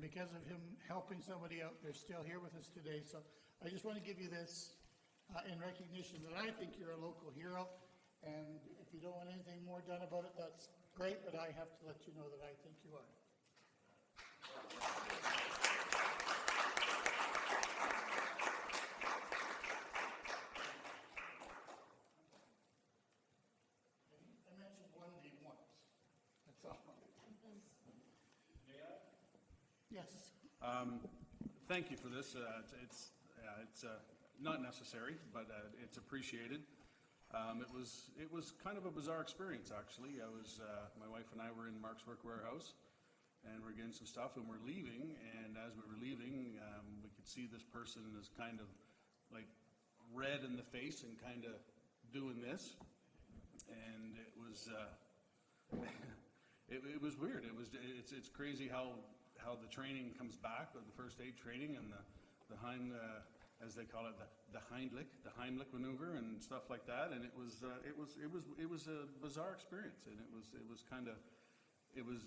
because of him helping somebody out, they're still here with us today. So I just want to give you this in recognition that I think you're a local hero. And if you don't want anything more done about it, that's great, but I have to let you know that I think you are. I mentioned one day once. That's all. Yes. Thank you for this. It's not necessary, but it's appreciated. It was kind of a bizarre experience, actually. My wife and I were in Mark's Work Warehouse, and we're getting some stuff, and we're leaving. And as we were leaving, we could see this person is kind of like red in the face and kind of doing this, and it was it was weird. It's crazy how the training comes back, the first aid training, and the hind, as they call it, the Heimlich maneuver and stuff like that. And it was a bizarre experience, and it was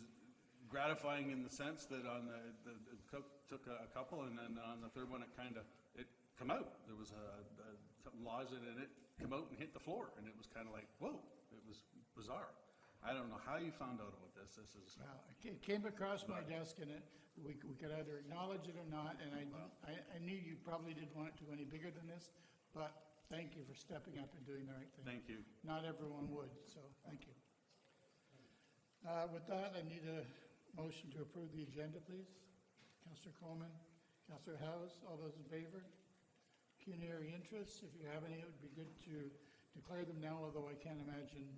gratifying in the sense that on the cook took a couple, and then on the third one it come out. There was something lodged in it, come out and hit the floor, and it was kind of like, whoa! It was bizarre. I don't know how you found out about this. This is Well, it came across my desk, and we could either acknowledge it or not, and I knew you probably didn't want it to go any bigger than this, but thank you for stepping up and doing the right thing. Thank you. Not everyone would, so thank you. With that, I need a motion to approve the agenda, please. Councillor Coleman, Councillor House, all those in favor? Pecuniary interests, if you have any, it would be good to declare them now, although I can't imagine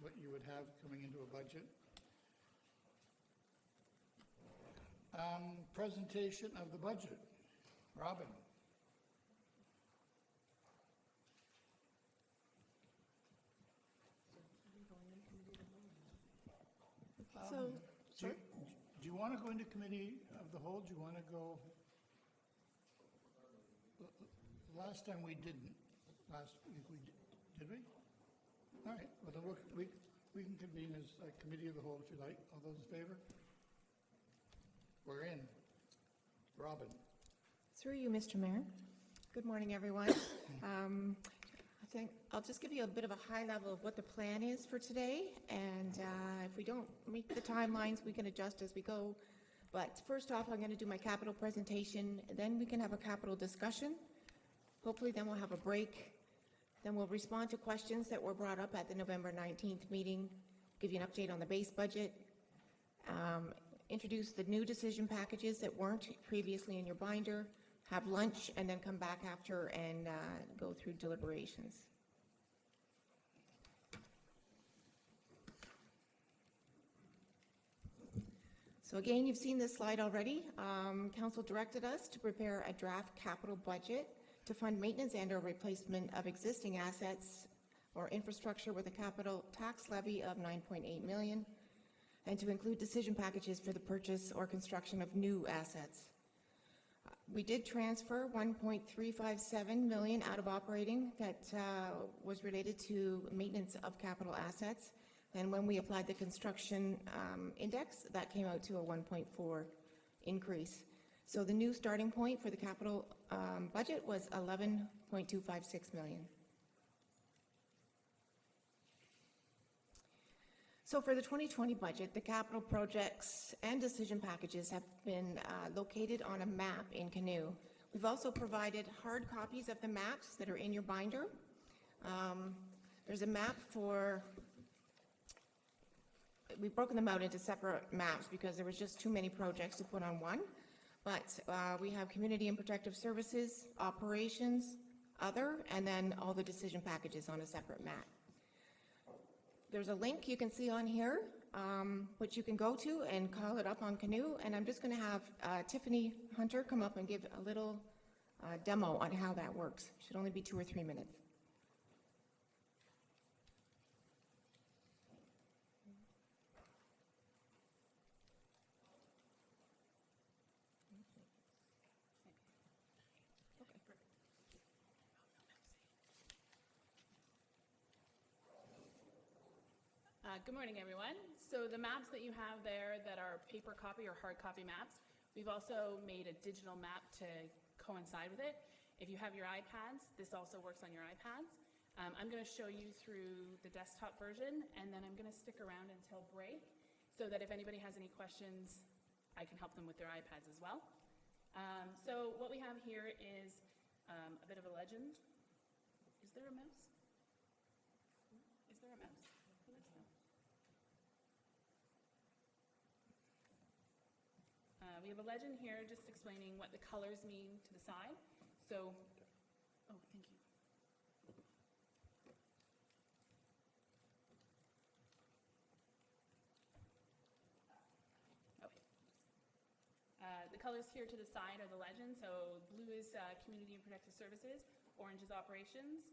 what you would have coming into a budget. Presentation of the budget. Robin. So, Do you want to go into committee of the whole? Do you want to go? Last time we didn't. Last week we did we? All right, well, then we can convene as a committee of the whole if you like. All those in favor? We're in. Robin. through you, Mr. Mayor. Good morning, everyone. I think I'll just give you a bit of a high level of what the plan is for today, and if we don't meet the timelines, we can adjust as we go. But first off, I'm going to do my capital presentation, then we can have a capital discussion. Hopefully, then we'll have a break. Then we'll respond to questions that were brought up at the November 19th meeting, give you an update on the base budget, introduce the new decision packages that weren't previously in your binder, have lunch, and then come back after and go through deliberations. So again, you've seen this slide already. Council directed us to prepare a draft capital budget to fund maintenance and or replacement of existing assets or infrastructure with a capital tax levy of 9.8 million, and to include decision packages for the purchase or construction of new assets. We did transfer 1.357 million out of operating that was related to maintenance of capital assets, and when we applied the construction index, that came out to a 1.4 increase. So the new starting point for the capital budget was 11.256 million. So for the 2020 budget, the capital projects and decision packages have been located on a map in Canoe. We've also provided hard copies of the maps that are in your binder. There's a map for, we've broken them out into separate maps because there was just too many projects to put on one. But we have community and protective services, operations, other, and then all the decision packages on a separate map. There's a link you can see on here, which you can go to and call it up on Canoe, and I'm just going to have Tiffany Hunter come up and give a little demo on how that works. Should only be 2 or 3 minutes. Good morning, everyone. So the maps that you have there that are paper copy or hard copy maps, We've also made a digital map to coincide with it. If you have your iPads, this also works on your iPads. I'm going to show you through the desktop version, and then I'm going to stick around until break so that if anybody has any questions, I can help them with their iPads as well. So what we have here is a bit of a legend. Is there a mouse? Is there a mouse? Let us know. We have a legend here just explaining what the colors mean to the side. So, oh, thank you. The colors here to the side are the legend. So blue is community and protective services, orange is operations,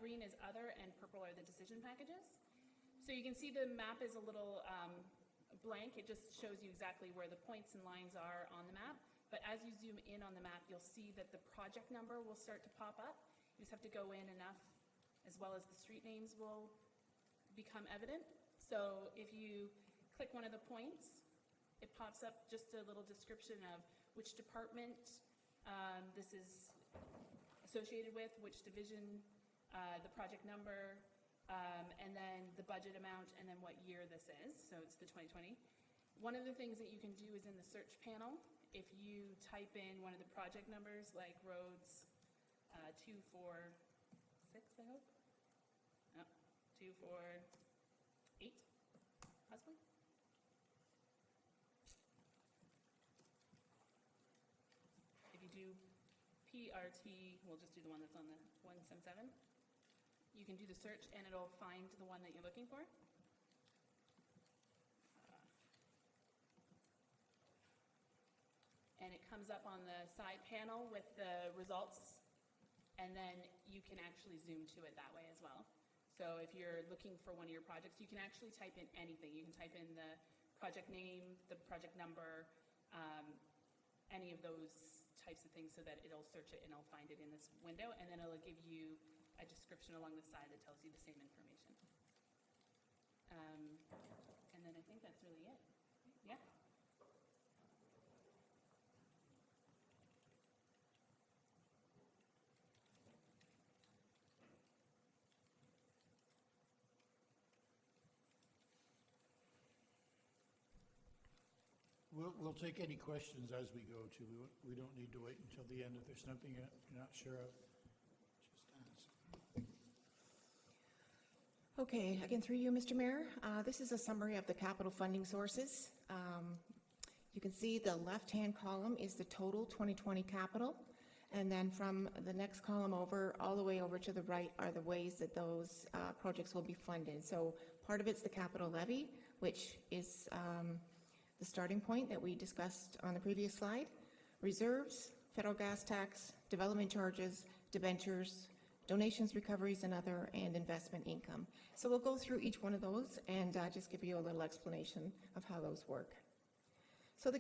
green is other, and purple are the decision packages. So you can see the map is a little blank. It just shows you exactly where the points and lines are on the map. But as you zoom in on the map, you'll see that the project number will start to pop up. You just have to go in enough, as well as the street names will become evident. So if you click one of the points, it pops up just a little description of which department this is associated with, which division, the project number, and then the budget amount, and then what year this is. So it's the 2020. One of the things that you can do is in the search panel, if you type in one of the project numbers, like roads 246, I hope? No, 248, possibly? If you do PRT, we'll just do the one that's on the 177. You can do the search and it'll find the one that you're looking for. And it comes up on the side panel with the results, and then you can actually zoom to it that way as well. So if you're looking for one of your projects, you can actually type in anything. You can type in the project name, the project number, any of those types of things, so that it'll search it and it'll find it in this window, and then it'll give you a description along the side that tells you the same information. And then I think that's really it. Yeah. We'll take any questions as we go to. We don't need to wait until the end if there's something you're not sure of. Just ask. Okay, again through you, Mr. Mayor. This is a summary of the capital funding sources. You can see the left-hand column is the total 2020 capital, and then from the next column over, all the way over to the right, are the ways that those projects will be funded. So part of it's the capital levy, which is the starting point that we discussed on the previous slide. Reserves, federal gas tax, development charges, debentures, donations, recoveries, and other, and investment income. So we'll go through each one of those and just give you a little explanation of how those work. So the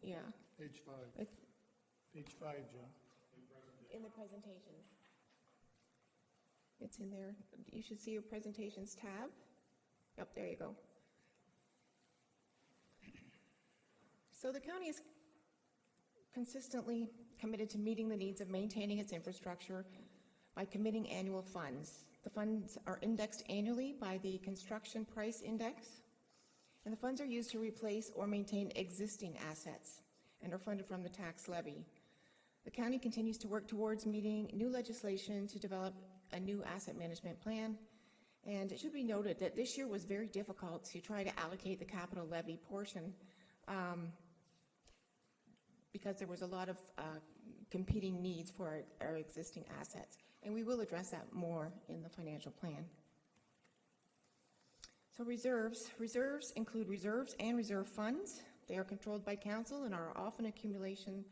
yeah. Page 5. It's Page 5, John. in the presentations. It's in there. You should see your presentations tab. Yep, there you go. So the county is consistently committed to meeting the needs of maintaining its infrastructure by committing annual funds. The funds are indexed annually by the Construction Price Index, and the funds are used to replace or maintain existing assets and are funded from the tax levy. The county continues to work towards meeting new legislation to develop a new asset management plan, and it should be noted that this year was very difficult to try to allocate the capital levy portion because there was a lot of competing needs for our existing assets, and we will address that more in the financial plan. So reserves include reserves and reserve funds. They are controlled by council and are often accumulation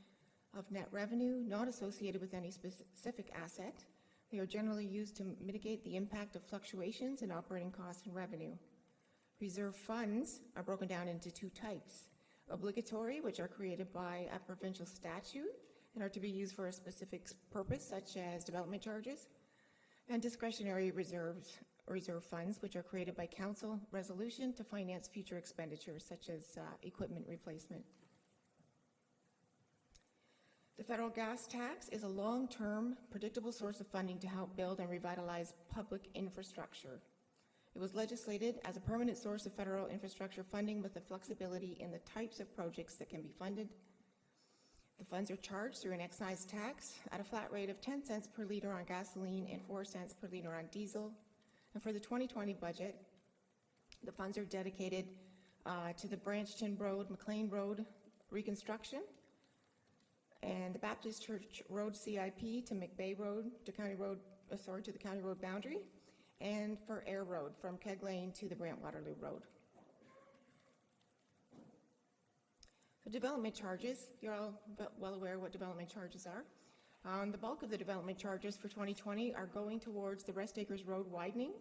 of net revenue not associated with any specific asset. They are generally used to mitigate the impact of fluctuations in operating costs and revenue. Reserve funds are broken down into two types: obligatory, which are created by a provincial statute and are to be used for a specific purpose, such as development charges, and discretionary reserves, reserve funds, which are created by council resolution to finance future expenditures such as equipment replacement. The federal gas tax is a long-term, predictable source of funding to help build and revitalize public infrastructure. It was legislated as a permanent source of federal infrastructure funding with the flexibility in the types of projects that can be funded. The funds are charged through an excise tax at a flat rate of 10 cents per liter on gasoline and 4 cents per liter on diesel. And for the 2020 budget, the funds are dedicated to the Branchton Road, McLean Road reconstruction, and the Baptist Church Road CIP to McBay Road to to the county road boundary, and for Air Road from Keg Lane to the Brant Waterloo Road. The development charges, you're all well aware what development charges are. The bulk of the development charges for 2020 are going towards the Rest Acres Road widening,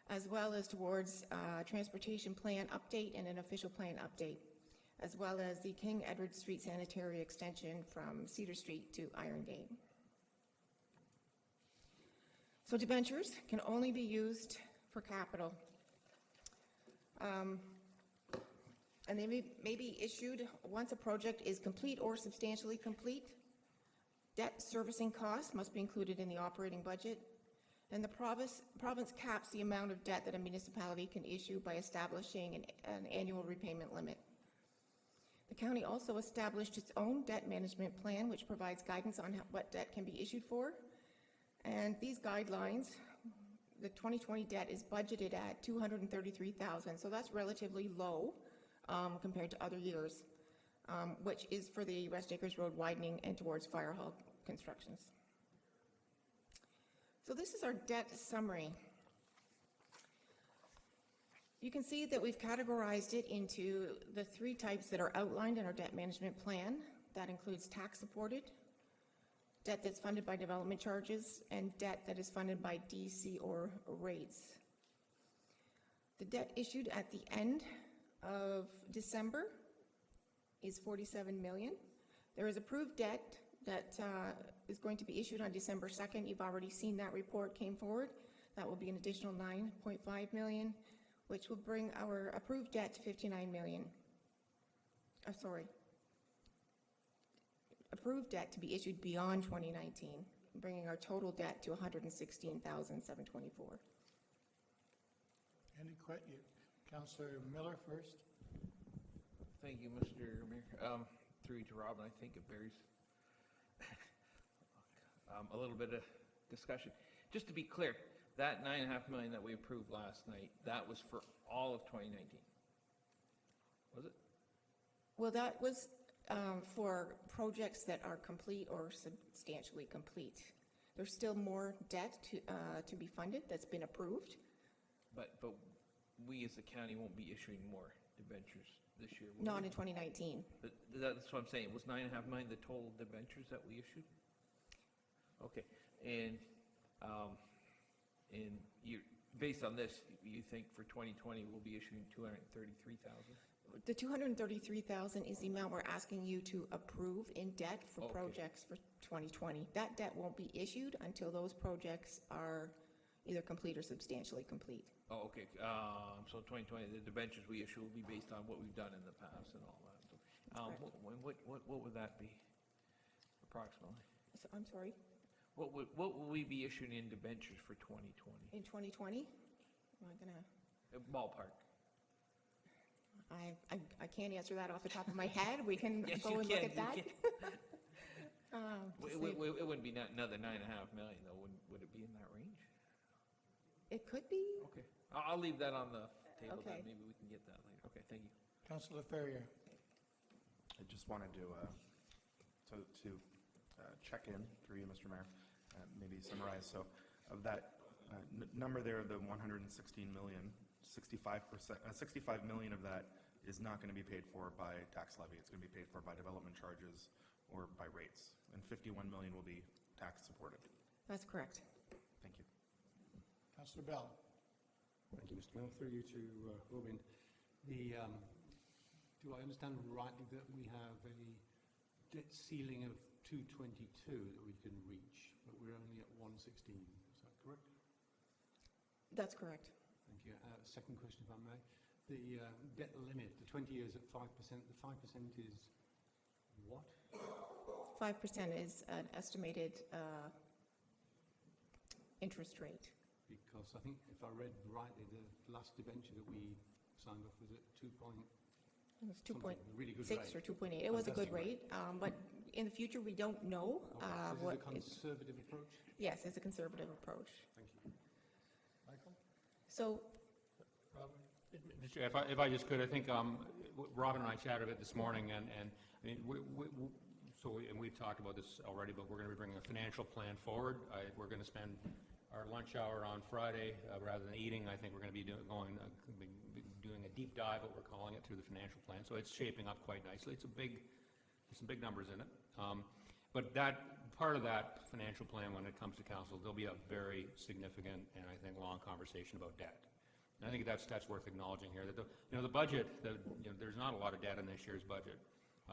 as well as towards transportation plan update and an official plan update, as well as the King Edward Street sanitary extension from Cedar Street to Iron Gate. So debentures can only be used for capital. And they may be issued once a project is complete or substantially complete. Debt servicing costs must be included in the operating budget. And the province caps the amount of debt that a municipality can issue by establishing an annual repayment limit. The county also established its own debt management plan, which provides guidance on what debt can be issued for. And these guidelines, the 2020 debt is budgeted at $233,000, so that's relatively low compared to other years, which is for the Rest Acres Road widening and towards fire hall constructions. So this is our debt summary. You can see that we've categorized it into the three types that are outlined in our debt management plan. That includes tax-supported, debt that's funded by development charges, and debt that is funded by DC or rates. The debt issued at the end of December is $47 million. There is approved debt that is going to be issued on December 2nd. You've already seen that report came forward. That will be an additional $9.5 million, which will bring our approved debt to $59 million. Approved debt to be issued beyond 2019, bringing our total debt to $116,724. Any questions? Councillor Miller first. Thank you, Mr. Mayor. Through you to Robin, I think it bears a little bit of discussion. Just to be clear, that $9.5 million that we approved last night, that was for all of 2019, was it? Well, that was for projects that are complete or substantially complete. There's still more debt to be funded that's been approved. But we as the county won't be issuing more debentures this year, will Not we? in 2019. But that's what I'm saying. Was $9.5 million the total debentures that we issued? Okay, and you, based on this, you think for 2020 we'll be issuing $233,000? The $233,000 is the amount we're asking you to approve in debt for Okay. projects for 2020. That debt won't be issued until those projects are either complete or substantially complete. Oh, okay. So 2020, the debentures we issue will be based on what we've done in the past and all that. So, what would that be approximately? So, I'm sorry, What will we be issuing in debentures for 2020? in 2020? Am I gonna, Ballpark. I can't answer that off the top of my head. We can Yes, go you and look can, at that. you To It see- wouldn't be another $9.5 million though, would it be in that range? It could be. Okay. I'll leave that on the table Okay. then. Maybe we can get that later. Okay, thank you. Councillor Ferrier. I just wanted to check in through you, Mr. Mayor, maybe summarize. So of that number there, the 116 million, 65%, 65 million of that is not going to be paid for by tax levy. It's going to be paid for by development charges or by rates. And 51 million will be tax supported. That's correct. Thank you. Councillor Bell. Thank you, Mr. Mayor. Through you to Robin. Do I understand rightly that we have a debt ceiling of 222 that we can reach, but we're only at 116? Is that correct? That's correct. Thank you. Second question, if I may. The debt limit, the 20 years at 5%, the 5% is what? 5% is an estimated interest rate. Because I think if I read rightly, the last debenture that we signed off was at 2 point It was something, a really good 2.6 or rate. 2.8. It was a good Fantastic rate, but in the future, we don't know. Okay, so what this is a conservative approach? Yes, it's a conservative approach. Thank you. Michael? So, Mr. Chair, if I just could, I think Robin and I chatted a bit this morning, and I mean, and we've talked about this already, but we're going to be bringing a financial plan forward. We're going to spend our lunch hour on Friday, rather than eating. I think we're going to be doing a deep dive, what we're calling it, through the financial plan. So it's shaping up quite nicely. There's some big numbers in it. But that part of that financial plan, when it comes to council, there'll be a very significant and I think long conversation about debt. And I think that's worth acknowledging here. That the budget, there's not a lot of debt in this year's budget.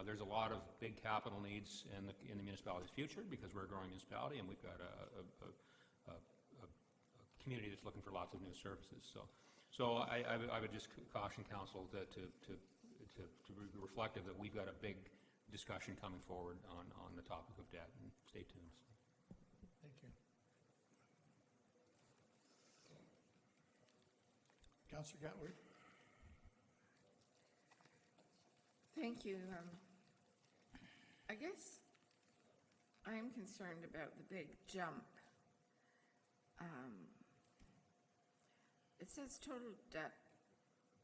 There's a lot of big capital needs in the municipality's future because we're a growing municipality and we've got a community that's looking for lots of new services. So I would just caution council to be reflective that we've got a big discussion coming forward on the topic of debt, and stay tuned. Thank you. Councillor Gatwood? Thank you. I guess I'm concerned about the big jump. It says total debt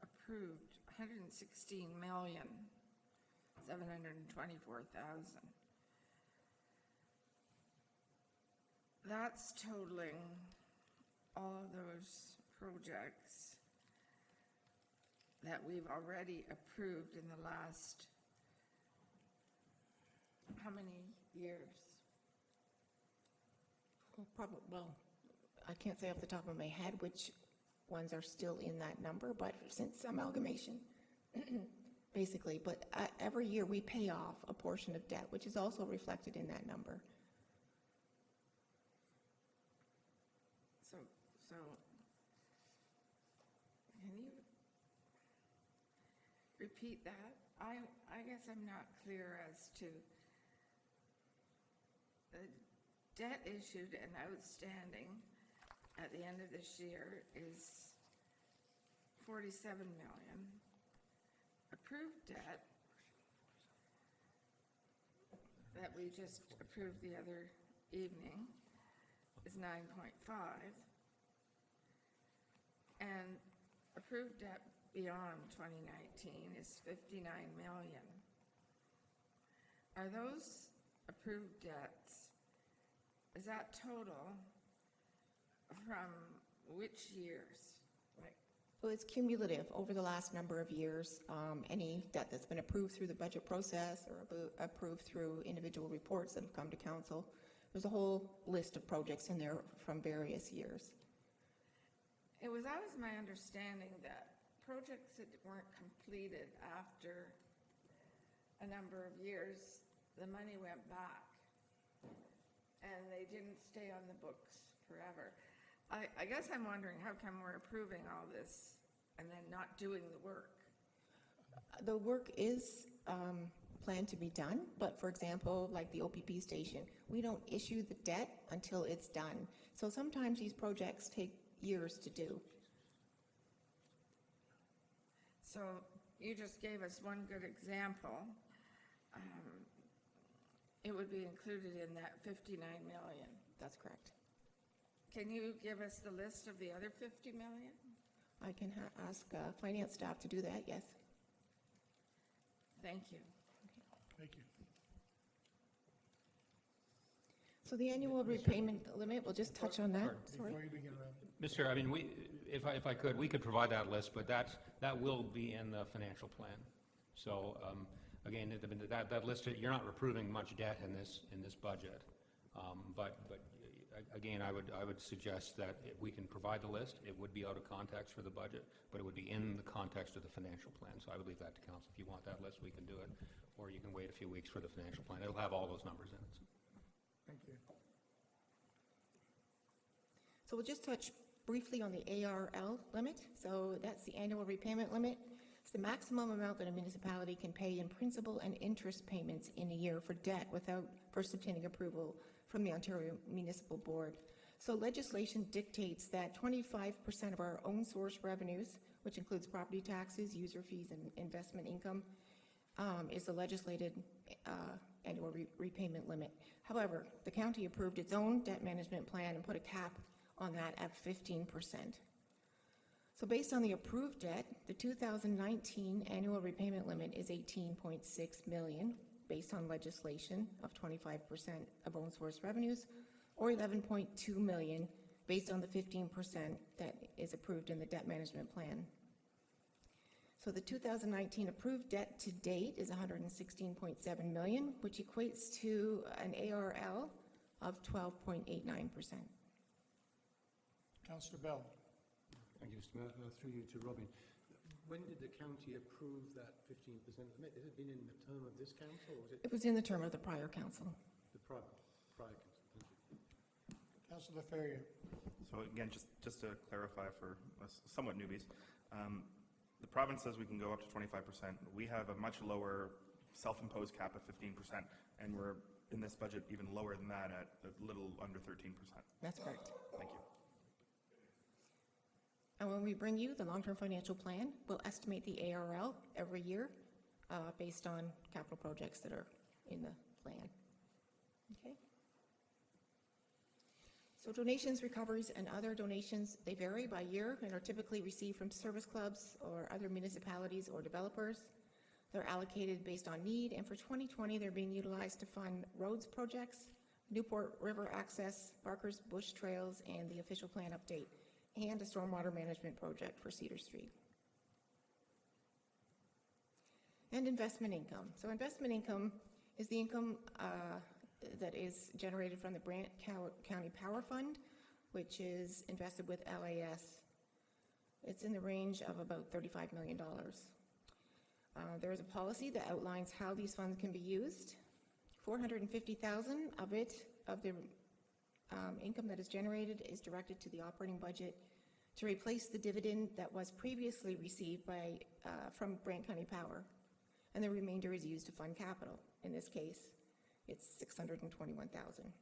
approved, 116,724,000. That's totaling all of those projects that we've already approved in the last, how many years? well, I can't say off the top of my head which ones are still in that number, but since amalgamation, basically. But every year we pay off a portion of debt, which is also reflected in that number. So, can you repeat that? I guess I'm not clear as to the debt issued and outstanding at the end of this year is 47 million. Approved debt that we just approved the other evening is 9.5. And approved debt beyond 2019 is 59 million. Are those approved debts, is that total from which years? So it's cumulative over the last number of years. Any debt that's been approved through the budget process or approved through individual reports that have come to council. There's a whole list of projects in there from various years. It was always my understanding that projects that weren't completed after a number of years, the money went back and they didn't stay on the books forever. I guess I'm wondering how come we're approving all this and then not doing the work? The work is planned to be done, but for example, like the OPP station, we don't issue the debt until it's done. So sometimes these projects take years to do. So you just gave us one good example. It would be included in that 59 million. That's correct. Can you give us the list of the other 50 million? I can ask finance staff to do that, yes. Thank you. Thank you. So the annual repayment limit, we'll just touch on that. Sorry. Before you begin, Rob. Mr. I mean, if I could, we could provide that list, but that will be in the financial plan. So, again, that list, you're not approving much debt in this budget. But again, I would suggest that if we can provide the list, it would be out of context for the budget, but it would be in the context of the financial plan. So I would leave that to council. If you want that list, we can do it, or you can wait a few weeks for the financial plan. It'll have all those numbers in it. Thank you. So we'll just touch briefly on the ARL limit. So that's the annual repayment limit. It's the maximum amount that a municipality can pay in principal and interest payments in a year for debt without first obtaining approval from the Ontario Municipal Board. So legislation dictates that 25% of our own source revenues, which includes property taxes, user fees, and investment income, is the legislated annual repayment limit. However, the county approved its own debt management plan and put a cap on that at 15%. So based on the approved debt, the 2019 annual repayment limit is 18.6 million, based on legislation of 25% of own source revenues, or 11.2 million, based on the 15% that is approved in the debt management plan. So the 2019 approved debt to date is 116.7 million, which equates to an ARL of 12.89%. Councillor Bell. Thank you, Mr. Mayor. Through you to Robin. When did the county approve that 15% limit? Has it been in the term of this council, or was it It was in the term of the prior council. the prior council? Thank you. Councillor Ferrier. So again, just to clarify for us somewhat newbies, the province says we can go up to 25%. We have a much lower self-imposed cap of 15%, and we're in this budget even lower than that at a little under 13%. That's correct. Thank you. And when we bring you the long-term financial plan, we'll estimate the ARL every year based on capital projects that are in the plan. Okay? So donations, recoveries, and other donations, they vary by year and are typically received from service clubs or other municipalities or developers. They're allocated based on need, and for 2020, they're being utilized to fund roads projects, Newport River access, Barker's Bush Trails, and the official plan update, and a stormwater management project for Cedar Street. And investment income. So investment income is the income that is generated from the Brant County Power Fund, which is invested with LAS. It's in the range of about $35 million. There is a policy that outlines how these funds can be used. $450,000 of the income that is generated is directed to the operating budget to replace the dividend that was previously received from Brant County Power, and the remainder is used to fund capital. In this case, it's $621,000.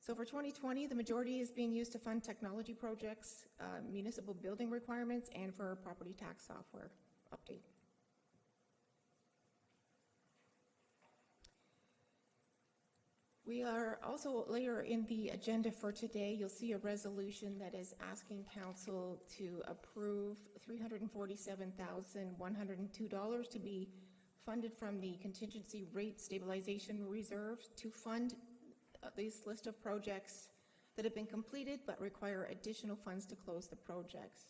So for 2020, the majority is being used to fund technology projects, municipal building requirements, and for property tax software update. We are also, later in the agenda for today, you'll see a resolution that is asking council to approve $347,102 to be funded from the contingency rate stabilization reserve to fund this list of projects that have been completed but require additional funds to close the projects.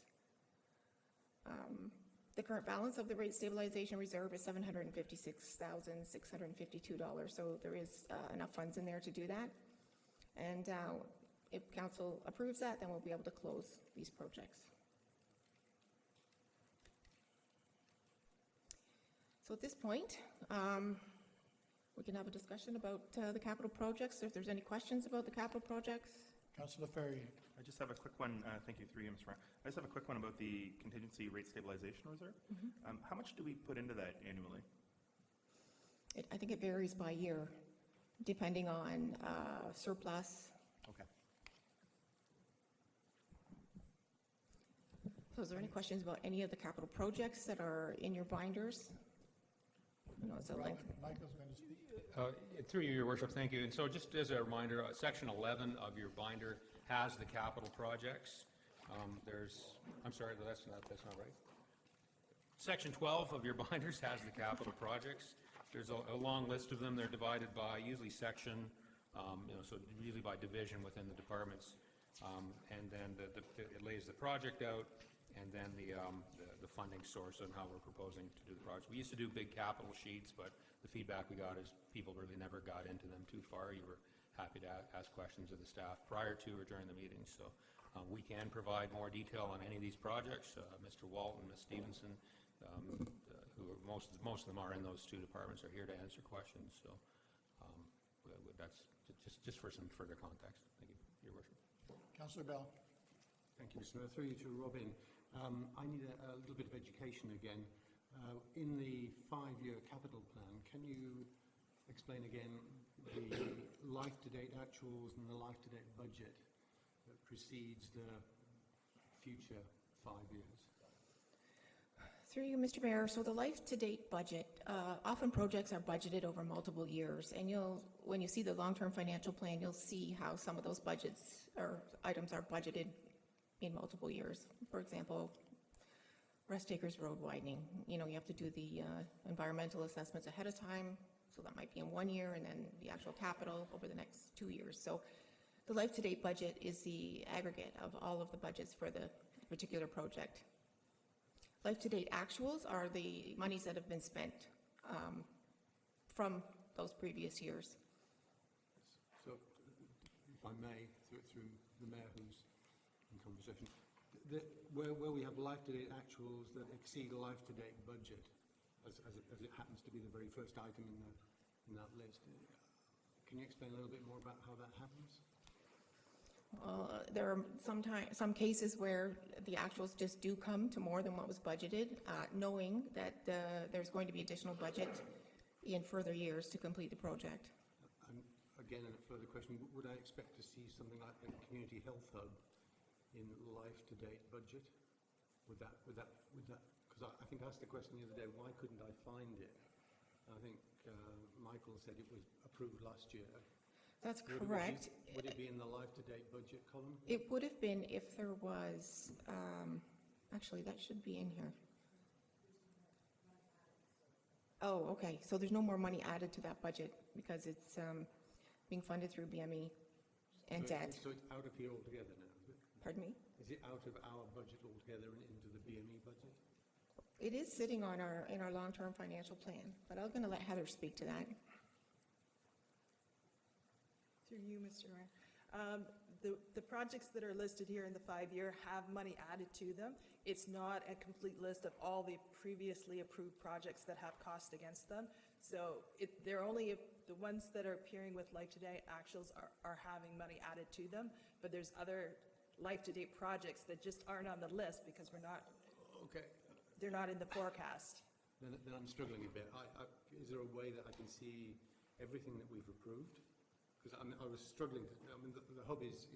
The current balance of the rate stabilization reserve is $756,652, so there is enough funds in there to do that. And if council approves that, then we'll be able to close these projects. So at this point, we can have a discussion about the capital projects, if there's any questions about the capital projects. Councillor Ferrier. I just have a quick one. Thank you, through you, Mr. Mayor. I just have a quick one about the contingency rate stabilization reserve. How much do we put into that annually? I think it varies by year, depending on surplus. Okay. So is there any questions about any of the capital projects that are in your binders? No, it's a link. Michael's going to speak. Through you, Your Worship, thank you. And so just as a reminder, Section 11 of your binder has the capital projects. I'm sorry, that's not right. Section 12 of your binders has the capital projects. There's a long list of them. They're divided by usually section, so usually by division within the departments. And then it lays the project out, and then the funding source and how we're proposing to do the project. We used to do big capital sheets, but the feedback we got is people really never got into them too far. You were happy to ask questions of the staff prior to or during the meeting. So we can provide more detail on any of these projects. Mr. Walton, Ms. Stevenson, who are most of them are in those two departments, are here to answer questions. So that's just for some further context. Thank you, Your Worship. Councillor Bell. Thank you, Mr. Mayor. Through you to Robin. I need a little bit of education again. In the 5-year capital plan, can you explain again the life-to-date actuals and the life-to-date budget that precedes the future 5 years? Through you, Mr. Mayor, so the life-to-date budget, often projects are budgeted over multiple years, and when you see the long-term financial plan, you'll see how some of those budgets or items are budgeted in multiple years. For example, Rest Acres Road widening, you have to do the environmental assessments ahead of time, so that might be in 1 year, and then the actual capital over the next 2 years. So the life-to-date budget is the aggregate of all of the budgets for the particular project. Life-to-date actuals are the monies that have been spent from those previous years. So, if I may, through the mayor who's in conversation, where we have life-to-date actuals that exceed a life-to-date budget, as it happens to be the very first item in that list, can you explain a little bit more about how that happens? There are some cases where the actuals just do come to more than what was budgeted, knowing that there's going to be additional budget in further years to complete the project. And again, a further question, would I expect to see something like the community health hub in life-to-date budget? Would that, because I think I asked the question the other day, why couldn't I find it? I think Michael said it was approved last year. That's correct. Would it be in the life-to-date budget column? It would have been if there was, actually, that should be in here. Oh, okay, so there's no more money added to that budget because it's being funded through BME and debt. So it's out of here altogether now, is it? Pardon me? Is it out of our budget altogether and into the BME budget? It is sitting in our long-term financial plan, but I'm going to let Heather speak to that. Through you, Mr. Mayor. The projects that are listed here in the 5-year have money added to them. It's not a complete list of all the previously approved projects that have cost against them. So they're only, the ones that are appearing with life-to-date actuals are having money added to them, but there's other life-to-date projects that just aren't on the list because Okay. they're not in the forecast. Then I'm struggling a bit. Is there a way that I can see everything that we've approved? Because I was struggling. The hub is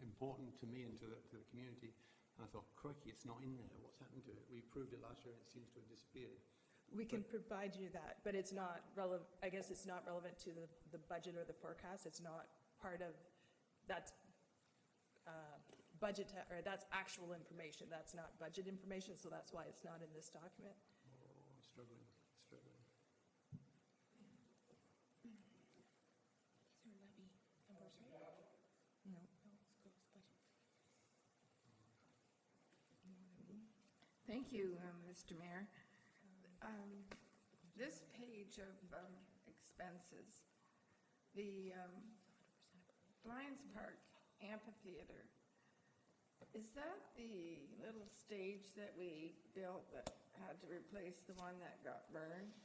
important to me and to the community. And I thought, crikey, it's not in there. What's happened to it? We approved it last year and it seems to have disappeared. We can provide you that, but it's not relevant, I guess it's not relevant to the budget or the forecast. It's not part of, that's budget, or that's actual information. That's not budget information, so that's why it's not in this document. Oh, I'm struggling. Thank you, Mr. Mayor. This page of expenses, the Lions Park Amphitheater, is that the little stage that we built that had to replace the one that got burned?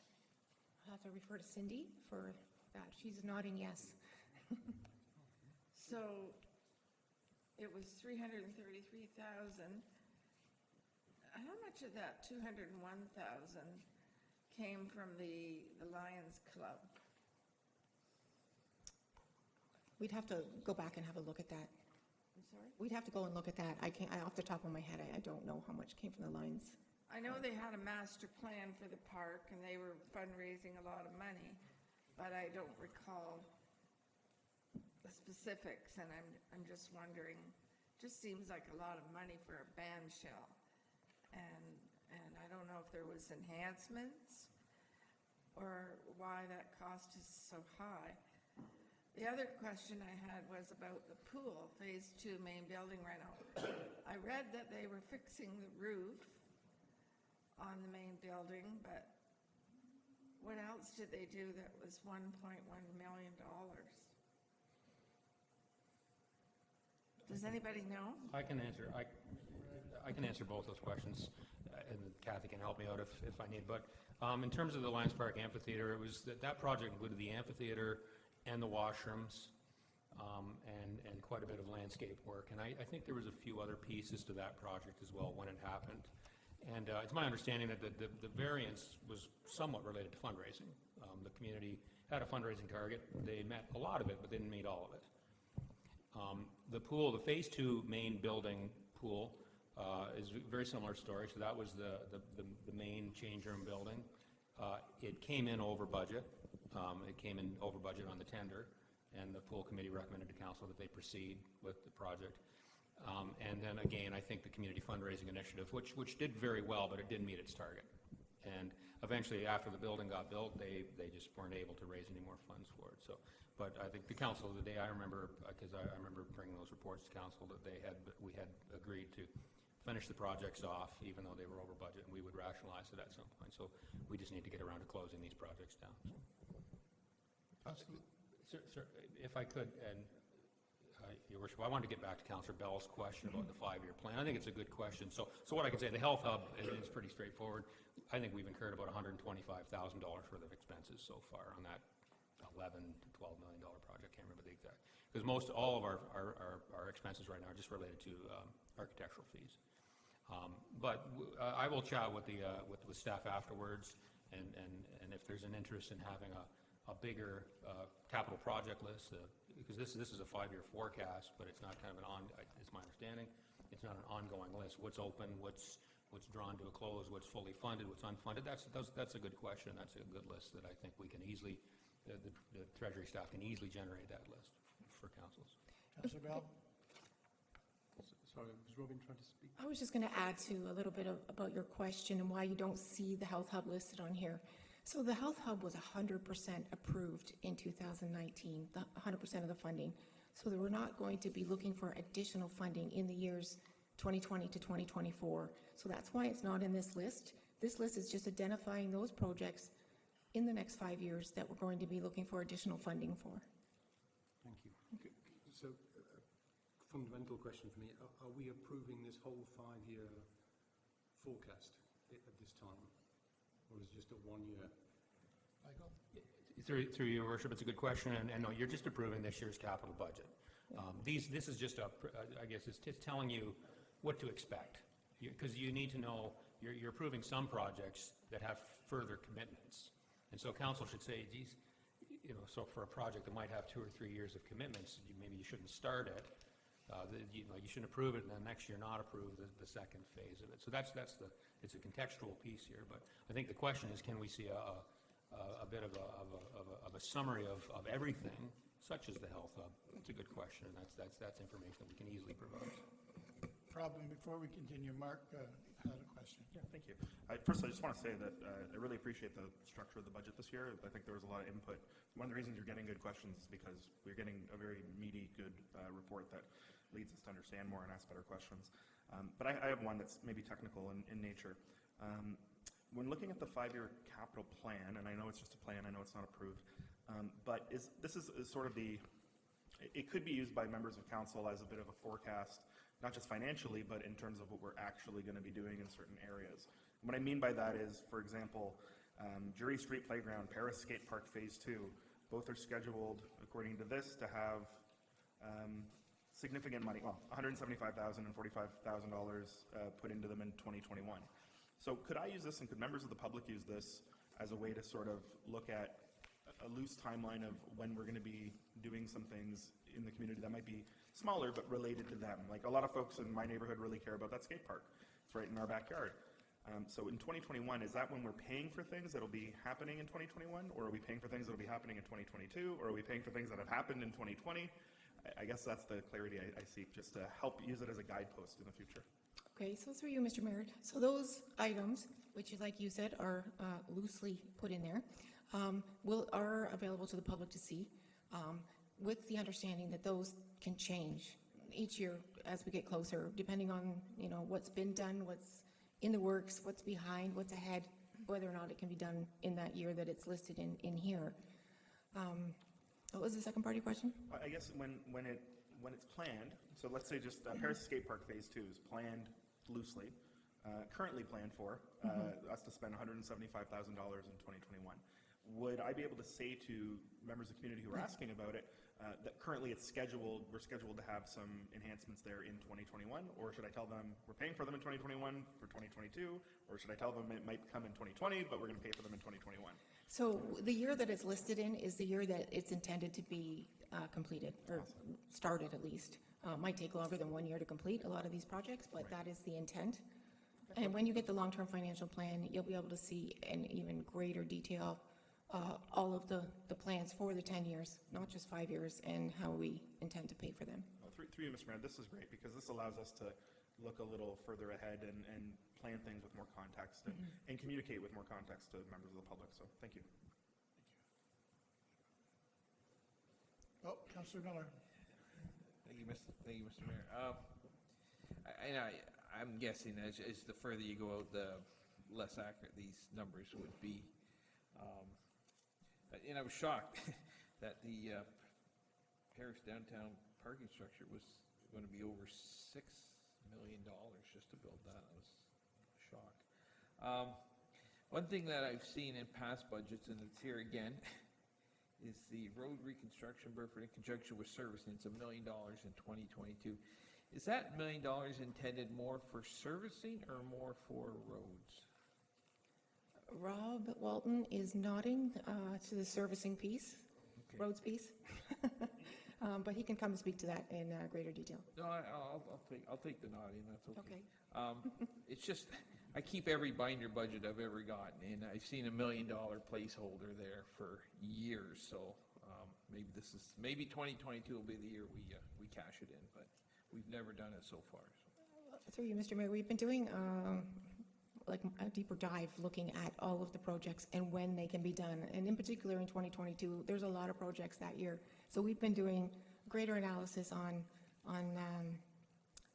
I'll have to refer to Cindy for that. She's nodding yes. So it was 333,000. How much of that 201,000 came from the Lions Club? We'd have to go back and have a look at that. I'm sorry? We'd have to go and look at that. Off the top of my head, I don't know how much came from the lines. I know they had a master plan for the park and they were fundraising a lot of money, but I don't recall the specifics, and I'm just wondering, just seems like a lot of money for a band shell. And I don't know if there was enhancements or why that cost is so high. The other question I had was about the pool, Phase 2 main building reno. I read that they were fixing the roof on the main building, but what else did they do that was $1.1 million? Does anybody know? I can answer both those questions, and Kathy can help me out if I need. But in terms of the Lions Park Amphitheater, it was that project included the amphitheater and the washrooms. and quite a bit of landscape work. And I think there was a few other pieces to that project as well when it happened. And it's my understanding that the variance was somewhat related to fundraising. The community had a fundraising target. They met a lot of it, but didn't meet all of it. The pool, the Phase 2 main building pool, is a very similar story. So that was the main change room building. It came in over budget. It came in over budget on the tender, and the pool committee recommended to council that they proceed with the project. And then again, I think the community fundraising initiative, which did very well, but it didn't meet its target. And eventually, after the building got built, they just weren't able to raise any more funds for it. So, but I think the council the day, I remember, because I remember bringing those reports to council, that we had agreed to finish the projects off, even though they were over budget, and we would rationalize it at some point. So we just need to get around to closing these projects down. Councilor, Sir, if I could, and Your Worship, I wanted to get back to Councillor Bell's question about the 5-year plan. I think it's a good question. So what I can say, the Health Hub is pretty straightforward. I think we've incurred about $125,000 worth of expenses so far on that $11 to $12 million project. Can't remember the exact, because all of our expenses right now are just related to architectural fees. But I will chat with with staff afterwards, and if there's an interest in having a bigger capital project list, because this is a 5-year forecast, but it's not kind of it's my understanding, it's not an ongoing list. What's open, what's drawn to a close, what's fully funded, what's unfunded, that's a good question. That's a good list that I think we can easily, the Treasury staff can easily generate that list for councils. Councilor Bell? Sorry, was Robin trying to speak? I was just going to add to a little bit about your question and why you don't see the Health Hub listed on here. So the Health Hub was 100% approved in 2019, 100% of the funding. So we're not going to be looking for additional funding in the years 2020 to 2024. So that's why it's not in this list. This list is just identifying those projects in the next 5 years that we're going to be looking for additional funding for. Thank you. So, fundamental question for me, are we approving this whole 5-year forecast at this time? Or is it just a 1 year? Michael? Through Your Worship, it's a good question, and no, you're just approving this year's capital budget. This is just I guess it's just telling you what to expect, because you need to know, you're approving some projects that have further commitments. And so council should say, geez, so for a project that might have 2 or 3 years of commitments, maybe you shouldn't start it. You shouldn't approve it, and then next year not approve the second phase of it. So it's a contextual piece here. But I think the question is, can we see a bit of a summary of everything, such as the Health Hub? That's a good question, and that's information that we can easily provide. Problem before we continue, Mark had a question. Yeah, thank you. First, I just want to say that I really appreciate the structure of the budget this year. I think there was a lot of input. One of the reasons you're getting good questions is because we're getting a very meaty, good report that leads us to understand more and ask better questions. But I have one that's maybe technical in nature. When looking at the 5-year capital plan, and I know it's just a plan, I know it's not approved, but this is sort of it could be used by members of council as a bit of a forecast, not just financially, but in terms of what we're actually going to be doing in certain areas. What I mean by that is, for example, Jury Street Playground, Paris Skate Park Phase 2, both are scheduled, according to this, to have significant money, well, $175,000 and $45,000 put into them in 2021. So could I use this, and could members of the public use this as a way to sort of look at a loose timeline of when we're going to be doing some things in the community that might be smaller but related to them? Like, a lot of folks in my neighborhood really care about that skate park. It's right in our backyard. So in 2021, is that when we're paying for things that'll be happening in 2021, or are we paying for things that'll be happening in 2022, or are we paying for things that have happened in 2020? I guess that's the clarity I seek, just to help use it as a guidepost in the future. Okay, so through you, Mr. Merritt. So those items, which, like you said, are loosely put in there, are available to the public to see, with the understanding that those can change each year as we get closer, depending on what's been done, what's in the works, what's behind, what's ahead, whether or not it can be done in that year that it's listed in here. What was the second part of your question? I guess when it's planned, so let's say just Paris Skate Park Phase 2 is planned loosely, currently planned for us to spend $175,000 in 2021. would I be able to say to members of the community who are asking about it, that currently we're scheduled to have some enhancements there in 2021? Or should I tell them we're paying for them in 2021 for 2022? Or should I tell them it might come in 2020, but we're going to pay for them in 2021? So the year that it's listed in is the year that it's intended to be completed, or started at least. Might take longer than 1 year to complete a lot of these projects, but that is the intent. And when you get the long-term financial plan, you'll be able to see in even greater detail all of the plans for the 10 years, not just 5 years, and how we intend to pay for them. Well, through you, Mr. Mayor, this is great because this allows us to look a little further ahead and plan things with more context and communicate with more context to members of the public. So thank you. Oh, Councillor Miller. Thank you, Mr. Mayor. I'm guessing as the further you go out, the less accurate these numbers would be. And I was shocked that the Paris downtown parking structure was going to be over $6 million just to build that. I was shocked. One thing that I've seen in past budgets, and it's here again, is the road reconstruction, Burford, in conjunction with servicing. It's $1 million in 2022. Is that $1 million intended more for servicing or more for roads? Rob Walton is nodding to the servicing piece, Okay. roads piece. But he can come and speak to that in greater detail. No, I'll take the nodding. That's okay. Okay. It's just, I keep every binder budget I've ever gotten, and I've seen $1 million placeholder there for years. So maybe 2022 will be the year we cash it in, but we've never done it so far. So. Through you, Mr. Mayor, we've been doing like a deeper dive looking at all of the projects and when they can be done. And in particular in 2022, there's a lot of projects that year. So we've been doing greater analysis on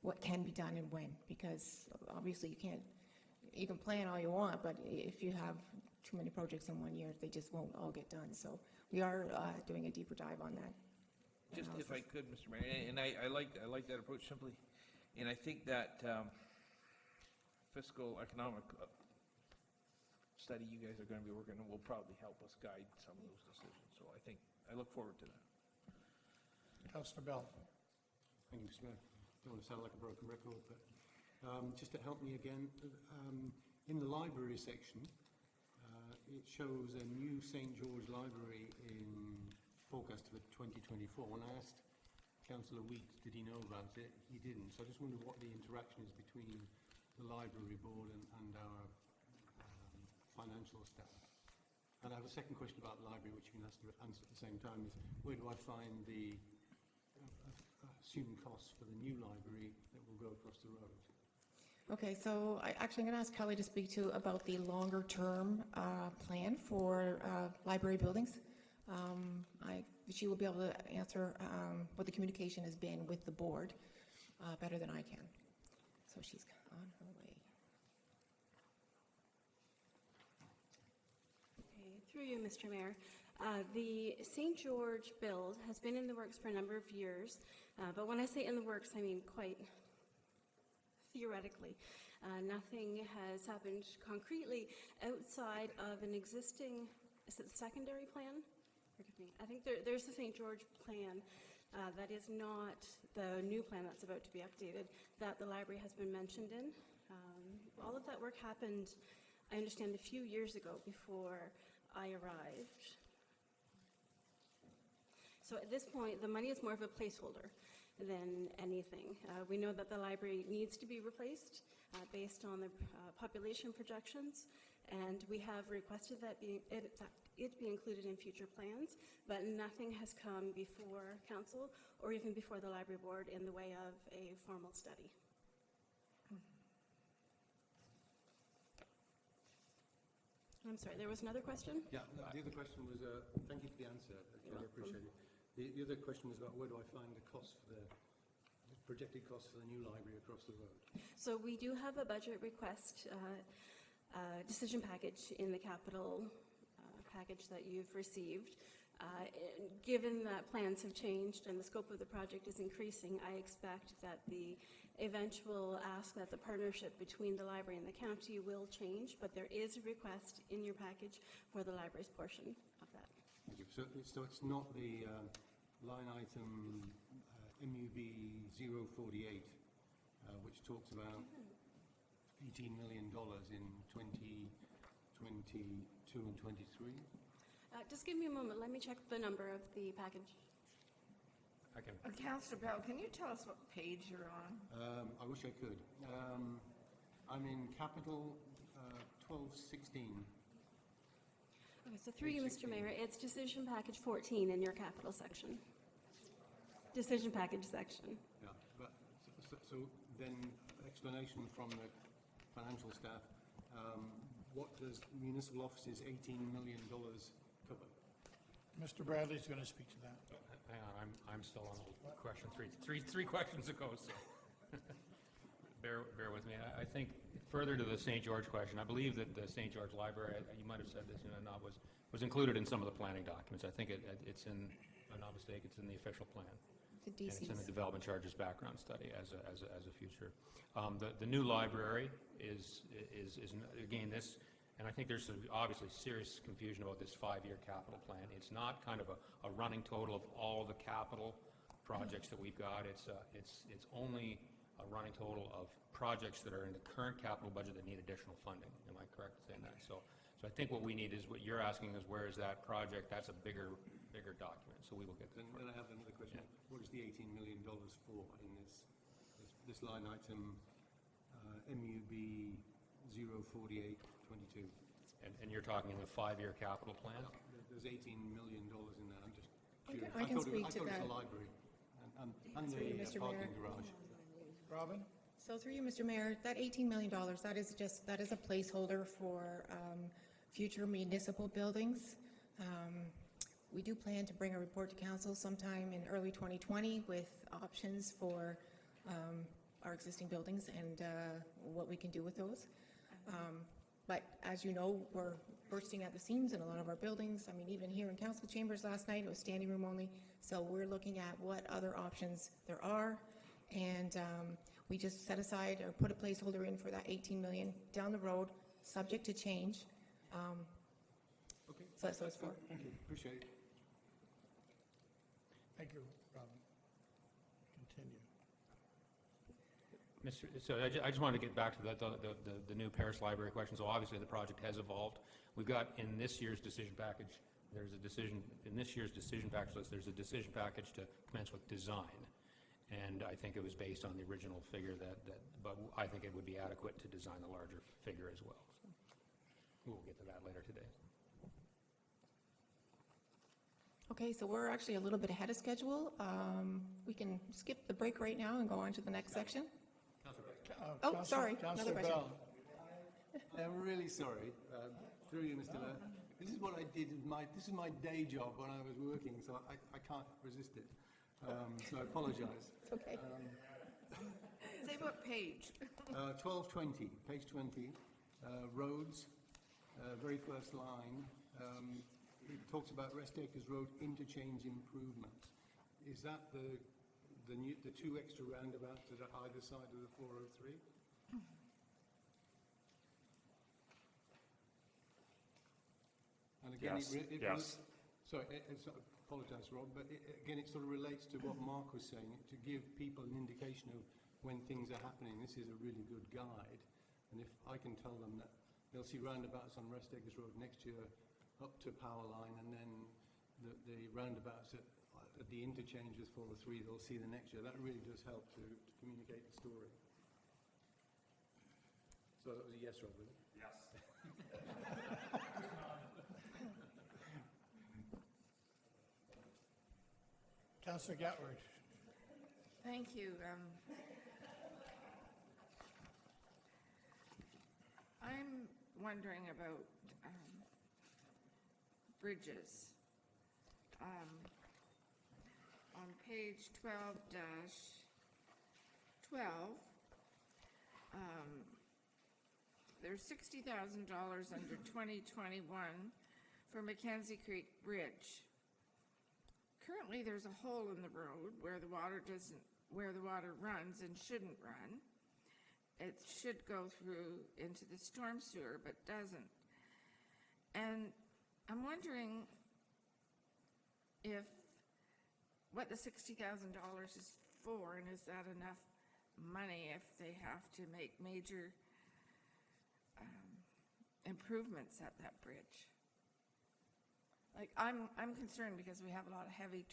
what can be done and when, because obviously you can plan all you want, but if you have too many projects in 1 year, they just won't all get done. So we are doing a deeper dive on that. Just if I could, Mr. Mayor, and I like that approach simply, and I think that fiscal economic study you guys are going to be working on will probably help us guide some of those decisions. So I look forward to that. Councillor Bell. Thank you, Mr. Mayor. Don't want to sound like a broken record, but just to help me again, in the library section, it shows a new St. George Library in forecast for 2024. When I asked Councillor Weeks, did he know about it? He didn't. So I just wondered what the interaction is between the library board and our financial staff. And I have a second question about the library, which you can answer at the same time, is where do I find the assumed costs for the new library that will go across the road? Okay, so I'm going to ask Kelly to speak to about the longer-term plan for library buildings. She will be able to answer what the communication has been with the board better than I can. So she's on her way. Okay, through you, Mr. Mayor. The St. George build has been in the works for a number of years, but when I say in the works, I mean quite theoretically. Nothing has happened concretely outside of an existing, is it the secondary plan? Forgive me. I think there's the St. George plan that is not the new plan that's about to be updated that the library has been mentioned in. All of that work happened, I understand, a few years ago before I arrived. So at this point, the money is more of a placeholder than anything. We know that the library needs to be replaced based on the population projections, and we have requested that it be included in future plans, but nothing has come before council or even before the library board in the way of a formal study. I'm sorry, there was another question? Yeah, no, the other question was, thank you for the answer, I appreciate it. The other question was about where do I find the cost for the projected cost for the new library across the road? So we do have a budget request decision package in the capital package that you've received. Given that plans have changed and the scope of the project is increasing, I expect that the eventual ask that the partnership between the library and the county will change, but there is a request in your package for the library's portion of that. Thank you. So it's not the line item MUB 048, which talks about $18 million in 2022 and 23? Just give me a moment, let me check the number of the package. I can, Councillor Bell, can you tell us what page you're on? I wish I could. I'm in capital 1216. Okay, so through you, Mr. Mayor, it's decision package 14 in your capital section. Decision package section. Yeah, but so then explanation from the financial staff. What does municipal offices $18 million cover? Mr. Bradley's going to speak to that. hang on, I'm still on question three questions ago, so bear with me. I think further to the St. George question, I believe that the St. George Library, you might have said this, was included in some of the planning documents. I think it's in, if I'm not mistaken, it's in the official plan. The And it's in the DCs. development charges background study as a future. The new library is again, this, and I think there's obviously serious confusion about this 5-year capital plan. It's not kind of a running total of all the capital projects that we've got. It's only a running total of projects that are in the current capital budget that need additional funding. Am I correct in saying that? So I think what we need is, what you're asking is, where is that project? That's a bigger document, so we will get that. Then I have another question. What is the $18 million for in this line item, MUB 04822? And you're talking in the 5-year capital plan? There's $18 million in there. I'm just curious. I can speak to I thought it that. was the library and Through you, the Mr. parking Mayor. garage. Robin? So through you, Mr. Mayor, that $18 million, that is a placeholder for future municipal buildings. We do plan to bring a report to council sometime in early 2020 with options for our existing buildings and what we can do with those. But as you know, we're bursting at the seams in a lot of our buildings. I mean, even here in council chambers last night, it was standing room only. So we're looking at what other options there are. And we just set aside or put a placeholder in for that 18 million down the road, subject to change. Okay. So that's what it's for. Thank you. Appreciate it. Thank you, Robin. Continue. So I just wanted to get back to the new Paris Library question. So obviously the project has evolved. We've got in this year's decision package, there's a decision package to commence with design. And I think it was based on the original figure but I think it would be adequate to design the larger figure as well. So we'll get to that later today. Okay, so we're actually a little bit ahead of schedule. We can skip the break right now and go on to the next section. Oh, sorry, another Councillor question. Bell. I'm really sorry. Through you, Mr. Mayor. This is what I did. This is my day job when I was working, so I can't resist it. So I apologise. It's okay. Say what page? 1220, page 20, roads, very first line. It talks about Rest Acres Road interchange improvements. Is that the two extra roundabouts that are either side of the 403? And again, Yes. Sorry, I apologise, Rob, but again, it sort of relates to what Mark was saying, to give people an indication of when things are happening. This is a really good guide, and if I can tell them that they'll see roundabouts on Rest Acres Road next year up to Powerline, and then the roundabouts at the interchange with 403, they'll see the next year. That really does help to communicate the story. So that was a yes, Rob, was it? Yes. Councillor Gatward. Thank you. I'm wondering about bridges. On page 12-12, there's $60,000 under 2021 for Mackenzie Creek Bridge. Currently, there's a hole in the road where the water where the water runs and shouldn't run. It should go through into the storm sewer, but doesn't. And I'm wondering what the $60,000 is for, and is that enough money if they have to make major improvements at that bridge? Like, I'm concerned because we have a lot of heavy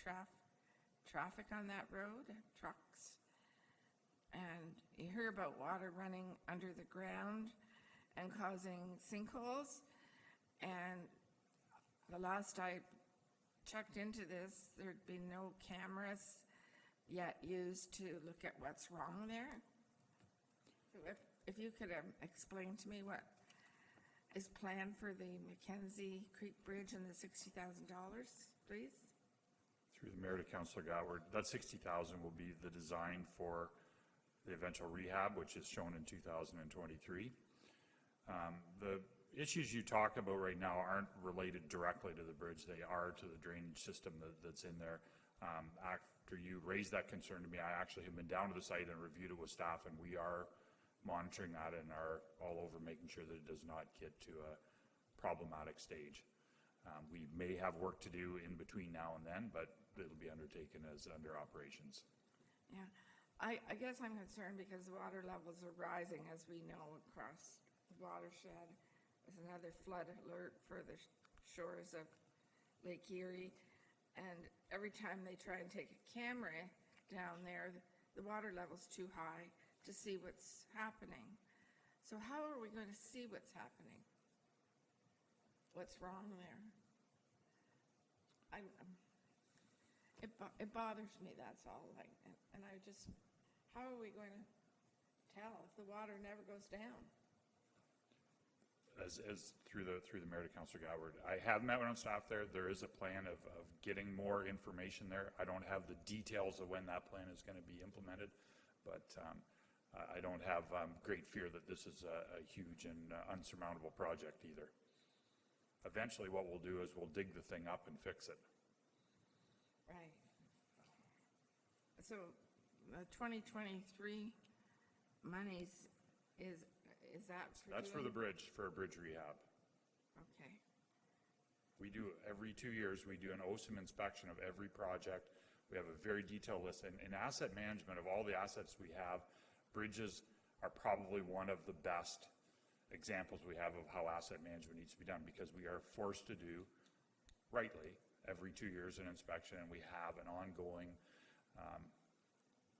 traffic on that road, trucks. And you hear about water running under the ground and causing sinkholes. And the last I checked into this, there'd been no cameras yet used to look at what's wrong there. So if you could explain to me what is planned for the Mackenzie Creek Bridge and the $60,000, please? Through the mayor to Councillor Gatward, that 60,000 will be the design for the eventual rehab, which is shown in 2023. The issues you talk about right now aren't related directly to the bridge. They are to the drainage system that's in there. After you raised that concern to me, I actually have been down to the site and reviewed it with staff, and we are monitoring that and are all over making sure that it does not get to a problematic stage. We may have work to do in between now and then, but it'll be undertaken as under operations. Yeah, I guess I'm concerned because the water levels are rising, as we know, across the watershed. There's another flood alert for the shores of Lake Erie. And every time they try and take a camera down there, the water level's too high to see what's happening. So how are we going to see what's happening? What's wrong there? It bothers me, that's all. And I just, how are we going to tell if the water never goes down? As through the mayor to Councillor Gatward, I have met with staff there. There is a plan of getting more information there. I don't have the details of when that plan is going to be implemented, but I don't have great fear that this is a huge and unsurmountable project either. Eventually what we'll do is we'll dig the thing up and fix it. Right. So the 2023 monies is that for That's for doing- the bridge, for a bridge rehab. Okay, We do, every 2 years, we do an OSIM inspection of every project. We have a very detailed list, and in asset management, of all the assets we have, bridges are probably one of the best examples we have of how asset management needs to be done, because we are forced to do, rightly, every 2 years an inspection, and we have an ongoing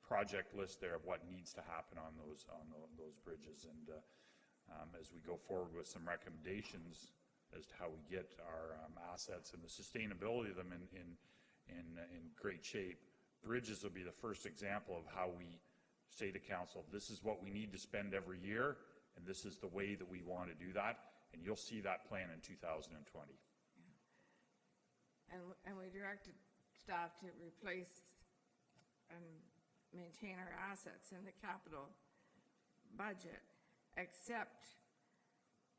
project list there of what needs to happen on those bridges. And as we go forward with some recommendations as to how we get our assets and the sustainability of them in great shape, bridges will be the first example of how we say to council, this is what we need to spend every year, and this is the way that we want to do that, and you'll see that plan in 2020. and we directed staff to replace and maintain our assets in the capital budget, except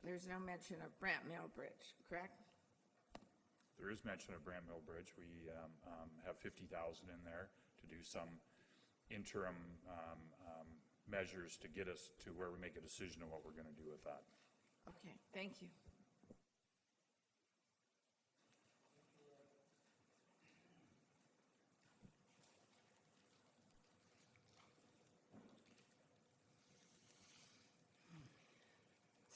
there's no mention of Brant Mill Bridge, correct? There is mention of Brant Mill Bridge. We have 50,000 in there to do some interim measures to get us to where we make a decision on what we're going to do with that. Okay, thank you.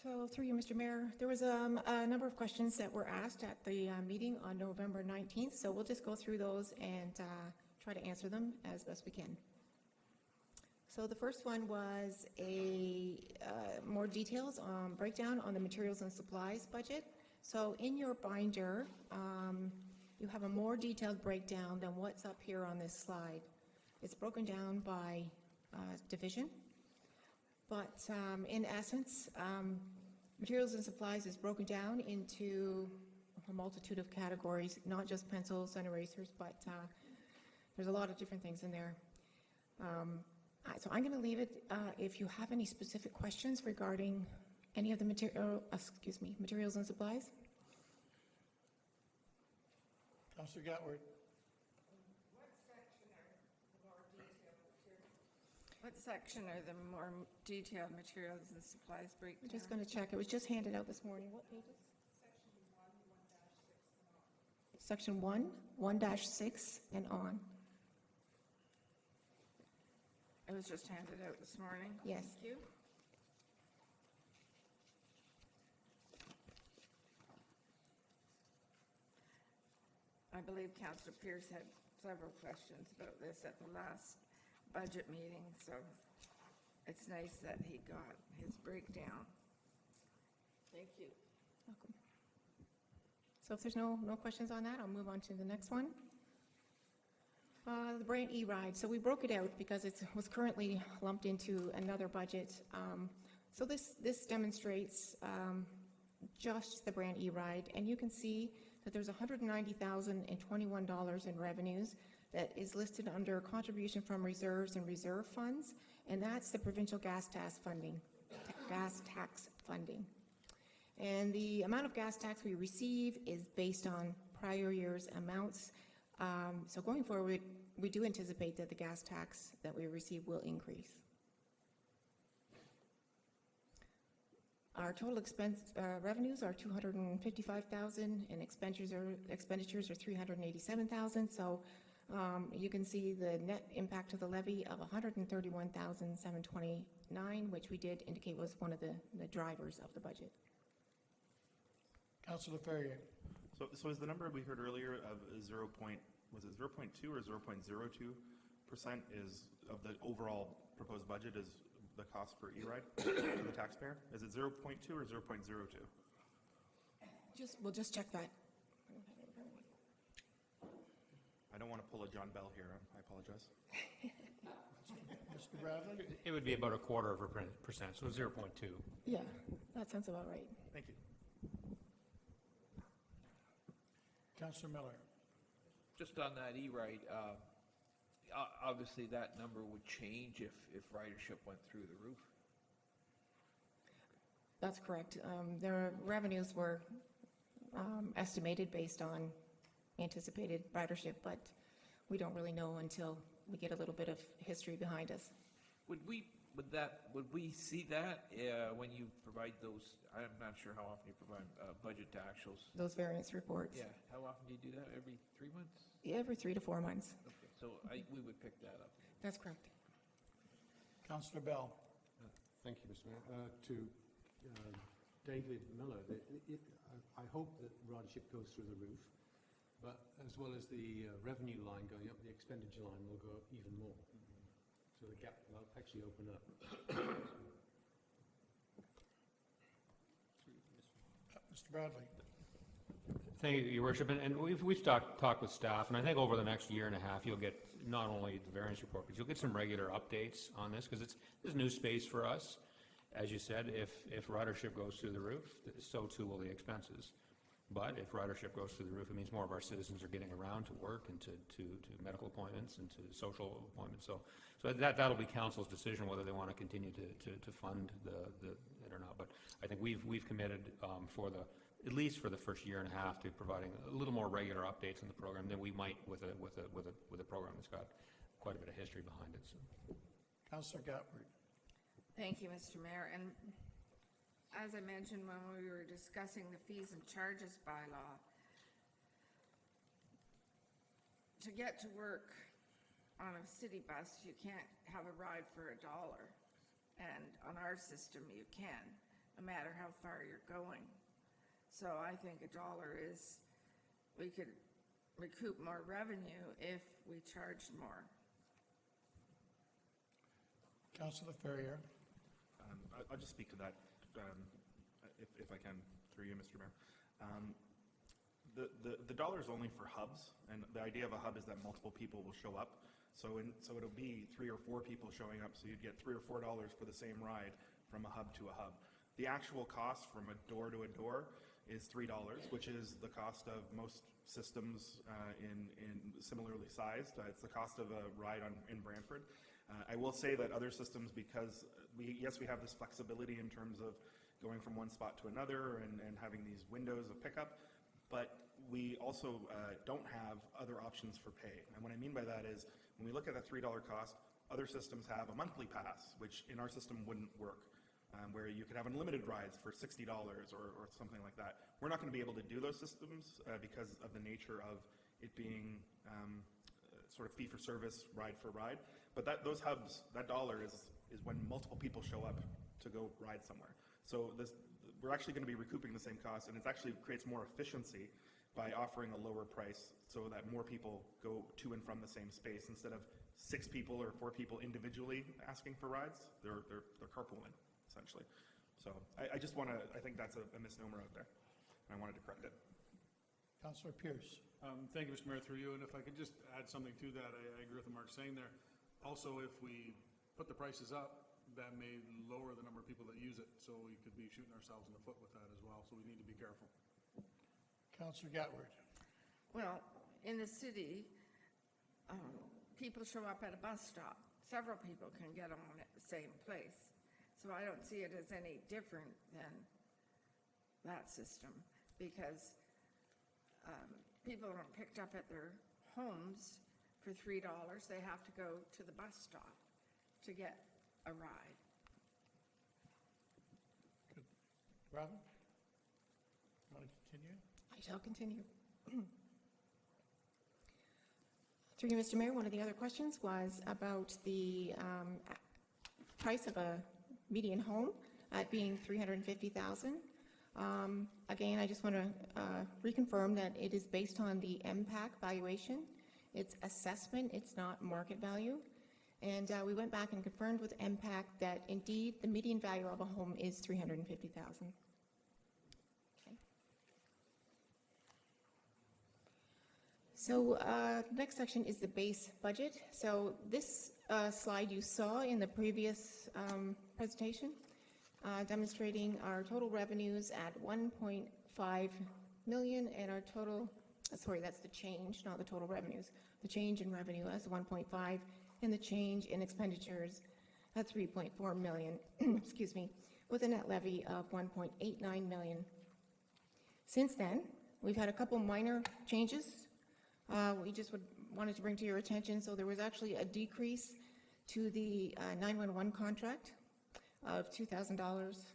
So through you, Mr. Mayor, there was a number of questions that were asked at the meeting on November 19th, so we'll just go through those and try to answer them as best we can. So the first one was a more details on breakdown on the materials and supplies budget. So in your binder, you have a more detailed breakdown than what's up here on this slide. It's broken down by division. But in essence, materials and supplies is broken down into a multitude of categories, not just pencils and erasers, but there's a lot of different things in there. So I'm going to leave it. If you have any specific questions regarding any of the materials and supplies. Councillor Gatward. What section are the more detailed materials What section are the more detailed materials and supplies I'm breakdown? just going to check. It was just handed out this morning. What pages? Section 1, 1-6 and on. It was just handed out this morning. Yes. Thank you. I believe Councillor Pierce had several questions about this at the last budget meeting, so it's nice that he got his breakdown. Thank you. Welcome. So if there's no questions on that, I'll move on to the next one. The Brant E-Ride, so we broke it out because it was currently lumped into another budget. So this demonstrates just the Brant E-Ride, and you can see that there's $190,021 in revenues that is listed under contribution from reserves and reserve funds, and that's the provincial gas tax funding. And the amount of gas tax we receive is based on prior year's amounts. So going forward, we do anticipate that the gas tax that we receive will increase. Our total revenues are $255,000, and expenditures are $387,000. So you can see the net impact of the levy of $131,729, which we did indicate was one of the drivers of the budget. Councillor Ferrier. So is the number we heard earlier of 0.2 or 0.02% is of the overall proposed budget is the cost for E-Ride to the taxpayer? Is it 0.2 or 0.02? We'll just check that. I don't want to pull a John Bell here, I apologize. Mr. Bradley? It would be about 0.25%, so 0.2. Yeah, that sounds about right. Thank you. Councillor Miller. Just on that E-Ride, obviously that number would change if ridership went through the roof. That's correct. Their revenues were estimated based on anticipated ridership, but we don't really know until we get a little bit of history behind us. Would we see that when you provide those, I'm not sure how often you provide budget to actuals? Those variance reports. Yeah, how often do you do that? Every 3 months? Yeah, every 3 to 4 months. Okay, so we would pick that up. That's correct. Councillor Bell. Thank you, Mr. Mayor. To David Miller, I hope that ridership goes through the roof, but as well as the revenue line going up, the expenditure line will go up even more. So the gap will actually open up. Mr. Bradley. Thank you, Your Worship, and we've talked with staff, and I think over the next year and a half, you'll get not only the variance report, but you'll get some regular updates on this, because this is new space for us. As you said, if ridership goes through the roof, so too will the expenses. But if ridership goes through the roof, it means more of our citizens are getting around to work and to medical appointments and to social appointments. So that'll be council's decision whether they want to continue to fund it or not. But I think we've committed at least for the first year and a half to providing a little more regular updates on the program than we might with a program that's got quite a bit of history behind it. So. Councillor Gatward. Thank you, Mr. Mayor. And as I mentioned when we were discussing the fees and charges bylaw, to get to work on a city bus, you can't have a ride for $1. And on our system, you can, no matter how far you're going. So I think $1 is, we could recoup more revenue if we charged more. Councillor Ferrier. I'll just speak to that, if I can, through you, Mr. Mayor. The dollar is only for hubs, and the idea of a hub is that multiple people will show up. So it'll be 3 or 4 people showing up, so you'd get $3 or $4 for the same ride from a hub to a hub. The actual cost from a door to a door is $3, which is the cost of most systems in similarly sized. It's the cost of a ride in Brantford. I will say that other systems, because we have this flexibility in terms of going from one spot to another and having these windows of pickup, but we also don't have other options for pay. And what I mean by that is, when we look at that $3 cost, Other systems have a monthly pass, which in our system wouldn't work, where you could have unlimited rides for $60 or something like that. We're not going to be able to do those systems because of the nature of it being sort of fee-for-service, ride-for-ride. But those hubs, that dollar is when multiple people show up to go ride somewhere. So we're actually going to be recouping the same cost, and it actually creates more efficiency by offering a lower price so that more people go to and from the same space. Instead of 6 people or 4 people individually asking for rides, they're carpooling, essentially. So I just want to, I think that's a misnomer out there, and I wanted to correct it. Councillor Pierce. Thank you, Mr. Mayor, through you, and if I could just add something to that, I agree with what Mark's saying there. Also, if we put the prices up, that may lower the number of people that use it, so we could be shooting ourselves in the foot with that as well, so we need to be careful. Councillor Gatward. Well, in the city, people show up at a bus stop. Several people can get on at the same place. So I don't see it as any different than that system, because people aren't picked up at their homes for $3. They have to go to the bus stop to get a ride. Good. Robin? Want to continue? I shall continue. Through you, Mr. Mayor, one of the other questions was about the price of a median home at being $350,000. Again, I just want to reconfirm that it is based on the MPAC valuation. It's assessment, it's not market value. And we went back and confirmed with MPAC that indeed the median value of a home is $350,000. Okay. So next section is the base budget. So this slide you saw in the previous presentation, demonstrating our total revenues at 1.5 million and our total, sorry, that's the change, not the total revenues. The change in revenue as 1.5 and the change in expenditures at 3.4 million, excuse me, with a net levy of 1.89 million. Since then, we've had a couple minor changes. We just wanted to bring to your attention. So there was actually a decrease to the 911 contract of $2,000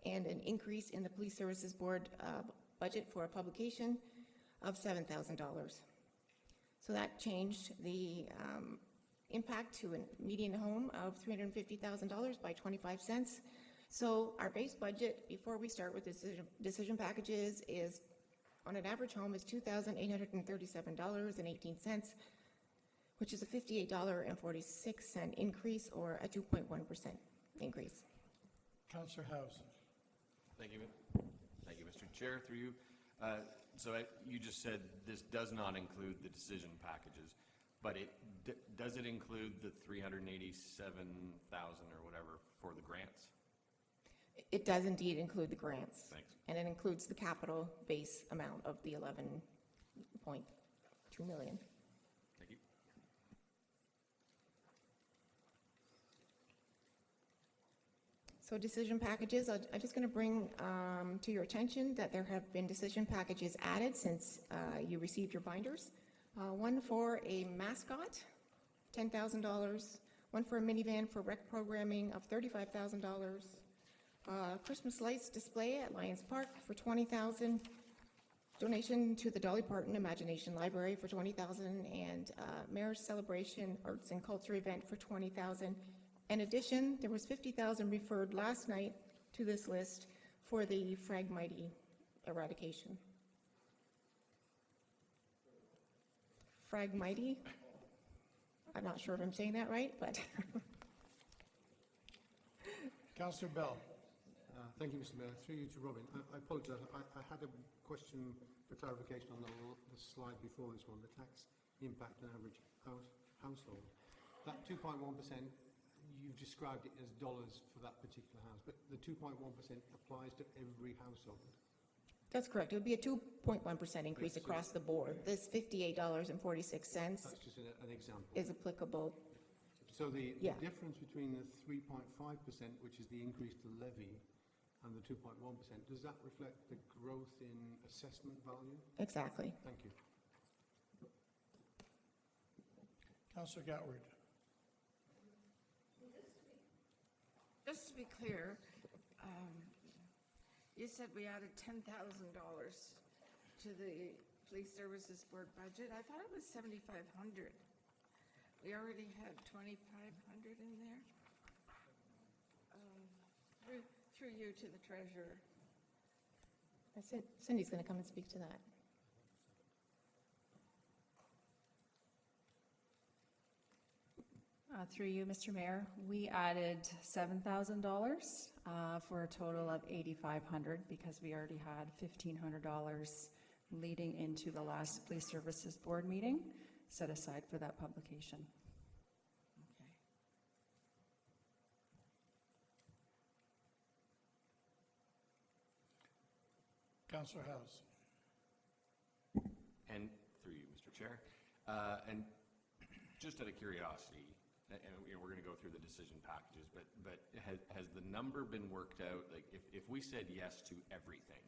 and an increase in the Police Services Board budget for a publication of $7,000. So that changed the impact to a median home of $350,000 by 25 cents. So our base budget, before we start with decision packages, is on an average home is $2,837.18, which is a $58.46 increase, or a 2.1% increase. Councillor House. Thank you. Thank you, Mr. Chair, through you. You just said this does not include the decision packages, but does it include the 387,000 or whatever for the grants? It does indeed include the grants. Thanks. And it includes the capital base amount of the 11.2 million. Thank you. So decision packages, I'm just going to bring to your attention that there have been decision packages added since you received your binders. One for a mascot, $10,000. One for a minivan for rec programming of $35,000. Christmas lights display at Lions Park for $20,000. Donation to the Dolly Parton Imagination Library for $20,000, and Mayor's Celebration Arts and Culture event for $20,000. In addition, there was $50,000 referred last night to this list for the Phragmite eradication. Phragmite? I'm not sure if I'm saying that right, but. Councillor Bell. Thank you, Mr. Mayor. Through you to Robin. I apologise. I had a question for clarification on the slide before this one, the tax impact on average household. That 2.1%, you've described it as dollars for that particular house, but the 2.1% applies to every household. That's correct. It would be a 2.1% increase across the board. This $58.46 That's just an example. is applicable. So the Yeah. difference between the 3.5%, which is the increase to levy, and the 2.1%, does that reflect the growth in assessment value? Exactly. Thank you. Councillor Gatward. Just to be clear, you said we added $10,000 to the Police Services Board budget. I thought it was 7,500. We already had 2,500 in there. Through you to the treasurer. Cindy's going to come and speak to that. Through you, Mr. Mayor, we added $7,000 for a total of $8,500 because we already had $1,500 leading into the last Police Services Board meeting set aside for that publication. Okay. Councillor House. And through you, Mr. Chair, and just out of curiosity, and we're going to go through the decision packages, but has the number been worked out? Like, if we said yes to everything,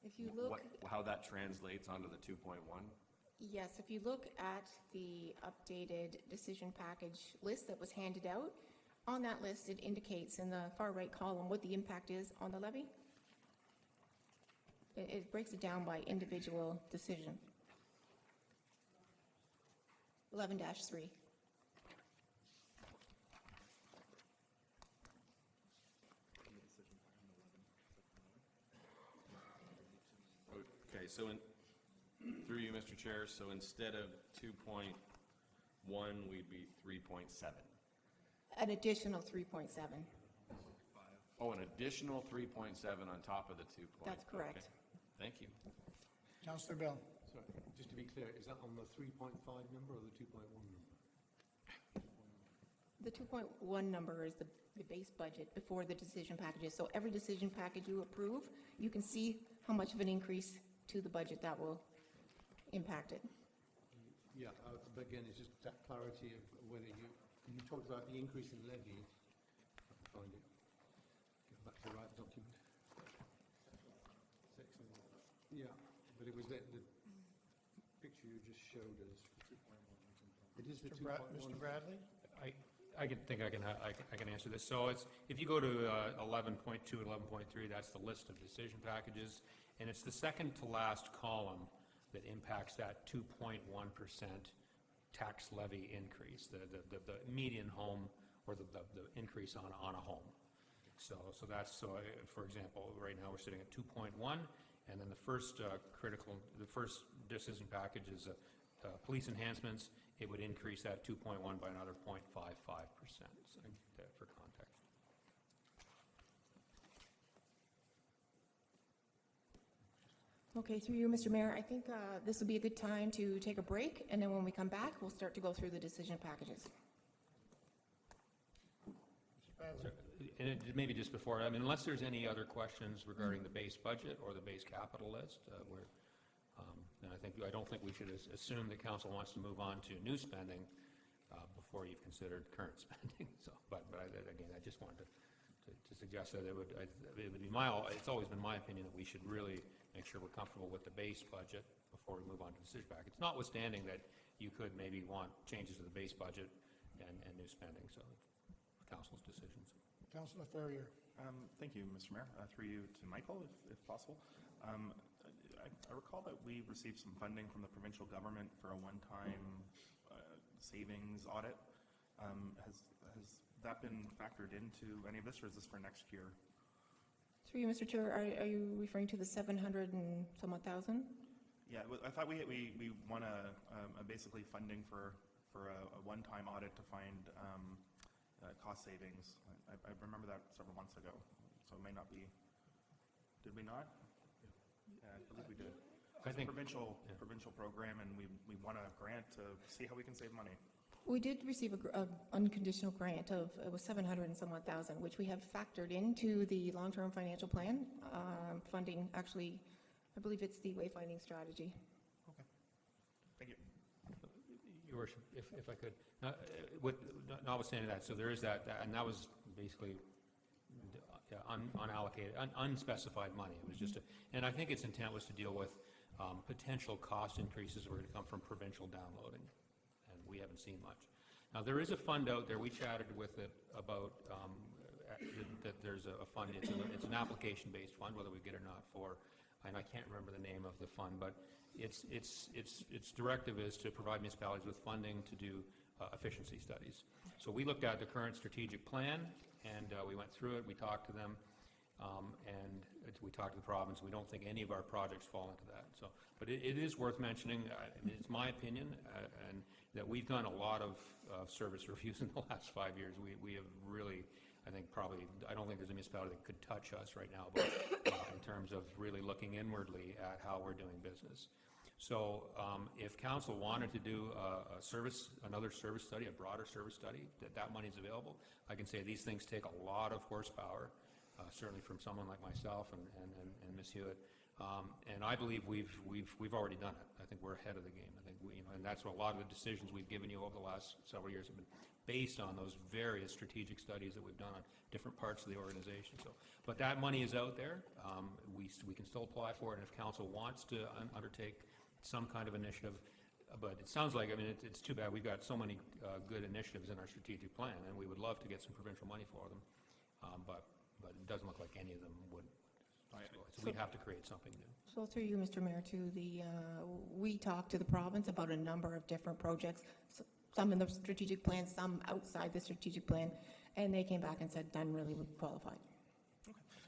If you look, how that translates onto the 2.1? yes, if you look at the updated decision package list that was handed out, on that list, it indicates in the far right column what the impact is on the levy. It breaks it down by individual decision. 11-3. Okay, so through you, Mr. Chair, so instead of 2.1, we'd be 3.7. An additional 3.7. Oh, an additional 3.7 on top of the 2. That's correct. Okay. Thank you. Councillor Bell. Sorry, just to be clear, is that on the 3.5 number or the 2.1 number? The 2.1 number is the base budget before the decision packages. So every decision package you approve, you can see how much of an increase to the budget that will impact it. Yeah, but again, it's just that clarity of whether you talked about the increase in levy. I can find it. Get back to the right document. Yeah, but it was the picture you just showed us. It is the 2.1. Mr. Bradley? I can answer this. So it's, if you go to 11.2 and 11.3, that's the list of decision packages, and it's the second to last column that impacts that 2.1% tax levy increase, the median home, or the increase on a home. So that's, for example, right now we're sitting at 2.1, and then the first first decision package is police enhancements. It would increase that 2.1 by another 0.55%, so, for context. Okay, through you, Mr. Mayor, I think this would be a good time to take a break, and then when we come back, we'll start to go through the decision packages. So, and maybe just before, I mean, unless there's any other questions regarding the base budget or the base capital list, then I don't think we should assume the council wants to move on to new spending before you've considered current spending. So, but again, I just wanted to suggest that it would be it's always been my opinion that we should really make sure we're comfortable with the base budget before we move on to the decision package. Notwithstanding that you could maybe want changes to the base budget and new spending. So, council's decisions. Councillor Ferrier. Thank you, Mr. Mayor. Through you to Michael, if possible. I recall that we received some funding from the provincial government for a one-time savings audit. Has that been factored into any of this, or is this for next year? Through you, Mr. Chair, are you referring to the 700 and somewhat thousand? Yeah, I thought we won a basically funding for a one-time audit to find cost savings. I remember that several months ago, so it may not be. Did we not? Yeah, I believe we did. I think provincial program, and we won a grant to see how we can save money. We did receive a unconditional grant of, it was 700 and somewhat thousand, which we have factored into the long-term financial plan funding. Actually, I believe it's the wayfinding strategy. Okay. Thank you. Your Worship, if I could, notwithstanding that, so there is that, and that was basically unallocated, unspecified money. It was just, and I think its intent was to deal with potential cost increases that were going to come from provincial downloading, and we haven't seen much. Now, there is a fund out there, we chatted with it about, that there's a fund, it's an application-based fund, whether we get or not for, and I can't remember the name of the fund, but its directive is to provide municipalities with funding to do efficiency studies. So we looked at the current strategic plan, and we went through it, we talked to them, and we talked to the province. We don't think any of our projects fall into that. So, but it is worth mentioning, it's my opinion, and that we've done a lot of service reviews in the last 5 years. We have really, I think probably, I don't think there's a municipality that could touch us right now, but in terms of really looking inwardly at how we're doing business. So if council wanted to do another service study, a broader service study, that money's available. I can say these things take a lot of horsepower, certainly from someone like myself and Ms. Hewitt. And I believe we've already done it. I think we're ahead of the game. I think and that's what a lot of the decisions we've given you over the last several years have been based on those various strategic studies that we've done on different parts of the organization. So, but that money is out there. We can still apply for it, and if council wants to undertake some kind of initiative, but it sounds like, I mean, it's too bad we've got so many good initiatives in our strategic plan, and we would love to get some provincial money for them, but it doesn't look like any of them would. So we'd have to create something new. So through you, Mr. Mayor, to we talked to the province about a number of different projects, some in the strategic plan, some outside the strategic plan, and they came back and said none really would qualify.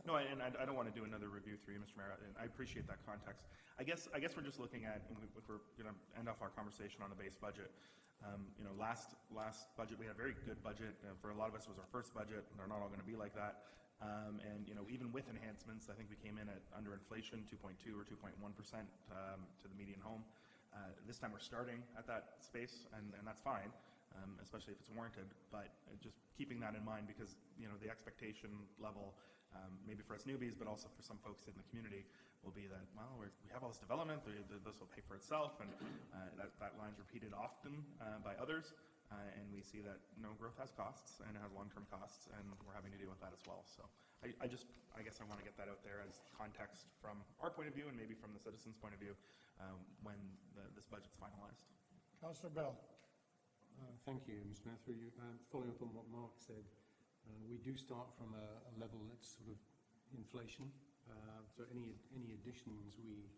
No, and I don't want to do another review through you, Mr. Mayor, and I appreciate that context. I guess we're just looking at, and if we're going to end off our conversation on the base budget. Last budget, we had a very good budget. For a lot of us, it was our first budget. They're not all going to be like that. And even with enhancements, I think we came in at under inflation, 2.2 or 2.1% to the median home. This time we're starting at that space, and that's fine, especially if it's warranted. But just keeping that in mind, because the expectation level, maybe for us newbies, but also for some folks in the community, will be that, well, we have all this development, this will pay for itself, and that line's repeated often by others. And we see that growth has costs, and it has long-term costs, and we're having to deal with that as well. So I guess I want to get that out there as context from our point of view, and maybe from the citizens' point of view, when this budget's finalized. Councillor Bell. Thank you, Mr. Mayor. Through you, following up on what Mark said, we do start from a level that's sort of inflation. So any additions we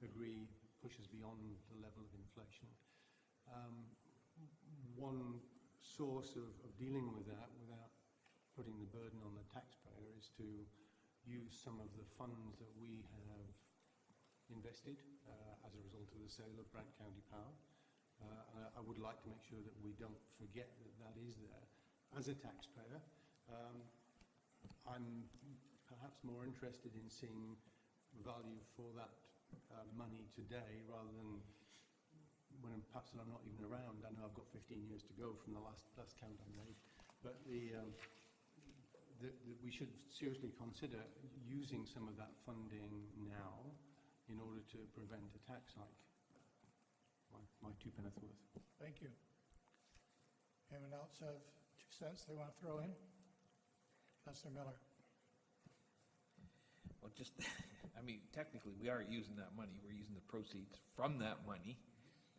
agree pushes beyond the level of inflation. One source of dealing with that without putting the burden on the taxpayer is to use some of the funds that we have invested as a result of the sale of Brant County Power. I would like to make sure that we don't forget that is there. As a taxpayer, I'm perhaps more interested in seeing value for that money today rather than when perhaps I'm not even around. I know I've got 15 years to go from the last count I made, but we should seriously consider using some of that funding now in order to prevent a tax hike. My 2 pence worth. Thank you. Anyone else have 2 cents they want to throw in? Councillor Miller. Well, technically, we are using that money. We're using the proceeds from that money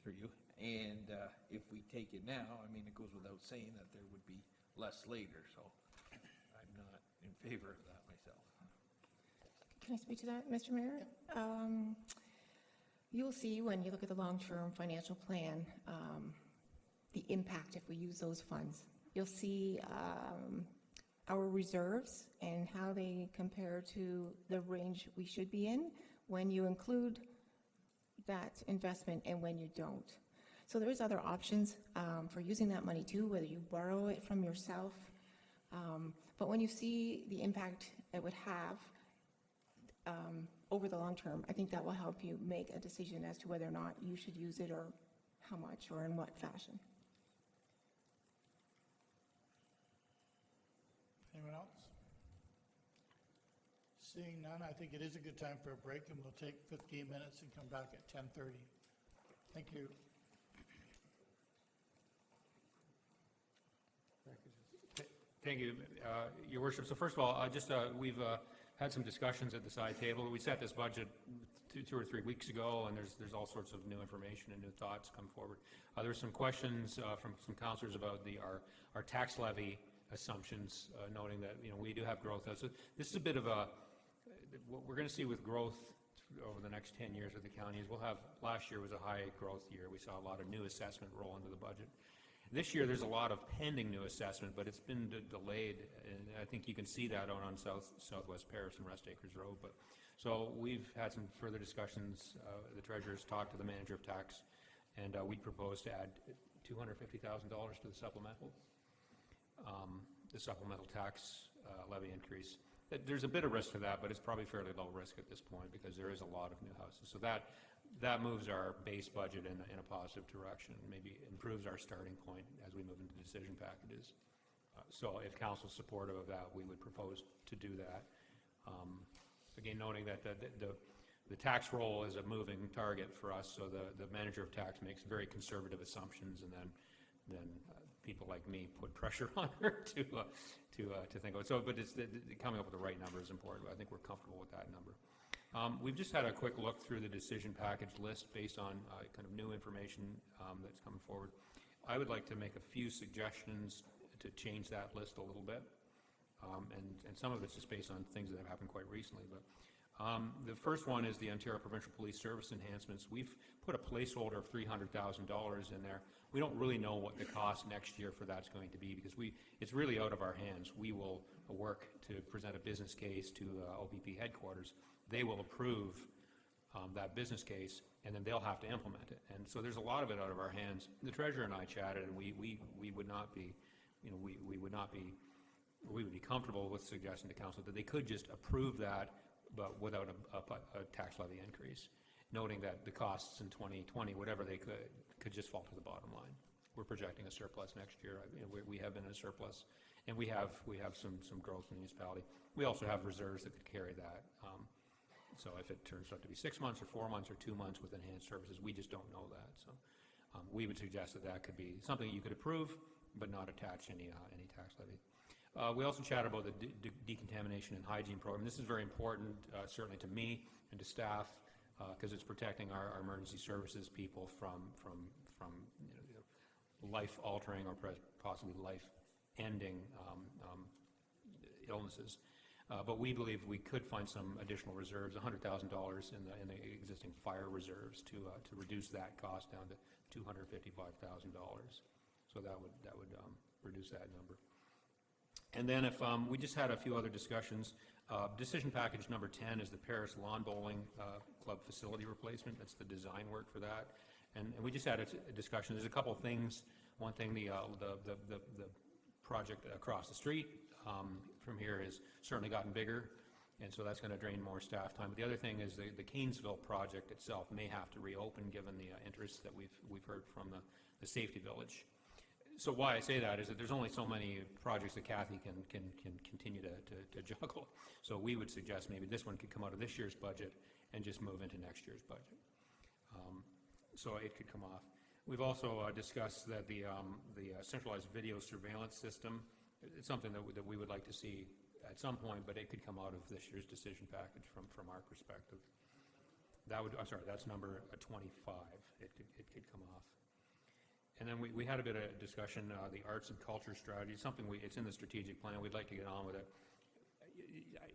for you. And if we take it now, it goes without saying that there would be less later. So I'm not in favor of that myself. Can I speak to that, Mr. Mayor? You'll see when you look at the long-term financial plan, the impact if we use those funds. You'll see our reserves and how they compare to the range we should be in when you include that investment and when you don't. So there's other options for using that money too, whether you borrow it from yourself. But when you see the impact it would have over the long term, I think that will help you make a decision as to whether or not you should use it or how much or in what fashion. Anyone else? Seeing none, I think it is a good time for a break, and we'll take 15 minutes and come back at 10:30. Thank you. Thank you, Your Worship. So first of all, we've had some discussions at the side table. We set this budget two or 3 weeks ago, and there's all sorts of new information and new thoughts come forward. There were some questions from some councilors about our tax levy assumptions, noting that, we do have growth. So this is a bit of what we're going to see with growth over the next 10 years with the county is last year was a high growth year. We saw a lot of new assessment roll into the budget. This year, there's a lot of pending new assessment, but it's been delayed, and I think you can see that on Southwest Paris and Rest Acres Road. So we've had some further discussions. The treasurer's talked to the manager of tax, and we propose to add $250,000 to the supplemental tax levy increase. There's a bit of risk to that, but it's probably fairly low risk at this point because there is a lot of new houses. So that moves our base budget in a positive direction, maybe improves our starting point as we move into decision packages. So if council's supportive of that, we would propose to do that. Again, noting that the tax roll is a moving target for us, so the manager of tax makes very conservative assumptions, and then people like me put pressure on her to think of it. So, but it's coming up with the right number is important. I think we're comfortable with that number. We've just had a quick look through the decision package list based on kind of new information that's coming forward. I would like to make a few suggestions to change that list a little bit, and some of it's just based on things that have happened quite recently. But the first one is the Ontario Provincial Police Service enhancements. We've put a placeholder of $300,000 in there. We don't really know what the cost next year for that's going to be because it's really out of our hands. We will work to present a business case to OPP headquarters. They will approve that business case, and then they'll have to implement it. And so there's a lot of it out of our hands. The treasurer and I chatted, and we would not be, we would be comfortable with suggesting to council that they could just approve that, but without a tax levy increase, noting that the costs in 2020, whatever they could just fall to the bottom line. We're projecting a surplus next year. We have been in a surplus, and we have some growth in the municipality. We also have reserves that could carry that. So if it turns out to be 6 months or 4 months or 2 months with enhanced services, we just don't know that. So we would suggest that could be something you could approve, but not attach any tax levy. We also chatted about the decontamination and hygiene program. This is very important, certainly to me and to staff, because it's protecting our emergency services people from life-altering or possibly life-ending illnesses. But we believe we could find some additional reserves, $100,000 in the existing fire reserves to reduce that cost down to $255,000. So that would reduce that number. And then if we just had a few other discussions. Decision package number 10 is the Paris Lawn Bowling Club facility replacement. That's the design work for that. And we just had a discussion. There's a couple of things. One thing, the project across the street from here has certainly gotten bigger, and so that's going to drain more staff time. But the other thing is the Keansville project itself may have to reopen given the interest that we've heard from the safety village. So why I say that is that there's only so many projects that Kathy can continue to juggle. So we would suggest maybe this one could come out of this year's budget and just move into next year's budget. So it could come off. We've also discussed that the centralized video surveillance system, it's something that we would like to see at some point, but it could come out of this year's decision package from our perspective. That's number 25. It could come off. And then we had a bit of discussion, the arts and culture strategy, something it's in the strategic plan. We'd like to get on with it.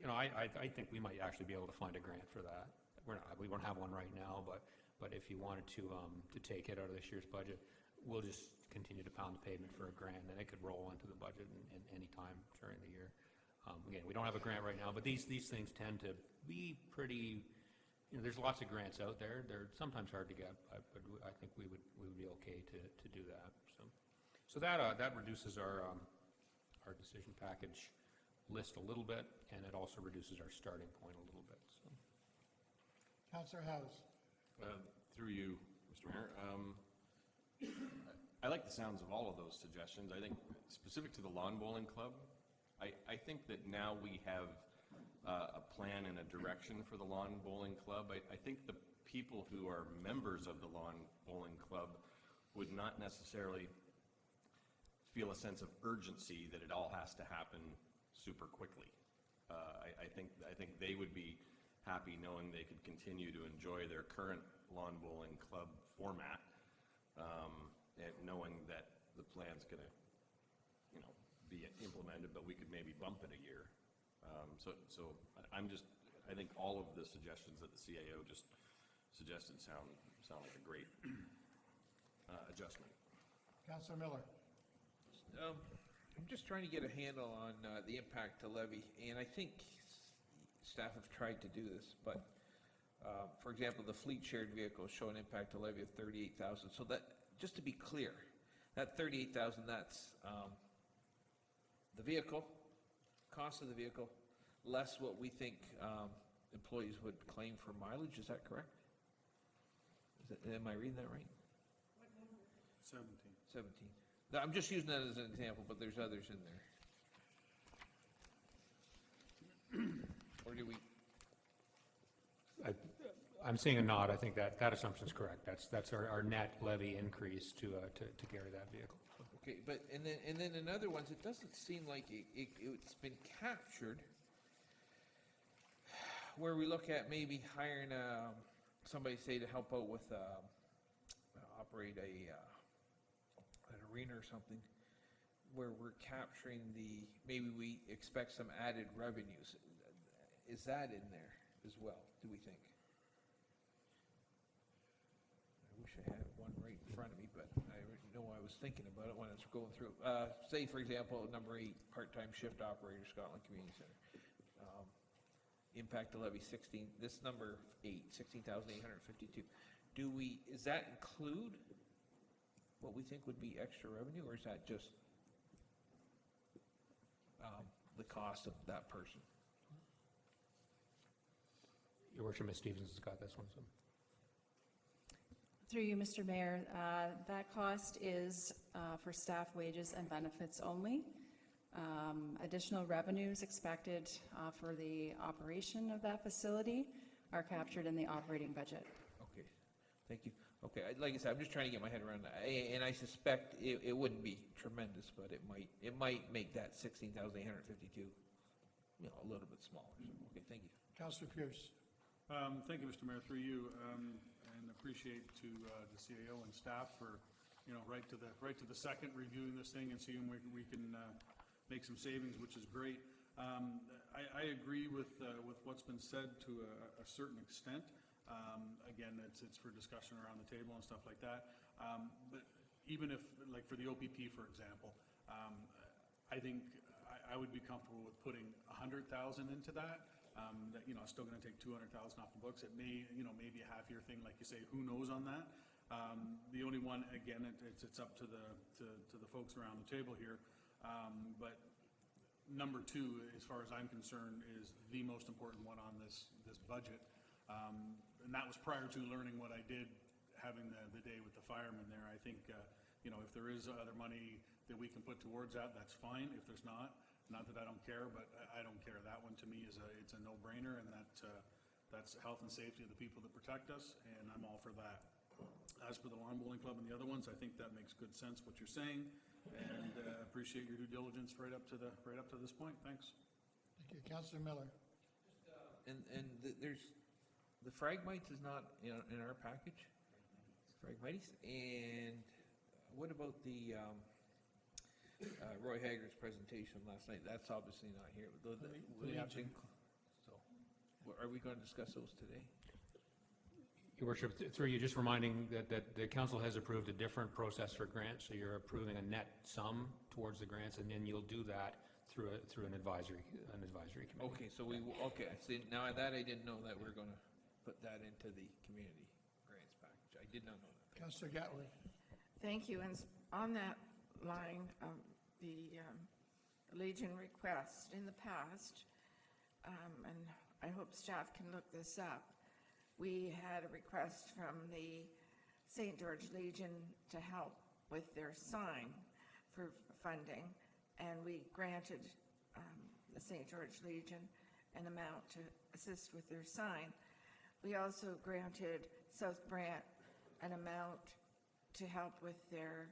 I think we might actually be able to find a grant for that. We won't have one right now, but if you wanted to take it out of this year's budget, we'll just continue to pound the pavement for a grant, and it could roll into the budget in any time during the year. Again, we don't have a grant right now, but these things tend to be pretty. There's lots of grants out there. They're sometimes hard to get, but I think we would be okay to do that. So that reduces our decision package list a little bit, and it also reduces our starting point a little bit. So. Councillor House. Through you, Mr. Mayor. I like the sounds of all of those suggestions. I think specific to the Lawn Bowling Club, I think that now we have a plan and a direction for the Lawn Bowling Club. I think the people who are members of the Lawn Bowling Club would not necessarily feel a sense of urgency that it all has to happen super quickly. I think they would be happy knowing they could continue to enjoy their current lawn bowling club format, and knowing that the plan's gonna, be implemented, but we could maybe bump it a year. So I think all of the suggestions that the CAO just suggested sound like a great adjustment. Councillor Miller. I'm just trying to get a handle on the impact to levy, and I think staff have tried to do this, but, for example, the fleet shared vehicles show an impact to levy of 38,000. So that, just to be clear, that 38,000, that's the vehicle, cost of the vehicle, less what we think employees would claim for mileage. Is that correct? Am I reading that right? 17. 17. Now, I'm just using that as an example, but there's others in there. Or do we? I'm seeing a nod. I think that assumption's correct. That's our net levy increase to carry that vehicle. Okay, but, and then in other ones, it doesn't seem like it's been captured, where we look at maybe hiring somebody, say, to help out with, operate an arena or something, where we're capturing maybe we expect some added revenues. Is that in there as well, do we think? I wish I had one right in front of me, but I know I was thinking about it when I was going through. Say, for example, number 8, part-time shift operator, Scotland Community Center. Impact to levy 16, this number 8, 16,852. Does that include what we think would be extra revenue, or is that just the cost of that person? Your Worship, Ms. Stevens has got this one. So. Through you, Mr. Mayor, that cost is for staff wages and benefits only. Additional revenues expected for the operation of that facility are captured in the operating budget. Okay, thank you. Okay, like I said, I'm just trying to get my head around that, and I suspect it wouldn't be tremendous, but it might make that 16,852, a little bit smaller. So, okay, thank you. Councillor Pierce. Thank you, Mr. Mayor, through you, and appreciate to the CAO and staff for, right to the second reviewing this thing and seeing where we can make some savings, which is great. I agree with what's been said to a certain extent. Again, it's for discussion around the table and stuff like that. But even if, like for the OPP, for example, I think I would be comfortable with putting 100,000 into that. That still going to take 200,000 off the books. It may, maybe a half-year thing, like you say. Who knows on that? The only one, again, it's up to the folks around the table here. But number 2, as far as I'm concerned, is the most important one on this budget. And that was prior to learning what I did, having the day with the firemen there. I think, if there is other money that we can put towards that, that's fine. If there's not that I don't care, but I don't care. That one to me it's a no-brainer, and that's health and safety of the people that protect us, and I'm all for that. As for the lawn bowling club and the other ones, I think that makes good sense what you're saying, and appreciate your due diligence right up to this point. Thanks. Thank you. Councillor Miller. There's the Phragmites is not in our package. Phragmites, and what about the Roy Hager's presentation last night? That's obviously not here. So, are we going to discuss those today? Your Worship, through you, just reminding that the council has approved a different process for grants, so you're approving a net sum towards the grants, and then you'll do that through an advisory committee. Okay, so see, now that I didn't know that we're going to put that into the community grants package. I did not know that. Councillor Gatway. Thank you. And on that line, the Legion request in the past, and I hope staff can look this up, we had a request from the St. George Legion to help with their sign for funding, and we granted the St. George Legion an amount to assist with their sign. We also granted South Brant an amount to help with their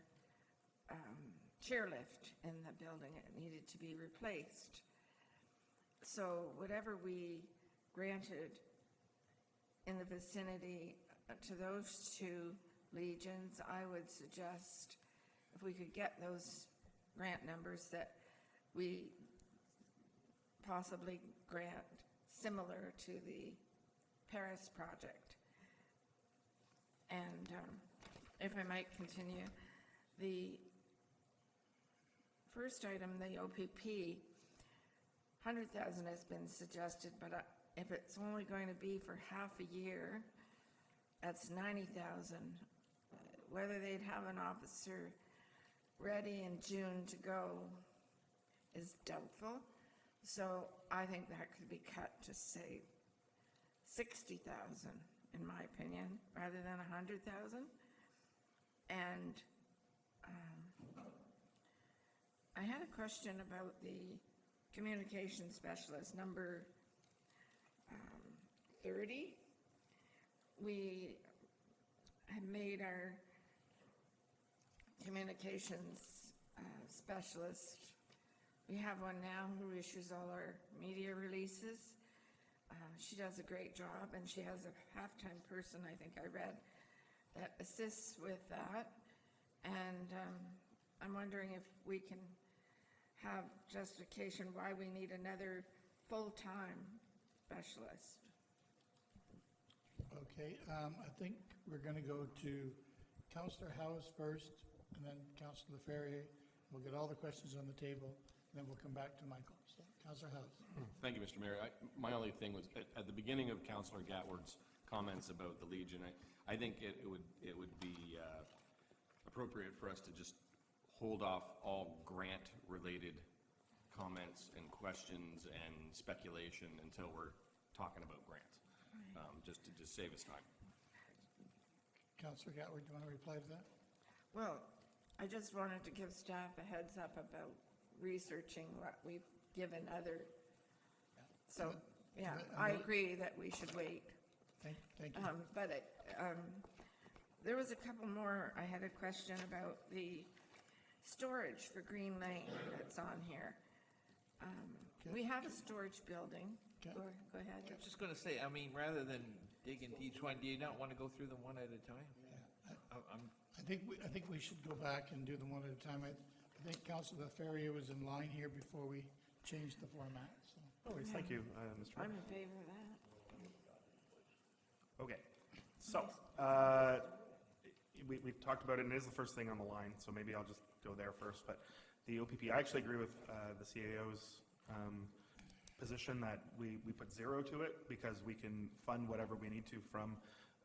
chairlift in the building. It needed to be replaced. So whatever we granted in the vicinity to those two legions, I would suggest if we could get those grant numbers that we possibly grant similar to the Paris project. And if I might continue, the first item, the OPP, 100,000 has been suggested, but if it's only going to be for half a year, that's 90,000. Whether they'd have an officer ready in June to go is doubtful. So I think that could be cut to, say, 60,000, in my opinion, rather than 100,000. And I had a question about the communication specialist, number 30. We have made our communications specialist. We have one now who issues all our media releases. She does a great job, and she has a half-time person, I think I read, that assists with that. And I'm wondering if we can have justification why we need another full-time specialist. Okay, I think we're going to go to Councillor House first, and then Councillor Ferrier. We'll get all the questions on the table, and then we'll come back to Michael. So, Councillor House. Thank you, Mr. Mayor. My only thing was, at the beginning of Councillor Gatward's comments about the Legion, I think it would be appropriate for us to just hold off all grant-related comments and questions and speculation until we're talking about grants, just to save us time. Councillor Gatward, do you want to reply to that? Well, I just wanted to give staff a heads up about researching what we've given other. So, yeah, I agree that we should wait. Thank you. But there was a couple more. I had a question about the storage for Green Lane that's on here. We have a storage building. Okay. Go ahead. I was just gonna say, I mean, rather than dig into each one, do you not wanna go through them one at a time? I think we should go back and do them one at a time. I think Councillor Ferrier was in line here before we changed the format, so. Oh, thank you, Mr. Mayor. I'm in favor of that. Okay, so, we've talked about it, and it is the first thing on the line, so maybe I'll just go there first, but the OPP, I actually agree with the CAO's position that we put zero to it, because we can fund whatever we need to from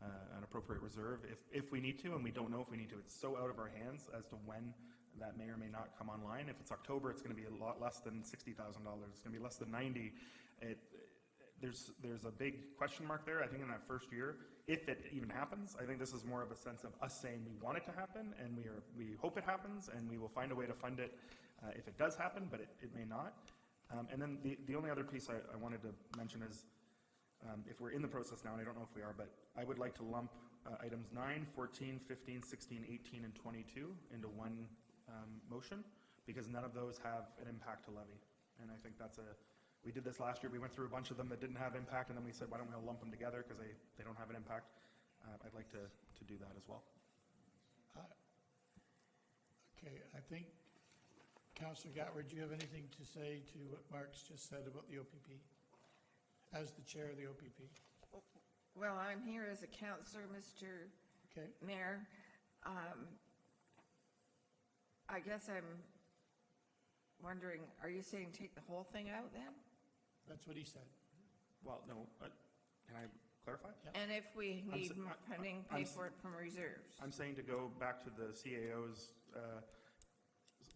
an appropriate reserve if we need to, and we don't know if we need to. It's so out of our hands as to when that may or may not come online. If it's October, it's going to be a lot less than $60,000. It's going to be less than 90. There's a big question mark there, I think, in that first year. If it even happens, I think this is more of a sense of us saying we want it to happen, and we hope it happens, and we will find a way to fund it if it does happen, but it may not. And then the only other piece I wanted to mention is, if we're in the process now, and I don't know if we are, but I would like to lump items 9, 14, 15, 16, 18, and 22 into one motion, because none of those have an impact to levy. And I think we did this last year. We went through a bunch of them that didn't have impact, and then we said, why don't we all lump them together, because they don't have an impact. I'd like to do that as well. Okay, I think, Councillor Gatward, do you have anything to say to what Mark's just said about the OPP, as the chair of the OPP? Well, I'm here as a counselor, Mr. Okay. Mayor. I guess I'm wondering, are you saying take the whole thing out then? That's what he said. Well, no, can I clarify? And if we need funding, pay I'm for it from reserves? I'm saying to go back to the CAO's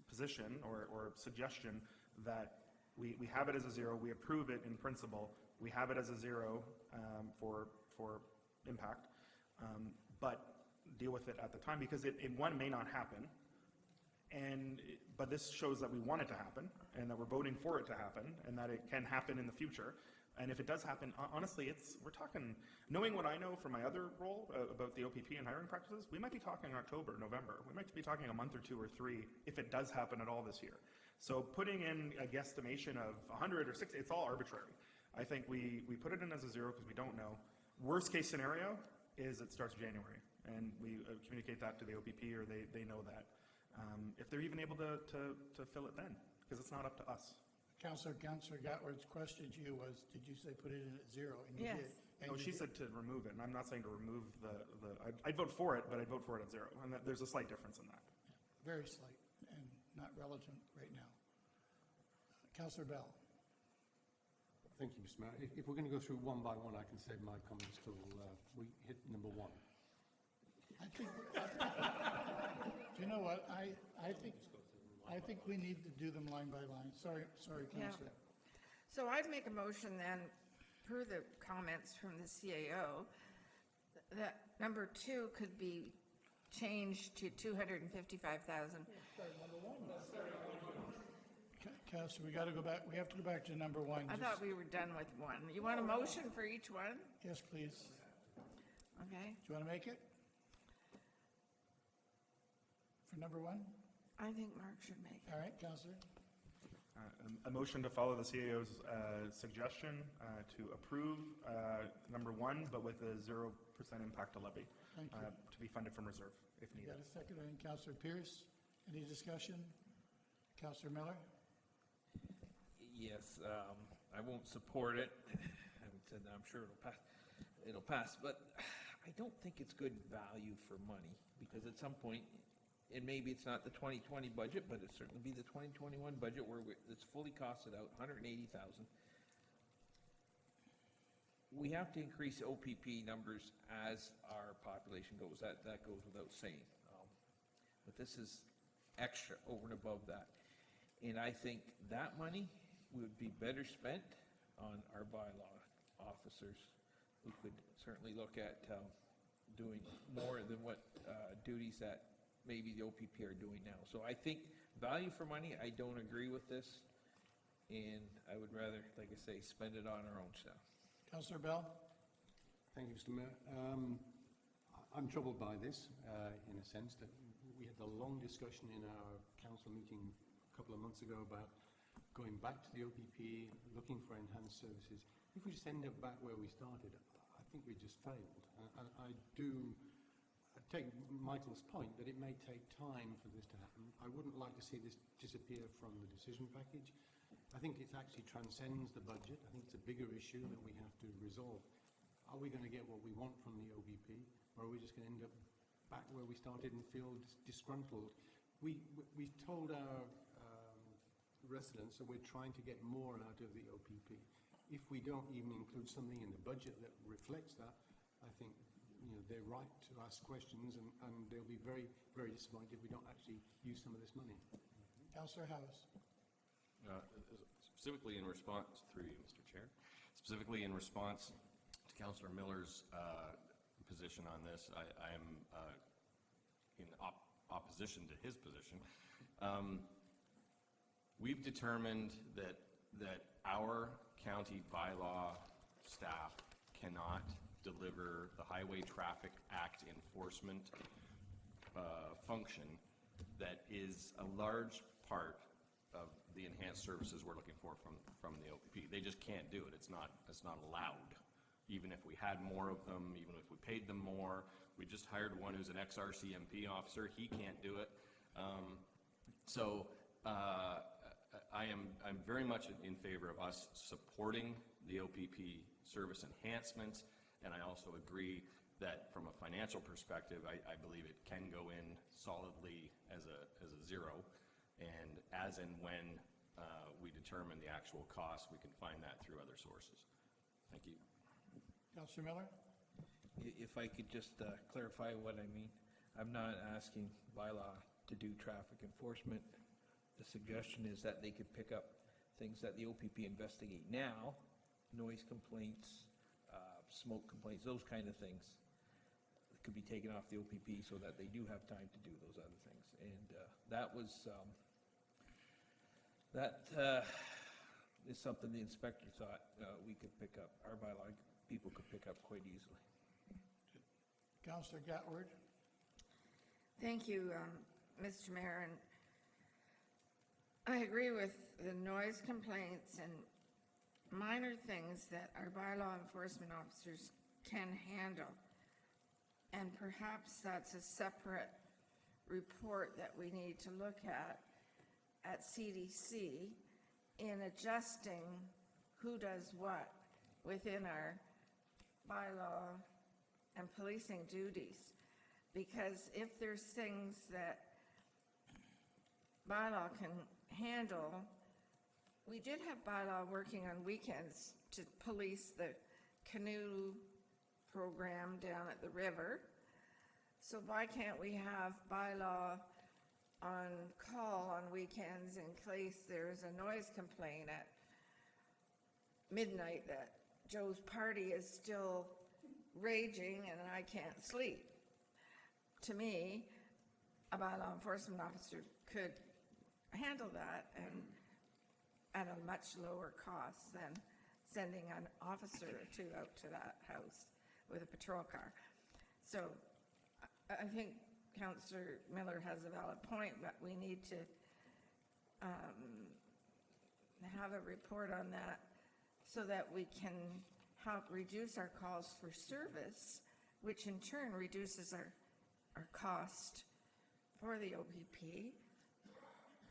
position or suggestion that we have it as a zero, we approve it in principle, we have it as a zero for impact, but deal with it at the time, because it one may not happen, but this shows that we want it to happen, and that we're voting for it to happen, and that it can happen in the future. And if it does happen, honestly, we're talking, knowing what I know from my other role about the OPP and hiring practices, we might be talking October, November. We might be talking a month or 2 or 3 if it does happen at all this year. So putting in a guesstimation of 100 or 60, it's all arbitrary. I think we put it in as a zero because we don't know. Worst-case scenario is it starts January, and we communicate that to the OPP, or they know that. If they're even able to fill it then, because it's not up to us. Councillor Gatward's question to you was, did you say put it in at zero? And you Yes. did. And No, you she did. said to remove it, and I'm not saying to remove I'd vote for it, but I'd vote for it at zero, and there's a slight difference in that. Very slight and not relevant right now. Councillor Bell. Thank you, Mr. Mayor. If we're going to go through one by one, I can save my comments till we hit number one. I think, do you know what? I think we need to do them line by line. Sorry, Yeah. Councillor. So I'd make a motion then, per the comments from the CAO, that number 2 could be changed to 255,000. Councillor, we got to go back, we have to go back to number 1. I thought we were done with 1. You want a motion for each one? Yes, please. Okay, Do you want to make it? For number 1? I think Mark should make it. All right, Councillor. A motion to follow the CAO's suggestion to approve number 1, but with a 0% impact to levy, Thank you. to be funded from reserve if You needed. got a second, and Councillor Pierce. Any discussion? Councillor Miller? Yes, I won't support it. I haven't said that, I'm sure it'll pass, but I don't think it's good value for money, because at some point, and maybe it's not the 2020 budget, but it certainly be the 2021 budget where it's fully costed out, 180,000. We have to increase OPP numbers as our population goes, that goes without saying. But this is extra over and above that. And I think that money would be better spent on our bylaw officers, who could certainly look at doing more than what duties that maybe the OPP are doing now. So I think value for money, I don't agree with this, and I would rather, like I say, spend it on our own stuff. Councillor Bell? Thank you, Mr. Mayor. I'm troubled by this, in a sense that we had a long discussion in our council meeting a couple of months ago about going back to the OPP, looking for enhanced services. If we just end up back where we started, I think we just failed. And I take Michael's point that it may take time for this to happen. I wouldn't like to see this disappear from the decision package. I think it actually transcends the budget. I think it's a bigger issue that we have to resolve. Are we going to get what we want from the OPP, or are we just going to end up back where we started and feel disgruntled? We've told our residents that we're trying to get more out of the OPP. If we don't even include something in the budget that reflects that, I think they're right to ask questions, and they'll be very, very disappointed if we don't actually use some of this money. Councillor House? Specifically in response, through you, Mr. Chair, specifically in response to Councillor Miller's position on this, I am in opposition to his position. We've determined that our county bylaw staff cannot deliver the Highway Traffic Act enforcement function that is a large part of the enhanced services we're looking for from the OPP. They just can't do it. It's not allowed. Even if we had more of them, even if we paid them more, we just hired one who's an ex-RCMP officer. He can't do it. I'm very much in favor of us supporting the OPP service enhancements, and I also agree that from a financial perspective, I believe it can go in solidly as a zero, and as and when we determine the actual cost, we can find that through other sources. Thank you. Councillor Miller? If I could just clarify what I mean, I'm not asking bylaw to do traffic enforcement. The suggestion is that they could pick up things that the OPP investigate now, noise complaints, smoke complaints, those kind of things could be taken off the OPP so that they do have time to do those other things. And that is something the inspector thought we could pick up, our bylaw people could pick up quite easily. Councillor Gatward? Thank you, Mr. Mayor, and I agree with the noise complaints and minor things that our bylaw enforcement officers can handle. And perhaps that's a separate report that we need to look at CDC in adjusting who does what within our bylaw and policing duties. Because if there's things that bylaw can handle, we did have bylaw working on weekends to police the canoe program down at the river. So why can't we have bylaw on call on weekends in case there's a noise complaint at midnight that Joe's party is still raging and I can't sleep? To me, a bylaw enforcement officer could handle that and at a much lower cost than sending an officer or two out to that house with a patrol car. So I think Councillor Miller has a valid point, but we need to have a report on that so that we can help reduce our calls for service, which in turn reduces our cost for the OPP,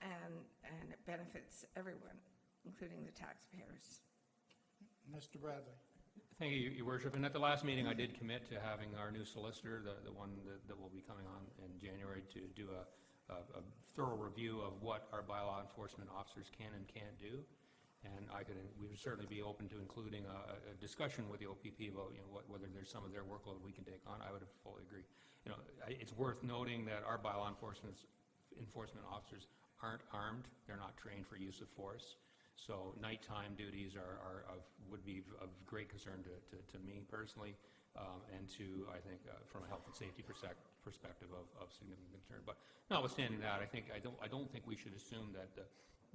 and it benefits everyone, including the taxpayers. Mr. Bradley. Thank you, Your Worship. And at the last meeting, I did commit to having our new solicitor, the one that will be coming on in January, to do a thorough review of what our bylaw enforcement officers can and can't do. And we would certainly be open to including a discussion with the OPP about, whether there's some of their workload we can take on. I would fully agree. It's worth noting that our bylaw enforcement officers aren't armed. They're not trained for use of force. So nighttime duties would be of great concern to me personally, and to, I think, from a health and safety perspective of significant concern. But notwithstanding that, I don't think we should assume that the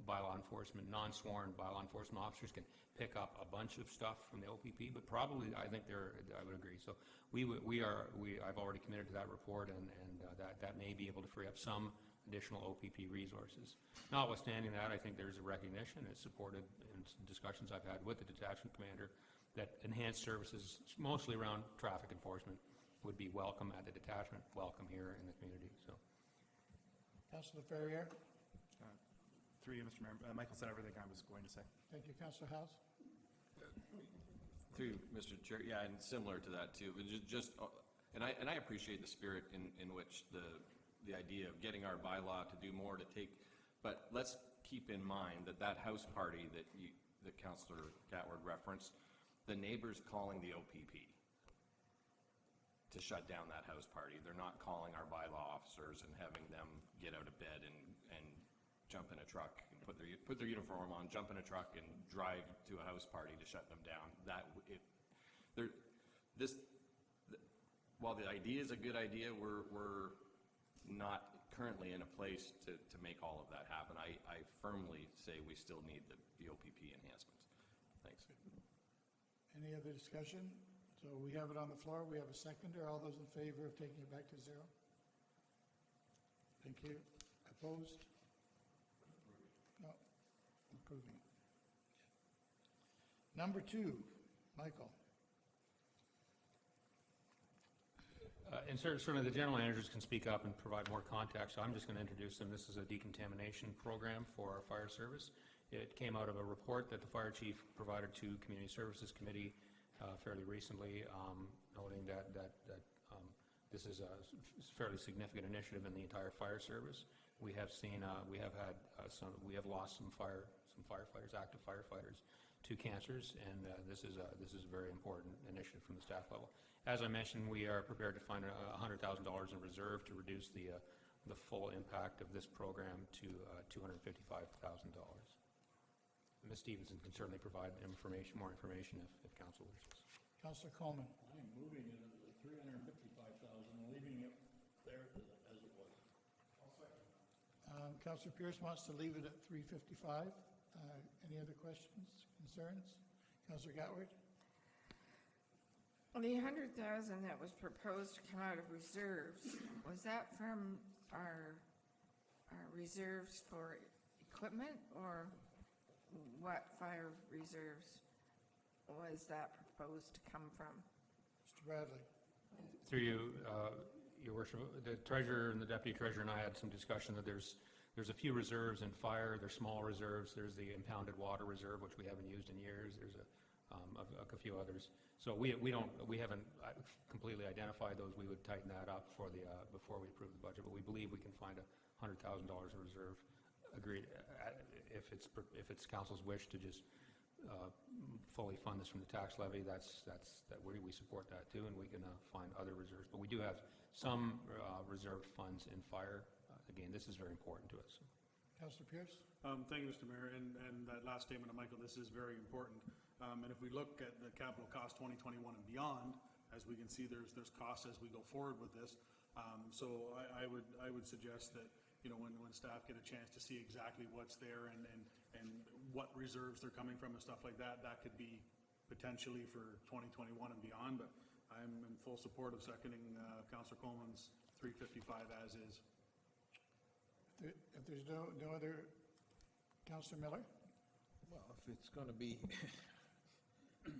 bylaw enforcement, non-sworn bylaw enforcement officers can pick up a bunch of stuff from the OPP, but probably, I think I would agree. So I've already committed to that report, and that may be able to free up some additional OPP resources. Notwithstanding that, I think there's a recognition, it's supported in some discussions I've had with the detachment commander, that enhanced services, mostly around traffic enforcement, would be welcome at the detachment, welcome here in the community. So, Councillor Ferrier. Through you, Mr. Mayor. Michael said everything I was going to say. Thank you, Councillor House. Through Mr. Chair, yeah, and similar to that too, but and I appreciate the spirit in which the idea of getting our bylaw to do more to take, but let's keep in mind that house party that Councillor Gatward referenced, the neighbors calling the OPP to shut down that house party. They're not calling our bylaw officers and having them get out of bed and jump in a truck and put their uniform on, jump in a truck and drive to a house party to shut them down. While the idea is a good idea, we're not currently in a place to make all of that happen. I firmly say we still need the OPP enhancements. Thanks. Any other discussion? So we have it on the floor. We have a seconder. All those in favor of taking it back to zero? Thank you. Opposed? No. Approving. Number 2, Michael. And certainly the general managers can speak up and provide more context, so I'm just going to introduce them. This is a decontamination program for our fire service. It came out of a report that the fire chief provided to Community Services Committee fairly recently, noting that this is a fairly significant initiative in the entire fire service. We have lost some firefighters, active firefighters, to cancers, and this is a very important initiative from the staff level. As I mentioned, we are prepared to find $100,000 in reserve to reduce the full impact of this program to $255,000. Ms. Stevenson can certainly provide more information if council wishes. Councillor Coleman. I'm moving it to the 355,000 and leaving it there as it was. Councillor Pierce wants to leave it at 355. Any other questions, concerns? Councillor Gatward. The 100,000 that was proposed to come out of reserves, was that from our reserves for equipment, or what fire reserves was that proposed to come from? Bradley. Through you, Your Worship, the treasurer and the deputy treasurer and I had some discussion that there's a few reserves in fire, there's small reserves, there's the impounded water reserve, which we haven't used in years, there's a few others. So we haven't completely identified those, we would tighten that up for the, before we approve the budget, but we believe we can find $100,000 of reserve. Agreed, if it's council's wish to just fully fund this from the tax levy, we support that too, and we can find other reserves. But we do have some reserved funds in fire. Again, this is very important to us. Councillor Pierce? Thank you, Mr. Mayor, and that last statement of Michael, this is very important. And if we look at the capital cost 2021 and beyond, as we can see, there's costs as we go forward with this. So I would suggest that, you know, when staff get a chance to see exactly what's there and what reserves they're coming from and stuff like that, that could be potentially for 2021 and beyond. But I'm in full support of seconding Councillor Coleman's 355 as is. If there's no other, Councillor Miller? Well, if it's going to be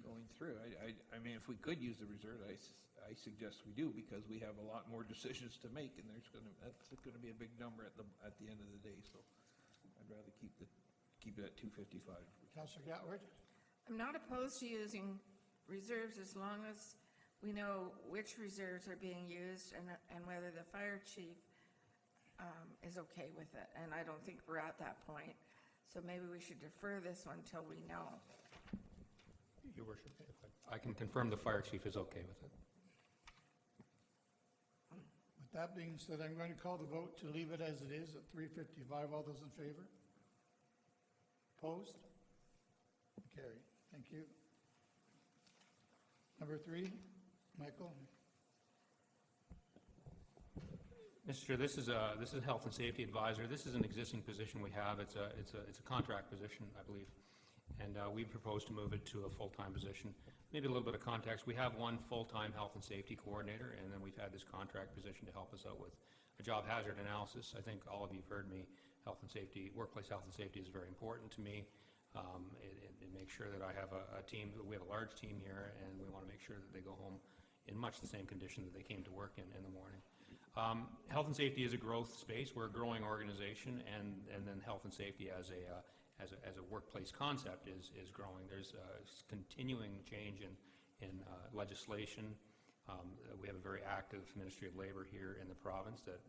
going through, I mean, if we could use the reserve, I suggest we do, because we have a lot more decisions to make, and that's going to be a big number at the end of the day. So I'd rather keep it at 255. Councillor Gatward? I'm not opposed to using reserves as long as we know which reserves are being used and whether the fire chief is okay with it. And I don't think we're at that point. So maybe we should defer this one till we know. Your Worship, I can confirm the fire chief is okay with it. With that being said, I'm going to call the vote to leave it as it is at 355. All those in favor? Opposed? Carried. Thank you. Number 3, Michael? Mr. Chair, this is a health and safety advisor. This is an existing position we have. It's a contract position, I believe, and we propose to move it to a full-time position. Maybe a little bit of context. We have one full-time health and safety coordinator, and then we've had this contract position to help us out with a job hazard analysis. I think all of you've heard me. Health and safety, workplace health and safety is very important to me. It makes sure that I have a team. We have a large team here, and we want to make sure that they go home in much the same condition that they came to work in the morning. Health and safety is a growth space. We're a growing organization, and then health and safety as a workplace concept is growing. There's a continuing change in legislation. We have a very active Ministry of Labor here in the province that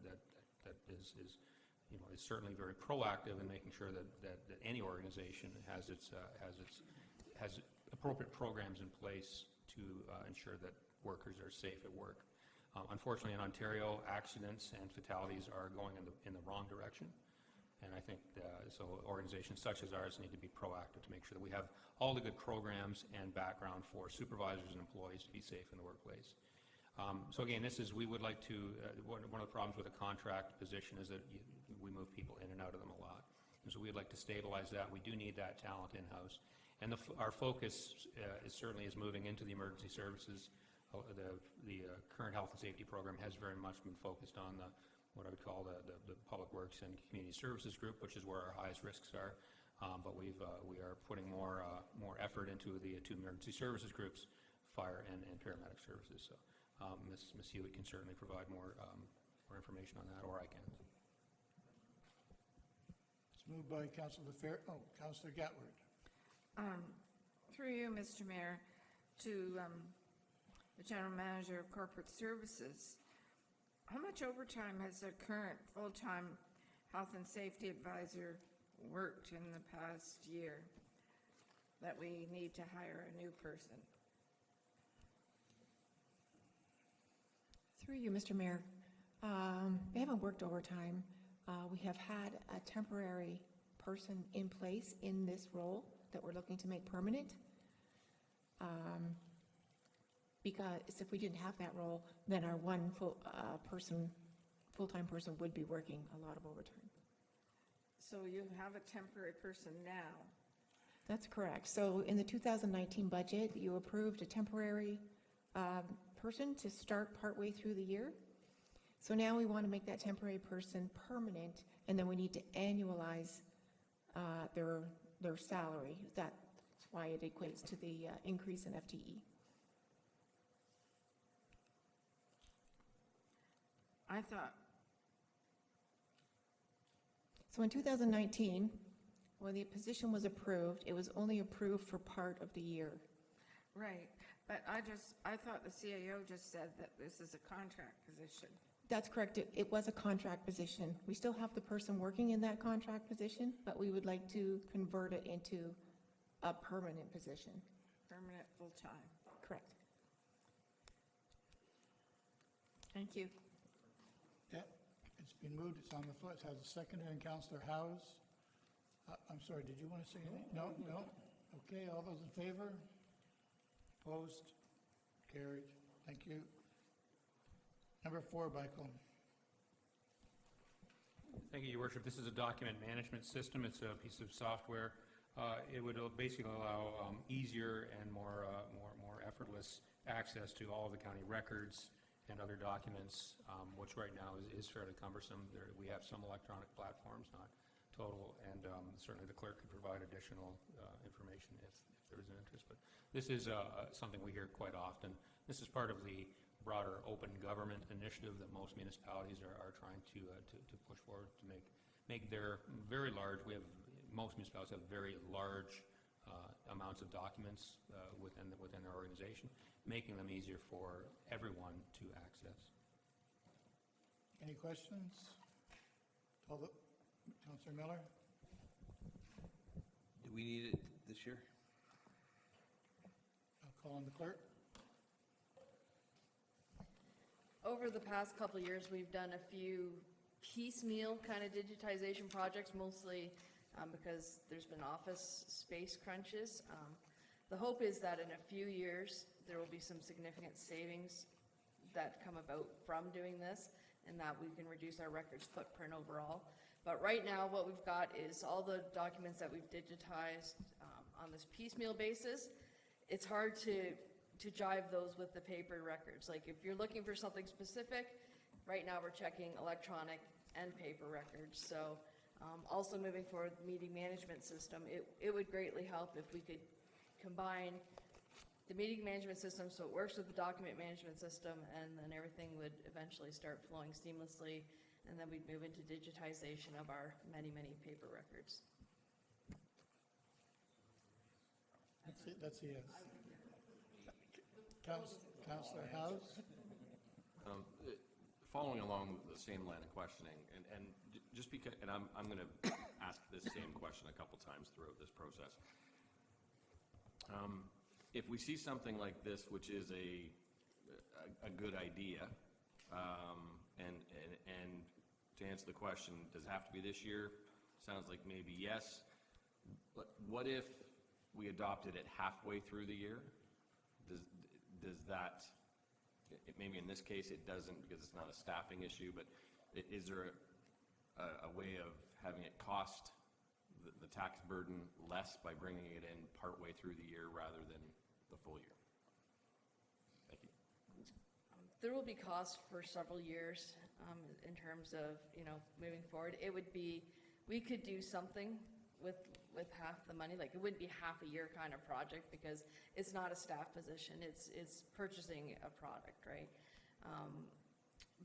is certainly very proactive in making sure that any organization has appropriate programs in place to ensure that workers are safe at work. Unfortunately, in Ontario, accidents and fatalities are going in the wrong direction. And I think, so organizations such as ours need to be proactive to make sure that we have all the good programs and background for supervisors and employees to be safe in the workplace. So again, we would like to, one of the problems with a contract position is that we move people in and out of them a lot. And so we'd like to stabilize that. We do need that talent in-house. And our focus certainly is moving into the emergency services. The current health and safety program has very much been focused on what I would call the public works and community services group, which is where our highest risks are. But we are putting more effort into the two emergency services groups, fire and paramedic services. So Ms. Hewitt can certainly provide more information on that, or I can. It's moved by Councillor Councillor Gatward. Through you, Mr. Mayor, to the General Manager of Corporate Services, how much overtime has the current full-time health and safety advisor worked in the past year that we need to hire a new person? Through you, Mr. Mayor, they haven't worked overtime. We have had a temporary person in place in this role that we're looking to make permanent. Because if we didn't have that role, then our one full-time person would be working a lot of overtime. So you have a temporary person now? That's correct. So in the 2019 budget, you approved a temporary person to start partway through the year. So now we want to make that temporary person permanent, and then we need to annualize their salary. That's why it equates to the increase in FTE. I thought, So in 2019, when the position was approved, it was only approved for part of the year. right, but I thought the CAO just said that this is a contract position. That's correct. It was a contract position. We still have the person working in that contract position, but we would like to convert it into a permanent position. Permanent, full-time. Correct. Thank you. Yeah, it's been moved, it's on the floor, it has a seconder, and Councillor House. I'm sorry, did you want to say anything? No, no? Okay, all those in favor? Opposed? Carried. Thank you. Number 4, Michael. Thank you, Your Worship. This is a document management system. It's a piece of software. It would basically allow easier and more effortless access to all of the county records and other documents, which right now is fairly cumbersome. We have some electronic platforms, not total, and certainly the clerk could provide additional information if there is an interest. But this is something we hear quite often. This is part of the broader open government initiative that most municipalities are trying to push forward to make their very large. Most municipalities have very large amounts of documents within their organization, making them easier for everyone to access. Any questions? Councillor Miller? Do we need it this year? I'll call on the clerk. Over the past couple of years, we've done a few piecemeal kind of digitization projects, mostly because there's been office space crunches. The hope is that in a few years, there will be some significant savings that come about from doing this, and that we can reduce our records footprint overall. But right now, what we've got is all the documents that we've digitized on this piecemeal basis. It's hard to jive those with the paper records. Like if you're looking for something specific, right now we're checking electronic and paper records. So also moving forward, the meeting management system, it would greatly help if we could combine the meeting management system so it works with the document management system, and then everything would eventually start flowing seamlessly, and then we'd move into digitization of our many, many paper records. That's a yes. Councillor House? Following along the same line of questioning, and just because, and I'm going to ask this same question a couple times throughout this process. If we see something like this, which is a good idea, and to answer the question, does it have to be this year? Sounds like maybe yes. But what if we adopted it halfway through the year? Does that, maybe in this case it doesn't because it's not a staffing issue, but is there a way of having it cost the tax burden less by bringing it in partway through the year rather than the full year? Thank you. There will be costs for several years in terms of, moving forward. It would be, we could do something with half the money. Like it wouldn't be half a year kind of project because it's not a staff position. It's purchasing a product, right?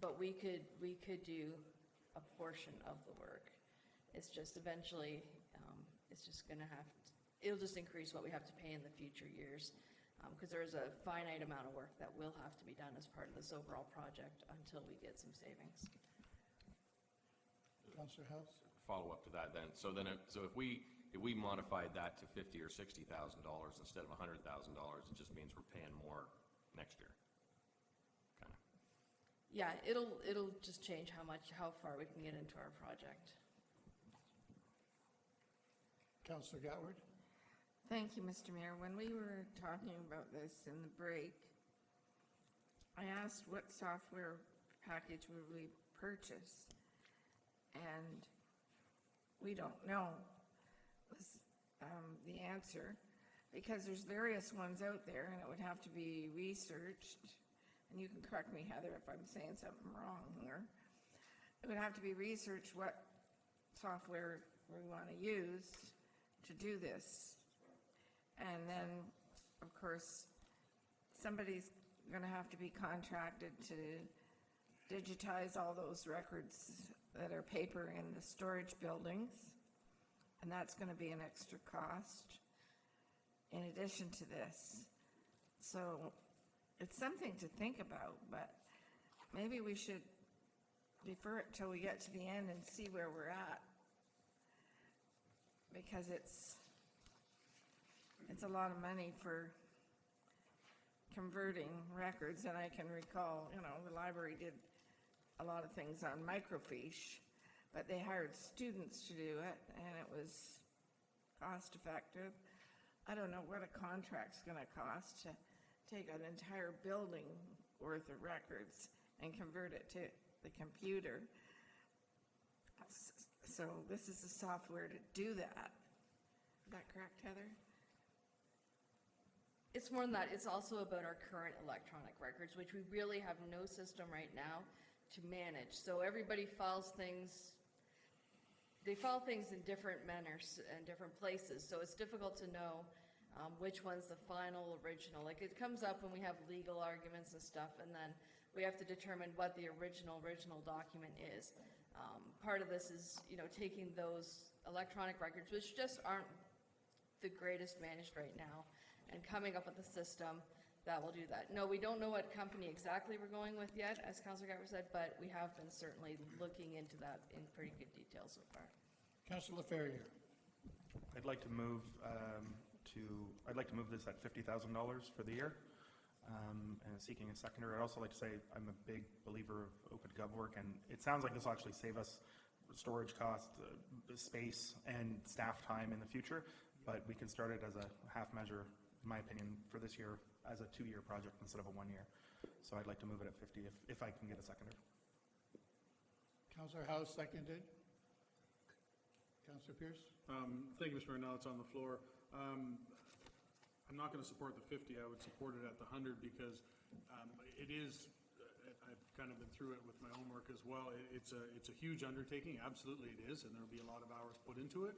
But we could do a portion of the work. It's just eventually, it's just going to it'll just increase what we have to pay in the future years. Because there is a finite amount of work that will have to be done as part of this overall project until we get some savings. Councillor House? Follow up to that then. So if we modified that to $50,000 or $60,000 instead of $100,000, it just means we're paying more next year. Kind of. Yeah, it'll just change how far we can get into our project. Councillor Gatward? Thank you, Mr. Mayor. When we were talking about this in the break, I asked what software package would we purchase, and we don't know was the answer, because there's various ones out there, and it would have to be researched, and you can correct me, Heather, if I'm saying something wrong here. It would have to be researched what software we want to use to do this. And then, of course, somebody's going to have to be contracted to digitize all those records that are paper in the storage buildings, and that's gonna be an extra cost in addition to this. So it's something to think about, but maybe we should defer it till we get to the end and see where we're at. Because it's a lot of money for converting records, and I can recall, the library did a lot of things on microfiche, but they hired students to do it, and it was cost effective. I don't know what a contract's gonna cost to take an entire building worth of records and convert it to the computer. So this is the software to do that. Is that correct, Heather? It's more than that, it's also about our current electronic records, which we really have no system right now to manage. So everybody files things, they file things in different manners and different places, so it's difficult to know which one's the final original. Like, it comes up when we have legal arguments and stuff, and then we have to determine what the original document is. Part of this is, taking those electronic records, which just aren't the greatest managed right now, and coming up with a system that will do that. No, we don't know what company exactly we're going with yet, as Councillor Garber said, but we have been certainly looking into that in pretty good detail so far. Councillor Ferrier. I'd like to move this at $50,000 for the year, and seeking a seconder. I'd also like to say I'm a big believer of open gov work, and it sounds like this will actually save us storage cost, space, and staff time in the future, but we can start it as a half measure, in my opinion, for this year as a 2-year project instead of a 1-year. So I'd like to move it at 50 if I can get a seconder. Councillor House seconded. Councillor Pierce? Thank you, Mr. Mayor. Now it's on the floor. I'm not going to support the 50. I would support it at the 100 because it is, I've kind of been through it with my own work as well. It's a huge undertaking. Absolutely it is, and there'll be a lot of hours put into it.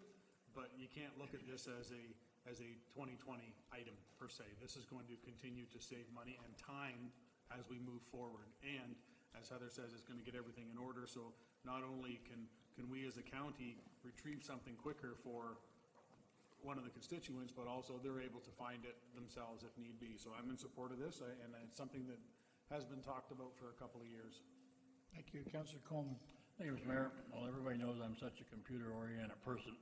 But you can't look at this as a 2020 item per se. This is going to continue to save money and time as we move forward. And as Heather says, it's going to get everything in order. So not only can we as a county retrieve something quicker for one of the constituents, but also they're able to find it themselves if need be. So I'm in support of this, and it's something that has been talked about for a couple of years. Thank you. Councillor Coleman. Thank you, Mr. Mayor. Well, everybody knows I'm such a computer-oriented person.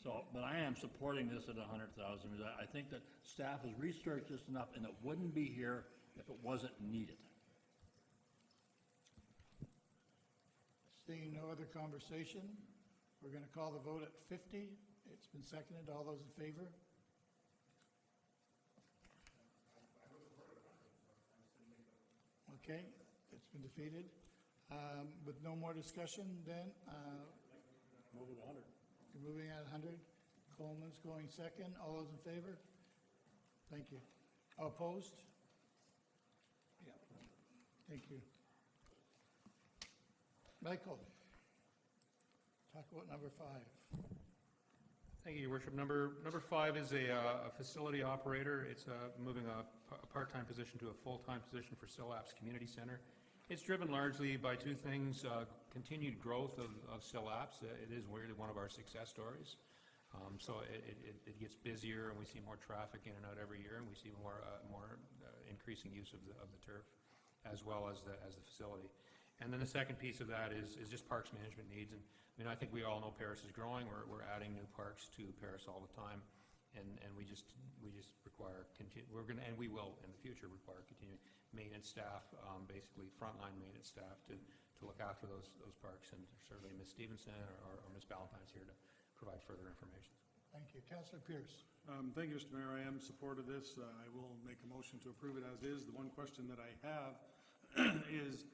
So, but I am supporting this at 100,000 because I think that staff has researched this enough, and it wouldn't be here if it wasn't needed. Seeing no other conversation, we're going to call the vote at 50. It's been seconded. All those in favor? Okay, it's been defeated. With no more discussion, then, Move it 100. you're moving at 100. Coleman's going second. All those in favor? Thank you. Opposed? Yeah. Thank you. Michael, talk about number 5. Thank you, Your Worship. Number 5 is a facility operator. It's moving a part-time position to a full-time position for SILAP's Community Center. It's driven largely by 2 things, continued growth of SILAPs. It is really one of our success stories. So it gets busier, and we see more traffic in and out every year, and we see more increasing use of the turf, as well as the facility. And then the second piece of that is just parks management needs. And I think we all know Paris is growing. We're adding new parks to Paris all the time, and we just require and we will in the future require continuing maintenance staff, basically frontline maintenance staff to look after those parks. And certainly Ms. Stevenson or Ms. Valentine's here to provide further information. Thank you. Councillor Pierce. Thank you, Mr. Mayor. I am in support of this. I will make a motion to approve it as is. The one question that I have is,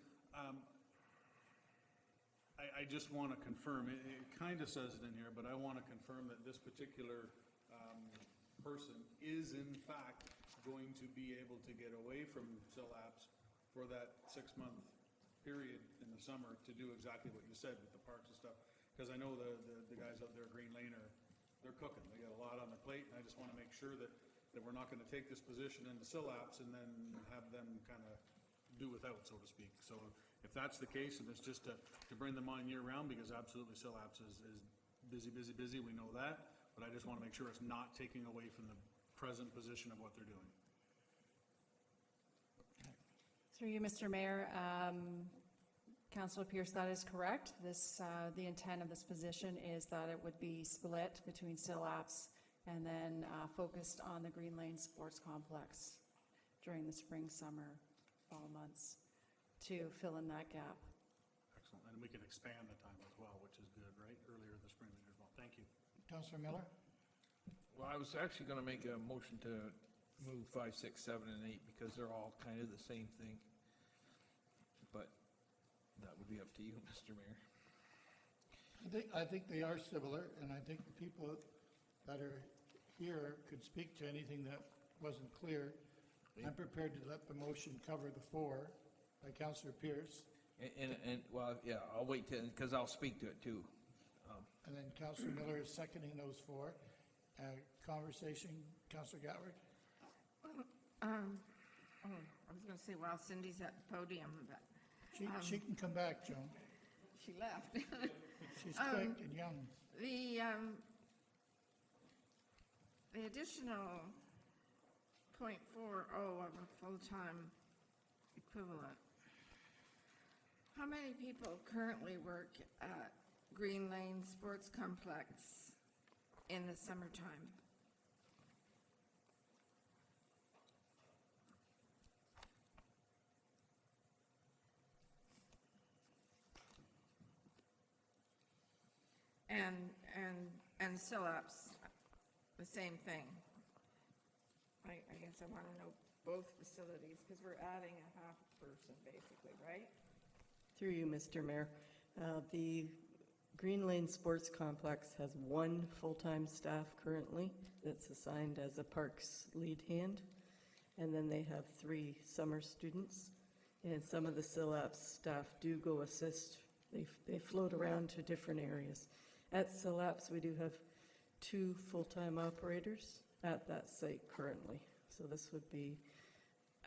I just want to confirm, it kind of says it in here, but I want to confirm that this particular person is in fact going to be able to get away from SILAPs for that 6-month period in the summer to do exactly what you said with the parks and stuff. Because I know the guys out there at Green Lane they're cooking. They got a lot on their plate, and I just want to make sure that we're not going to take this position into SILAPs and then have them kind of do without, so to speak. So If that's the case, and it's just to bring them on year-round, because absolutely SILAPS is busy, we know that, but I just want to make sure it's not taking away from the present position of what they're doing. Through you, Mr. Mayor, Councillor Pierce, that is correct. The intent of this position is that it would be split between SILAPS and then focused on the Green Lane Sports Complex during the spring, summer, fall months to fill in that gap. Excellent, and we can expand the time as well, which is good, right, earlier in the spring as well. Thank you. Councillor Miller? Well, I was actually gonna make a motion to move 5, 6, 7, and 8 because they're all kind of the same thing. But that would be up to you, Mr. Mayor. I think they are similar, and I think the people that are here could speak to anything that wasn't clear. I'm prepared to let the motion cover the 4 by Councillor Pierce, And well, yeah, I'll wait till, because I'll speak to it too. and then Councillor Miller is seconding those 4. Conversation, Councillor Gatward? I was gonna say, while Cindy's at the podium, but She can come back, Joan. she left. She's quick and young. The additional .40 of a full-time equivalent. How many people currently work at Green Lane Sports Complex in the summertime? And SILAPS, the same thing. I guess I want to know both facilities, because we're adding a half person, basically, right? Through you, Mr. Mayor. The Green Lane Sports Complex has 1 full-time staff currently that's assigned as a parks lead hand, and then they have 3 summer students. And some of the SILAPS staff do go assist. They float around to different areas. At SILAPS, we do have 2 full-time operators at that site currently. So this would be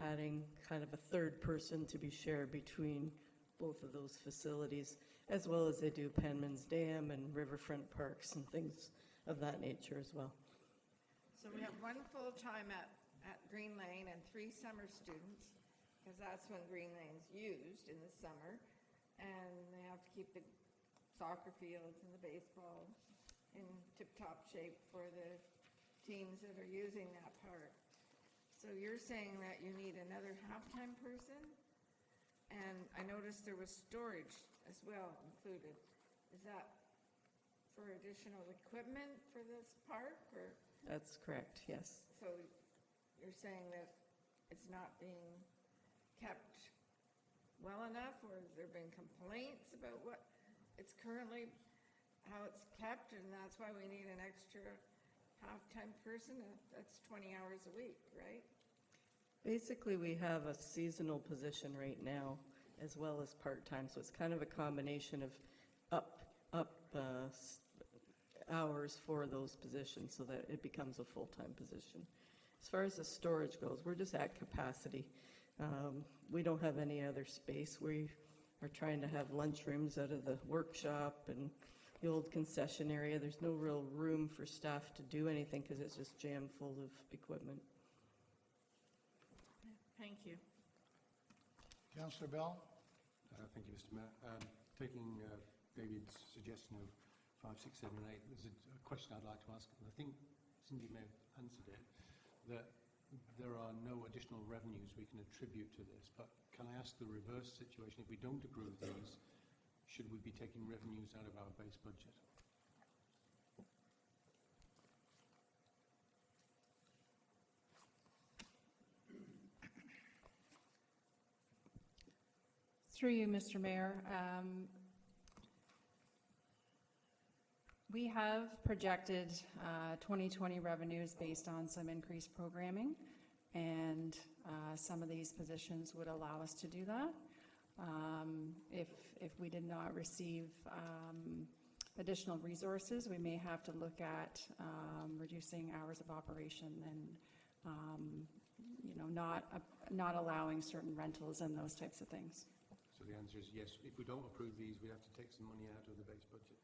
adding kind of a 3rd person to be shared between both of those facilities, as well as they do Penman's Dam and Riverfront Parks and things of that nature as well. So we have 1 full-time at Green Lane and 3 summer students, because that's when Green Lane's used in the summer. And they have to keep the soccer fields and the baseball in tip-top shape for the teams that are using that park. So you're saying that you need another half-time person? And I noticed there was storage as well included. Is that for additional equipment for this park, or? That's correct, yes. So you're saying that it's not being kept well enough, or has there been complaints about what it's currently, how it's kept, and that's why we need an extra half-time person? That's 20 hours a week, right? Basically, we have a seasonal position right now as well as part-time, so it's kind of a combination of hours for those positions so that it becomes a full-time position. As far as the storage goes, we're just at capacity. We don't have any other space. We are trying to have lunchrooms out of the workshop and the old concession area. There's no real room for staff to do anything because it's just jammed full of equipment. Thank you. Councillor Bell? Thank you, Mr. Mayor. Taking David's suggestion of 5, 6, 7, and 8, there's a question I'd like to ask, and I think Cindy may have answered it, that there are no additional revenues we can attribute to this, but can I ask the reverse situation? If we don't approve these, should we be taking revenues out of our base budget? Through you, Mr. Mayor, we have projected 2020 revenues based on some increased programming, and some of these positions would allow us to do that. If we did not receive additional resources, we may have to look at reducing hours of operation and, not allowing certain rentals and those types of things. So So the answer is yes. If we don't approve these, we have to take some money out of the base budget.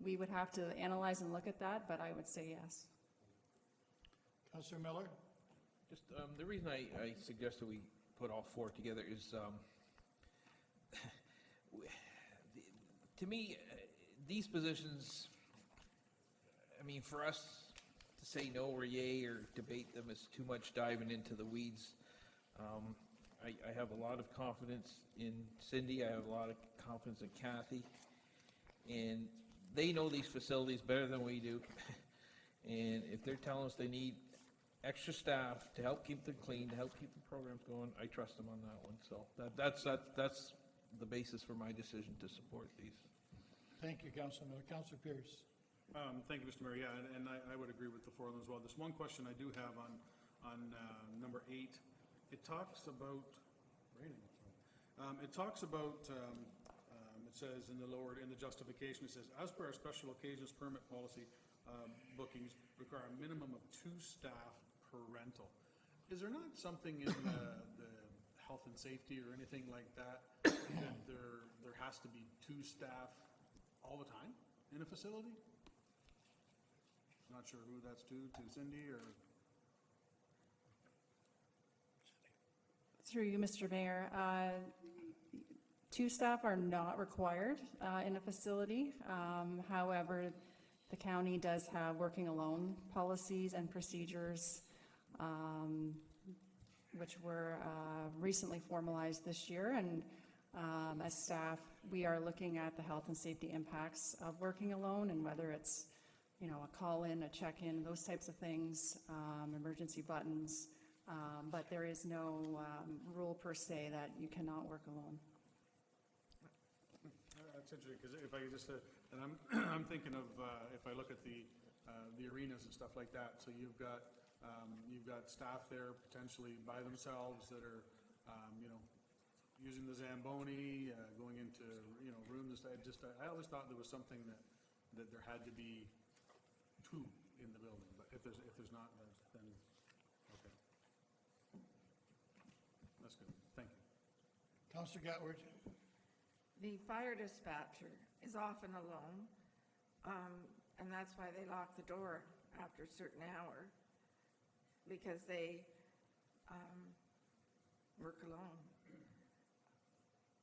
We would have to analyze and look at that, but I would say yes. Councillor Miller? Just, the reason I suggested we put all four together is, to me, these positions, I mean, for us to say no or yay or debate them is too much diving into the weeds. I have a lot of confidence in Cindy, I have a lot of confidence in Kathy, and they know these facilities better than we do. And if they're telling us they need extra staff to help keep them clean, to help keep the programs going, I trust them on that one. So that's the basis for my decision to support these. Thank you, Councillor Miller. Councillor Pierce? Thank you, Mr. Mayor. Yeah, and I would agree with the four of them as well. There's one question I do have on number 8. It talks about, it says in the justification, it says, as per our special occasions permit policy, bookings require a minimum of 2 staff per rental. Is there not something in the health and safety or anything like that, that there has to be 2 staff all the time in a facility? Not sure who that's to Cindy or? Through you, Mr. Mayor, 2 staff are not required in a facility. However, the county does have working alone policies and procedures, which were recently formalized this year. And as staff, we are looking at the health and safety impacts of working alone, and whether it's, you know, a call-in, a check-in, those types of things, emergency buttons. But there is no rule per se that you cannot work alone. That's interesting, because if I could just, and I'm thinking of, if I look at the arenas and stuff like that, so you've got staff there potentially by themselves that are, you know, using the Zamboni, going into, you know, rooms. I always thought there was something that there had to be 2 in the building, but if there's not, then, okay. That's good, thank you. Councillor Gatward? The fire dispatcher is often alone, and that's why they lock the door after a certain hour, because they work alone.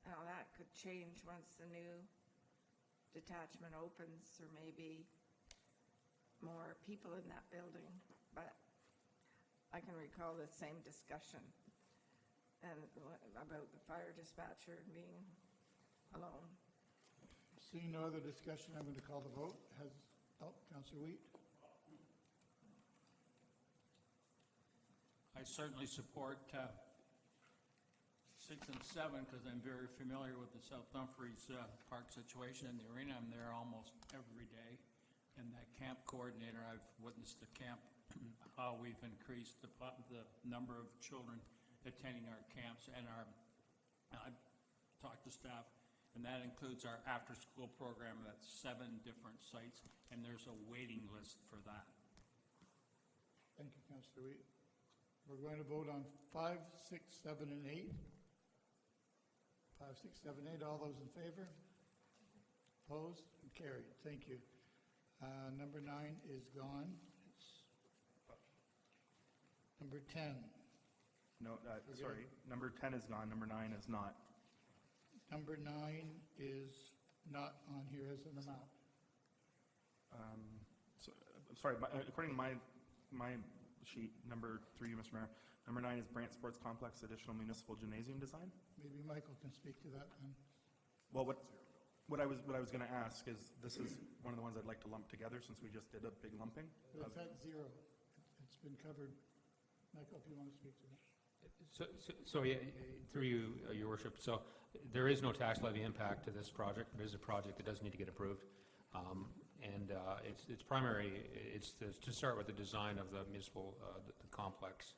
Now, that could change once the new detachment opens, or maybe more people in that building, but I can recall the same discussion and about the fire dispatcher being alone. Seeing no other discussion, I'm going to call the vote. Councillor Wheat? I certainly support 6 and 7 because I'm very familiar with the South Dumfries Park situation in the arena. I'm there almost every day. And that camp coordinator, I've witnessed the camp, how we've increased the number of children attending our camps, and I've talked to staff, and that includes our after-school program at 7 different sites, and there's a waiting list for that. Thank you, Councillor Wheat. We're going to vote on 5, 6, 7, and 8. 5, 6, 7, 8. All those in favor? Opposed? Carried. Thank you. Number 9 is gone. It's number 10. No, sorry, number 10 is gone, number 9 is not. Number 9 is not on here as an amount. Sorry, according to my sheet, number 3, Mr. Mayor, number 9 is Brant Sports Complex additional municipal gymnasium design. Maybe Michael can speak to that then. Well, what I was going to ask is, this is one of the ones I'd like to lump together since we just did a big lumping. It's at 0. It's been covered. Michael, if you want to speak to that. So yeah, through you, Your Worship, so there is no tax levy impact to this project. It is a project that does need to get approved. And its primary, it's to start with the design of the municipal, the complex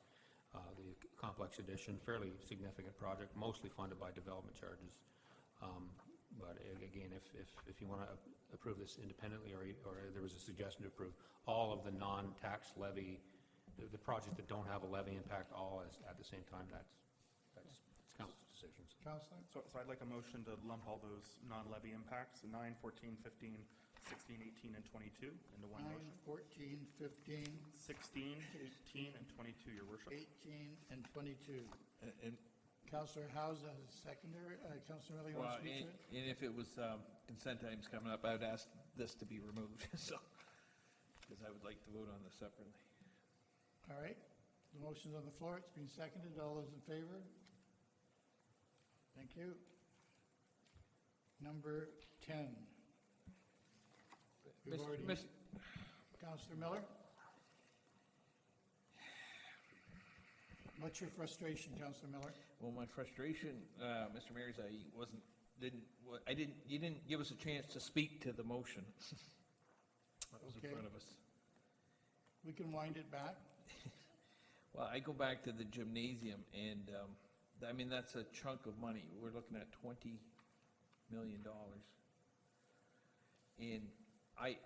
addition, fairly significant project, mostly funded by development charges. But again, if you want to approve this independently, or there was a suggestion to approve all of the non-tax levy, the projects that don't have a levy impact all at the same time, that's council's decisions. Counselor? So I'd like a motion to lump all those non-levy impacts, 9, 14, 15, 16, 18, and 22 into one 9, motion. 14, 15, 16, 18, and 22, your worship. 18, and 22. And, Counselor House as a secondary, Counselor Miller, you want well, to speak to it? and if it was consent items coming up, I would ask this to be removed, so, because I would like to vote on this separately. All right, the motion's on the floor, it's been seconded, all those in favor? Thank you. Number 10. We've Mis- already, mis- Counselor Miller? What's your frustration, Counselor Miller? Well, my frustration, Mr. Mayor, is you didn't give us a chance to speak to the motion that was in Okay. front of us. We can wind it back. Well, I go back to the gymnasium, and, I mean, that's a chunk of money. We're looking at $20 million. And I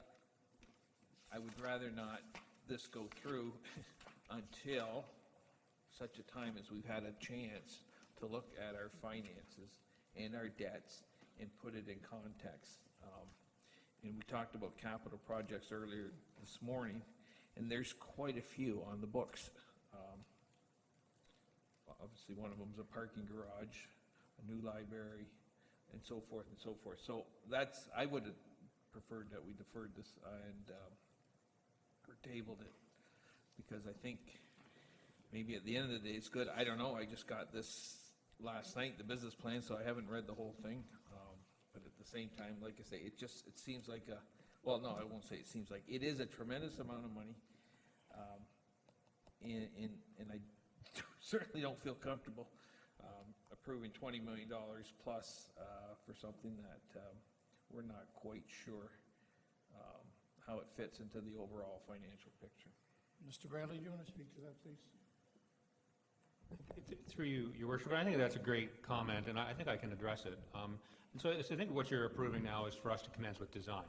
would rather not this go through until such a time as we've had a chance to look at our finances and our debts and put it in context. And we talked about capital projects earlier this morning, and there's quite a few on the books. Obviously, one of them is a parking garage, a new library, and so forth and so forth. So that's, I would have preferred that we deferred this and or tabled it, because I think maybe at the end of the day, it's good. I don't know, I just got this last night, the business plan, so I haven't read the whole thing. But at the same time, like I say, it seems like well, no, I won't say it seems like, it is a tremendous amount of money. And I certainly don't feel comfortable approving $20 million plus for something that we're not quite sure how it fits into the overall financial picture. Mr. Bradley, do you want to speak to that, please? Through you, Your Worship, I think that's a great comment, and I think I can address it. And so I think what you're approving now is for us to commence with design.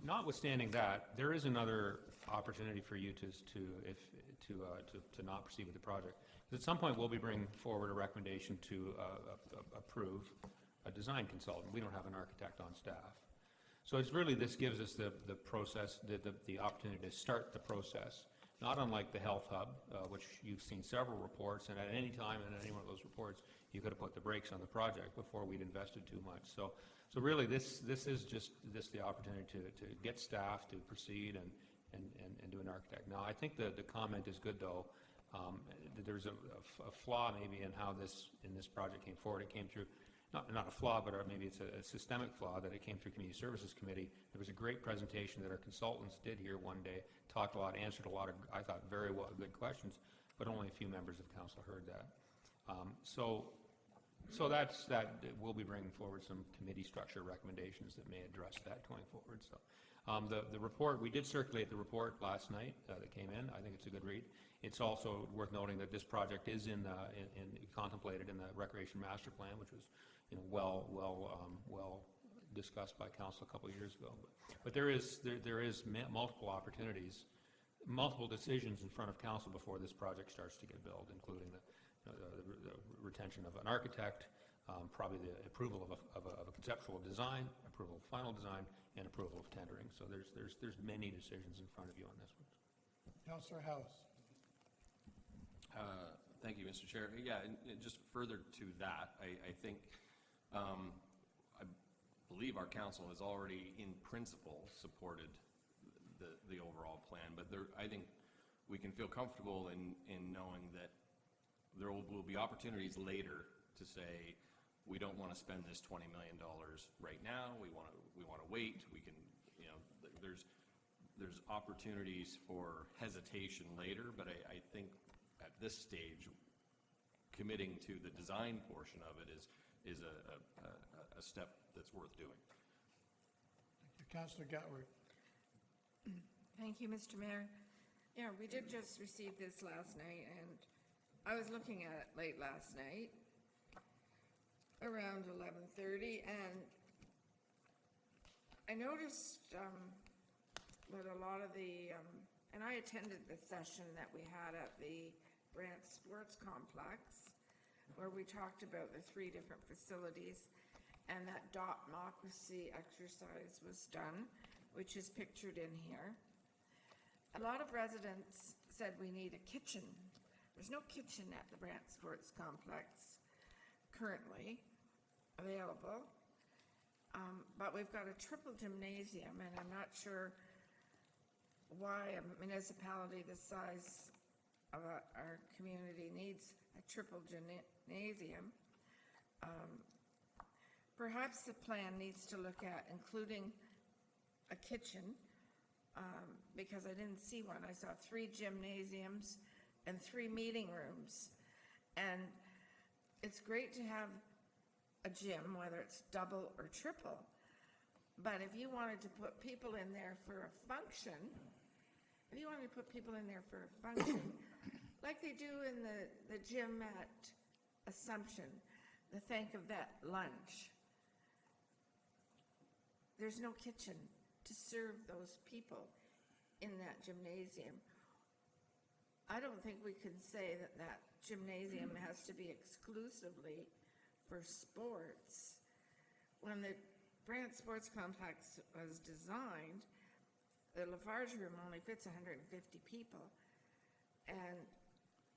Notwithstanding that, there is another opportunity for you to not proceed with the project. At some point, we'll be bringing forward a recommendation to approve a design consultant. We don't have an architect on staff. So it's really, this gives us the process, the opportunity to start the process, not unlike the Health Hub, which you've seen several reports, and at any time in any one of those reports, you could have put the brakes on the project before we'd invested too much. So really, this is just the opportunity to get staff to proceed and do an architect. Now, I think the comment is good, though. There's a flaw maybe in how in this project came forward. It came through, not a flaw, but maybe it's a systemic flaw, that it came through Community Services Committee. There was a great presentation that our consultants did here one day, talked a lot, answered a lot of, I thought, very good questions, but only a few members of council heard that. So that's that. We'll be bringing forward some committee structure recommendations that may address that going forward. So the report, we did circulate the report last night that came in. I think it's a good read. It's also worth noting that this project is contemplated in the Recreation Master Plan, which was well discussed by council a couple of years ago. But there is multiple opportunities, multiple decisions in front of council before this project starts to get built, including the retention of an architect, probably the approval of a conceptual design, approval of final design, and approval of tendering. So there's many decisions in front of you on this one. Councillor House. Thank you, Mr. Chair. Yeah, and just further to that, I think, I believe our council has already, in principle, supported the overall plan, but I think we can feel comfortable in knowing that there will be opportunities later to say, we don't want to spend this $20 million right now, we want to wait, we can, there's opportunities for hesitation later, but I think at this stage, committing to the design portion of it is a step that's worth doing. Councillor Gatward. Thank you, Mr. Mayor. Yeah, we did just receive this last night, and I was looking at it late last night, around 11:30, and I noticed that a lot of and I attended the session that we had at the Brant Sports Complex, where we talked about the 3 different facilities, and that democracy exercise was done, which is pictured in here. A lot of residents said we need a kitchen. There's no kitchen at the Brant Sports Complex currently available, but we've got a triple gymnasium, and I'm not sure why a municipality the size of our community needs a triple gymnasium. Perhaps the plan needs to look at including a kitchen, because I didn't see one. I saw 3 gymnasiums and 3 meeting rooms. And it's great to have a gym, whether it's double or triple, but if you wanted to put people in there for a function, like they do in the gym at Assumption, the Thank of That lunch, there's no kitchen to serve those people in that gymnasium. I don't think we can say that that gymnasium has to be exclusively for sports. When the Brant Sports Complex was designed, the Lafarge room only fits 150 people, and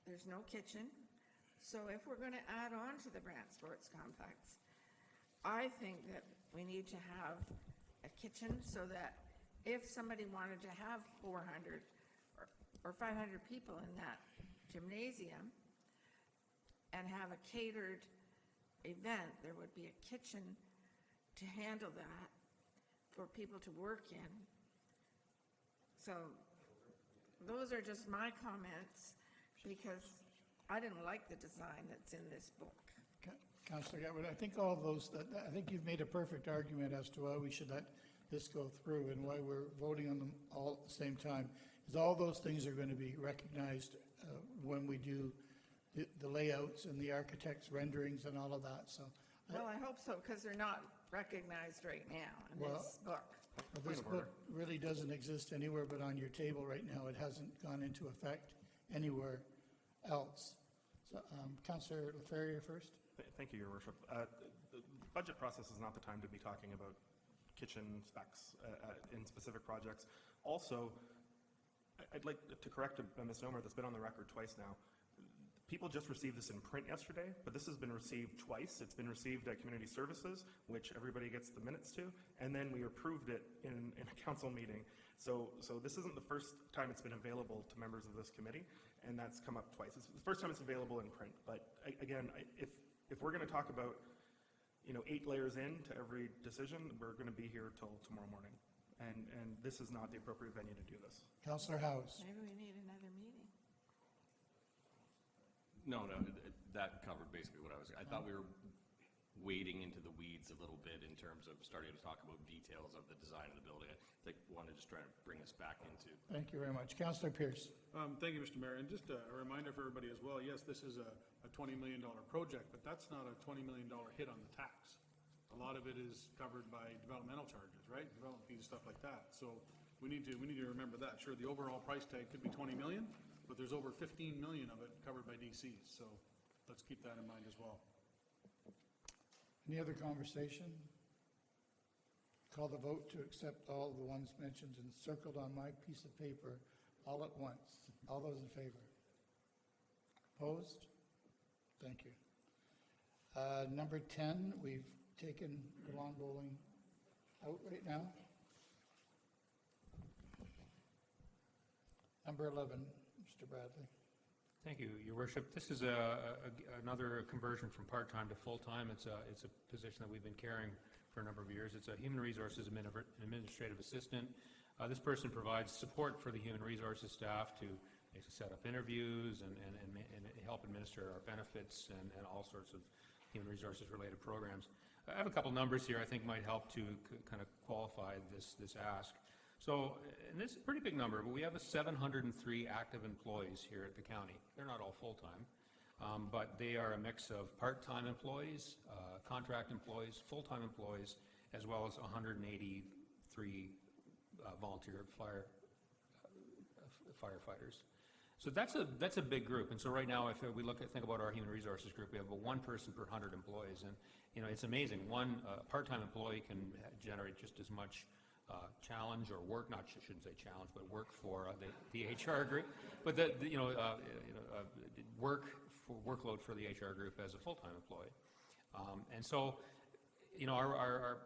there's no kitchen. So if we're going to add on to the Brant Sports Complex, I think that we need to have a kitchen so that if somebody wanted to have 400 or 500 people in that gymnasium and have a catered event, there would be a kitchen to handle that for people to work in. So those are just my comments, because I didn't like the design that's in this book. Councillor Gatwood, I think all of those, I think you've made a perfect argument as to why we should let this go through and why we're voting on them all at the same time, is all those things are going to be recognized when we do the layouts and the architect's renderings and all of that, so. Well, I hope so, because they're not recognized right now in this book. Well, this book really doesn't exist anywhere but on your table right now. It hasn't gone into effect anywhere else. So, Councillor Laferriere first. Thank you, Your Worship. The budget process is not the time to be talking about kitchen specs in specific projects. Also, I'd like to correct a misnomer that's been on the record twice now. People just received this in print yesterday, but this has been received twice. It's been received at Community Services, which everybody gets the minutes to, and then we approved it in a council meeting. So this isn't the first time it's been available to members of this committee, and that's come up twice. It's the first time it's available in print, but again, if we're going to talk about 8 layers into every decision, we're going to be here till tomorrow morning, and this is not the appropriate venue to do this. Councillor House. Maybe we need another meeting. No, that covered basically what I thought we were wading into the weeds a little bit in terms of starting to talk about details of the design of the building. I wanted to just try to bring us back into. Thank you very much. Councillor Pierce. Thank you, Mr. Mayor. And just a reminder for everybody as well, yes, this is a $20 million project, but that's not a $20 million hit on the tax. A lot of it is covered by developmental charges, right? Development fees, stuff like that. So we need to remember that. Sure, the overall price tag could be 20 million, but there's over 15 million of it covered by DCs. So let's keep that in mind as well. Any other conversation? Call the vote to accept all the ones mentioned and circled on my piece of paper all at once. All those in favor? Opposed? Thank you. Number 10, we've taken the lawn bowling out right now. Number 11, Mr. Bradley. Thank you, Your Worship. This is another conversion from part-time to full-time. It's a position that we've been carrying for a number of years. It's a Human Resources Administrative Assistant. This person provides support for the Human Resources staff to set up interviews and help administer our benefits and all sorts of human resources related programs. I have a couple numbers here I think might help to kind of qualify this ask. So, and this is a pretty big number, but we have 703 active employees here at the county. They're not all full-time, but they are a mix of part-time employees, contract employees, full-time employees, as well as 183 volunteer firefighters. So that's a big group, and so right now, if we think about our human resources group, we have about 1 person per 100 employees, and, you know, it's amazing. One part-time employee can generate just as much challenge or work, shouldn't say challenge, but work for the HR group, but workload for the HR group as a full-time employee. And so, you know, our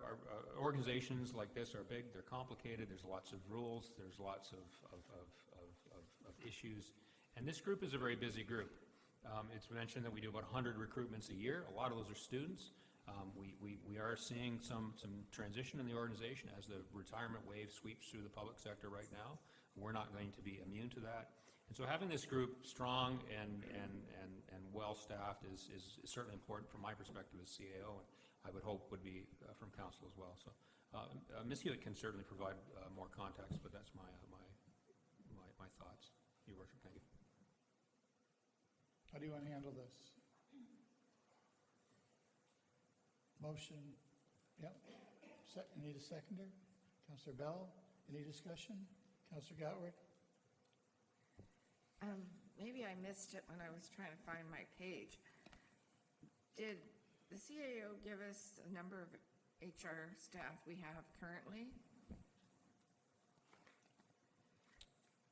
organizations like this are big, they're complicated, there's lots of rules, there's lots of issues, and this group is a very busy group. It's mentioned that we do about 100 recruitments a year. A lot of those are students. We are seeing some transition in the organization as the retirement wave sweeps through the public sector right now. We're not going to be immune to that. And so having this group strong and well-staffed is certainly important from my perspective as CAO, and I would hope would be from council as well. So Ms. Hewitt can certainly provide more context, but that's my thoughts. Your Worship, thank you. How do you want to handle this? Motion, yep. Need a seconder? Councillor Bell, any discussion? Councillor Gatward? Maybe I missed it when I was trying to find my page. Did the CAO give us a number of HR staff we have currently?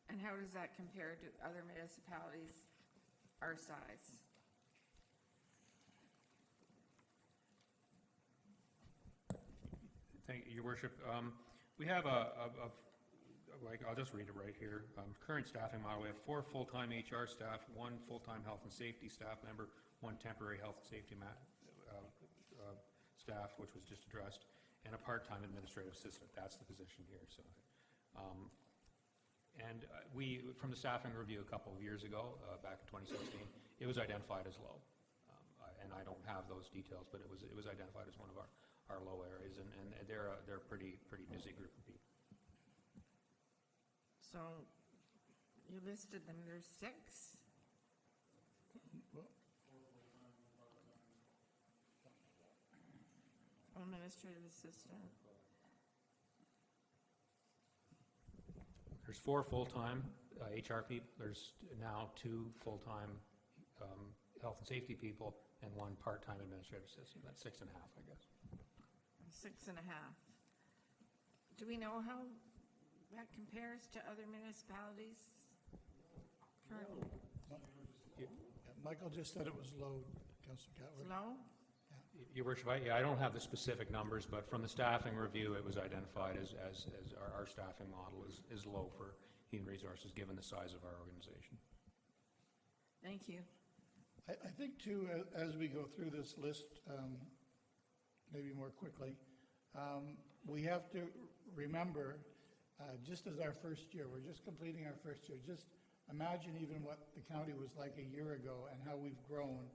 And how does that compare to other municipalities our size? Thank you, Your Worship. We have I'll just read it right here. Current staffing model, we have 4 full-time HR staff, 1 full-time health and safety staff member, 1 temporary health and safety staff, which was just addressed, and a part-time administrative assistant. That's the position here. So, we, from the staffing review a couple of years ago, back in 2016, it was identified as low. And I don't have those details, but it was identified as one of our low areas, and they're a pretty busy group of people. So you listed them, there's 6? Administrative assistant. There's 4 full-time HR people. There's now 2 full-time health and safety people and 1 part-time administrative assistant. That's 6.5, I guess. 6.5. Do we know how that compares to other municipalities currently? Michael just said it was low, Councillor Gatward. Low? Your Worship, I don't have the specific numbers, but from the staffing review, it was identified as our staffing model is low for human resources, given the size of our organization. Thank you. I think too, as we go through this list, maybe more quickly, we have to remember, just as our first year, we're just completing our first year, just imagine even what the county was like a year ago and how we've grown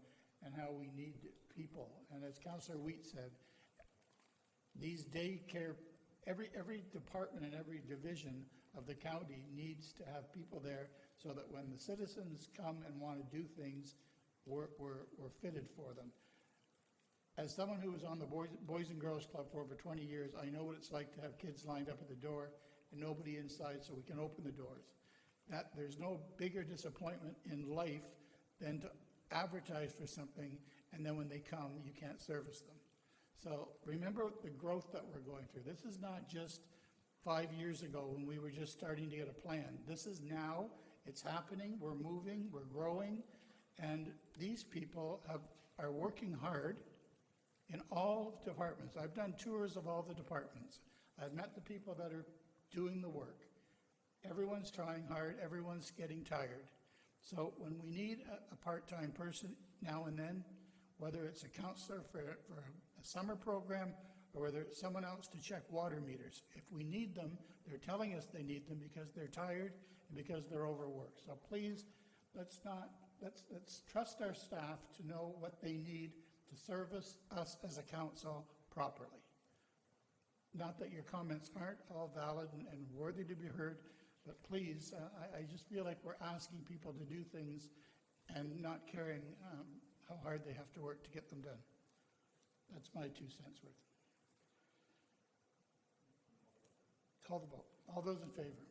and how we need people. And as Councillor Wheat said, these daycare, every department and every division of the county needs to have people there so that when the citizens come and want to do things, we're fitted for them. As someone who was on the Boys and Girls Club for over 20 years, I know what it's like to have kids lined up at the door and nobody inside so we can open the doors. There's no bigger disappointment in life than to advertise for something and then when they come, you can't service them. So remember the growth that we're going through. This is not just 5 years ago when we were just starting to get a plan. This is now, it's happening, we're moving, we're growing, and these people are working hard in all departments. I've done tours of all the departments. I've met the people that are doing the work. Everyone's trying hard, everyone's getting tired. So when we need a part-time person now and then, whether it's a counselor for a summer program or whether it's someone else to check water meters, if we need them, they're telling us they need them because they're tired and because they're overworked. So please, let's trust our staff to know what they need to service us as a council properly. Not that your comments aren't all valid and worthy to be heard, but please, I just feel like we're asking people to do things and not caring how hard they have to work to get them done. That's my 2 cents worth. Call the vote. All those in favor?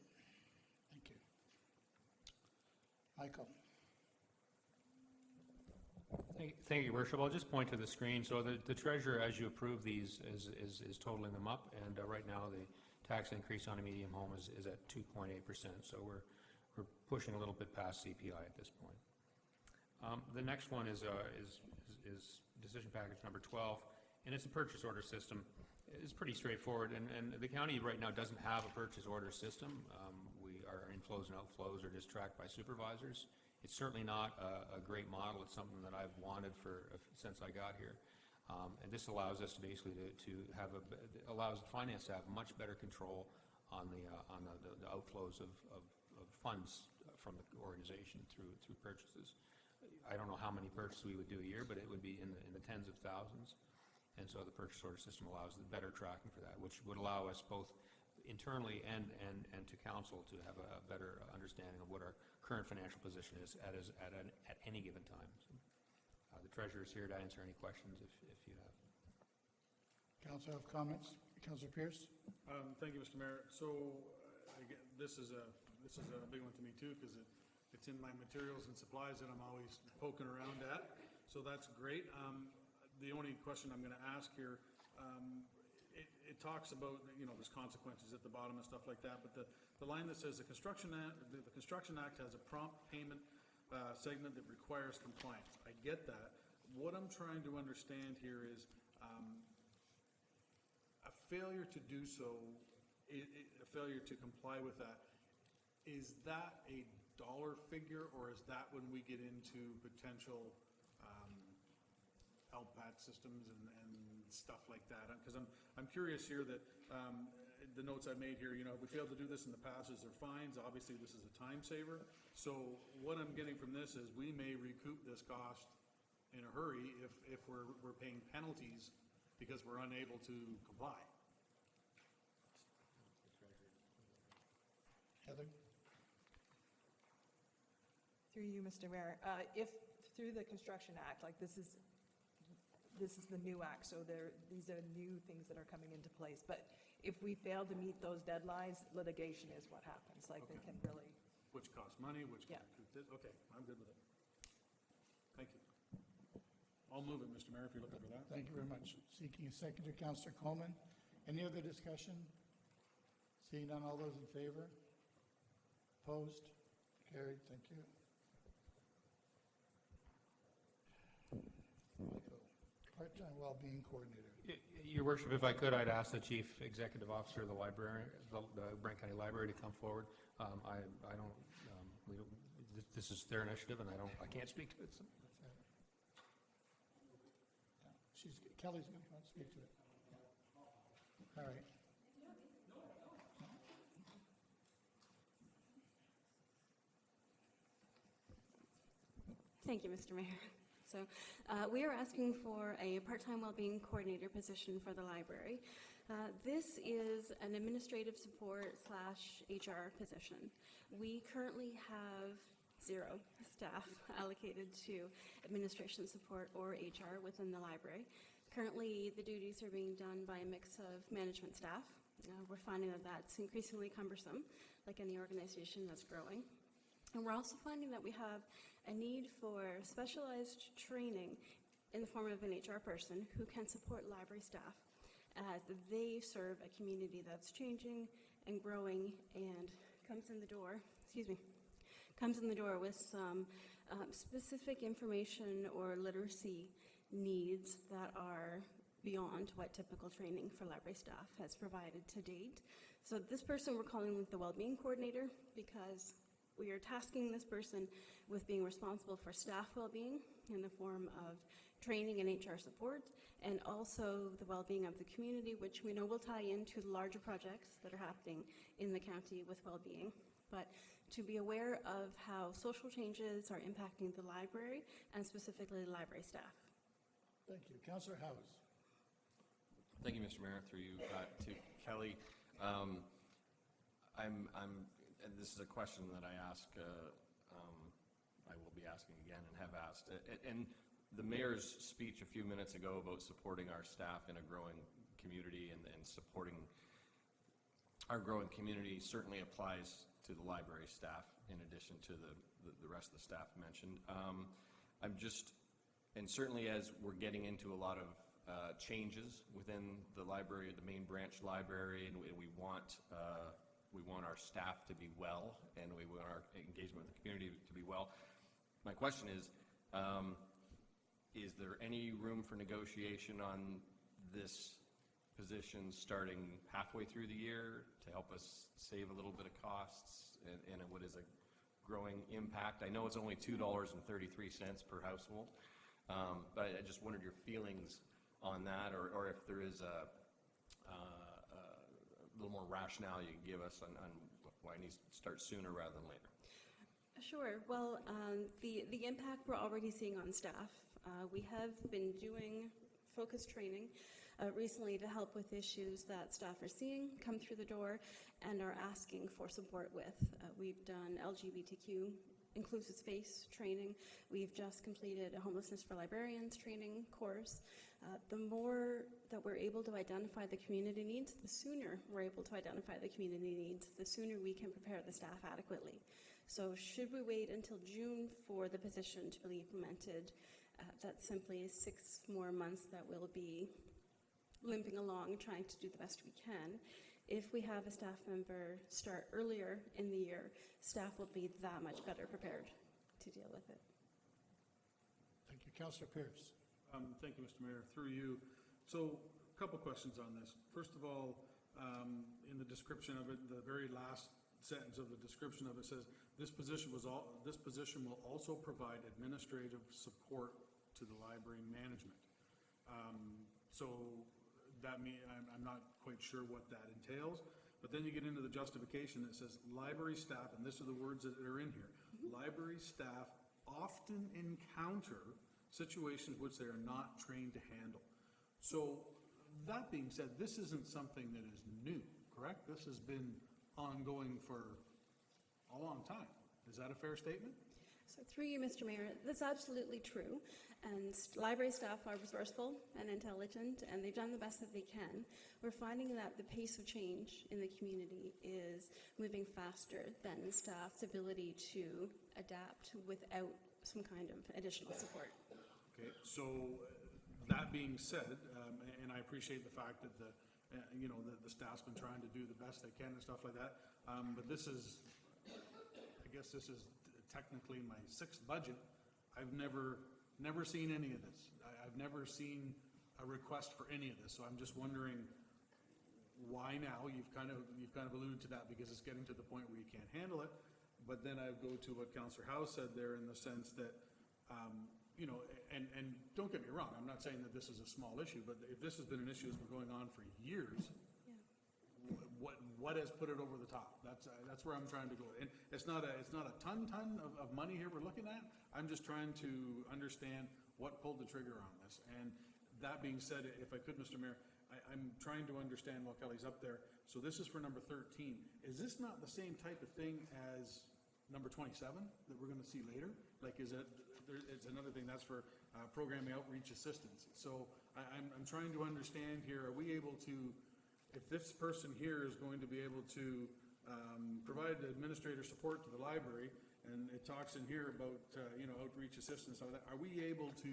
Thank you. Michael? Thank you, Your Worship. I'll just point to the screen. So the treasurer, as you approve these, is totaling them up, and right now the tax increase on a medium home is at 2.8%. So we're pushing a little bit past CPI at this point. The next one is decision package number 12, and it's a purchase order system. It's pretty straightforward, and the county right now doesn't have a purchase order system. Our inflows and outflows are just tracked by supervisors. It's certainly not a great model. It's something that I've wanted since I got here. And this allows us to basically allows the finance to have much better control on the outflows of funds from the organization through purchases. I don't know how many purchases we would do a year, but it would be in the tens of thousands. And so the purchase order system allows the better tracking for that, which would allow us both internally and to council to have a better understanding of what our current financial position is at any given time. So, the treasurer is here to answer any questions if you have. Council have comments? Councilor Pierce? Thank you, Mr. Mayor. So, again, this is a big one to me too, because it's in my materials and supplies that I'm always poking around at. So that's great. The only question I'm going to ask here, it talks about, there's consequences at the bottom and stuff like that, but the line that says the Construction Act has a prompt payment segment that requires compliance. I get that. What I'm trying to understand here is a failure to do so, a failure to comply with that, is that a dollar figure, or is that when we get into potential LPAT systems and stuff like that? Because I'm curious here that the notes I made here, if we failed to do this in the past, is there fines? Obviously, this is a time saver. So what I'm getting from this is we may recoup this cost in a hurry if we're paying penalties because we're unable to comply. Heather? Through you, Mr. Mayor, if through the Construction Act, like this is the new act, so these are new things that are coming into place. But if we fail to meet those deadlines, litigation is what happens. Like they can really. Which costs money, which can Yeah. recoup this. Okay, I'm good with it. Thank you. I'll move it, Mr. Mayor, if you're looking for that. Thank you very much. Seeking a second to Councilor Coleman. Any other discussion? Seeing none, all those in favor? Opposed? Carried. Thank you. Michael, part-time well-being coordinator. Your Worship, if I could, I'd ask the Chief Executive Officer of the library, the Brant County Library, to come forward. This is their initiative, and I can't speak to it. So. Kelly's going to come and speak to it. All right. Thank you, Mr. Mayor. So we are asking for a part-time well-being coordinator position for the library. This is an administrative support / HR position. We currently have 0 staff allocated to administration support or HR within the library. Currently, the duties are being done by a mix of management staff. We're finding that that's increasingly cumbersome, like any organization that's growing. And we're also finding that we have a need for specialized training in the form of an HR person who can support library staff as they serve a community that's changing and growing and comes in the door with some specific information or literacy needs that are beyond what typical training for library staff has provided to date. So this person we're calling the Wellbeing Coordinator because we are tasking this person with being responsible for staff well-being in the form of training and HR support, and also the well-being of the community, which we know will tie into the larger projects that are happening in the county with well-being. But to be aware of how social changes are impacting the library, and specifically the library staff. Thank you. Councillor House. Thank you, Mr. Mayor. Through you to Kelly. And this is a question that I ask, I will be asking again and have asked. And the mayor's speech a few minutes ago about supporting our staff in a growing community and supporting our growing community certainly applies to the library staff in addition to the rest of the staff mentioned. I'm just, and certainly as we're getting into a lot of changes within the library, the main branch library, and we want our staff to be well, and we want our engagement with the community to be well. My question is there any room for negotiation on this position starting halfway through the year to help us save a little bit of costs and what is a growing impact? I know it's only $2.33 per household, but I just wondered your feelings on that, or if there is a little more rationale you can give us on why it needs to start sooner rather than later. Sure. Well, the impact we're already seeing on staff. We have been doing focused training recently to help with issues that staff are seeing come through the door and are asking for support with. We've done LGBTQ inclusive space training. We've just completed a homelessness for librarians training course. The more that we're able to identify the community needs, the sooner we're able to identify the community needs, the sooner we can prepare the staff adequately. So should we wait until June for the position to be implemented, that's simply 6 more months that we'll be limping along trying to do the best we can. If we have a staff member start earlier in the year, staff will be that much better prepared to deal with it. Thank you. Councillor Pierce. Thank you, Mr. Mayor. Through you. So, a couple questions on this. First of all, in the description of it, the very last sentence of the description of it says, this position will also provide administrative support to the library management. So that means I'm not quite sure what that entails. But then you get into the justification that says library staff, and these are the words that are in here. Library staff often encounter situations which they are not trained to handle. So that being said, this isn't something that is new, correct? This has been ongoing for a long time. Is that a fair statement? So through you, Mr. Mayor, that's absolutely true. And library staff are resourceful and intelligent, and they've done the best that they can. We're finding that the pace of change in the community is moving faster than staff's ability to adapt without some kind of additional support. Okay, so that being said, and I appreciate the fact that the staff's been trying to do the best they can and stuff like that, but this is, I guess this is technically my 6th budget. I've never seen any of this. I've never seen a request for any of this, so I'm just wondering why now. You've kind of alluded to that because it's getting to the point where you can't handle it, but then I go to what Councillor Howe said there in the sense that and don't get me wrong, I'm not saying that this is a small issue, but if this has been an issue that's been going on for years, what has put it over the top? That's where I'm trying to go. And it's not a ton of money here we're looking at. I'm just trying to understand what pulled the trigger on this. And that being said, if I could, Mr. Mayor, I'm trying to understand while Kelly's up there. So this is for number 13. Is this not the same type of thing as number 27 that we're going to see later? Like, is it? It's another thing that's for programming outreach assistance. So I'm trying to understand here. Are we able to? If this person here is going to be able to provide administrator support to the library, and it talks in here about outreach assistance, are we able to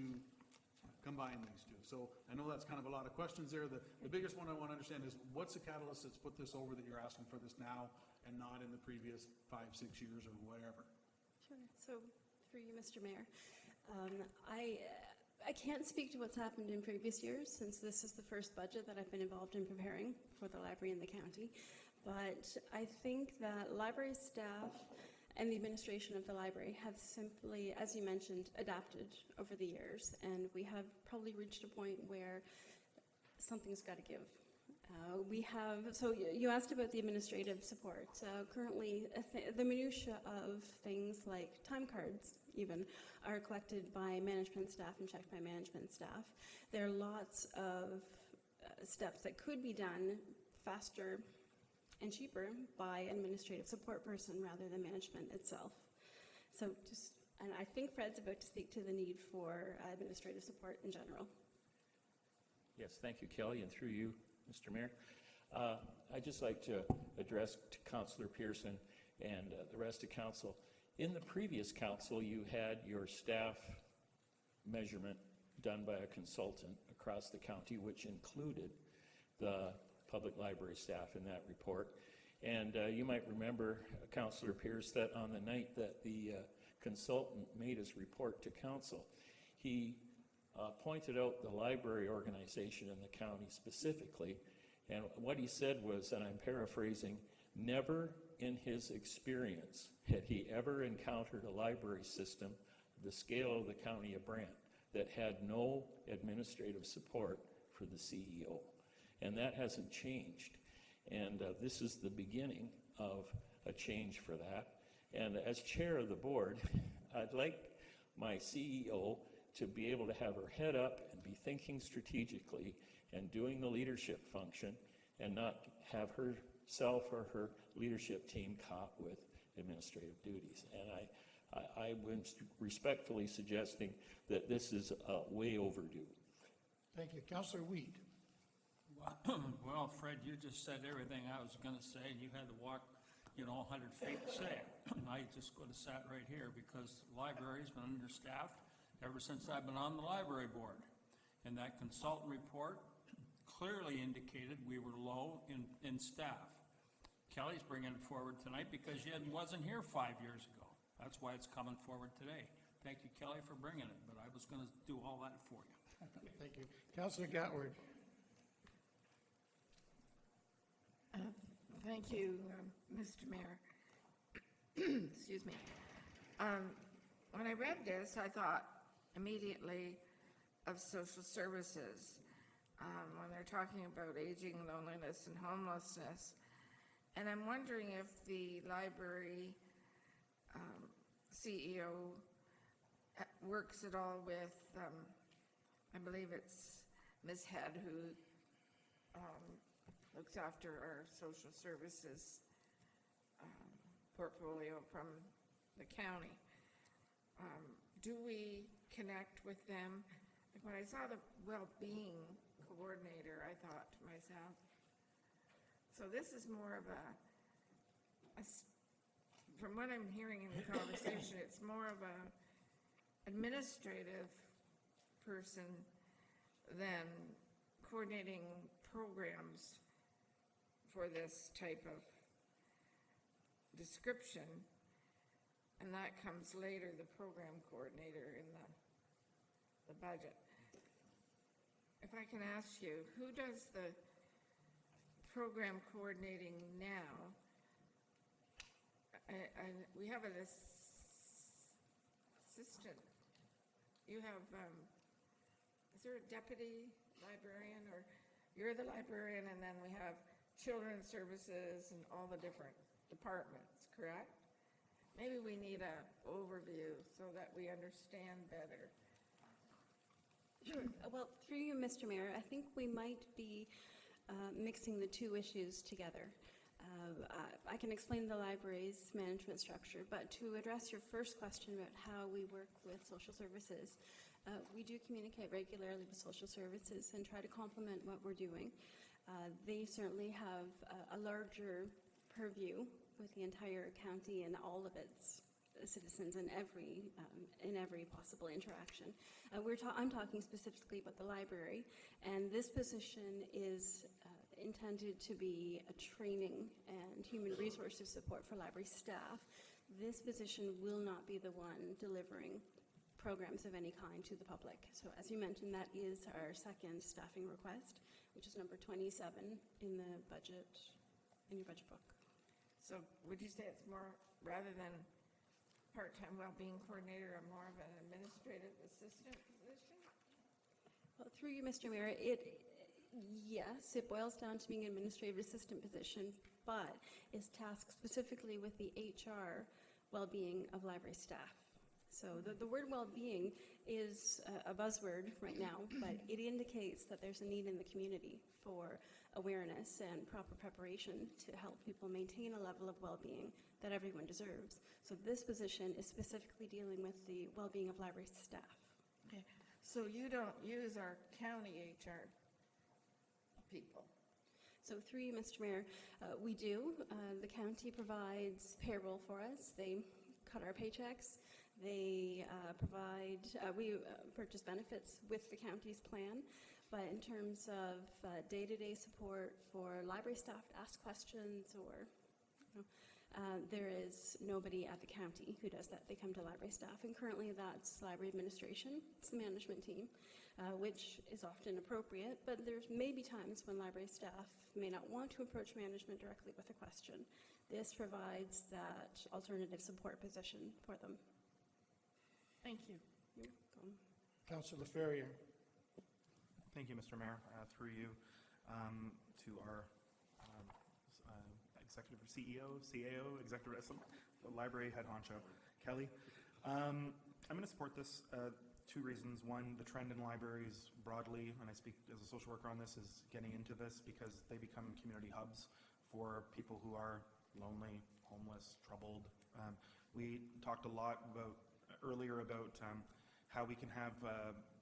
combine these two? So I know that's kind of a lot of questions there. The biggest one I want to understand is what's the catalyst that's put this over that you're asking for this now and not in the previous 5-6 years or whatever? Sure. So through you, Mr. Mayor, I can't speak to what's happened in previous years since this is the first budget that I've been involved in preparing for the library in the county. But I think that library staff and the administration of the library have simply, as you mentioned, adapted over the years. And we have probably reached a point where something's got to give. So you asked about the administrative support. Currently, the minutiae of things like time cards even are collected by management staff and checked by management staff. There are lots of steps that could be done faster and cheaper by an administrative support person rather than management itself. So and I think Fred's about to speak to the need for administrative support in general. Yes, thank you, Kelly, and through you, Mr. Mayor. I'd just like to address to Councillor Pearson and the rest of council. In the previous council, you had your staff measurement done by a consultant across the county, which included the public library staff in that report. And you might remember, Councillor Pierce, that on the night that the consultant made his report to council, he pointed out the library organization in the county specifically, and what he said was, and I'm paraphrasing, never in his experience had he ever encountered a library system of the scale of the county of Brant that had no administrative support for the CEO. And that hasn't changed. And this is the beginning of a change for that. And as chair of the board, I'd like my CEO to be able to have her head up and be thinking strategically and doing the leadership function and not have herself or her leadership team caught with administrative duties. And I was respectfully suggesting that this is way overdue. Thank you. Councillor Weed. Well, Fred, you just said everything I was going to say, and you had to walk, 100 feet to say it. I just could have sat right here because the library's been understaffed ever since I've been on the library board. And that consultant report clearly indicated we were low in staff. Kelly's bringing it forward tonight because she wasn't here 5 years ago. That's why it's coming forward today. Thank you, Kelly, for bringing it, but I was going to do all that for you. Thank you. Councillor Gatward. Thank you, Mr. Mayor. Excuse me. When I read this, I thought immediately of social services when they're talking about aging, loneliness, and homelessness. And I'm wondering if the library CEO works at all with, I believe it's Ms. Head, who looks after our social services portfolio from the county. Do we connect with them? When I saw the well-being coordinator, I thought to myself, so this is more of from what I'm hearing in the conversation, it's more of a administrative person than coordinating programs for this type of description, and that comes later, the program coordinator in the budget. If I can ask you, who does the program coordinating now? We have an assistant. You have, is there a deputy librarian, or you're the librarian, and then we have children's services and all the different departments, correct? Maybe we need an overview so that we understand better. Sure. Well, through you, Mr. Mayor, I think we might be mixing the two issues together. I can explain the library's management structure, but to address your first question about how we work with social services, we do communicate regularly with social services and try to complement what we're doing. They certainly have a larger purview with the entire county and all of its citizens in every possible interaction. I'm talking specifically about the library, and this position is intended to be a training and human resources support for library staff. This position will not be the one delivering programs of any kind to the public. So as you mentioned, that is our second staffing request, which is number 27 in the budget, in your budget book. So would you say it's more, rather than part-time well-being coordinator, more of an administrative assistant position? Well, through you, Mr. Mayor, yes, it boils down to being an administrative assistant position, but is tasked specifically with the HR well-being of library staff. So the word well-being is a buzzword right now, but it indicates that there's a need in the community for awareness and proper preparation to help people maintain a level of well-being that everyone deserves. So this position is specifically dealing with the well-being of library staff. Okay. So you don't use our county HR people? So through you, Mr. Mayor, we do. The county provides payroll for us. They cut our paychecks. They we purchase benefits with the county's plan. But in terms of day-to-day support for library staff to ask questions or, there is nobody at the county who does that. They come to library staff, and currently that's library administration. It's the management team, which is often appropriate, but there may be times when library staff may not want to approach management directly with a question. This provides that alternative support position for them. Thank you. You're welcome. Councillor Ferrier. Thank you, Mr. Mayor. Through you, to our executive CEO, CAO, executive, the library head honcho, Kelly. I'm going to support this. Two reasons. One, the trend in libraries broadly, and I speak as a social worker on this, is getting into this because they become community hubs for people who are lonely, homeless, troubled. We talked a lot earlier about how we can have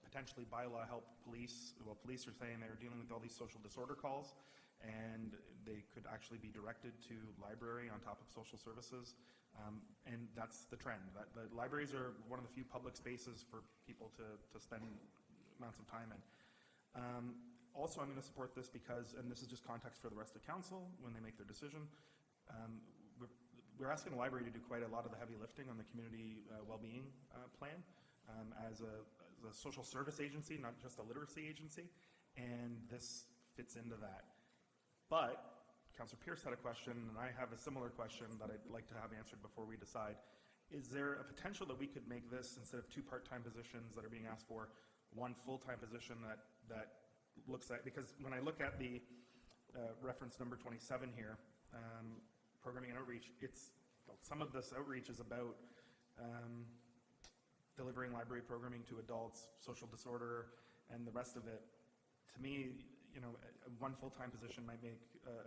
potentially bylaw help police. Well, police are saying they're dealing with all these social disorder calls, and they could actually be directed to library on top of social services. And that's the trend. The libraries are one of the few public spaces for people to spend amounts of time in. Also, I'm going to support this because, and this is just context for the rest of council when they make their decision, we're asking the library to do quite a lot of the heavy lifting on the community well-being plan as a social service agency, not just a literacy agency, and this fits into that. But Councillor Pierce had a question, and I have a similar question that I'd like to have answered before we decide. Is there a potential that we could make this, instead of 2 part-time positions that are being asked for, 1 full-time position that looks at, because when I look at the reference number 27 here, programming and outreach, some of this outreach is about delivering library programming to adults, social disorder, and the rest of it. To me, 1 full-time position might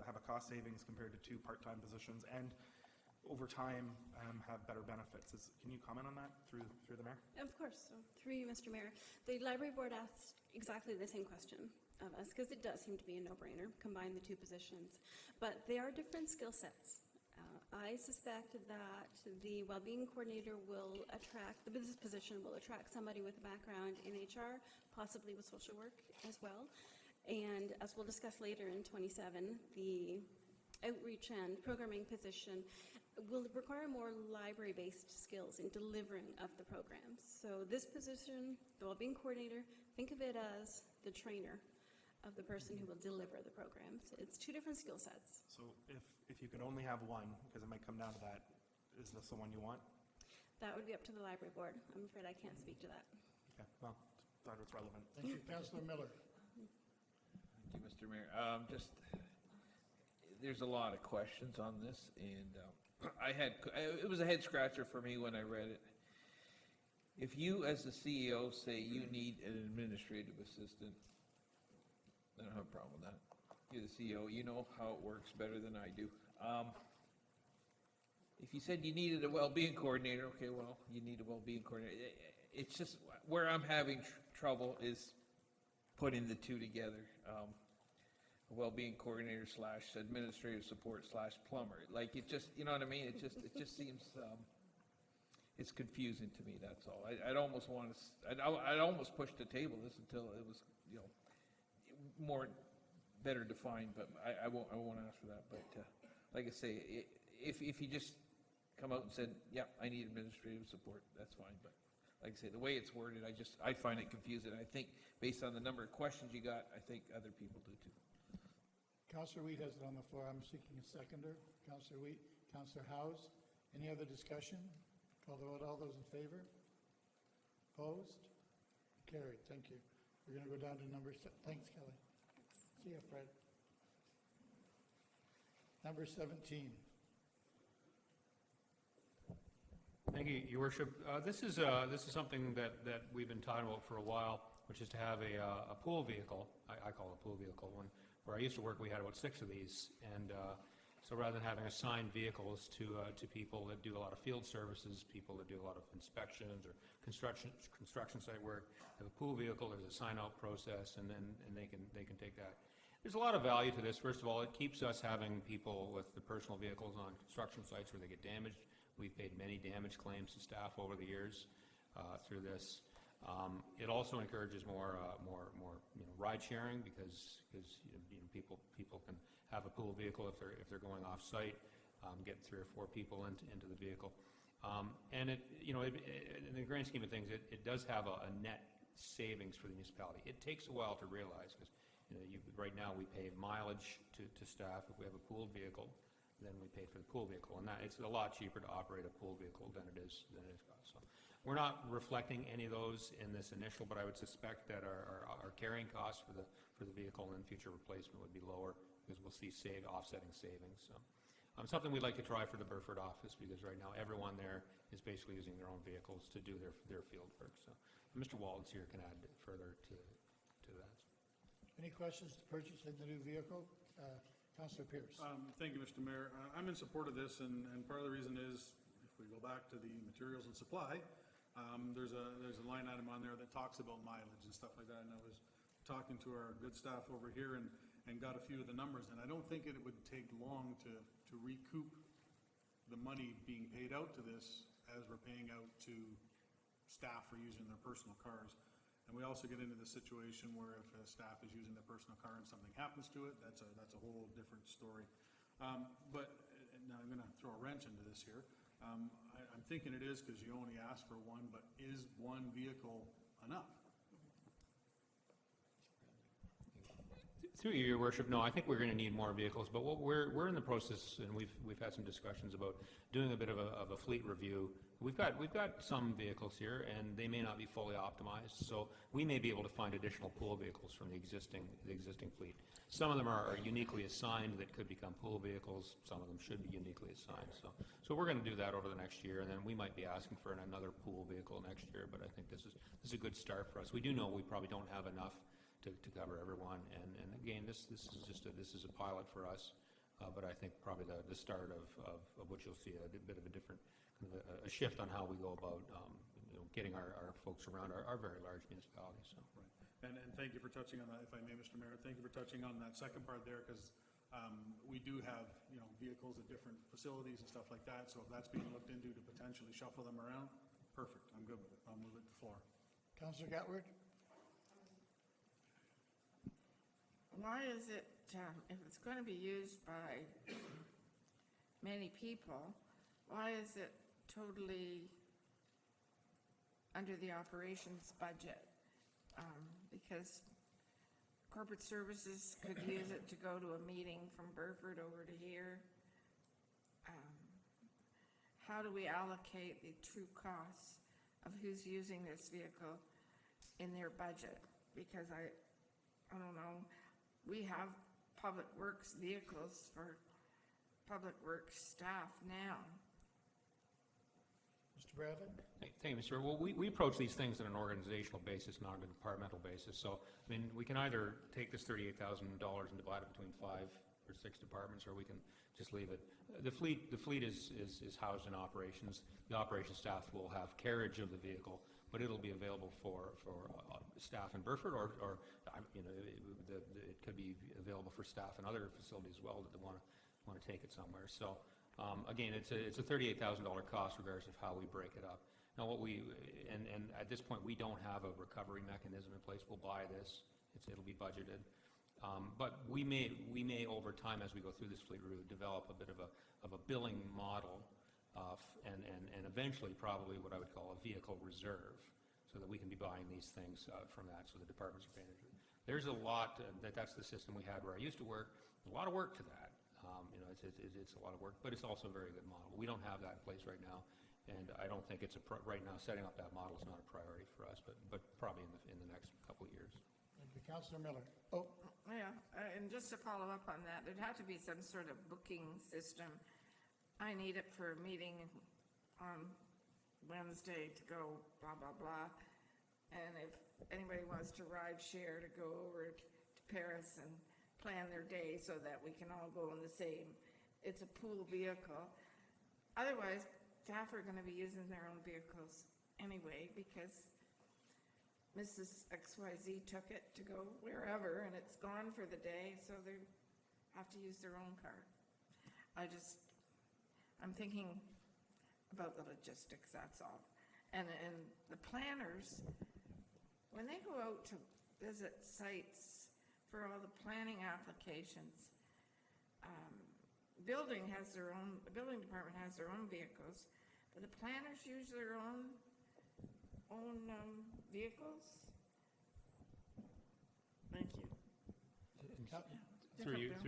have a cost savings compared to 2 part-time positions, and over time have better benefits. Can you comment on that through the mayor? Of course. So through you, Mr. Mayor, the library board asked exactly the same question of us, because it does seem to be a no-brainer, combine the 2 positions. But they are different skill sets. I suspect that the well-being coordinator the business position will attract somebody with a background in HR, possibly with social work as well. And as we'll discuss later in 27, the outreach and programming position will require more library-based skills in delivering of the programs. So this position, the well-being coordinator, think of it as the trainer of the person who will deliver the programs. It's 2 different skill sets. So if you could only have 1, because it might come down to that, is this the one you want? That would be up to the library board. I'm afraid I can't speak to that. Okay, well, thought it's relevant. Thank you. Councillor Miller. Thank you, Mr. Mayor. There's a lot of questions on this, and it was a head scratcher for me when I read it. If you, as the CEO, say you need an administrative assistant, I don't have a problem with that. You're the CEO, you know how it works better than I do. If you said you needed a well-being coordinator, okay, well, you need a well-being coordinator. It's just where I'm having trouble is putting the 2 together. A well-being coordinator / administrative support / plumber. Like, it just, you know what I mean? It just seems, it's confusing to me, that's all. I'd almost push to table this until it was, better defined, but I won't ask for that. But like I say, if you just come out and said, yeah, I need administrative support, that's fine. But like I say, the way it's worded, I find it confusing. I think based on the number of questions you got, I think other people do too. Councillor Wheat has it on the floor. I'm seeking a seconder. Councillor Wheat, Councillor Howes. Any other discussion? Call the vote. All those in favor? Opposed? Carried. Thank you. We're going to go down to thanks, Kelly. See you, Fred. Number 17. Thank you, Your Worship. This is something that we've been talking about for a while, which is to have a pool vehicle. I call it a pool vehicle. Where I used to work, we had about 6 of these, and so rather than having assigned vehicles to people that do a lot of field services, people that do a lot of inspections or construction site work, have a pool vehicle. There's a sign-out process, and they can take that. There's a lot of value to this. First of all, it keeps us having people with the personal vehicles on construction sites where they get damaged. We've paid many damage claims to staff over the years through this. It also encourages more ride sharing because people can have a pool vehicle if they're going off site, get 3 or 4 people into the vehicle, and in the grand scheme of things, it does have a net savings for the municipality. It takes a while to realize because right now we pay mileage to staff. If we have a pooled vehicle, then we pay for the pool vehicle, and that it's a lot cheaper to operate a pool vehicle than it is cost. So we're not reflecting any of those in this initial, but I would suspect that our carrying costs for the vehicle and future replacement would be lower because we'll see offsetting savings. So something we'd like to try for the Burford office because right now everyone there is basically using their own vehicles to do their field work. So Mr. Waldens here can add further to that. Any questions to purchasing the new vehicle? Councillor Pierce. Thank you, Mr. Mayor. I'm in support of this, and part of the reason is, if we go back to the materials and supply, there's a line item on there that talks about mileage and stuff like that, and I was talking to our good staff over here and got a few of the numbers, and I don't think it would take long to recoup the money being paid out to this as we're paying out to staff for using their personal cars. And we also get into the situation where if a staff is using their personal car and something happens to it, that's a whole different story. But now I'm going to throw a wrench into this here. I'm thinking it is because you only asked for one, but is one vehicle enough? Through you, Your Worship, no, I think we're going to need more vehicles, but what we're in the process, and we've had some discussions about doing a bit of a fleet review. We've got some vehicles here, and they may not be fully optimized, so we may be able to find additional pool vehicles from the existing fleet. Some of them are uniquely assigned that could become pool vehicles. Some of them should be uniquely assigned. So we're going to do that over the next year, and then we might be asking for another pool vehicle next year. But I think this is a good start for us. We do know we probably don't have enough to cover everyone, and again, this is a pilot for us. But I think probably the start of what you'll see a bit of a different a shift on how we go about getting our folks around our very large municipalities. So. Right. And thank you for touching on that, if I may, Mr. Mayor. Thank you for touching on that second part there, because we do have vehicles at different facilities and stuff like that. So if that's being looked into to potentially shuffle them around, perfect. I'm good with it. I'll move it to the floor. Councillor Gatward. Why is it, if it's going to be used by many people, why is it totally under the operations budget? Because corporate services could use it to go to a meeting from Burford over to here. How do we allocate the true costs of who's using this vehicle in their budget? Because I don't know, we have public works vehicles for public works staff now. Mr. Bradley? Thank you, Mr. Well, we approach these things on an organizational basis, not on a departmental basis. So, I mean, we can either take this $38,000 and divide it between 5 or 6 departments, or we can just leave it. The fleet is housed in operations. The operations staff will have carriage of the vehicle, but it'll be available for staff in Burford, or it could be available for staff in other facilities as well that they want to take it somewhere. So. Again, it's a $38,000 cost regardless of how we break it up. Now, and at this point, we don't have a recovery mechanism in place. We'll buy this. It'll be budgeted. But we may over time, as we go through this fleet review, develop a bit of a billing model, and eventually probably what I would call a vehicle reserve, so that we can be buying these things from that, so the departments are paying it. There's a lot that's the system we had where I used to work. A lot of work to that. It's a lot of work, but it's also a very good model. We don't have that in place right now, and I don't think it's right now. Setting up that model is not a priority for us, but probably in the next couple of years. Thank you, Councillor Miller. Yeah, and just to follow up on that, there'd have to be some sort of booking system. I need it for a meeting on Wednesday to go blah blah blah, and if anybody wants to ride share to go over to Paris and plan their day so that we can all go in the same. It's a pool vehicle. Otherwise, staff are going to be using their own vehicles anyway, because Mrs. XYZ took it to go wherever, and it's gone for the day, so they have to use their own car. I'm thinking about the logistics, that's all. And the planners, when they go out to visit sites for all the planning applications, the building department has their own vehicles, but the planners use their own vehicles? Thank you.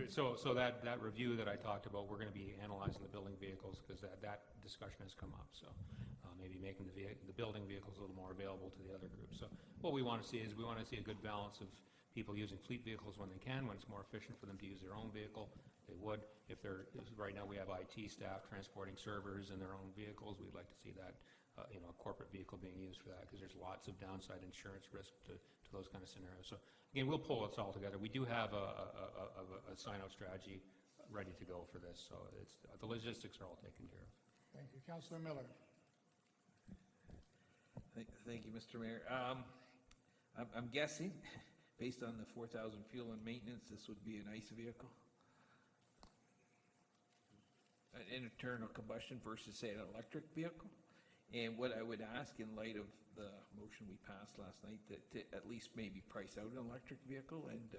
So that review that I talked about, we're gonna be analyzing the building vehicles, because that discussion has come up, so maybe making the building vehicles a little more available to the other groups. So what we wanna see is, we wanna see a good balance of people using fleet vehicles when they can, when it's more efficient for them to use their own vehicle, they would. Right now we have IT staff transporting servers in their own vehicles, we'd like to see that, a corporate vehicle being used for that, because there's lots of downside insurance risk to those kind of scenarios. So again, we'll pull this all together. We do have a sign-out strategy ready to go for this, so the logistics are all taken care of. Thank you. Councillor Miller. Thank you, Mr. Mayor. I'm guessing, based on the 4,000 fuel and maintenance, this would be an ICE vehicle? An internal combustion versus, say, an electric vehicle? And what I would ask, in light of the motion we passed last night, that to at least maybe price out an electric vehicle, and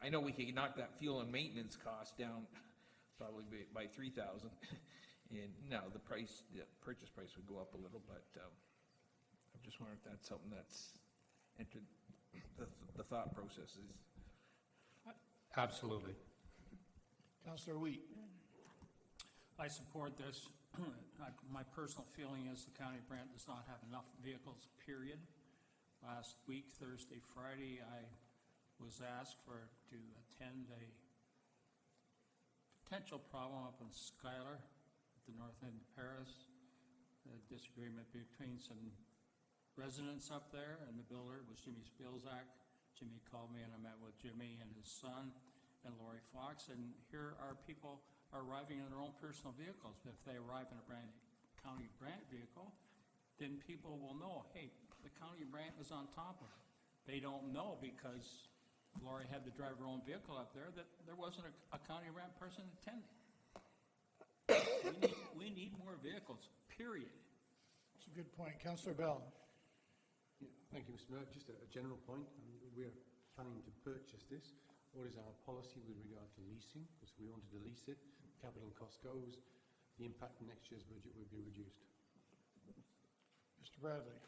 I know we could knock that fuel and maintenance cost down probably by 3,000, and now the purchase price would go up a little, but I'm just wondering if that's something that's entered the thought process is. Absolutely. Councillor Wheat. I support this. My personal feeling is the County of Brant does not have enough vehicles, period. Last week, Thursday, Friday, I was asked to attend a potential problem up in Schuyler, at the north end of Paris. A disagreement between some residents up there, and the builder was Jimmy Spielzak. Jimmy called me, and I met with Jimmy and his son and Lori Fox, and here are people arriving in their own personal vehicles. If they arrive in a County of Brant vehicle, then people will know, hey, the County of Brant is on top of it. They don't know, because Lori had to drive her own vehicle up there, that there wasn't a County of Brant person attending. We need more vehicles, period. That's a good point. Councillor Bell. Yeah, thank you, Mr. Mayor. Just a general point. We're planning to purchase this. What is our policy with regard to leasing? Because we wanted to lease it, capital cost goes, the impact in next year's budget would be reduced. Mr. Bradley.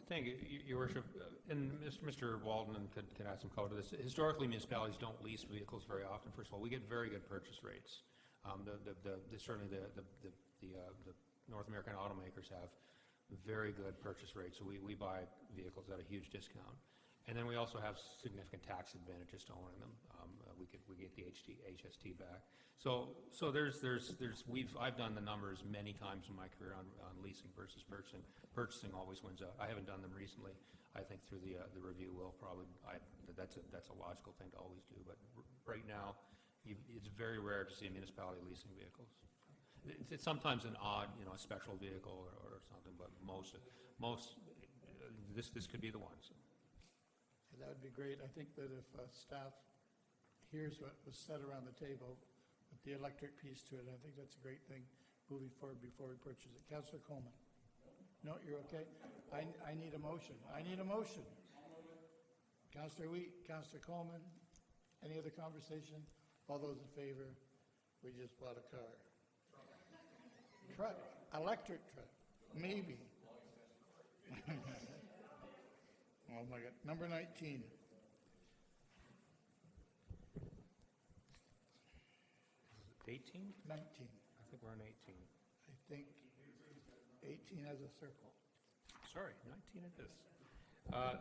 Thank you, Your Worship. And Mr. Walden could add some color to this. Historically, municipalities don't lease vehicles very often. First of all, we get very good purchase rates. Certainly the North American automakers have very good purchase rates, so we buy vehicles at a huge discount. And then we also have significant tax advantages to owning them. We get the HST back. So I've done the numbers many times in my career on leasing versus purchasing. Purchasing always wins out. I haven't done them recently. I think through the review will probably, that's a logical thing to always do. But right now, it's very rare to see a municipality leasing vehicles. It's sometimes an odd, a special vehicle or something, but most this could be the one. So. That would be great. I think that if staff hears what was said around the table with the electric piece to it, I think that's a great thing moving forward before we purchase it. Councillor Coleman. No, you're okay? I need a motion. I need a motion. Councillor Wheat, Councillor Coleman, any other conversation? All those in favor? We just bought a car. Truck, electric truck, maybe. Oh my God, number 19. 18? 19. I think we're on 18. I think 18 has a circle. Sorry, 19 it is.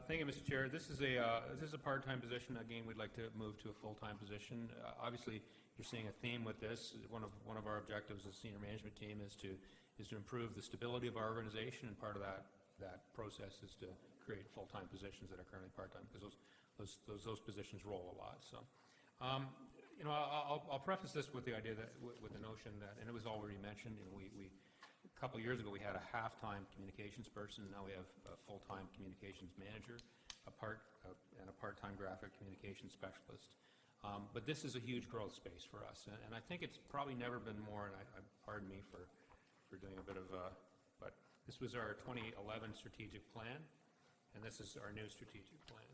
Thank you, Mr. Chair. This is a part-time position. Again, we'd like to move to a full-time position. Obviously, you're seeing a theme with this. One of our objectives as a senior management team is to improve the stability of our organization, and part of that process is to create full-time positions that are currently part-time, because those positions roll a lot. So, I'll preface this with the idea that with the notion that, and it was already mentioned, we A couple of years ago, we had a half-time communications person, now we have a full-time communications manager, and a part-time graphic communications specialist. But this is a huge growth space for us, and I think it's probably never been more, and pardon me for doing a bit of, but this was our 2011 strategic plan, and this is our new strategic plan.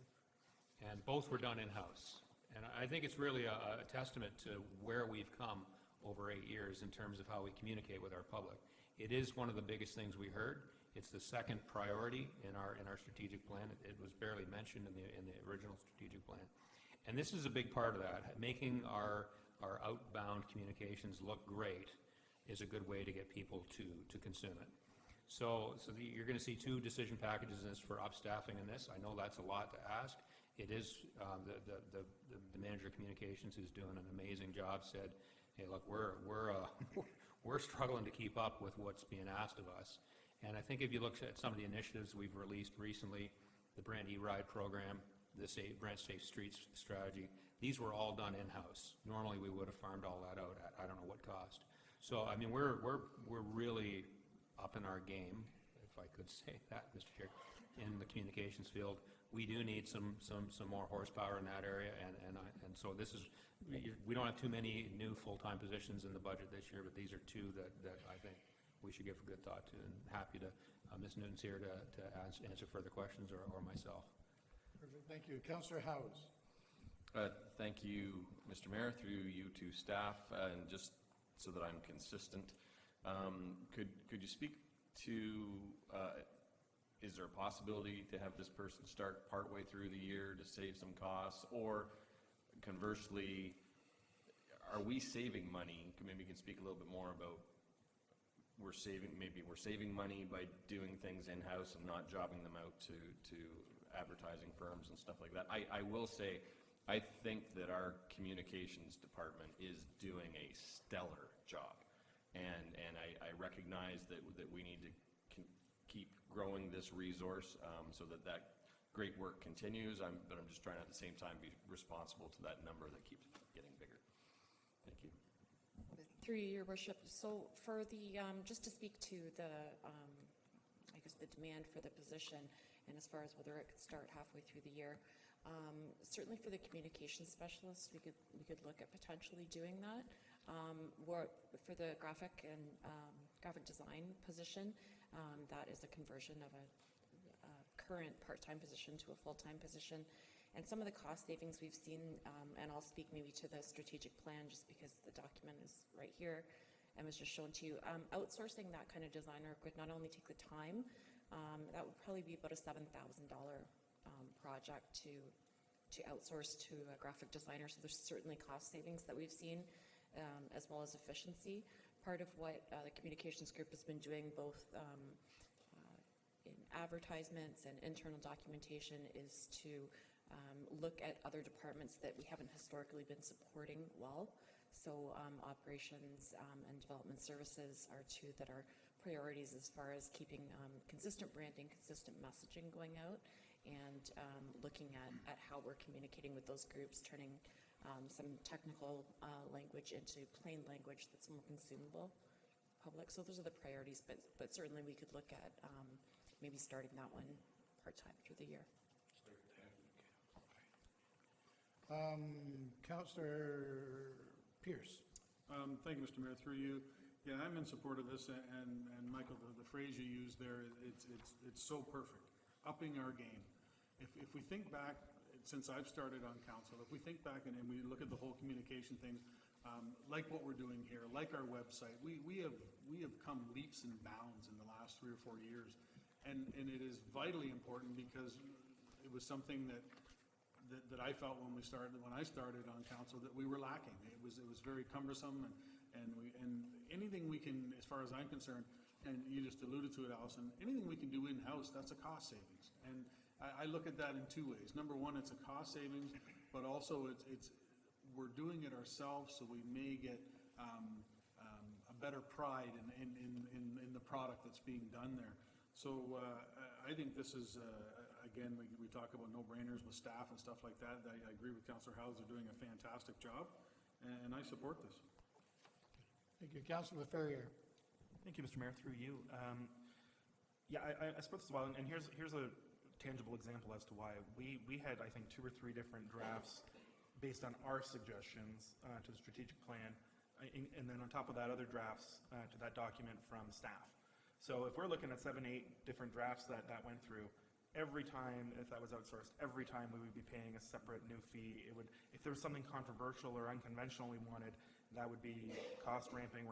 And both were done in-house. And I think it's really a testament to where we've come over 8 years in terms of how we communicate with our public. It is one of the biggest things we heard. It's the second priority in our strategic plan. It was barely mentioned in the original strategic plan. And this is a big part of that. Making our outbound communications look great is a good way to get people to consume it. So you're going to see 2 decision packages in this for upstaffing in this. I know that's a lot to ask. It is, the manager of communications, who's doing an amazing job, said, hey, look, we're struggling to keep up with what's being asked of us. And I think if you look at some of the initiatives we've released recently, the Brand E-Ride program, the Brand Safe Streets strategy, these were all done in-house. Normally, we would have farmed all that out at I don't know what cost. So, I mean, we're really up in our game, if I could say that, Mr. Chair, in the communications field. We do need some more horsepower in that area, and so this is, we don't have too many new full-time positions in the budget this year, but these are 2 that I think we should give a good thought to, and happy to, Ms. Newton's here to answer further questions, or myself. Perfect, thank you. Councillor Howes. Thank you, Mr. Mayor, through you to staff, and just so that I'm consistent, could you speak to, is there a possibility to have this person start partway through the year to save some costs, or conversely, are we saving money? Maybe you can speak a little bit more about we're saving money by doing things in-house and not jobbing them out to advertising firms and stuff like that. I will say, I think that our communications department is doing a stellar job, and I recognize that we need to keep growing this resource so that great work continues. But I'm just trying to at the same time be responsible to that number that keeps getting bigger. Thank you. Through your worship, so for the, just to speak to the, I guess the demand for the position, and as far as whether it could start halfway through the year, certainly for the communications specialist, we could look at potentially doing that. For the graphic and graphic design position, that is a conversion of a current part-time position to a full-time position. And some of the cost savings we've seen, and I'll speak maybe to the strategic plan just because the document is right here and was just shown to you. Outsourcing that kind of designer would not only take the time, that would probably be about a $7,000 project to outsource to a graphic designer. So there's certainly cost savings that we've seen, as well as efficiency. Part of what the communications group has been doing, both in advertisements and internal documentation, is to look at other departments that we haven't historically been supporting well. So operations and development services are 2 that are priorities as far as keeping consistent branding, consistent messaging going out, and looking at how we're communicating with those groups, turning some technical language into plain language that's more consumable public. So those are the priorities, but certainly we could look at maybe starting that one part-time through the year. Councillor Pierce. Thank you, Mr. Mayor. Through you, yeah, I'm in support of this, and Michael, the phrase you used there, it's so perfect. Upping our game. If we think back, since I've started on council, if we think back and we look at the whole communication thing, like what we're doing here, like our website, we have come leaps and bounds in the last 3 or 4 years, and it is vitally important because it was something that I felt when I started on council that we were lacking. It was very cumbersome, and anything we can, as far as I'm concerned, and you just alluded to it, Allison, anything we can do in-house, that's a cost savings. And I look at that in 2 ways. Number one, it's a cost savings, but also we're doing it ourselves, so we may get a better pride in the product that's being done there. So I think this is, again, we talk about no-brainers with staff and stuff like that. I agree with Councillor Howes. They're doing a fantastic job, and I support this. Thank you. Councillor Ferrier. Thank you, Mr. Mayor, through you. Yeah, I suppose as well, and here's a tangible example as to why. We had, I think, 2 or 3 different drafts based on our suggestions to the strategic plan, and then on top of that, other drafts to that document from staff. So if we're looking at 7, 8 different drafts that went through, every time, if that was outsourced, every time we would be paying a separate new fee. It would, if there was something controversial or unconventional we wanted, that would be cost ramping.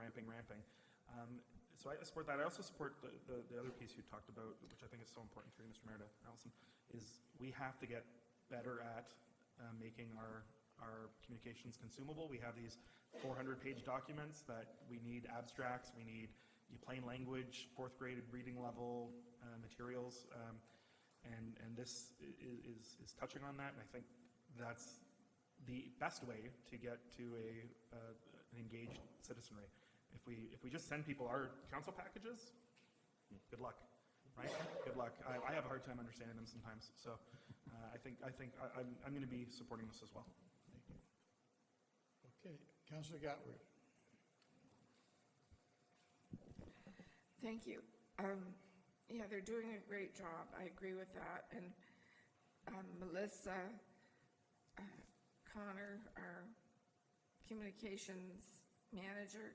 So I support that. I also support the other piece you talked about, which I think is so important for you, Mr. Mayor, to Allison, is we have to get better at making our communications consumable. We have these 400-page documents that we need abstracts, we need plain language, 4th grade reading level materials, and this is touching on that, and I think that's the best way to get to an engaged citizenry. If we just send people our council packages, good luck, right? Good luck. I have a hard time understanding them sometimes, so I think I'm going to be supporting this as well. Okay, Councillor Gatward. Thank you. Yeah, they're doing a great job. I agree with that. And Melissa Connor, our communications manager,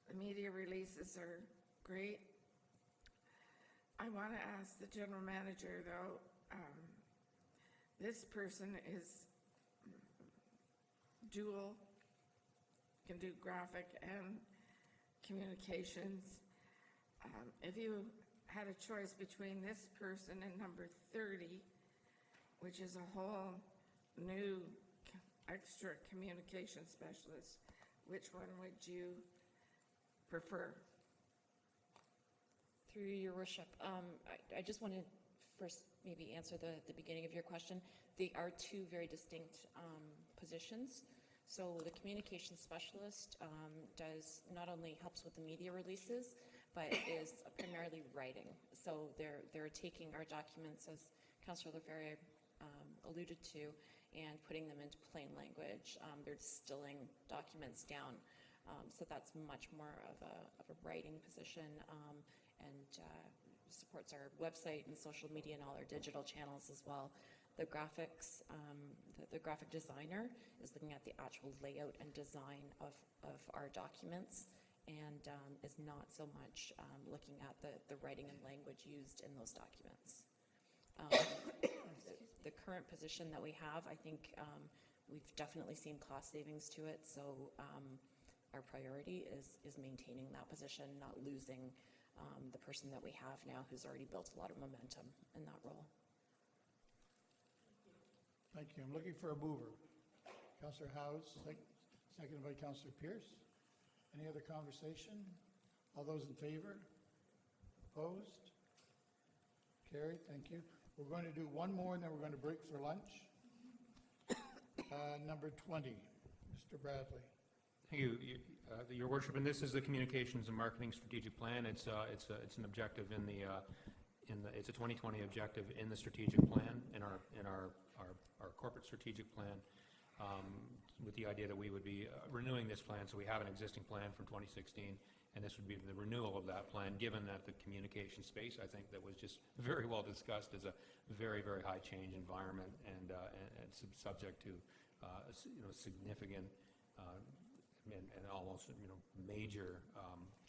the media releases are great. I want to ask the general manager, though, this person is dual, can do graphic and communications. If you had a choice between this person and number 30, which is a whole new extra communication specialist, which one would you prefer? Through your worship, I just want to first maybe answer the beginning of your question. They are 2 very distinct positions. So the communication specialist does not only helps with the media releases, but is primarily writing. So they're taking our documents, as Councillor LaFerrier alluded to, and putting them into plain language. They're distilling documents down. So that's much more of a writing position, and supports our website and social media and all our digital channels as well. The graphics, the graphic designer is looking at the actual layout and design of our documents, and is not so much looking at the writing and language used in those documents. The current position that we have, I think we've definitely seen cost savings to it, so our priority is maintaining that position, not losing the person that we have now who's already built a lot of momentum in that role. Thank you. I'm looking for a mover. Councillor Howes, seconded by Councillor Pierce. Any other conversation? All those in favor? Opposed? Carried. Thank you. We're going to do one more, and then we're going to break for lunch. Number 20, Mr. Bradley. Thank you, Your Worship, and this is the Communications and Marketing Strategic Plan. It's an objective it's a 2020 objective in the strategic plan, in our corporate strategic plan, with the idea that we would be renewing this plan. So we have an existing plan from 2016, and this would be the renewal of that plan, given that the communication space, I think, that was just very well discussed, is a very, very high change environment, and subject to significant and almost major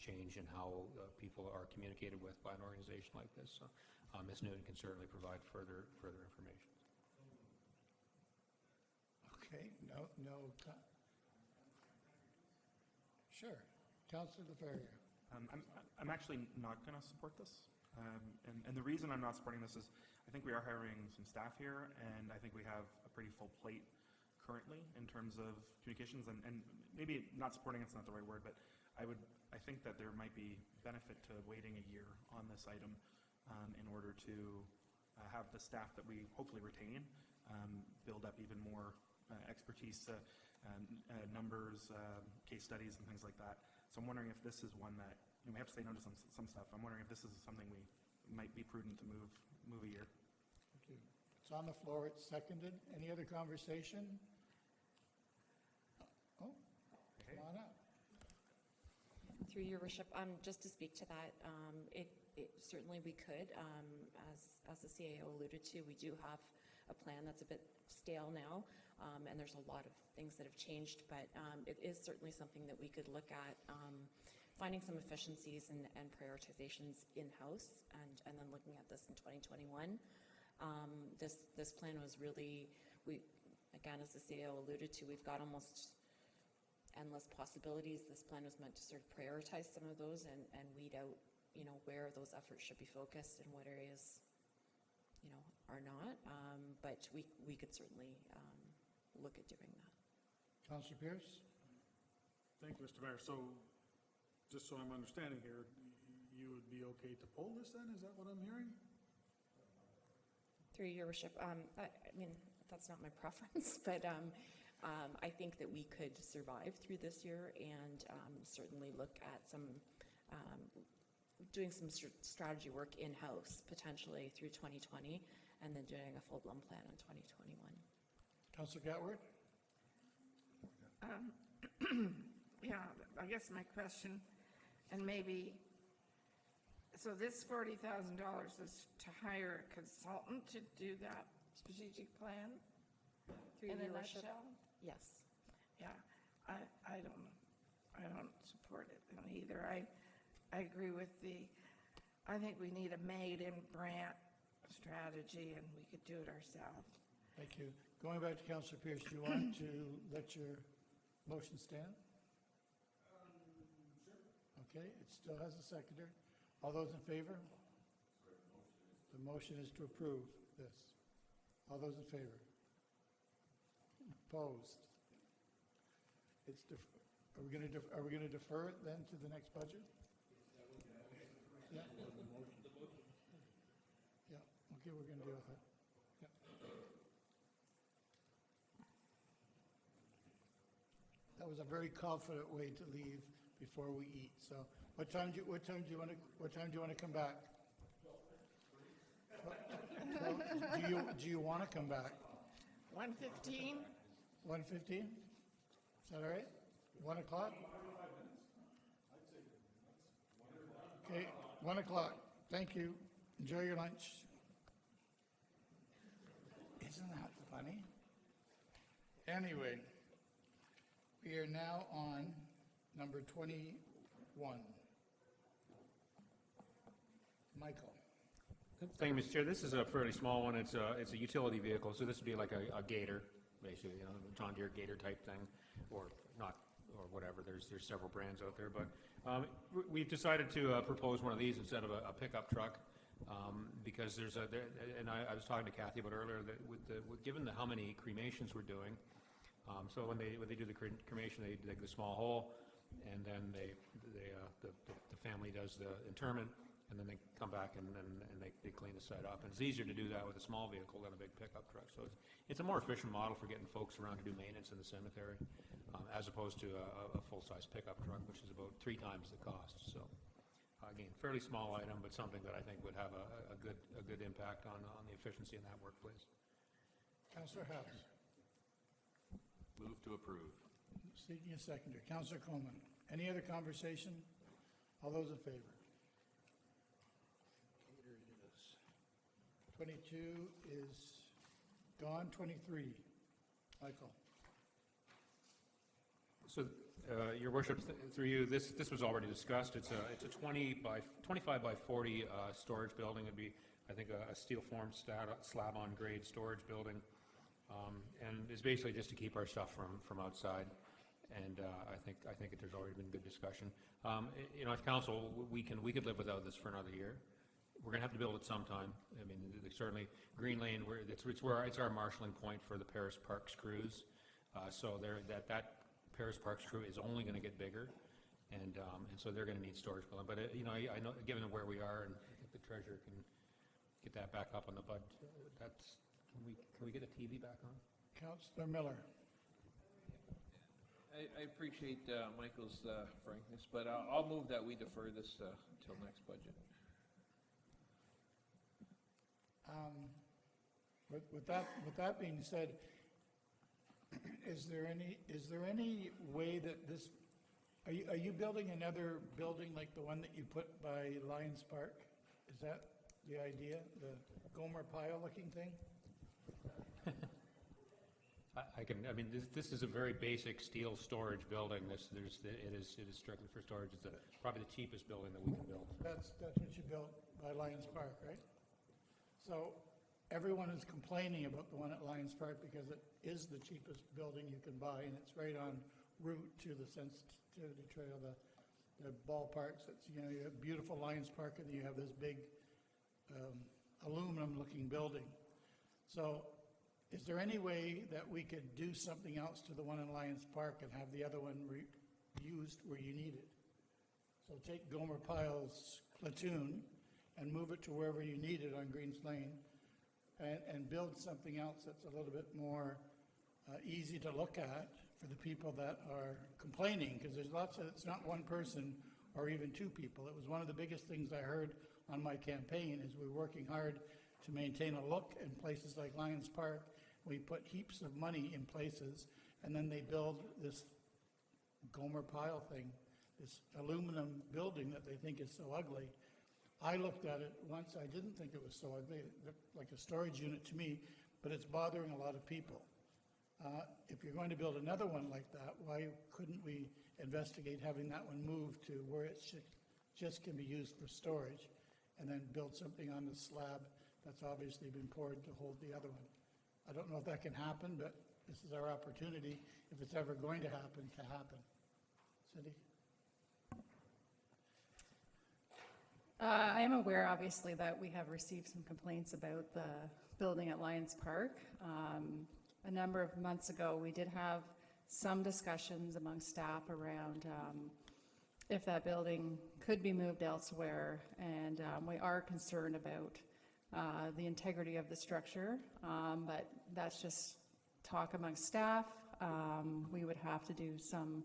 change in how people are communicated with by an organization like this. So Ms. Newton can certainly provide further information. Okay, sure. Councillor LaFerrier. I'm actually not going to support this. And the reason I'm not supporting this is I think we are hiring some staff here, and I think we have a pretty full plate currently in terms of communications, and maybe not supporting it's not the right word, but I think that there might be benefit to waiting a year on this item in order to have the staff that we hopefully retain build up even more expertise, numbers, case studies, and things like that. So I'm wondering if this is one that, we have to say no to some stuff. I'm wondering if this is something we might be prudent to move a year. Thank you. It's on the floor. It's seconded. Any other conversation? Oh, come on up. Through your worship, just to speak to that, it certainly we could, as the CAO alluded to, we do have a plan that's a bit stale now, and there's a lot of things that have changed, but it is certainly something that we could look at, finding some efficiencies and prioritizations in-house, and then looking at this in 2021. This plan was really, again, as the CAO alluded to, we've got almost endless possibilities. This plan was meant to sort of prioritize some of those and weed out, where those efforts should be focused and what areas, are not. But we could certainly look at doing that. Councillor Pierce? Thank you, Mr. Mayor. So, just so I'm understanding here, you would be okay to pull this then? Is that what I'm hearing? Through your worship, I mean, that's not my preference, but I think that we could survive through this year and certainly look at doing some strategy work in-house potentially through 2020 and then doing a full-blown plan on 2021. Councillor Gatward? Yeah, I guess my question, and maybe, so this $40,000 is to hire a consultant to do that strategic plan? Through In a your worship? nutshell? Yes. Yeah, I don't support it either. I agree with I think we need a made in Brant strategy and we could do it ourselves. Thank you. Going back to Councillor Pierce, do you want to let your motion stand? Sure. Okay, it still has a seconder. All those in favor? The motion is to approve this. All those in favor? Opposed? Are we going to defer it then to the next budget? Yeah. Yeah, okay, we're going to deal with it. Yeah. That was a very confident way to leave before we eat. So, what time do you want to come back? Well, do you want to come back? 1:15? 1:15? Is that all right? 1 o'clock? Okay, 1 o'clock. Thank you. Enjoy your lunch. Isn't that funny? Anyway, we are now on number 21. Michael. Thank you, Mr. Chair. This is a fairly small one. It's a utility vehicle, so this would be like a Gator, basically, a John Deere Gator type thing, or not, or whatever. There's several brands out there, but we've decided to propose one of these instead of a pickup truck, because and I was talking to Kathy about earlier that given how many cremations we're doing, so when they do the cremation, they dig the small hole, and then the family does the interment. And then they come back and they clean the site up. And it's easier to do that with a small vehicle than a big pickup truck. So it's a more efficient model for getting folks around to do maintenance in the cemetery, as opposed to a full-size pickup truck, which is about 3 times the cost. So again, fairly small item, but something that I think would have a good impact on the efficiency in that workplace. Councillor House. Move to approve. Seeking a seconder. Councillor Coleman. Any other conversation? All those in favor? 22 is gone. 23. Michael. So, Your Worship, through you, this was already discussed. It's a 25 by 40 storage building. It'd be, I think, a steel formed slab-on grade storage building, and it's basically just to keep our stuff from outside. And I think there's already been good discussion. As council, we could live without this for another year. We're going to have to build it sometime. I mean, certainly Green Lane, it's our marshalling point for the Paris Parks crews. So that Paris Parks crew is only going to get bigger, and so they're going to need storage building. But I know, given where we are, and I think the treasurer can get that back up on the budget. Can we get a TV back on? Councillor Miller. I appreciate Michael's frankness, but I'll move that we defer this till next budget. With that being said, is there any way that this Are you building another building like the one that you put by Lions Park? Is that the idea, the Gomer Pyle looking thing? I mean, this is a very basic steel storage building. It is strictly for storage. It's probably the cheapest building that we can build. That's what you built by Lions Park, right? So everyone is complaining about the one at Lions Park because it is the cheapest building you can buy, and it's right on route to the Sensitivity Trail, the ballparks. It's, you know, you have beautiful Lions Park, and you have this big aluminum-looking building. So is there any way that we could do something else to the one in Lions Park and have the other one used where you need it? So take Gomer Pyle's platoon and move it to wherever you need it on Greens Lane, and build something else that's a little bit more easy to look at for the people that are complaining, because there's lots of, it's not one person or even two people. It was one of the biggest things I heard on my campaign is we're working hard to maintain a look in places like Lions Park. We put heaps of money in places, and then they build this Gomer Pyle thing, this aluminum building that they think is so ugly. I looked at it once, I didn't think it was so ugly. It looked like a storage unit to me, but it's bothering a lot of people. If you're going to build another one like that, why couldn't we investigate having that one moved to where it just can be used for storage, and then build something on the slab that's obviously been poured to hold the other one? I don't know if that can happen, but this is our opportunity, if it's ever going to happen. Cindy? I am aware, obviously, that we have received some complaints about the building at Lions Park. A number of months ago, we did have some discussions among staff around if that building could be moved elsewhere, and we are concerned about the integrity of the structure, but that's just talk among staff. We would have to do some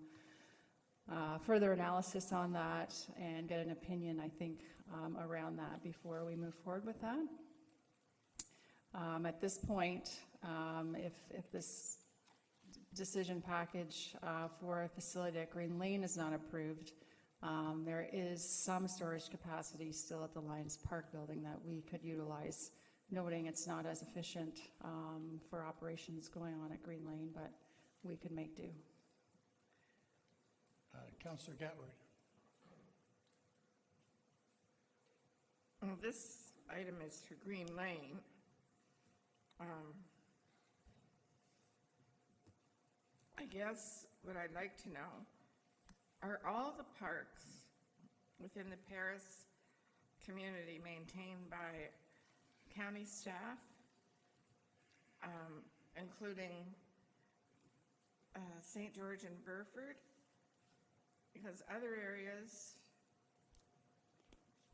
further analysis on that and get an opinion, I think, around that before we move forward with that. At this point, if this decision package for a facility at Green Lane is not approved, there is some storage capacity still at the Lions Park building that we could utilize, noting it's not as efficient for operations going on at Green Lane, but we could make do. Councillor Gatward. Well, this item is for Green Lane. I guess what I'd like to know, are all the parks within the Paris community maintained by county staff, including St. George and Burford? Because other areas,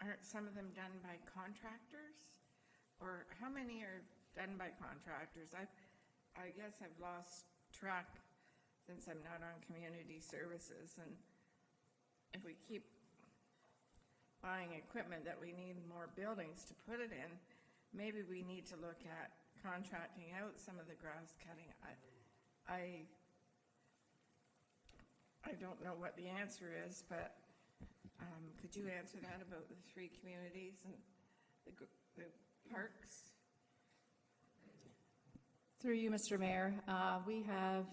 aren't some of them done by contractors? Or how many are done by contractors? I guess I've lost track since I'm not on community services, and if we keep buying equipment that we need more buildings to put it in, maybe we need to look at contracting out some of the grass cutting. I don't know what the answer is, but could you answer that about the three communities and the parks? Through you, Mr. Mayor, we have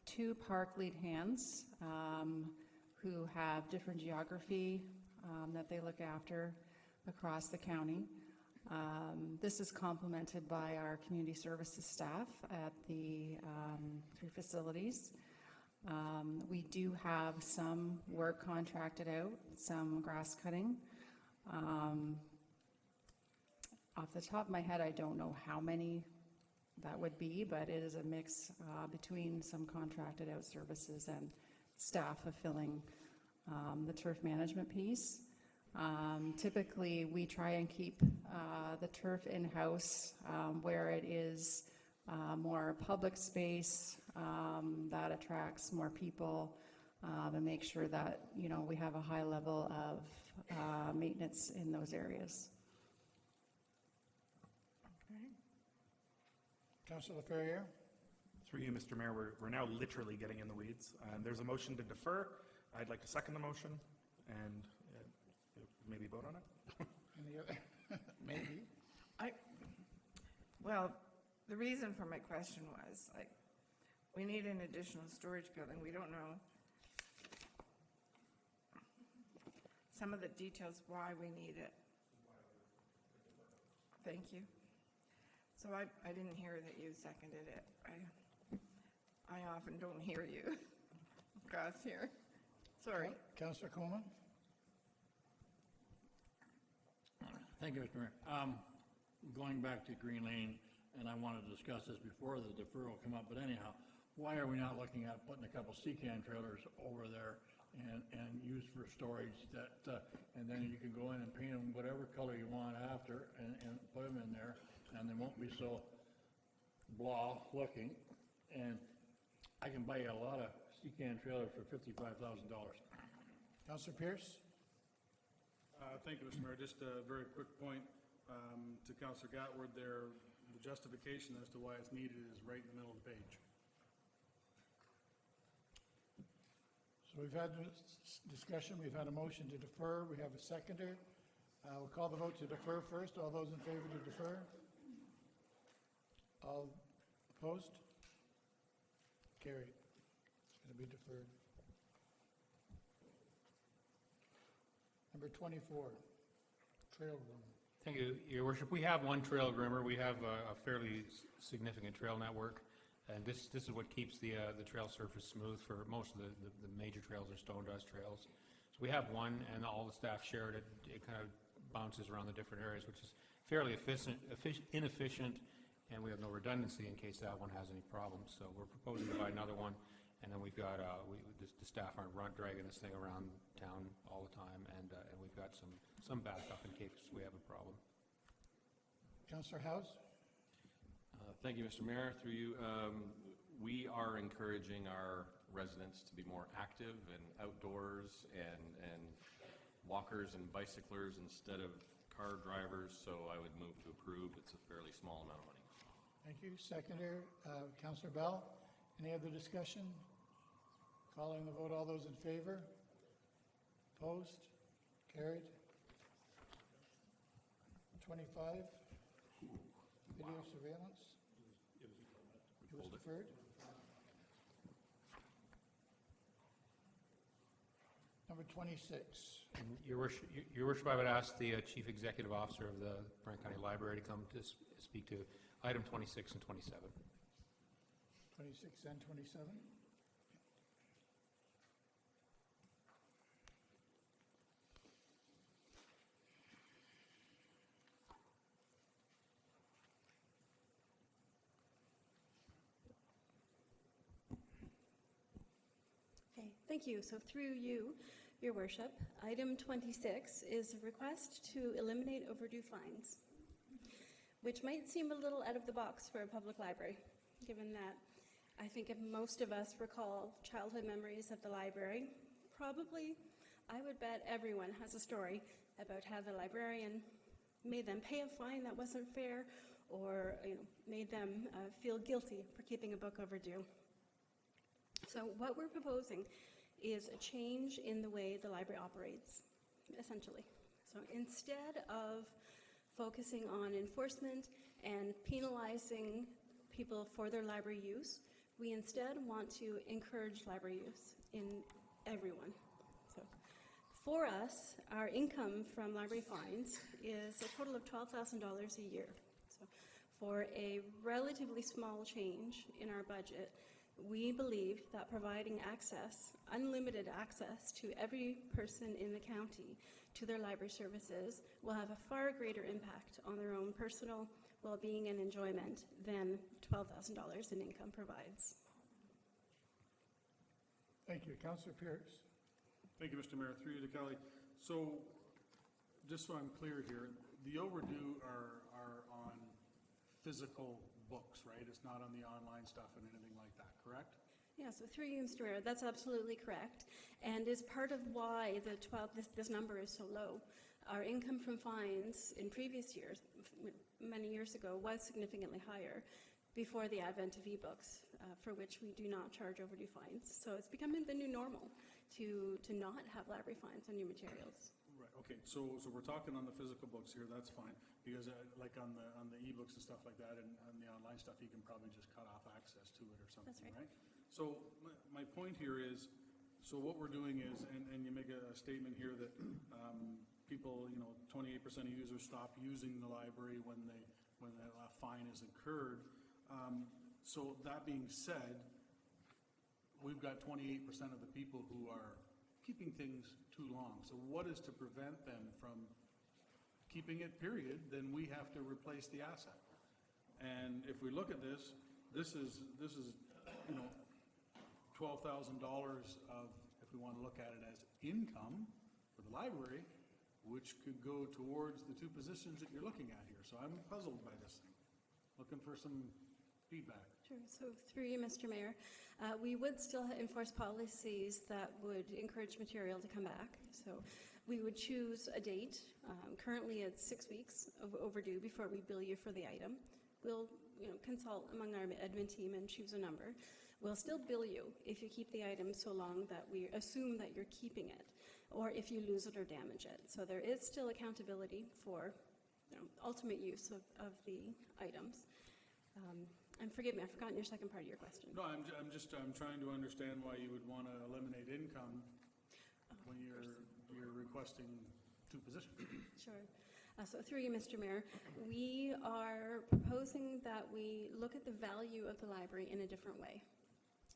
two park lead hands who have different geography that they look after across the county. This is complemented by our community services staff at the three facilities. We do have some work contracted out, some grass cutting. Off the top of my head, I don't know how many that would be, but it is a mix between some contracted out services and staff fulfilling the turf management piece. Typically, we try and keep the turf in-house where it is more public space that attracts more people, and make sure that, you know, we have a high level of maintenance in those areas. Councillor Ferrier. Through you, Mr. Mayor, we're now literally getting in the weeds. There's a motion to defer. I'd like to second the motion and maybe vote on it. Any other, maybe? Well, the reason for my question was, like, we need an additional storage building. We don't know some of the details why we need it. Thank you. So I didn't hear that you seconded it. I often don't hear you across here. Sorry. Councillor Coleman? Thank you, Mr. Mayor. Going back to Green Lane, and I wanted to discuss this before the deferral come up, but anyhow, why are we not looking at putting a couple Secan trailers over there and use for storage that, and then you can go in and paint them whatever color you want after and put them in there, and they won't be so blah looking. And I can buy you a lot of Secan trailers for $55,000. Councillor Pierce? Thank you, Mr. Mayor. Just a very quick point to Councillor Gatward there. The justification as to why it's needed is right in the middle of the page. So we've had this discussion, we've had a motion to defer, we have a seconder. We'll call the vote to defer first. All those in favor to defer? All opposed? Carried. It's going to be deferred. Number 24, trail room. Thank you, Your Worship. We have one trail grimmer. We have a fairly significant trail network, and this is what keeps the trail surface smooth for most of the major trails or stone dust trails. So we have one, and all the staff share it. It kind of bounces around the different areas, which is fairly inefficient, and we have no redundancy in case that one has any problems. So we're proposing to buy another one, and then we've got the staff aren't dragging this thing around town all the time, and we've got some backup in case we have a problem. Councillor House? Thank you, Mr. Mayor. Through you, we are encouraging our residents to be more active and outdoors and walkers and bicyclers instead of car drivers, so I would move to approve. It's a fairly small amount of money. Thank you. Seconder, Councillor Bell. Any other discussion? Calling the vote. All those in favor? Opposed? Carried. 25, video surveillance. It was deferred. Number 26. Your Worship, I would ask the Chief Executive Officer of the Brant County Library to come to speak to item 26 and 27. 26 and 27. Okay, thank you. So through you, Your Worship, item 26 is a request to eliminate overdue fines, which might seem a little out of the box for a public library, given that I think if most of us recall childhood memories of the library, probably, I would bet everyone has a story about how the librarian made them pay a fine that wasn't fair, or made them feel guilty for keeping a book overdue. So what we're proposing is a change in the way the library operates, essentially. So instead of focusing on enforcement and penalizing people for their library use, we instead want to encourage library use in everyone. So for us, our income from library fines is a total of $12,000 a year. So for a relatively small change in our budget, we believe that providing access, unlimited access to every person in the county to their library services will have a far greater impact on their own personal well-being and enjoyment than $12,000 in income provides. Thank you. Councillor Pierce. Thank you, Mr. Mayor. Through you to Kelly. So, just so I'm clear here, the overdue are on physical books, right? It's not on the online stuff and anything like that, correct? Yeah, so through you, Mr. Mayor, that's absolutely correct, and is part of why this number is so low. Our income from fines in previous years, many years ago, was significantly higher before the advent of e-books, for which we do not charge overdue fines. So it's becoming the new normal to not have library fines on new materials. Right, okay, so we're talking on the physical books here, that's fine, because like on the ebooks and stuff like that, and on the online stuff, you can probably just cut off access to it or something, That's right. right? So my point here is, so what we're doing is, and you make a statement here that people, 28% of users stop using the library when a fine is incurred. So that being said, we've got 28% of the people who are keeping things too long. So what is to prevent them from keeping it, period? Then we have to replace the asset. And if we look at this, this is $12,000 of, if we want to look at it as income for the library, which could go towards the two positions that you're looking at here. So I'm puzzled by this thing. Looking for some feedback. Sure. So through you, Mr. Mayor, we would still enforce policies that would encourage material to come back. So we would choose a date. Currently, it's 6 weeks of overdue before we bill you for the item. We'll consult among our admin team and choose a number. We'll still bill you if you keep the item so long that we assume that you're keeping it, or if you lose it or damage it. So there is still accountability for ultimate use of the items. And forgive me, I've forgotten your second part of your question. No, I'm trying to understand why you would want to eliminate income when you're requesting two positions. Sure. So through you, Mr. Mayor, we are proposing that we look at the value of the library in a different way.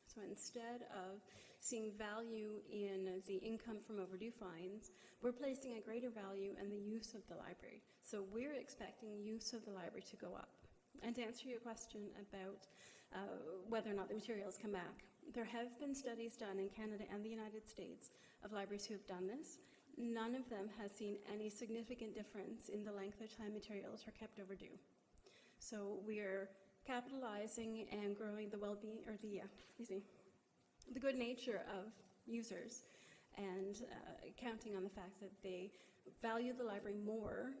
So instead of seeing value in the income from overdue fines, we're placing a greater value in the use of the library. So we're expecting use of the library to go up. And to answer your question about whether or not the materials come back, there have been studies done in Canada and the United States of libraries who have done this. None of them has seen any significant difference in the length of time materials are kept overdue. So we're capitalizing and growing the well-being, or the good nature of users, and counting on the fact that they value the library more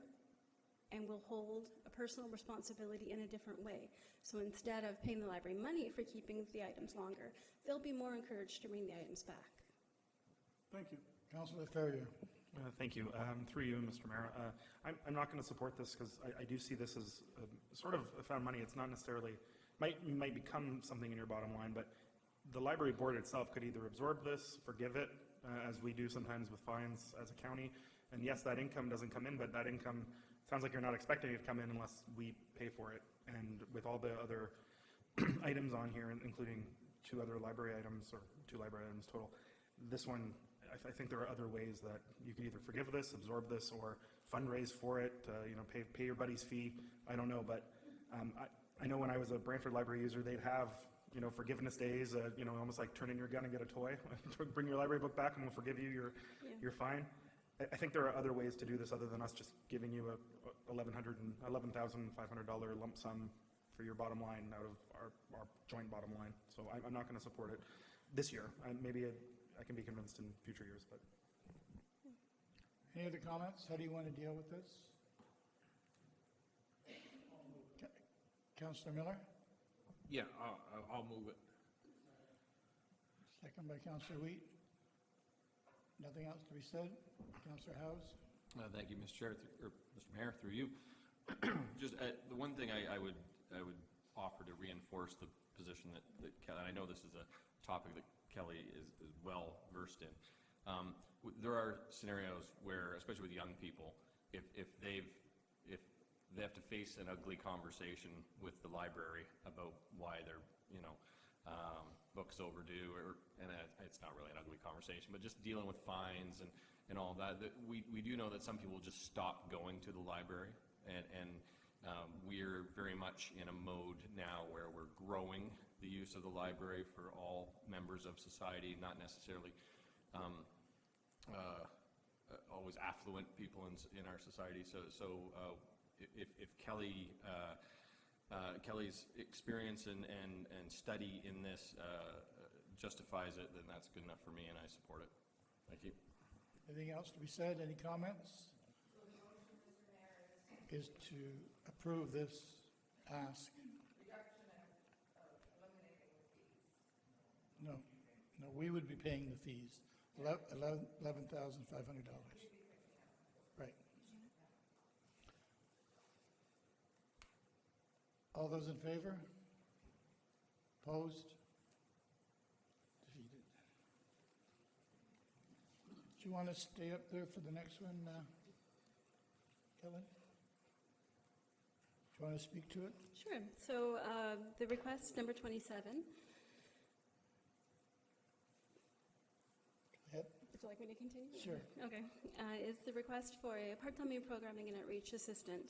and will hold a personal responsibility in a different way. So instead of paying the library money for keeping the items longer, they'll be more encouraged to bring the items back. Thank you. Councillor Ferrier. Thank you. Through you, Mr. Mayor. I'm not going to support this because I do see this as sort of found money. It's not necessarily, might become something in your bottom line, but the library board itself could either absorb this, forgive it, as we do sometimes with fines as a county. And yes, that income doesn't come in, but that income sounds like you're not expecting it to come in unless we pay for it. And with all the other items on here, including two other library items, or two library items total, this one, I think there are other ways that you can either forgive this, absorb this, or fundraise for it, pay your buddy's fee. I don't know, but I know when I was a Brantford library user, they'd have, forgiveness days, almost like turn in your gun and get a toy. Bring your library book back and we'll forgive you your fine. I think there are other ways to do this other than us just giving you a $11,500 lump sum for your bottom line out of our joint bottom line. So I'm not going to support it this year. Maybe I can be convinced in future years, but. Any other comments? How do you want to deal with this? Councillor Miller? Yeah, I'll move it. Second by Councillor Wheat. Nothing else to be said? Councillor House? Thank you, Mr. Chair, or Mr. Mayor, through you. Just the one thing I would offer to reinforce the position that Kelly, and I know this is a topic that Kelly is well versed in. There are scenarios where, especially with young people, if they have to face an ugly conversation with the library about why their books overdue, and it's not really an ugly conversation, but just dealing with fines and all that we do know that some people just stop going to the library, and we're very much in a mode now where we're growing the use of the library for all members of society, not necessarily always affluent people in our society. So if Kelly's experience and study in this justifies it, then that's good enough for me, and I support it. Thank you. Anything else to be said? Any comments? Is to approve this ask. No, we would be paying the fees. $11,500. Right. All those in favor? Opposed? Defeated. Do you want to stay up there for the next one, Kelly? Do you want to speak to it? Sure. So the request number 27. Yep. Would you like me to continue? Sure. Okay. Is the request for a part-time programming and outreach assistant.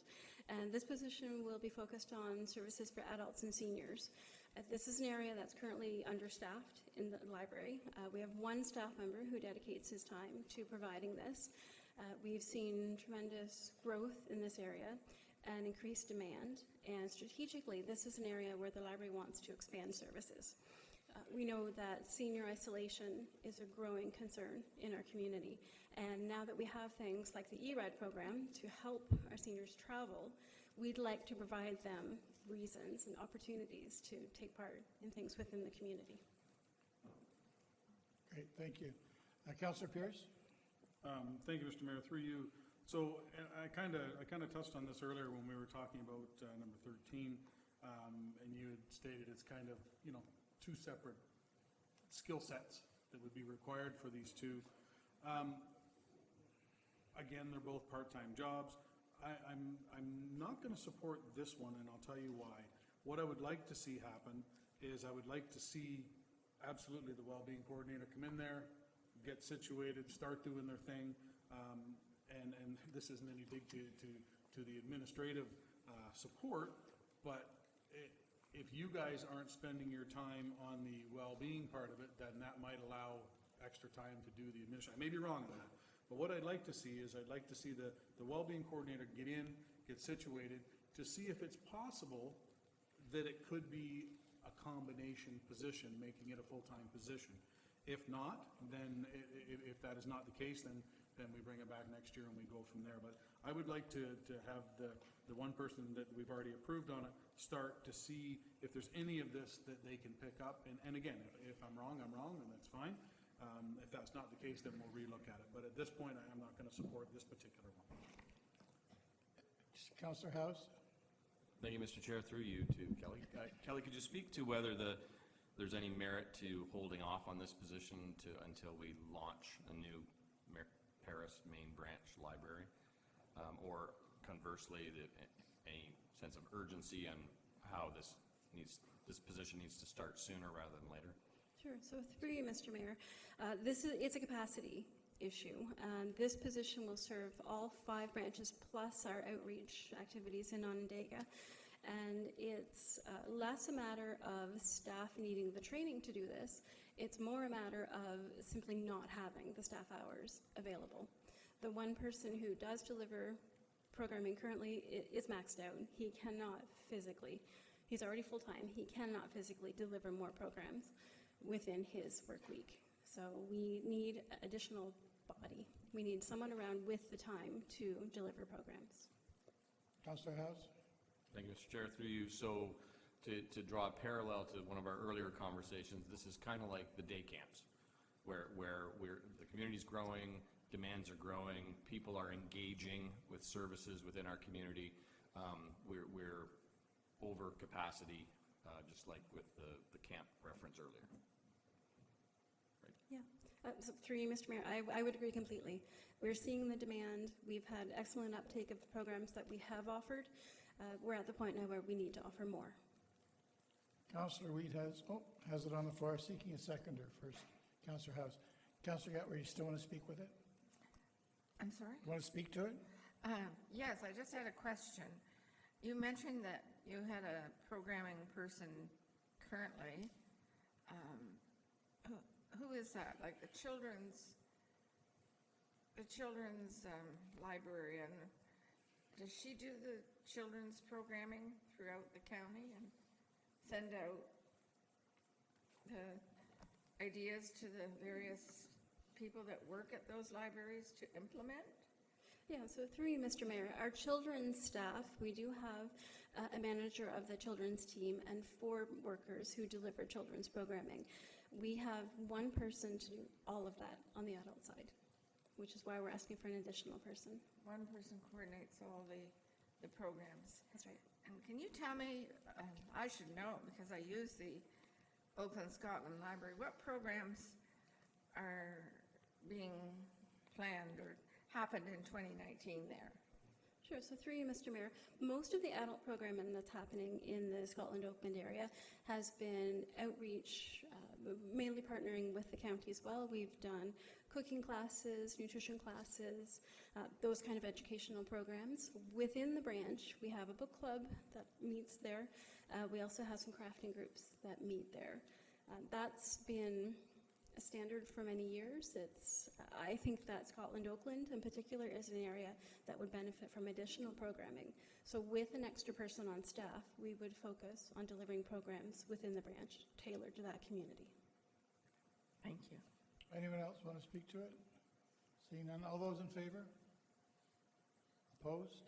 And this position will be focused on services for adults and seniors. This is an area that's currently understaffed in the library. We have one staff member who dedicates his time to providing this. We've seen tremendous growth in this area and increased demand. And strategically, this is an area where the library wants to expand services. We know that senior isolation is a growing concern in our community. And now that we have things like the E-Ride program to help our seniors travel, we'd like to provide them reasons and opportunities to take part in things within the community. Great, thank you. Councillor Pierce? Thank you, Mr. Mayor, through you. So I kind of touched on this earlier when we were talking about number 13, and you had stated it's kind of, two separate skill sets that would be required for these two. Again, they're both part-time jobs. I'm not going to support this one, and I'll tell you why. What I would like to see happen is I would like to see absolutely the well-being coordinator come in there, get situated, start doing their thing, and this isn't any dig to the administrative support, but if you guys aren't spending your time on the well-being part of it, then that might allow extra time to do the administration. I may be wrong on that, but what I'd like to see is I'd like to see the well-being coordinator get in, get situated, to see if it's possible that it could be a combination position, making it a full-time position. If not, then if that is not the case, then we bring it back next year and we go from there. But I would like to have the one person that we've already approved on it start to see if there's any of this that they can pick up. And again, if I'm wrong, I'm wrong, and that's fine. If that's not the case, then we'll relook at it. But at this point, I'm not going to support this particular one. Councillor House? Thank you, Mr. Chair. Through you to Kelly. Kelly, could you speak to whether there's any merit to holding off on this position until we launch a new Paris main branch library, or conversely, any sense of urgency on how this position needs to start sooner rather than later? Sure. So through you, Mr. Mayor, it's a capacity issue. This position will serve all 5 branches plus our outreach activities in Onondaga. And it's less a matter of staff needing the training to do this. It's more a matter of simply not having the staff hours available. The one person who does deliver programming currently is maxed out. He cannot physically, he's already full-time, he cannot physically deliver more programs within his work week. So we need additional body. We need someone around with the time to deliver programs. Councillor House? Thank you, Mr. Chair. Through you, so to draw a parallel to one of our earlier conversations, this is kind of like the day camps, where the community's growing, demands are growing, people are engaging with services within our community. We're over capacity, just like with the camp reference earlier. Right. Yeah. So through you, Mr. Mayor, I would agree completely. We're seeing the demand. We've had excellent uptake of the programs that we have offered. We're at the point now where we need to offer more. Councillor Weed has it on the floor, seeking a seconder first. Councillor House. Councillor Gatway, you still want to speak with it? I'm sorry? You want to speak to it? Yes, I just had a question. You mentioned that you had a programming person currently. Who is that? Like the children's librarian? Does she do the children's programming throughout the county and send out the ideas to the various people that work at those libraries to implement? Yeah, so through you, Mr. Mayor, our children's staff, we do have a manager of the children's team and 4 workers who deliver children's programming. We have one person to do all of that on the adult side, which is why we're asking for an additional person. One person coordinates all the programs. That's right. And can you tell me, I should know because I use the Oakland Scotland Library, what programs are being planned or happened in 2019 there? Sure, so through you, Mr. Mayor, most of the adult programming that's happening in the Scotland-Oakland area has been outreach, mainly partnering with the county as well. We've done cooking classes, nutrition classes, those kind of educational programs. Within the branch, we have a book club that meets there. We also have some crafting groups that meet there. That's been a standard for many years. I think that Scotland-Oakland in particular is an area that would benefit from additional programming. So with an extra person on staff, we would focus on delivering programs within the branch tailored to that community. Thank you. Anyone else want to speak to it? Seeing none, all those in favor? Opposed?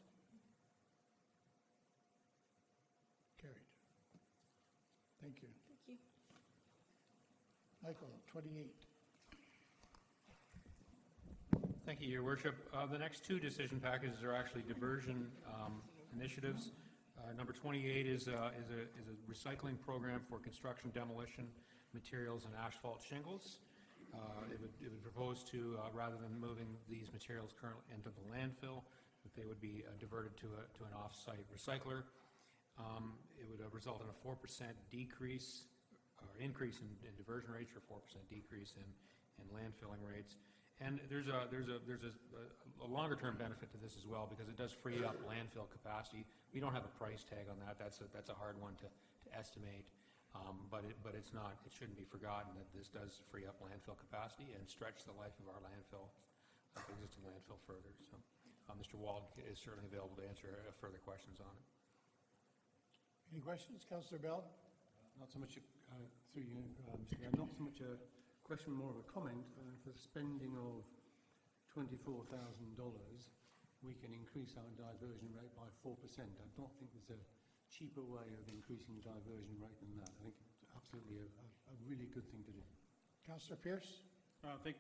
Carried. Thank you. Thank you. Michael, 28. Thank you, Your Worship. The next two decision packages are actually diversion initiatives. Number 28 is a recycling program for construction demolition materials and asphalt shingles. It would propose to, rather than moving these materials currently into the landfill, that they would be diverted to an off-site recycler. It would result in a 4% decrease or increase in diversion rates, or 4% decrease in landfilling rates. And there's a longer-term benefit to this as well, because it does free up landfill capacity. We don't have a price tag on that. That's a hard one to estimate. But it's not. It shouldn't be forgotten that this does free up landfill capacity and stretch the life of our landfill, existing landfill, further. So, Mr. Wald is certainly available to answer further questions on it. Any questions, Councillor Bell? Not so much, through you, Mr. Mayor, not so much a question, more of a comment. For the spending of $24,000, we can increase our diversion rate by 4%. I don't think there's a cheaper way of increasing the diversion rate than that. I think it's absolutely a really good thing to do. Councillor Pierce? Thank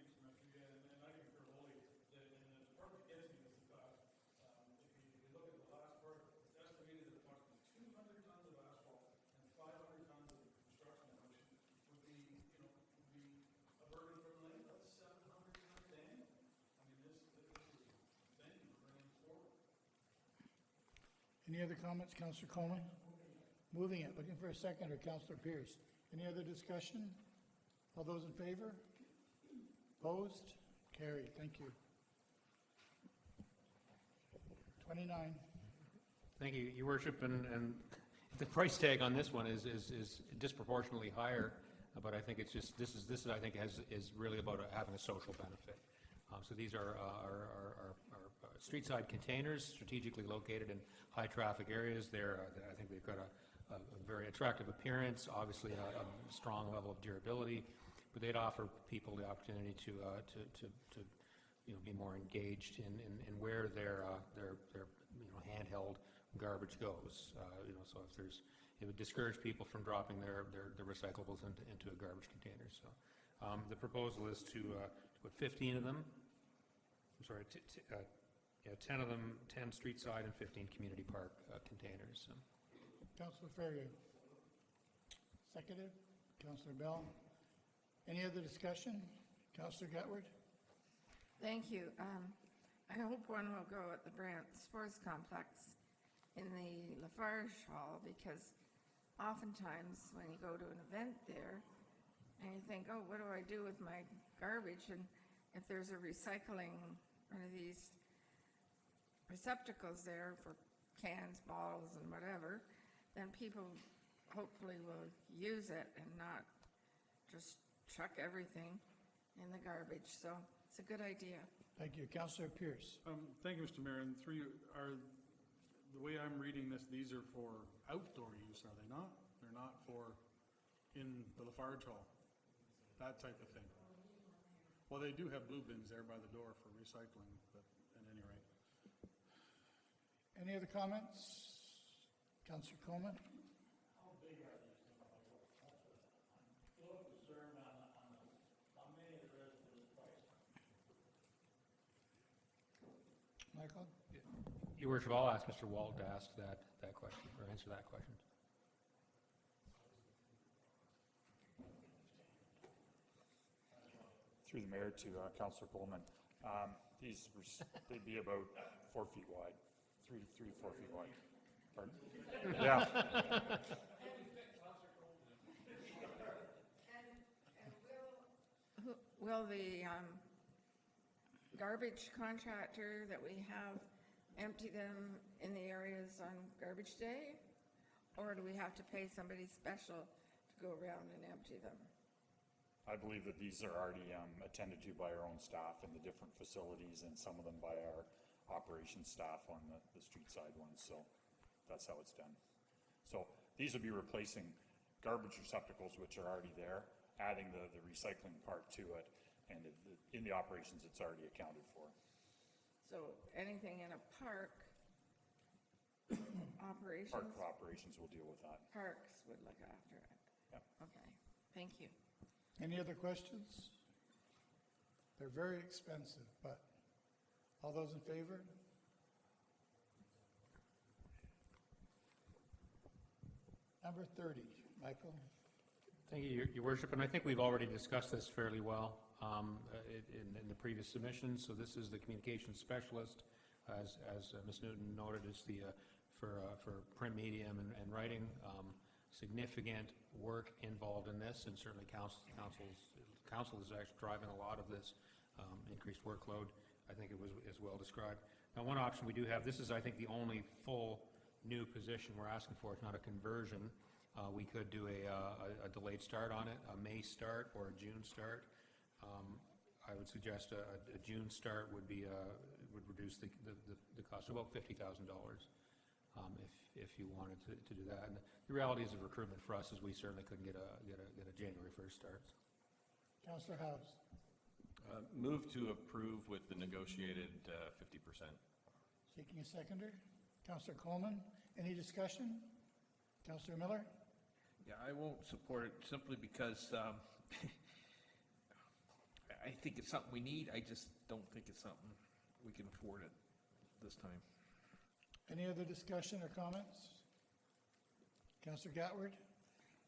Any other comments, Councillor Coleman? Moving it, looking for a second, or Councillor Pierce. Any other discussion? All those in favor? Opposed? Carried. Thank you. 29. Thank you, Your Worship, and the price tag on this one is disproportionately higher, but I think it's just, this is I think is really about having a social benefit. So these are street side containers strategically located in high traffic areas. I think they've got a very attractive appearance, obviously a strong level of durability, but they'd offer people the opportunity to be more engaged in where their handheld garbage goes. So if it would discourage people from dropping their recyclables into a garbage container. So the proposal is to put 15 of them. I'm sorry, 10 of them, 10 street side and 15 community park containers. So. Councillor Ferrier. Seconded. Councillor Bell. Any other discussion? Councillor Gatward? Thank you. I hope one will go at the Brant Sports Complex in the Lafarge Hall, because oftentimes when you go to an event there and you think, oh, what do I do with my garbage? And if there's a recycling, one of these receptacles there for cans, bottles, and whatever, then people hopefully will use it and not just chuck everything in the garbage. So it's a good idea. Thank you. Councillor Pierce. you, Mr. Mayor, and through you, the way I'm reading this, these are for outdoor use, are they not? They're not for in the Lafarge Hall, that type of thing. Well, they do have blue bins there by the door for recycling, but at any rate. Any other comments? Councillor Coleman? How big are these things? I'm a little concerned on Michael? Your worship, I'll ask Mr. Walt to ask that question, or answer that question. Through the mayor to Councillor Coleman. They'd be about 4 feet wide, 3 to 4 feet wide. Pardon? Yeah. Will the garbage contractor that we have empty them in the areas on garbage day? Or do we have to pay somebody special to go around and empty them? I believe that these are already attended to by our own staff in the different facilities, and some of them by our operations staff on the street side ones, so that's how it's done. So these would be replacing garbage receptacles which are already there, adding the recycling part to it, and in the operations it's already accounted for. So anything in a park operations? Park operations will deal with that. Parks would look after it? Yeah. Okay, thank you. Any other questions? They're very expensive, but all those in favor? Number 30, Michael. Thank you, Your Worship, and I think we've already discussed this fairly well in the previous submissions. So this is the communications specialist, as Ms. Newton noted, is the for print medium and writing. Significant work involved in this, and certainly council is actually driving a lot of this increased workload. I think it was well described. Now, one option we do have, this is, I think, the only full new position we're asking for. It's not a conversion. We could do a delayed start on it, a May start or a June start. I would suggest a June start would reduce the cost to about $50,000 if you wanted to do that. And the reality is of recruitment for us is we certainly couldn't get a January 1st start. Councillor House. Move to approve with the negotiated 50%. Seeking a seconder. Councillor Coleman. Any discussion? Councillor Miller. Yeah, I won't support it simply because I think it's something we need. I just don't think it's something we can afford it this time. Any other discussion or comments? Councillor Gatward.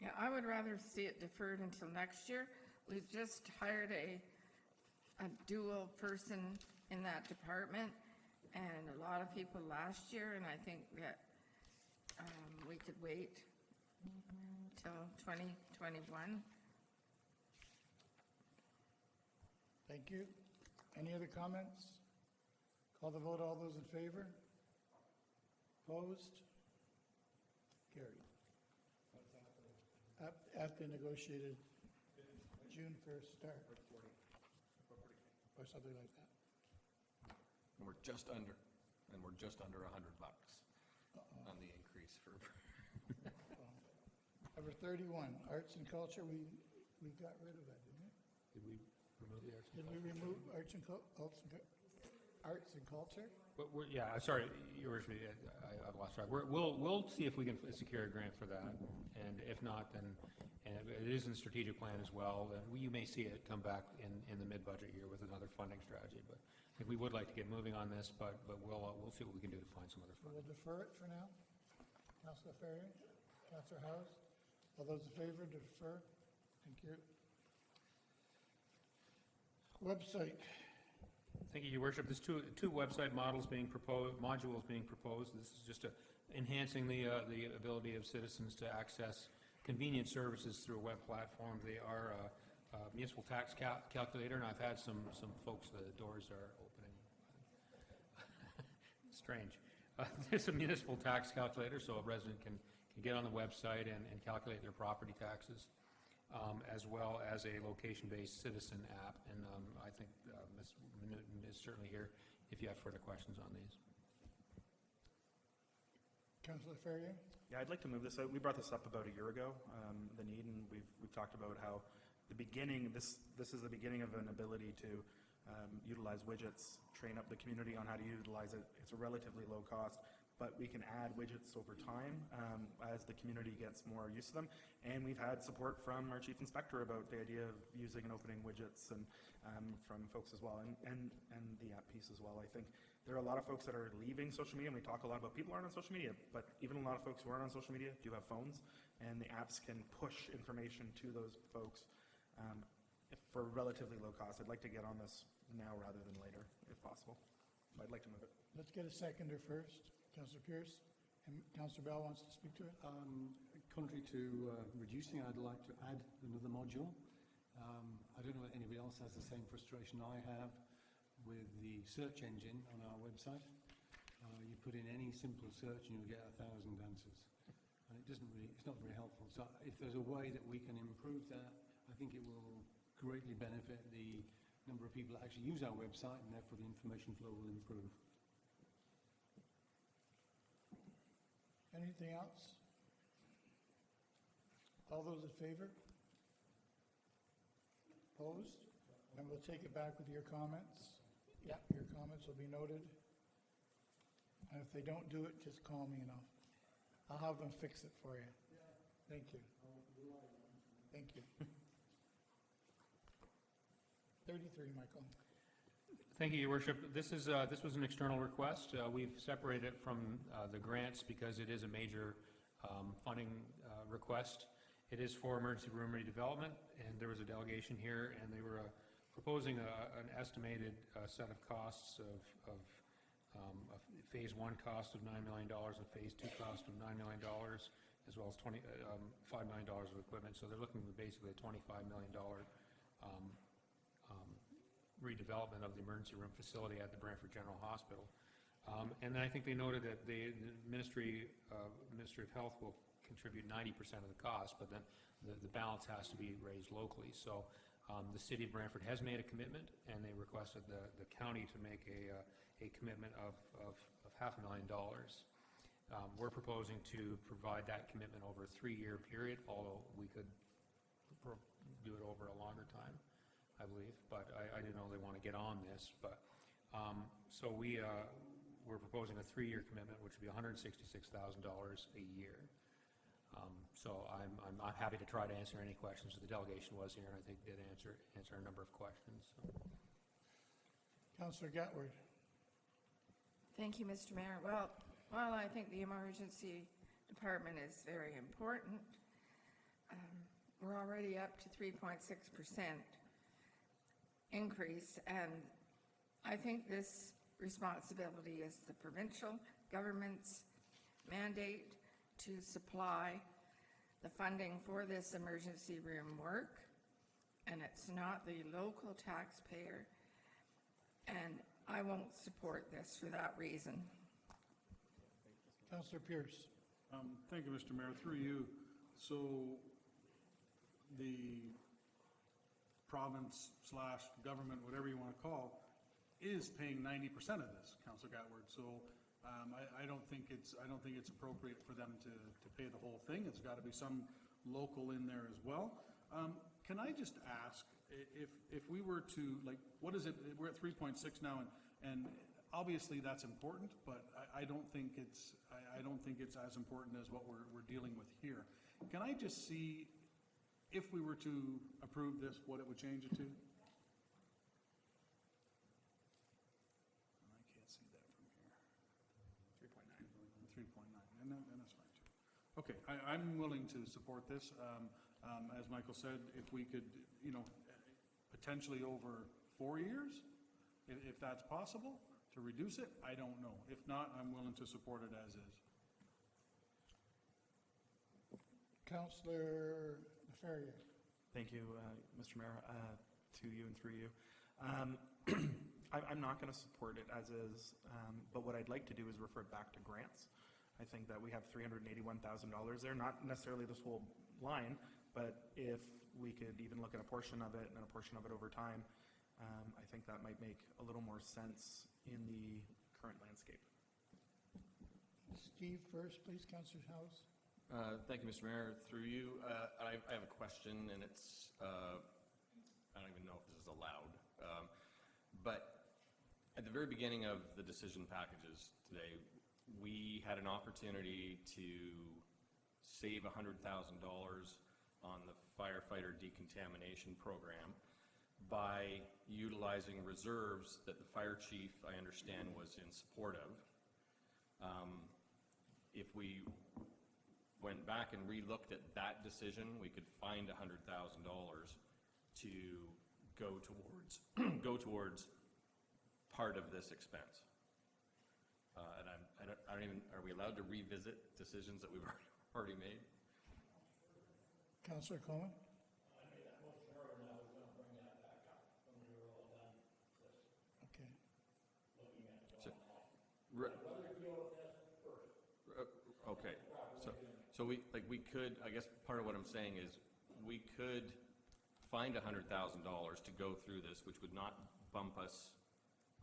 Yeah, I would rather see it deferred until next year. We've just hired a dual person in that department and a lot of people last year, and I think that we could wait till 2021. Thank you. Any other comments? Call the vote. All those in favor? Opposed? Carried. At the negotiated June 1st start. Or something like that. And we're just under $100 on the increase for. Number 31, arts and culture, we got rid of that, didn't we? Did we remove the arts and Did we remove arts and culture? Yeah, sorry, Your Worship, I've lost track. We'll see if we can secure a grant for that, and if not, then, and it is in the strategic plan as well, then you may see it come back in the mid-budget year with another funding strategy, but I think we would like to get moving on this, but we'll see what we can do to find some other So funding. we'll defer it for now. Councillor Ferrier, Councillor House, all those in favor to defer? Thank you. Website. Thank you, Your Worship. There's two website modules being proposed. This is just enhancing the ability of citizens to access convenient services through a web platform. They are a municipal tax calculator, and I've had some folks, the doors are opening. Strange. There's a municipal tax calculator, so a resident can get on the website and calculate their property taxes, as well as a location-based citizen app. And I think Ms. Newton is certainly here if you have further questions on these. Councillor Ferrier? Yeah, I'd like to move this out. We brought this up about a year ago, the need, and we've talked about how the beginning, this is the beginning of an ability to utilize widgets, train up the community on how to utilize it. It's a relatively low cost, but we can add widgets over time as the community gets more used to them. And we've had support from our chief inspector about the idea of using and opening widgets, and from folks as well, and the app piece as well. I think there are a lot of folks that are leaving social media, and we talk a lot about people aren't on social media, but even a lot of folks who aren't on social media do have phones, and the apps can push information to those folks for relatively low cost. I'd like to get on this now rather than later, if possible. So I'd like to move it. Let's get a seconder first. Councillor Pierce, and Councillor Bell wants to speak to it. Contrary to reducing, I'd like to add another module. I don't know if anybody else has the same frustration I have with the search engine on our website. You put in any simple search and you'll get 1,000 answers. And it's not very helpful. So if there's a way that we can improve that, I think it will greatly benefit the number of people that actually use our website, and therefore the information flow will improve. Anything else? All those in favor? Opposed? And we'll take it back with your comments. Yeah, your comments will be noted. And if they don't do it, just call me and I'll have them fix it for you. Thank you. Thank you. 33, Michael. Thank you, Your Worship. This was an external request. We've separated it from the grants because it is a major funding request. It is for emergency room redevelopment, and there was a delegation here, and they were proposing an estimated set of costs of a Phase 1 cost of $9 million, a Phase 2 cost of $9 million, as well as $5 million of equipment. So they're looking at basically a $25 million redevelopment of the emergency room facility at the Brantford General Hospital. And then I think they noted that the Ministry of Health will contribute 90% of the cost, but then the balance has to be raised locally. So the City of Brantford has made a commitment, and they requested the county to make a commitment of $500,000. We're proposing to provide that commitment over a 3-year period, although we could do it over a longer time, I believe, but I didn't know they want to get on this. But so we're proposing a 3-year commitment, which would be $166,000 a year. So I'm happy to try to answer any questions. The delegation was here, and I think did answer a number of questions. So. Councillor Gatward. Thank you, Mr. Mayor. Well, while I think the emergency department is very important, we're already up to 3.6% increase, and I think this responsibility is the provincial government's mandate to supply the funding for this emergency room work, and it's not the local taxpayer, and I won't support this for that reason. Councillor Pierce. Thank you, Mr. Mayor. Through you, so the province / government, whatever you want to call, is paying 90% of this, Councillor Gatward. So I don't think it's appropriate for them to pay the whole thing. It's got to be some local in there as well. Can I just ask if we were to, like, what is it? We're at 3.6 now, and obviously that's important, but I don't think it's as important as what we're dealing with here. Can I just see, if we were to approve this, what it would change it to? I can't see that from here. 3.9. 3.9, and that's fine too. Okay, I'm willing to support this. As Michael said, if we could, potentially over 4 years, if that's possible, to reduce it, I don't know. If not, I'm willing to support it as is. Councillor Ferrier. Thank you, Mr. Mayor, to you and through you. I'm not going to support it as is, but what I'd like to do is refer it back to grants. I think that we have $381,000 there, not necessarily this whole line, but if we could even look at a portion of it and a portion of it over time, I think that might make a little more sense in the current landscape. Steve first, please, Councillor House. Thank you, Mr. Mayor. Through you, I have a question, and it's, I don't even know if this is allowed, but at the very beginning of the decision packages today, we had an opportunity to save $100,000 on the firefighter decontamination program. by utilizing reserves that the fire chief, I understand, was in support of. If we went back and re-looked at that decision, we could find $100,000 to go towards, go towards part of this expense. And I don't even, are we allowed to revisit decisions that we've already made? Councillor Coleman? Okay. Okay, so we could, I guess part of what I'm saying is, we could find $100,000 to go through this, which would not bump us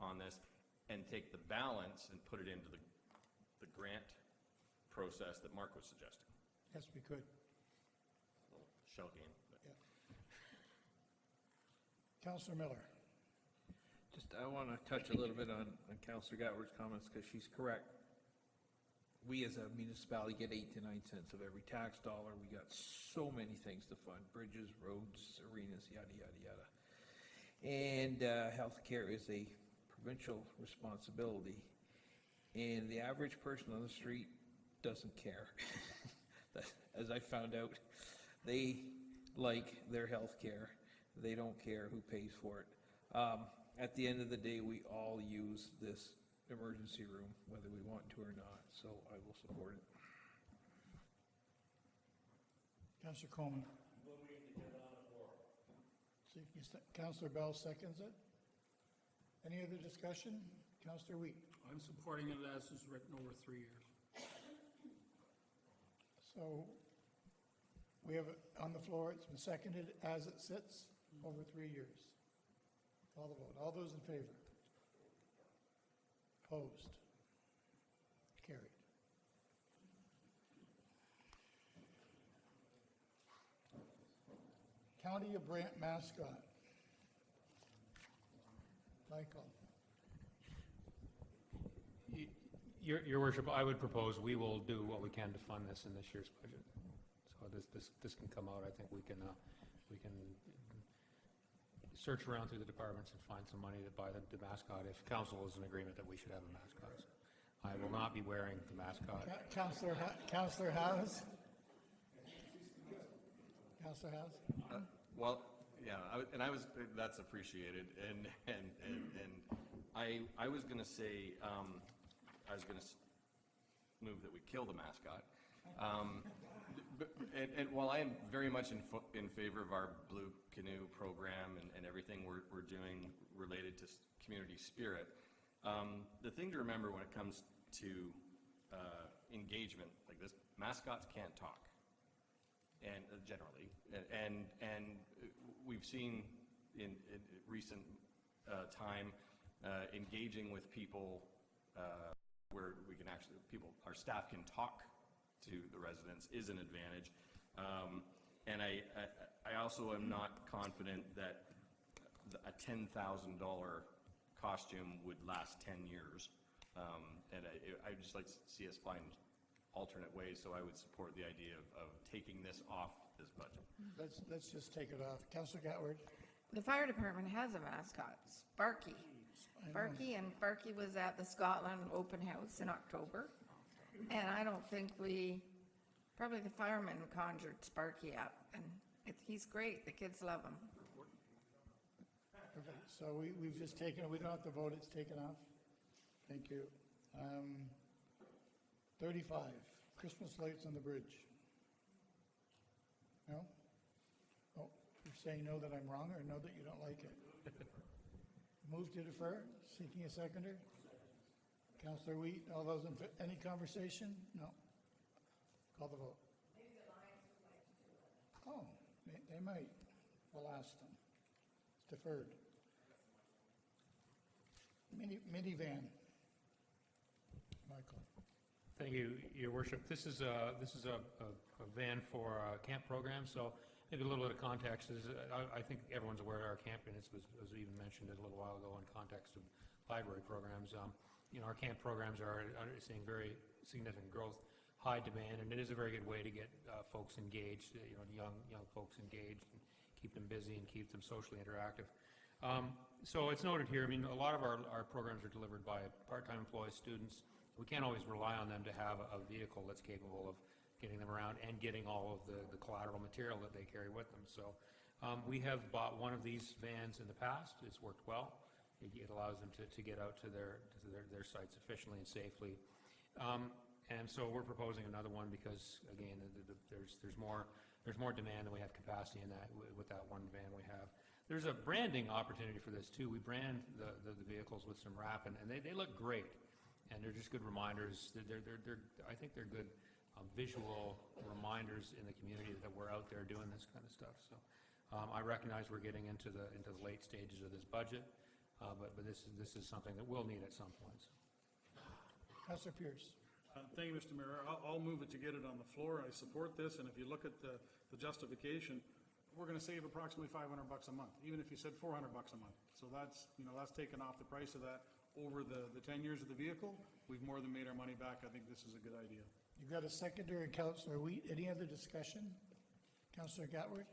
on this, and take the balance and put it into the grant process that Mark was suggesting. Yes, we could. Shell game. But. Yeah. Councillor Miller? Just, I want to touch a little bit on Councillor Gatward's comments, because she's correct. We as a municipality get 8 to 9 cents of every tax dollar. We got so many things to fund: bridges, roads, arenas, yada, yada, yada. And healthcare is a provincial responsibility. And the average person on the street doesn't care. As I found out, they like their healthcare. They don't care who pays for it. At the end of the day, we all use this emergency room, whether we want to or not, so I will support it. Councillor Coleman? Councillor Bell seconds it. Any other discussion? Councillor Wheat? I'm supporting it as is written over 3 years. So we have it on the floor. It's been seconded as it sits over 3 years. Call the vote. All those in favor? Opposed? Carried. County of Brant mascot. Michael. Your worship, I would propose we will do what we can to fund this in this year's budget. So this can come out. I think we can search around through the departments and find some money to buy the mascot, if council is in agreement that we should have a mascot. So I will not be wearing the mascot. Councillor House? Councillor House? Well, yeah, that's appreciated, and I was going to say, I was going to move that we kill the mascot. And while I am very much in favor of our Blue Canoe program and everything we're doing related to community spirit, the thing to remember when it comes to engagement like this, mascots can't talk, and generally, and we've seen in recent time engaging with people where we can actually, our staff can talk to the residents is an advantage. And I also am not confident that a $10,000 costume would last 10 years. And I'd just like to see us find alternate ways, so I would support the idea of taking this off this budget. Let's just take it off. Councillor Gatward? The fire department has a mascot, Sparky. And Sparky was at the Scotland Open House in October. And I don't think probably the firemen conjured Sparky up. And he's great. The kids love him. Okay, so we've just taken it. We don't have to vote. It's taken off. Thank you. 35, Christmas lights on the bridge. No? Oh, you're saying no that I'm wrong, or no that you don't like it? Move to defer, seeking a seconder. Councillor Wheat, all those any conversation? No. Call the vote. Maybe the Lions would like to do it. Oh, they might. We'll ask them. It's deferred. Minivan. Michael. Thank you, Your Worship. This is a van for a camp program, so maybe a little bit of context is, I think everyone's aware of our camp units, was even mentioned a little while ago in context of library programs. Our camp programs are seeing very significant growth, high demand, and it is a very good way to get folks engaged, young folks engaged, and keep them busy and keep them socially interactive. So it's noted here, I mean, a lot of our programs are delivered by part-time employees, students. We can't always rely on them to have a vehicle that's capable of getting them around and getting all of the collateral material that they carry with them. So we have bought one of these vans in the past. It's worked well. It allows them to get out to their sites efficiently and safely. And so we're proposing another one because, again, there's more demand than we have capacity in that with that one van we have. There's a branding opportunity for this too. We brand the vehicles with some wrap, and they look great, and they're just good reminders. I think they're good visual reminders in the community that we're out there doing this kind of stuff. So I recognize we're getting into the late stages of this budget, but this is something that we'll need at some point. Councillor Pierce. Thank you, Mr. Mayor. I'll move it to get it on the floor. I support this, and if you look at the justification, we're going to save approximately $500 a month, even if you said $400 a month. So that's taken off the price of that over the 10 years of the vehicle. We've more than made our money back. I think this is a good idea. You've got a seconder and Councillor Wheat. Any other discussion? Councillor Gatward?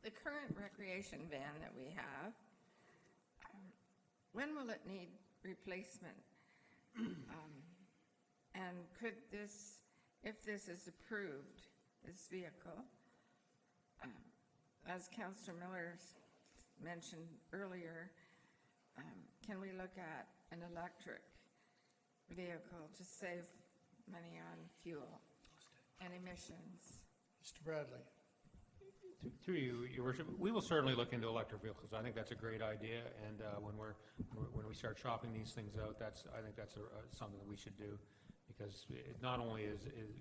The current recreation van that we have, when will it need replacement? And could this, if this is approved, this vehicle, as Councillor Miller mentioned earlier, can we look at an electric vehicle to save money on fuel and emissions? Mr. Bradley. Through you, Your Worship, we will certainly look into electric vehicles. I think that's a great idea, and when we start shopping these things out, I think that's something that we should do, because it not only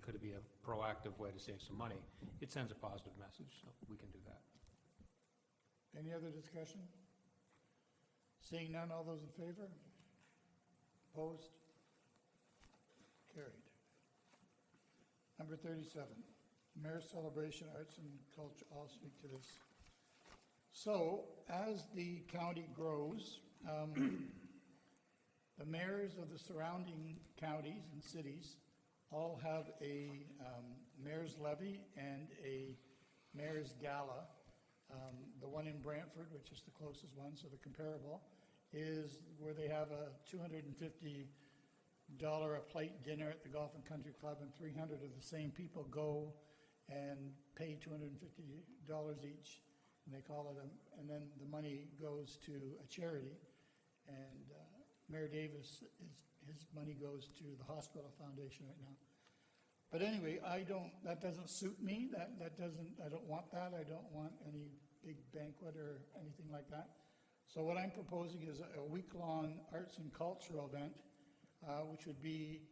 could it be a proactive way to save some money, it sends a positive message, so we can do that. Any other discussion? Seeing none, all those in favor? Opposed? Carried. Number 37, Mayor's Celebration Arts and Culture. I'll speak to this. So, as the county grows, the mayors of the surrounding counties and cities all have a mayor's levy and a mayor's gala. The one in Brantford, which is the closest one, so the comparable, is where they have a $250 a plate dinner at the Golf and Country Club, and 300 of the same people go and pay $250 each, and they call it and then the money goes to a charity, and Mayor Davis, his money goes to the hospital foundation right now. But anyway, that doesn't suit me. I don't want that. I don't want any big banquet or anything like that. So what I'm proposing is a week-long arts and cultural event, which would be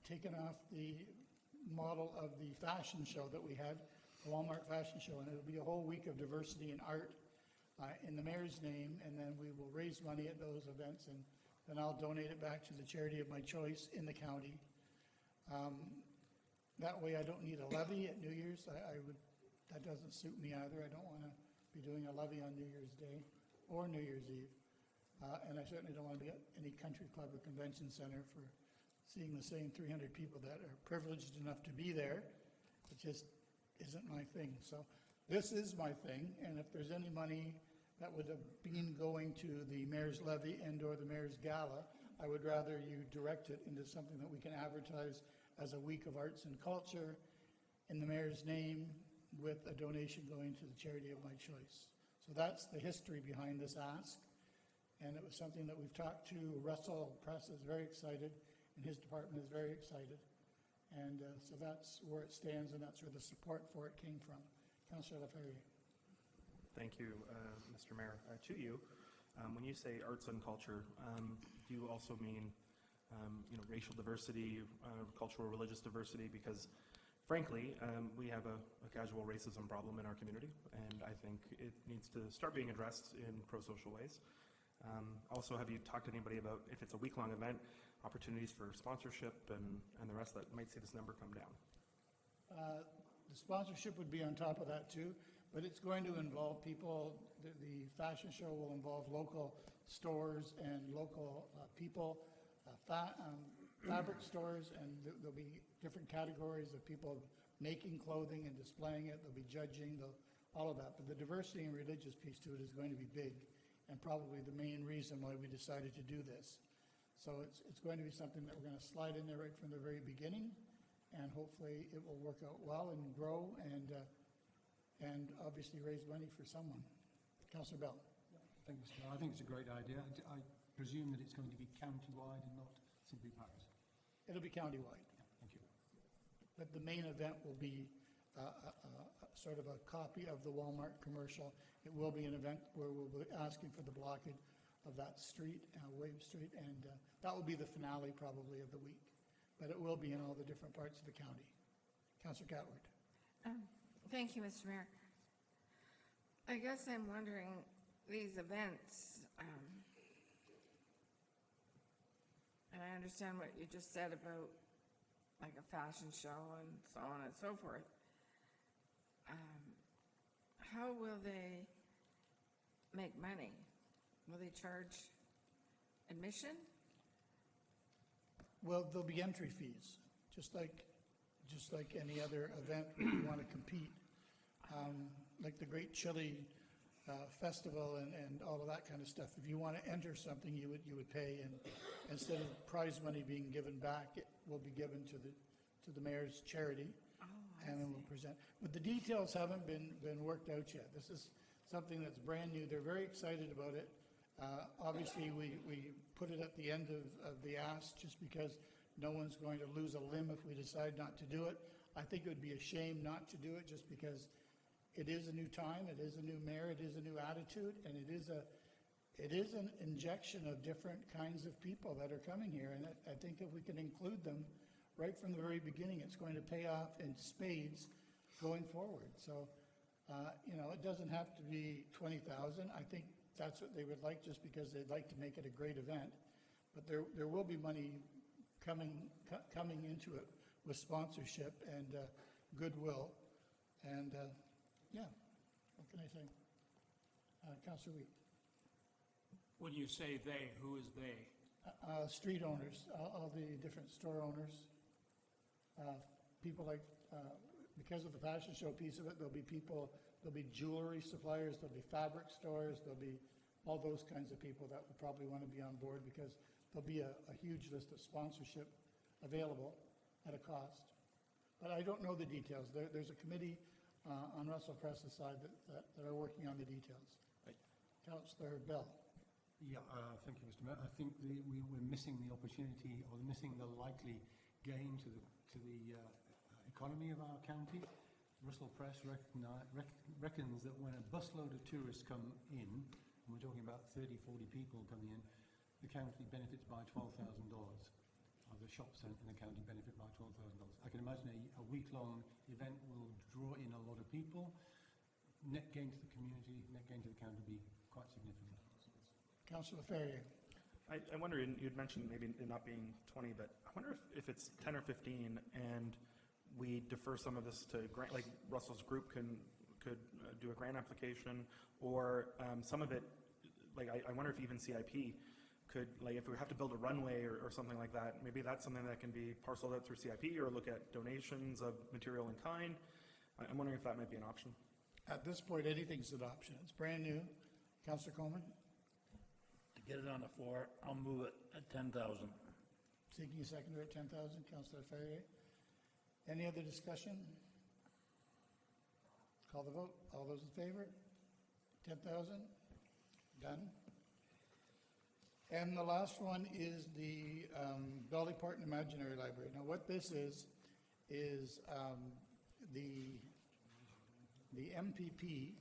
taken off the model of the fashion show that we had, the Walmart fashion show, and it'll be a whole week of diversity in art in the mayor's name, and then we will raise money at those events, and then I'll donate it back to the charity of my choice in the county. That way I don't need a levy at New Year's. That doesn't suit me either. I don't want to be doing a levy on New Year's Day or New Year's Eve. And I certainly don't want to be at any country club or convention center for seeing the same 300 people that are privileged enough to be there. It just isn't my thing. So this is my thing, and if there's any money that would have been going to the mayor's levy and or the mayor's gala, I would rather you direct it into something that we can advertise as a week of arts and culture in the mayor's name with a donation going to the charity of my choice. So that's the history behind this ask. And it was something that we've talked to. Russell Press is very excited, and his department is very excited. And so that's where it stands, and that's where the support for it came from. Councillor Laferriere. Thank you, Mr. Mayor. To you, when you say arts and culture, do you also mean racial diversity, cultural, religious diversity? Because frankly, we have a casual racism problem in our community, and I think it needs to start being addressed in pro-social ways. Also, have you talked to anybody about, if it's a week-long event, opportunities for sponsorship and the rest that might see this number come down? The sponsorship would be on top of that too, but it's going to involve people. The fashion show will involve local stores and local people, fabric stores, and there'll be different categories of people making clothing and displaying it. There'll be judging. There'll all of that. But the diversity and religious piece to it is going to be big, and probably the main reason why we decided to do this. So it's going to be something that we're going to slide in there right from the very beginning, and hopefully it will work out well and grow and obviously raise money for someone. Councillor Bell. Thank you, Mr. Mayor. I think it's a great idea. I presume that it's going to be county-wide and not simply Paris. It'll be countywide. Thank you. But the main event will be sort of a copy of the Walmart commercial. It will be an event where we'll be asking for the blockage of that street, Wave Street, and that will be the finale probably of the week. But it will be in all the different parts of the county. Councillor Catward. Thank you, Mr. Mayor. I guess I'm wondering, these events, and I understand what you just said about like a fashion show and so on and so forth. How will they make money? Will they charge admission? Well, there'll be entry fees, just like any other event where you want to compete. Like the Great Chili Festival and all of that kind of stuff. If you want to enter something, you would pay, and instead of prize money being given back, it will be given to the mayor's charity, and then we'll present. But the details haven't been worked out yet. This is something that's brand new. They're very excited about it. Obviously, we put it at the end of the ask just because no one's going to lose a limb if we decide not to do it. I think it would be a shame not to do it just because it is a new time, it is a new mayor, it is a new attitude, and it is an injection of different kinds of people that are coming here. And I think if we can include them right from the very beginning, it's going to pay off in spades going forward. So, it doesn't have to be 20,000. I think that's what they would like, just because they'd like to make it a great event. But there will be money coming into it with sponsorship and goodwill. And, what can I say? Councillor Wheat. When you say they, who is they? Street owners, all the different store owners. People like, because of the fashion show piece of it, there'll be jewelry suppliers, there'll be fabric stores, there'll be all those kinds of people that would probably want to be on board, because there'll be a huge list of sponsorship available at a cost. But I don't know the details. There's a committee on Russell Press's side that are working on the details. Councillor Bell. Yeah, thank you, Mr. Mayor. I think we're missing the opportunity, or missing the likely gain to the economy of our county. Russell Press reckons that when a busload of tourists come in, and we're talking about 30, 40 people coming in, the county benefits by $12,000. The shops in the county benefit by $12,000. I can imagine a week-long event will draw in a lot of people. Net gain to the community, net gain to the county will be quite significant. Councillor Ferrier. I wonder, you'd mentioned maybe it not being 20, but I wonder if it's 10 or 15 and we defer some of this to grant, like Russell's group could do a grant application, or some of it, like I wonder if even CIP could, like if we have to build a runway or something like that, maybe that's something that can be parceled out through CIP, or look at donations of material in kind. I'm wondering if that might be an option. At this point, anything's an option. It's brand new. Councillor Coleman. To get it on the floor, I'll move it at 10,000. Seeking a seconder at 10,000. Councillor Ferrier. Any other discussion? Call the vote. All those in favor? 10,000? Done. And the last one is the Dolly Parton Imaginary Library. Now, what this is the MPP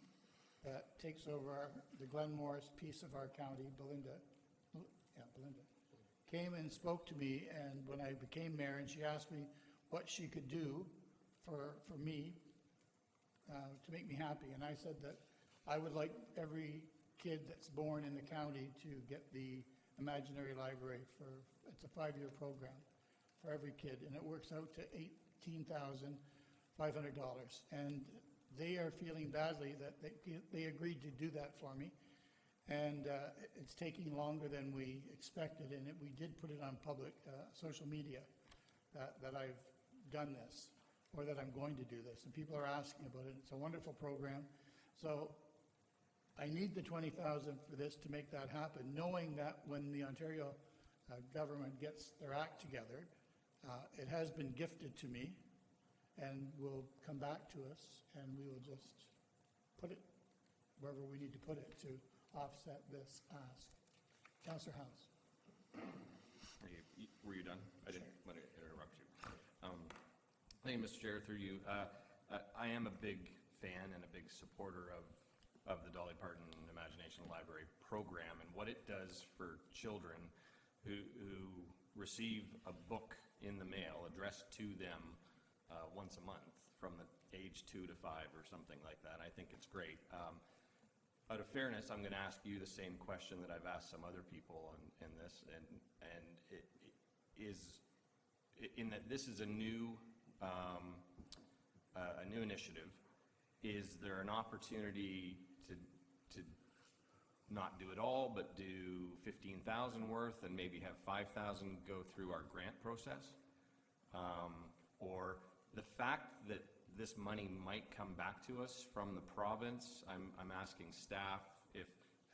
that takes over the Glen Morris piece of our county, Belinda, came and spoke to me, and when I became mayor, and she asked me what she could do for me to make me happy. And I said that I would like every kid that's born in the county to get the Imaginary Library it's a 5-year program for every kid, and it works out to $18,500. And they are feeling badly that they agreed to do that for me. And it's taking longer than we expected, and we did put it on public social media that I've done this, or that I'm going to do this. And people are asking about it. It's a wonderful program. So I need the 20,000 for this to make that happen, knowing that when the Ontario government gets their act together, it has been gifted to me and will come back to us, and we will just put it wherever we need to put it to offset this ask. Councillor House. Were you done? I didn't want to interrupt you. Thank you, Mr. Chair, through you. I am a big fan and a big supporter of the Dolly Parton Imagination Library program and what it does for children who receive a book in the mail addressed to them once a month from the age 2 to 5 or something like that. I think it's great. Out of fairness, I'm going to ask you the same question that I've asked some other people in this, and it is in that this is a new initiative. Is there an opportunity to not do it all, but do 15,000 worth and maybe have 5,000 go through our grant process? Or the fact that this money might come back to us from the province, I'm asking staff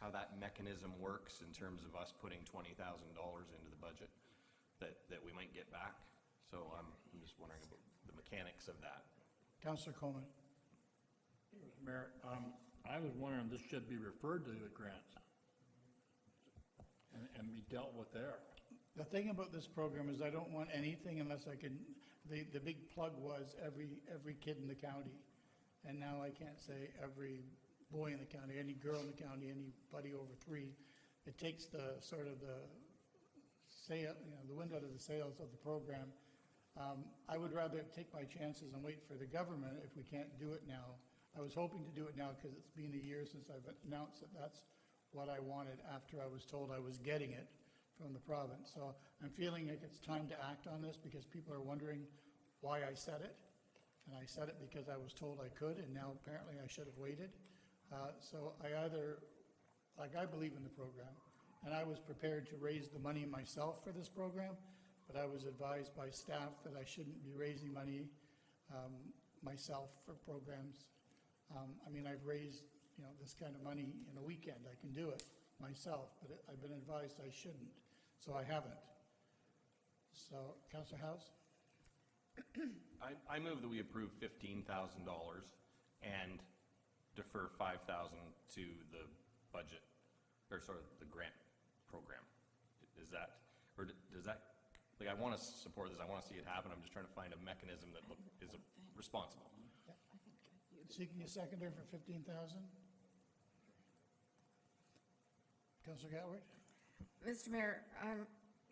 how that mechanism works in terms of us putting $20,000 into the budget that we might get back. So I'm just wondering about the mechanics of that. Councillor Coleman. Mayor, I was wondering this should be referred to the grants and be dealt with there. The thing about this program is I don't want anything unless I can, the big plug was every kid in the county. And now I can't say every boy in the county, any girl in the county, anybody over 3. It takes the sort of the sail, the wind out of the sails of the program. I would rather take my chances and wait for the government if we can't do it now. I was hoping to do it now because it's been a year since I've announced that that's what I wanted after I was told I was getting it from the province. So I'm feeling like it's time to act on this because people are wondering why I said it. And I said it because I was told I could, and now apparently I should have waited. So I believe in the program, and I was prepared to raise the money myself for this program, but I was advised by staff that I shouldn't be raising money myself for programs. I mean, I've raised, this kind of money in a weekend. I can do it myself, but I've been advised I shouldn't, so I haven't. So, Councillor House? I move that we approve $15,000 and defer 5,000 to the budget, or sorry, the grant program. Is that, or does that, like, I want to support this, I want to see it happen, I'm just trying to find a mechanism that is responsible. Seeking a seconder for 15,000? Councillor Gatward? Mr. Mayor,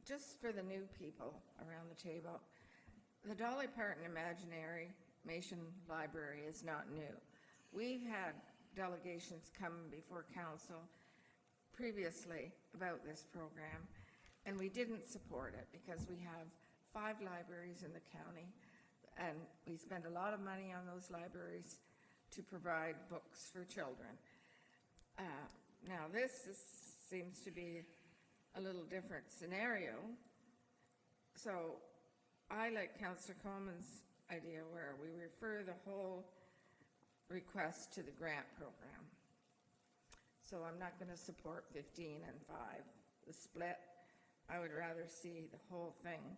just for the new people around the table, the Dolly Parton Imagination Library is not new. We've had delegations come before council previously about this program, and we didn't support it because we have 5 libraries in the county, and we spend a lot of money on those libraries to provide books for children. Now, seems to be a little different scenario. So I like Councillor Coleman's idea where we refer the whole request to the grant program. So I'm not going to support 15 and 5, the split. I would rather see the whole thing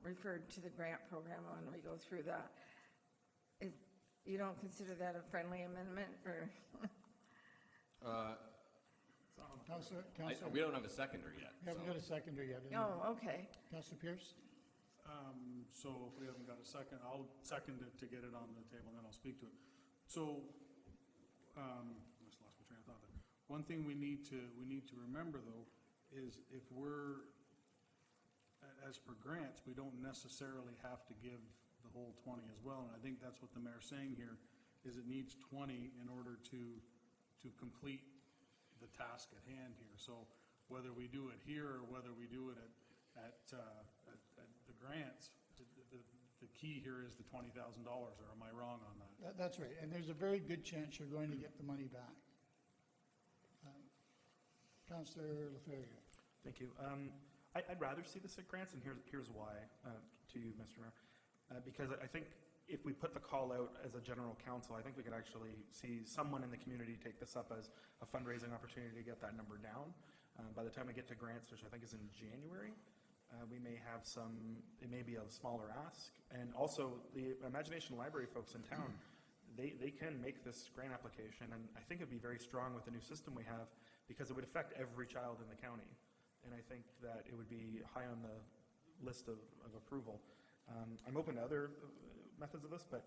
referred to the grant program when we go through that. You don't consider that a friendly amendment, or? Councillor? We don't have a seconder yet. We haven't got a seconder yet. Oh, okay. Councillor Pierce? So if we haven't got a second, I'll second it to get it on the table, and then I'll speak to it. So, I just lost my train of thought there. One thing we need to remember, though, is if we're, as per grants, we don't necessarily have to give the whole 20 as well, and I think that's what the mayor's saying here, is it needs 20 in order to complete the task at hand here. So whether we do it here or whether we do it at the grants, the key here is the $20,000, or am I wrong on that? That's right, and there's a very good chance you're going to get the money back. Councillor Laferriere. Thank you. I'd rather see this at grants, and here's why, to you, Mr. Mayor. Because I think if we put the call out as a general council, I think we could actually see someone in the community take this up as a fundraising opportunity to get that number down. By the time we get to grants, which I think is in January, we may have it may be a smaller ask. And also, the Imagination Library folks in town, they can make this grant application, and I think it'd be very strong with the new system we have, because it would affect every child in the county. And I think that it would be high on the list of approval. I'm open to other methods of this, but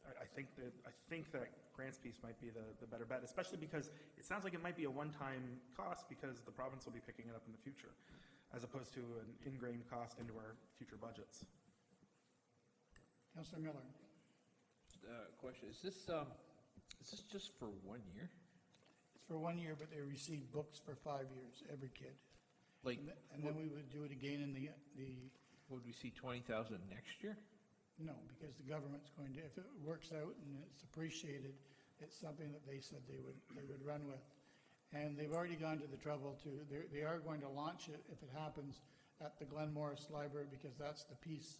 I think that grants piece might be the better bet, especially because it sounds like it might be a one-time cost because the province will be picking it up in the future, as opposed to an ingrained cost into our future budgets. Councillor Miller. Question, is this just for 1 year? It's for 1 year, but they receive books for 5 years, every kid. Like, And then we would do it again in the would we see 20,000 next year? no, because the government's going to, if it works out and it's appreciated, it's something that they said they would run with. And they've already gone to the trouble they are going to launch it, if it happens, at the Glen Morris Library, because that's the piece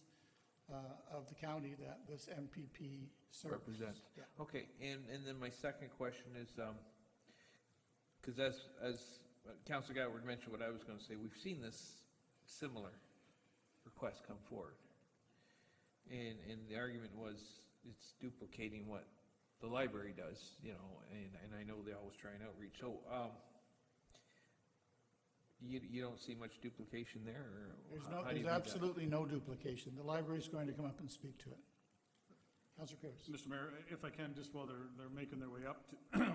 of the county that this MPP serves. Represent. Yeah. Okay, and then my second question is, because as Councilor Gatwood mentioned what I was going to say, we've seen this similar request come forward. And the argument was it's duplicating what the library does, you know, and I know they always try and outreach. So, you don't see much duplication there, or There's absolutely no duplication. The library's going to come up and speak to it. Councillor Curtis. Mr. Mayor, if I can, just while they're making their way up,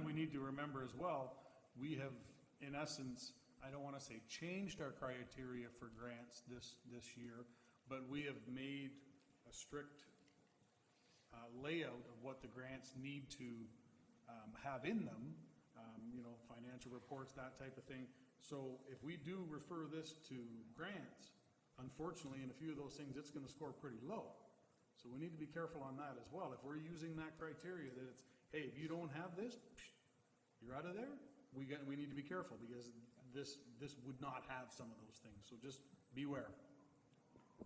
we need to remember as well, we have, in essence, I don't want to say changed our criteria for grants this year, but we have made a strict layout of what the grants need to have in them, you know, financial reports, that type of thing. So if we do refer this to grants, unfortunately, in a few of those things, it's going to score pretty low. So we need to be careful on that as well. If we're using that criteria that it's, hey, if you don't have this, you're out of there, we need to be careful, because this would not have some of those things. So just beware.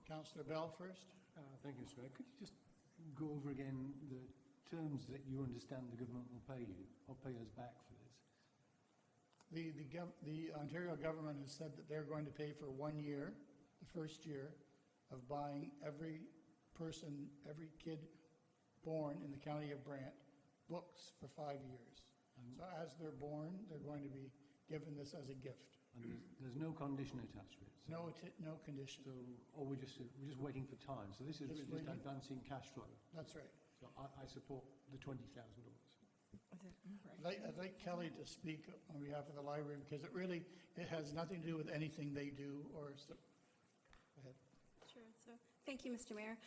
Councillor Bell first. Thank you, Mr. Mayor. Could you just go over again the terms that you understand the government will pay you, or pay us back for this? The Ontario government has said that they're going to pay for 1 year, the first year, of buying every person, every kid born in the county of Brant, books for 5 years. So as they're born, they're going to be given this as a gift. And there's no condition attached to it? So, No condition. So, or we're just waiting for time? So this is Just really just waiting. advancing cash flow? That's right. So I support the $20,000. I'd like Kelly to speak on behalf of the library, because it has nothing to do with anything they do or, go ahead. Sure. So, thank you, Mr. Mayor.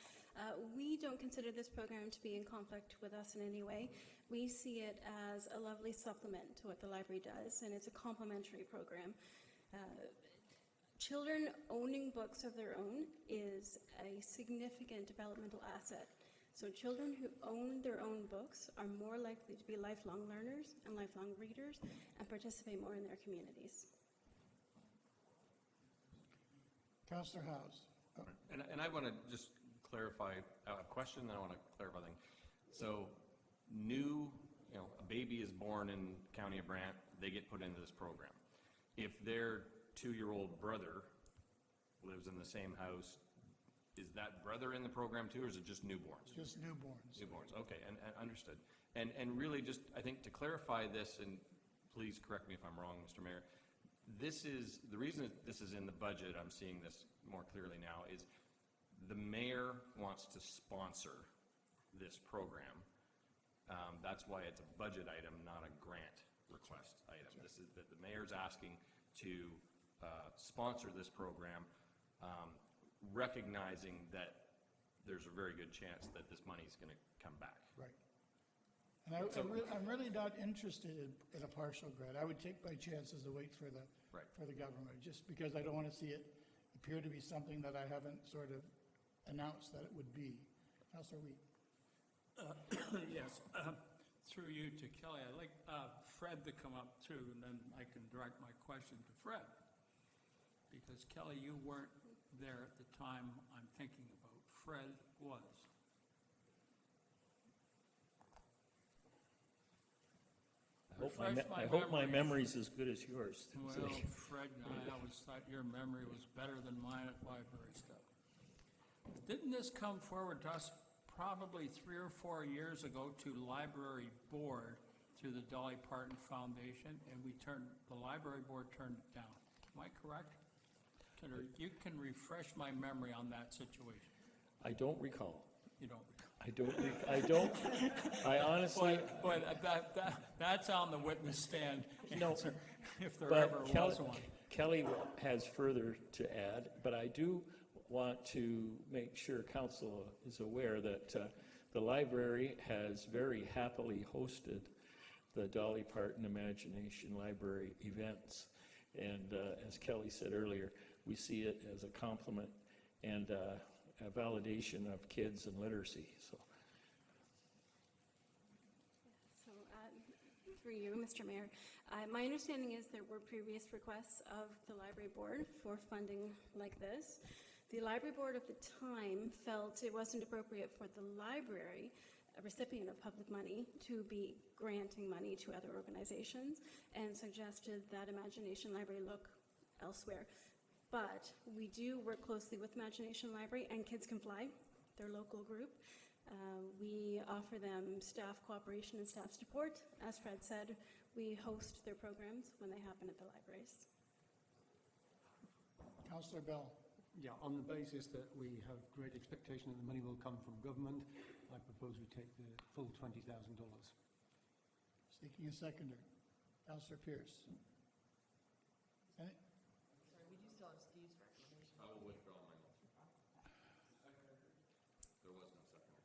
We don't consider this program to be in conflict with us in any way. We see it as a lovely supplement to what the library does, and it's a complementary program. Children owning books of their own is a significant developmental asset. So children who own their own books are more likely to be lifelong learners and lifelong readers and participate more in their communities. Councillor House. And I want to just clarify a question, then I want to clarify a thing. So a baby is born in County of Brant, they get put into this program. If their 2-year-old brother lives in the same house, is that brother in the program too, or is it just newborns? Just newborns. Newborns, okay, and understood. And really just, I think to clarify this, and please correct me if I'm wrong, Mr. Mayor, the reason that this is in the budget, I'm seeing this more clearly now, is the mayor wants to sponsor this program. That's why it's a budget item, not a grant request item. This is that the mayor's asking to sponsor this program, recognizing that there's a very good chance that this money is going to come back. Right. And I'm really not interested in a partial grant. I would take my chances to wait for the government, just because I don't want to see it appear to be something that I haven't sort of announced that it would be. Councillor Wheat. Yes, through you to Kelly, I'd like Fred to come up too, and then I can direct my question to Fred. Because Kelly, you weren't there at the time I'm thinking about. Fred was. I hope my memory's as good as yours. Well, Fred, I always thought your memory was better than mine at library stuff. Didn't this come forward to us probably 3 or 4 years ago to library board through the Dolly Parton Foundation, and the library board turned it down? Am I correct? You can refresh my memory on that situation. I don't recall. You don't. I honestly. But that's on the witness stand. No, If there but ever was one. Kelly has further to add, but I do want to make sure council is aware that the library has very happily hosted the Dolly Parton Imagination Library events. And as Kelly said earlier, we see it as a compliment and a validation of kids and literacy, so. So, through you, Mr. Mayor, my understanding is there were previous requests of the library board for funding like this. The library board at the time felt it wasn't appropriate for the library, a recipient of public money, to be granting money to other organizations, and suggested that Imagination Library look elsewhere. But we do work closely with Imagination Library and Kids Can Fly, their local group. We offer them staff cooperation and staff support. As Fred said, we host their programs when they happen at the libraries. Councillor Bell. Yeah, on the basis that we have great expectation that the money will come from government, I propose we take the full $20,000. Seeking a seconder. Councillor Pierce. Any? Sorry, we do still have Steve's recommendation. I will withdraw my motion. There was no second.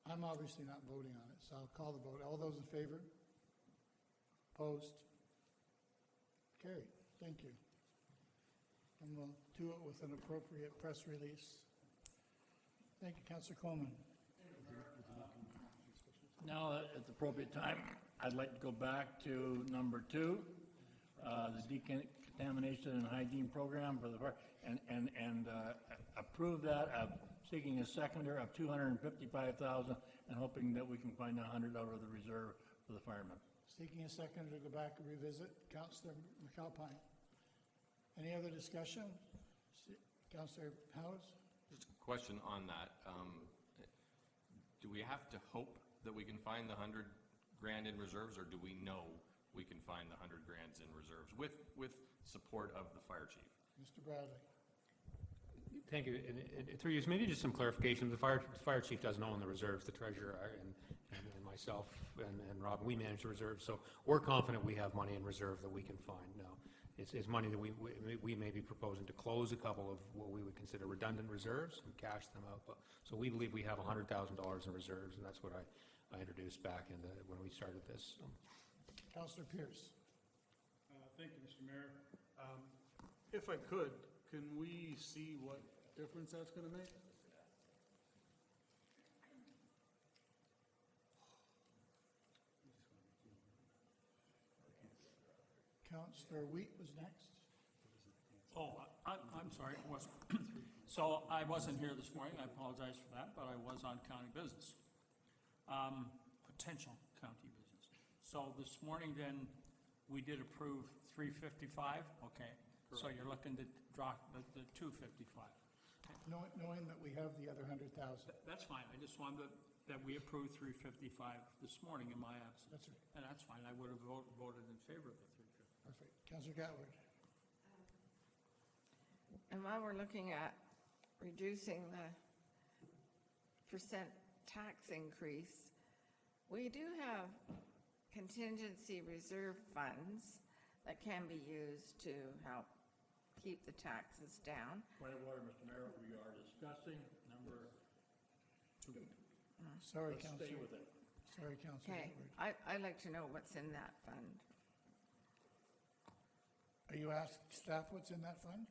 I'm obviously not voting on it, so I'll call the vote. All those in favor? Opposed? Carried. Thank you. And we'll do it with an appropriate press release. Thank you, Councillor Coleman. Now, at the appropriate time, I'd like to go back to number 2, the decontamination and hygiene program for the park, and approve that, seeking a seconder of $255,000 and hoping that we can find $100 out of the reserve for the firemen. Seeking a seconder to go back and revisit. Councillor McAlpine. Any other discussion? Councillor Howes? Just a question on that. Do we have to hope that we can find the $100,000 in reserves, or do we know we can find the $100,000 in reserves with support of the fire chief? Mr. Bradley. Thank you. And through you, maybe just some clarification. The fire chief doesn't own the reserves. The treasurer and myself and Rob, we manage the reserves. So we're confident we have money in reserve that we can find. Now, it's money that we may be proposing to close a couple of what we would consider redundant reserves and cash them out. But, so we believe we have $100,000 in reserves, and that's what I introduced back when we started this. Councillor Pierce. Thank you, Mr. Mayor. If I could, can we see what difference that's going to make? Councillor Wheat was next. Oh, I'm sorry, I wasn't. So I wasn't here this morning, I apologize for that, but I was on county business. Potential county business. So this morning then, we did approve 355, okay. So you're looking to drop the 255. Knowing that we have the other 100,000. That's fine, I just wanted that we approved 355 this morning in my absence. That's right. And that's fine, I would have voted in favor of the 355. Perfect. Councillor Gatwood. And while we're looking at reducing the percent tax increase, we do have contingency reserve funds that can be used to help keep the taxes down. Point of order, Mr. Mayor, we are discussing number 2. Sorry, Let's Councillor. stay with it. Sorry, Councillor Okay, Gatwood. I'd like to know what's in that fund. Are you asking staff what's in that fund?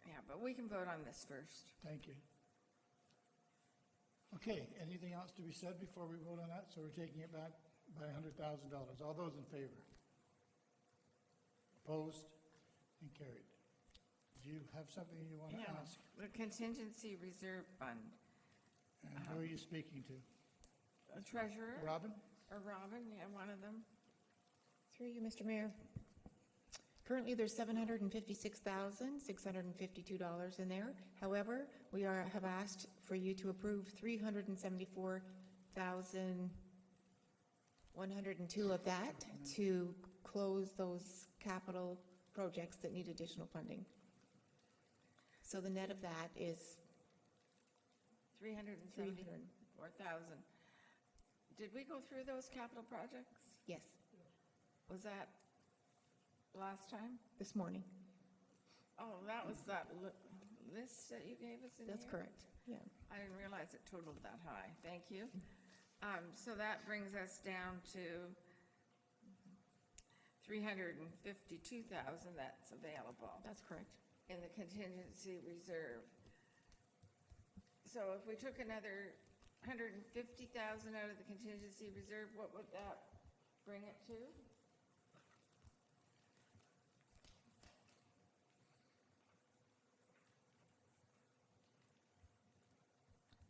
Yeah, but we can vote on this first. Thank you. Okay, anything else to be said before we vote on that? So we're taking it back by $100,000. All those in favor? Opposed? And carried. you have something you want to Yeah, ask? the contingency reserve fund. And who are you speaking to? A treasurer? Robin? Or Robin, yeah, one of them. Through you, Mr. Mayor. Currently, there's $756,652 in there. However, we have asked for you to approve $374,102 of that to close those capital projects that need additional funding. So the net of that is 374,000. Did we go through those capital projects? Yes, Was that last time? this morning. Oh, that was that list that you gave us in here? That's correct, yeah. I didn't realize it totaled that high. Thank you. So that brings us down to 352,000 that's available That's correct. in the contingency reserve. So if we took another 150,000 out of the contingency reserve, what would that bring it to?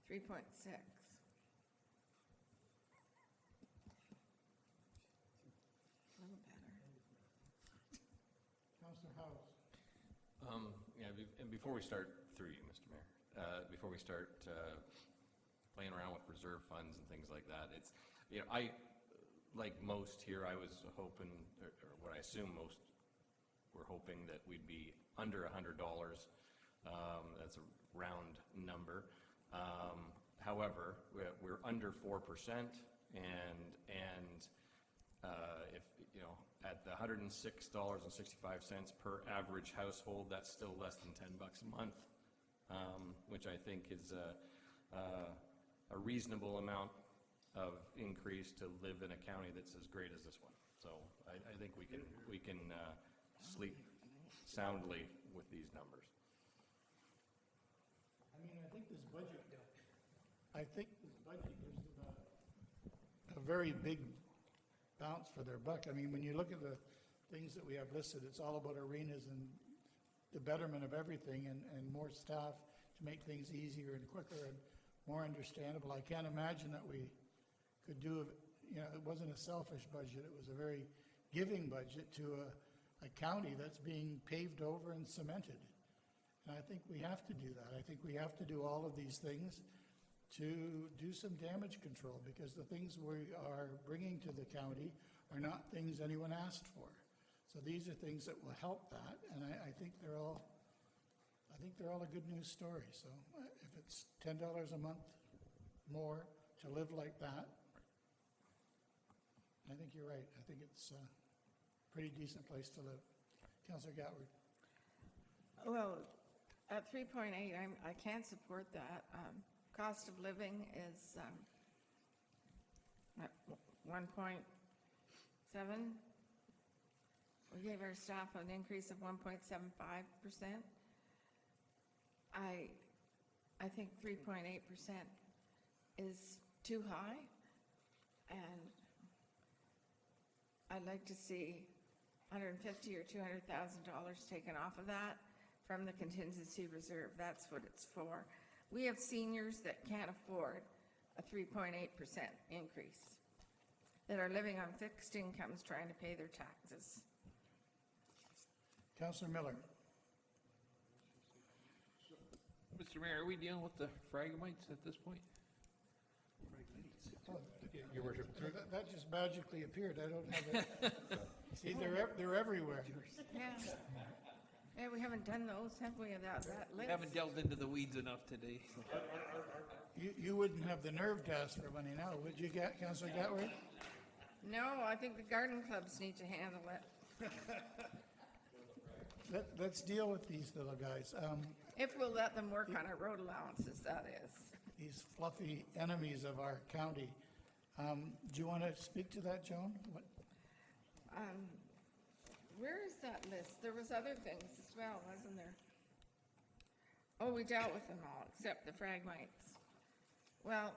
$3.6. A little better. Councillor House? Yeah, and before we start, through you, Mr. Mayor, before we start playing around with reserve funds and things like that, it's, you know, like most here, I was hoping, or what I assume most were hoping that we'd be under $100. That's a round number. However, we're under 4%, and if, you know, at the $106.65 per average household, that's still less than $10 a month, which I think is a reasonable amount of increase to live in a county that's as great as this one. So I think we can sleep soundly with these numbers. I mean, I think this budget gives them a very big bounce for their buck. I mean, when you look at the things that we have listed, it's all about arenas and the betterment of everything and more staff to make things easier and quicker and more understandable. I can't imagine that we could do, you know, it wasn't a selfish budget. It was a very giving budget to a county that's being paved over and cemented. And I think we have to do that. I think we have to do all of these things to do some damage control, because the things we are bringing to the county are not things anyone asked for. So these are things that will help that, and I think they're all a good news story. So if it's $10 a month more to live like that, I think you're right. I think it's a pretty decent place to live. Councillor Gatward. Well, at 3.8, I can't support that. Cost of living is at 1.7. We gave our staff an increase of 1.75%. I think 3.8% is too high, and I'd like to see $150,000 or $200,000 taken off of that from the contingency reserve. That's what it's for. We have seniors that can't afford a 3.8% increase, that are living on fixed incomes trying to pay their taxes. Councillor Miller. Mr. Mayor, are we dealing with the Phragmites at this point? Your worship. That just magically appeared. I don't have it. See, they're everywhere. Yeah. Yeah, we haven't done those, have we, that We list? haven't delved into the weeds enough today. You wouldn't have the nerve to ask for money now, would you, Councillor Gatward? No, I think the garden clubs need to handle it. Let's deal with these little guys. If we'll let them work on our road allowances, that is. These fluffy enemies of our county. Do you want to speak to that, Joan? What- Where is that list? There was other things as well, wasn't there? Oh, we dealt with them all, except the Phragmites. Well,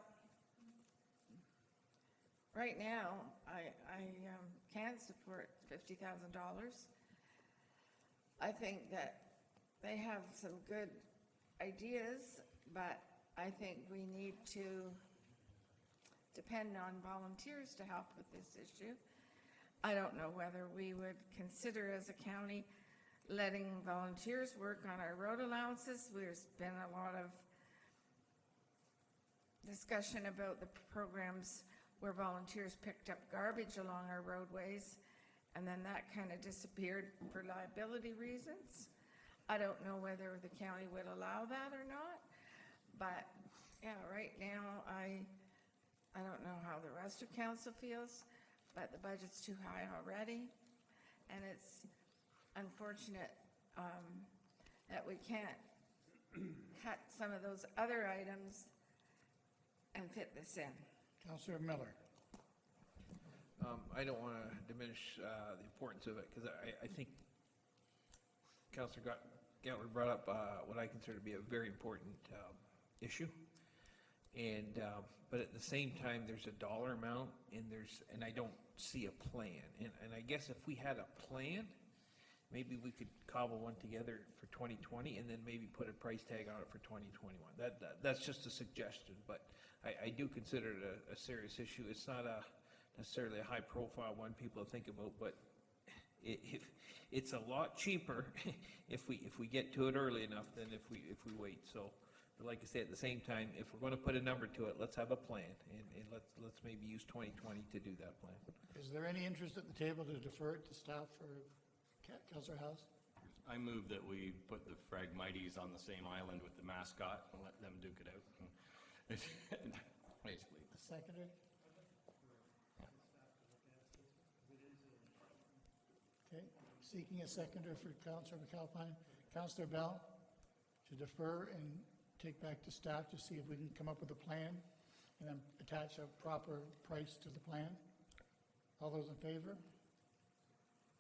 right now, I can't support $50,000. I think that they have some good ideas, but I think we need to depend on volunteers to help with this issue. I don't know whether we would consider as a county letting volunteers work on our road allowances. There's been a lot of discussion about the programs where volunteers picked up garbage along our roadways, and then that kind of disappeared for liability reasons. I don't know whether the county would allow that or not, but yeah, right now, I don't know how the rest of council feels, but the budget's too high already, and it's unfortunate that we can't cut some of those other items and fit this in. Councillor Miller. I don't want to diminish the importance of it, because I think Councillor Gatler brought up what I consider to be a very important issue. And, but at the same time, there's a dollar amount, and I don't see a plan. And I guess if we had a plan, maybe we could cobble one together for 2020 and then maybe put a price tag on it for 2021. That's just a suggestion, but I do consider it a serious issue. It's not necessarily a high-profile one people think about, but it's a lot cheaper if we get to it early enough than if we wait. So, but like I say, at the same time, if we're going to put a number to it, let's have a plan, and let's maybe use 2020 to do that plan. Is there any interest at the table to defer it to staff for Councillor House? I move that we put the Phragmites on the same island with the mascot and let them duke it out. Basically. Seconder? Okay, seeking a seconder for Councillor McAlpine. Councillor Bell, to defer and take back to staff to see if we can come up with a plan and then attach a proper price to the plan. All those in favor?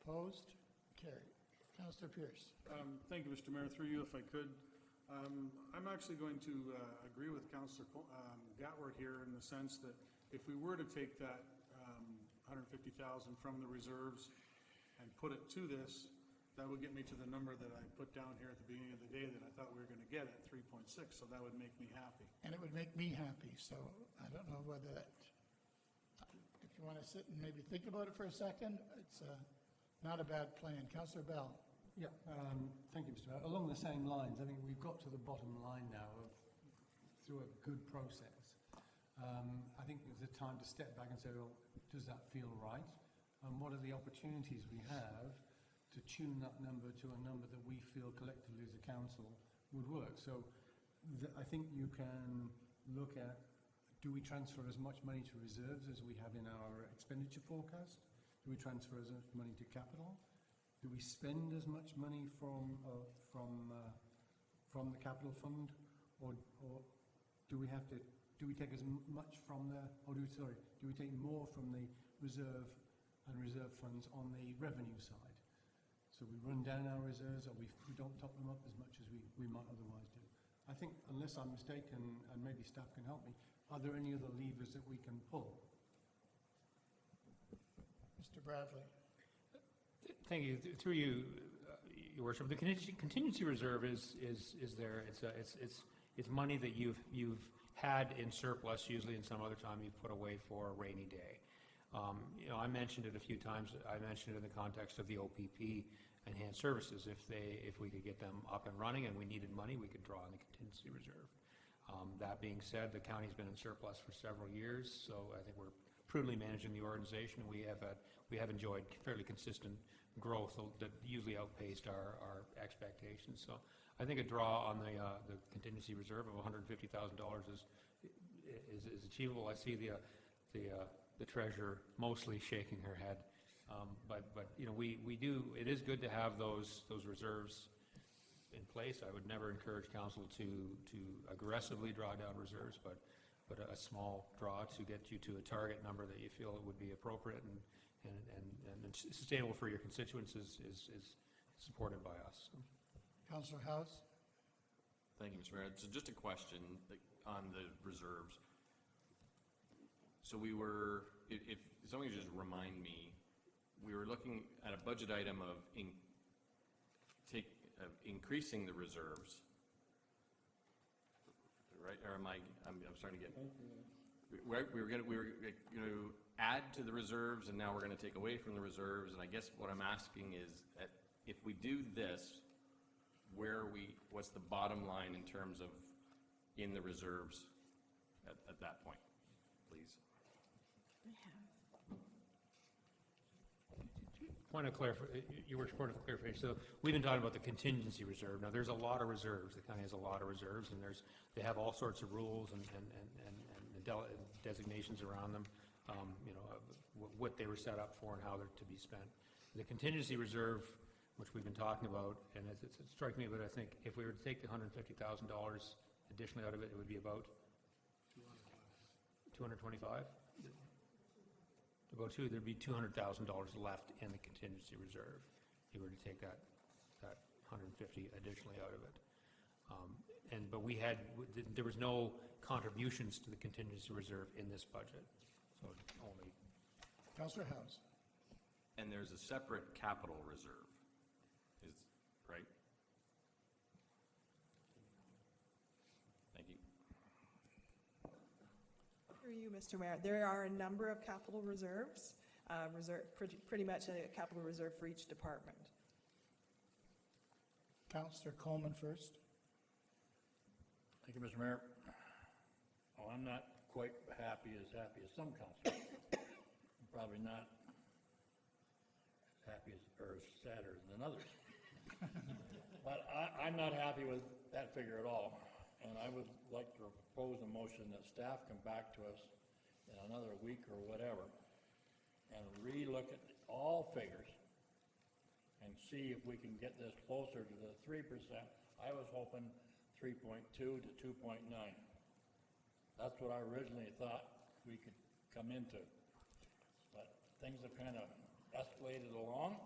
Opposed? Carried. Councillor Pierce. Thank you, Mr. Mayor. Through you, if I could. I'm actually going to agree with Councillor Gatward here in the sense that if we were to take that $150,000 from the reserves and put it to this, that would get me to the number that I put down here at the beginning of the day that I thought we were going to get at 3.6, so that would make me happy. And it would make me happy, so I don't know whether that, if you want to sit and maybe think about it for a second, it's not a bad plan. Councillor Bell. Yeah, thank you, Mr. Mayor. Along the same lines, I think we've got to the bottom line now of through a good process. I think it's a time to step back and say, well, does that feel right? And what are the opportunities we have to tune that number to a number that we feel collectively as a council would work? So I think you can look at, do we transfer as much money to reserves as we have in our expenditure forecast? Do we transfer as much money to capital? Do we spend as much money from the capital fund, or do we take as much from the, or do we take more from the reserve and reserve funds on the revenue side? So we run down our reserves, or we don't top them up as much as we might otherwise do. I think, unless I'm mistaken, and maybe staff can help me, are there any other levers that we can pull? Mr. Bradley. Thank you. Through you, Your Worship, the contingency reserve is there. It's money that you've had in surplus, usually, and some other time you've put away for a rainy day. I mentioned it a few times. I mentioned it in the context of the OPP enhanced services. If we could get them up and running and we needed money, we could draw on the contingency reserve. That being said, the county's been in surplus for several years, so I think we're prudently managing the organization. We have enjoyed fairly consistent growth that usually outpaced our expectations. So I think a draw on the contingency reserve of $150,000 is achievable. I see the treasurer mostly shaking her head, but we do. It is good to have those reserves in place. I would never encourage council to aggressively draw down reserves, but a small draw to get you to a target number that you feel would be appropriate and sustainable for your constituents is supported by us. So. Councillor House. Thank you, Mr. Mayor. So just a question on the reserves. So we were, if someone could just remind me, we were looking at a budget item of increasing the reserves, right, or am I'm starting to get, we were gonna add to the reserves, and now we're gonna take away from the reserves, and I guess what I'm asking is, if we do this, what's the bottom line in terms of in the reserves at that point, please? Point of clarification, so we've been talking about the contingency reserve. Now, there's a lot of reserves, the county has a lot of reserves, and they have all sorts of rules and designations around them, what they were set up for and how they're to be spent. The contingency reserve, which we've been talking about, and it strikes me, but I think if we were to take the $150,000 additionally out of it, it would be about 225? About there'd be $200,000 left in the contingency reserve if you were to take that 150 additionally out of it. But there was no contributions to the contingency reserve in this budget, so only. Councillor House. And there's a separate capital reserve, right? Thank you. Through you, Mr. Mayor, there are a number of capital reserves, pretty much a capital reserve for each department. Councillor Coleman first. Thank you, Mr. Mayor. Oh, I'm not quite happy as some councilors. I'm probably not as happy or as sadder than others. But I'm not happy with that figure at all. And I would like to propose a motion that staff come back to us in another week or whatever and relook at all figures and see if we can get this closer to the 3%. I was hoping 3.2 to 2.9. That's what I originally thought we could come into. But things have kind of escalated along,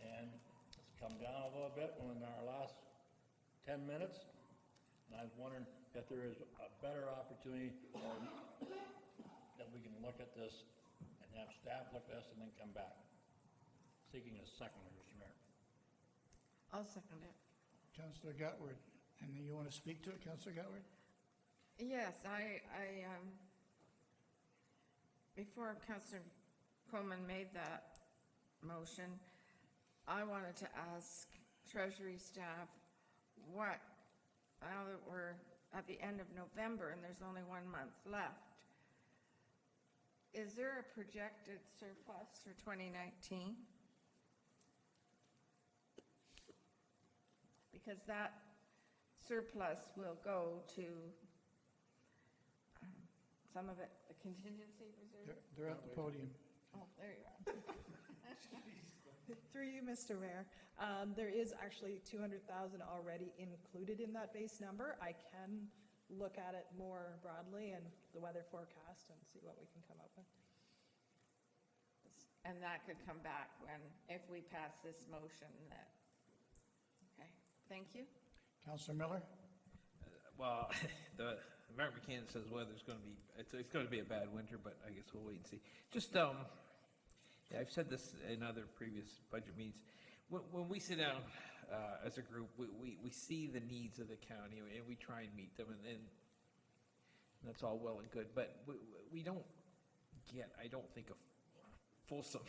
and it's come down a little bit in our last 10 minutes. And I was wondering if there is a better opportunity that we can look at this and have staff look at this and then come back. Seeking a second, Mr. Mayor. I'll second it. Councillor Gatward. And you want to speak to it, Councillor Gatward? Yes, before Councillor Coleman made that motion, I wanted to ask Treasury staff now that we're at the end of November and there's only 1 month left, is there a projected surplus for 2019? Because that surplus will go to some of it, the contingency reserve? They're at the podium. Oh, there you are. Through you, Mr. Mayor, there is actually 200,000 already included in that base number. I can look at it more broadly and the weather forecast and see what we can come up with. And that could come back if we pass this motion okay, thank you. Councillor Miller? Well, the Mark McCann says weather's going to be, it's going to be a bad winter, but I guess we'll wait and see. Just, I've said this in other previous budget meetings. When we sit down as a group, we see the needs of the county and we try and meet them, and that's all well and good. But we don't get, I don't think, a fulsome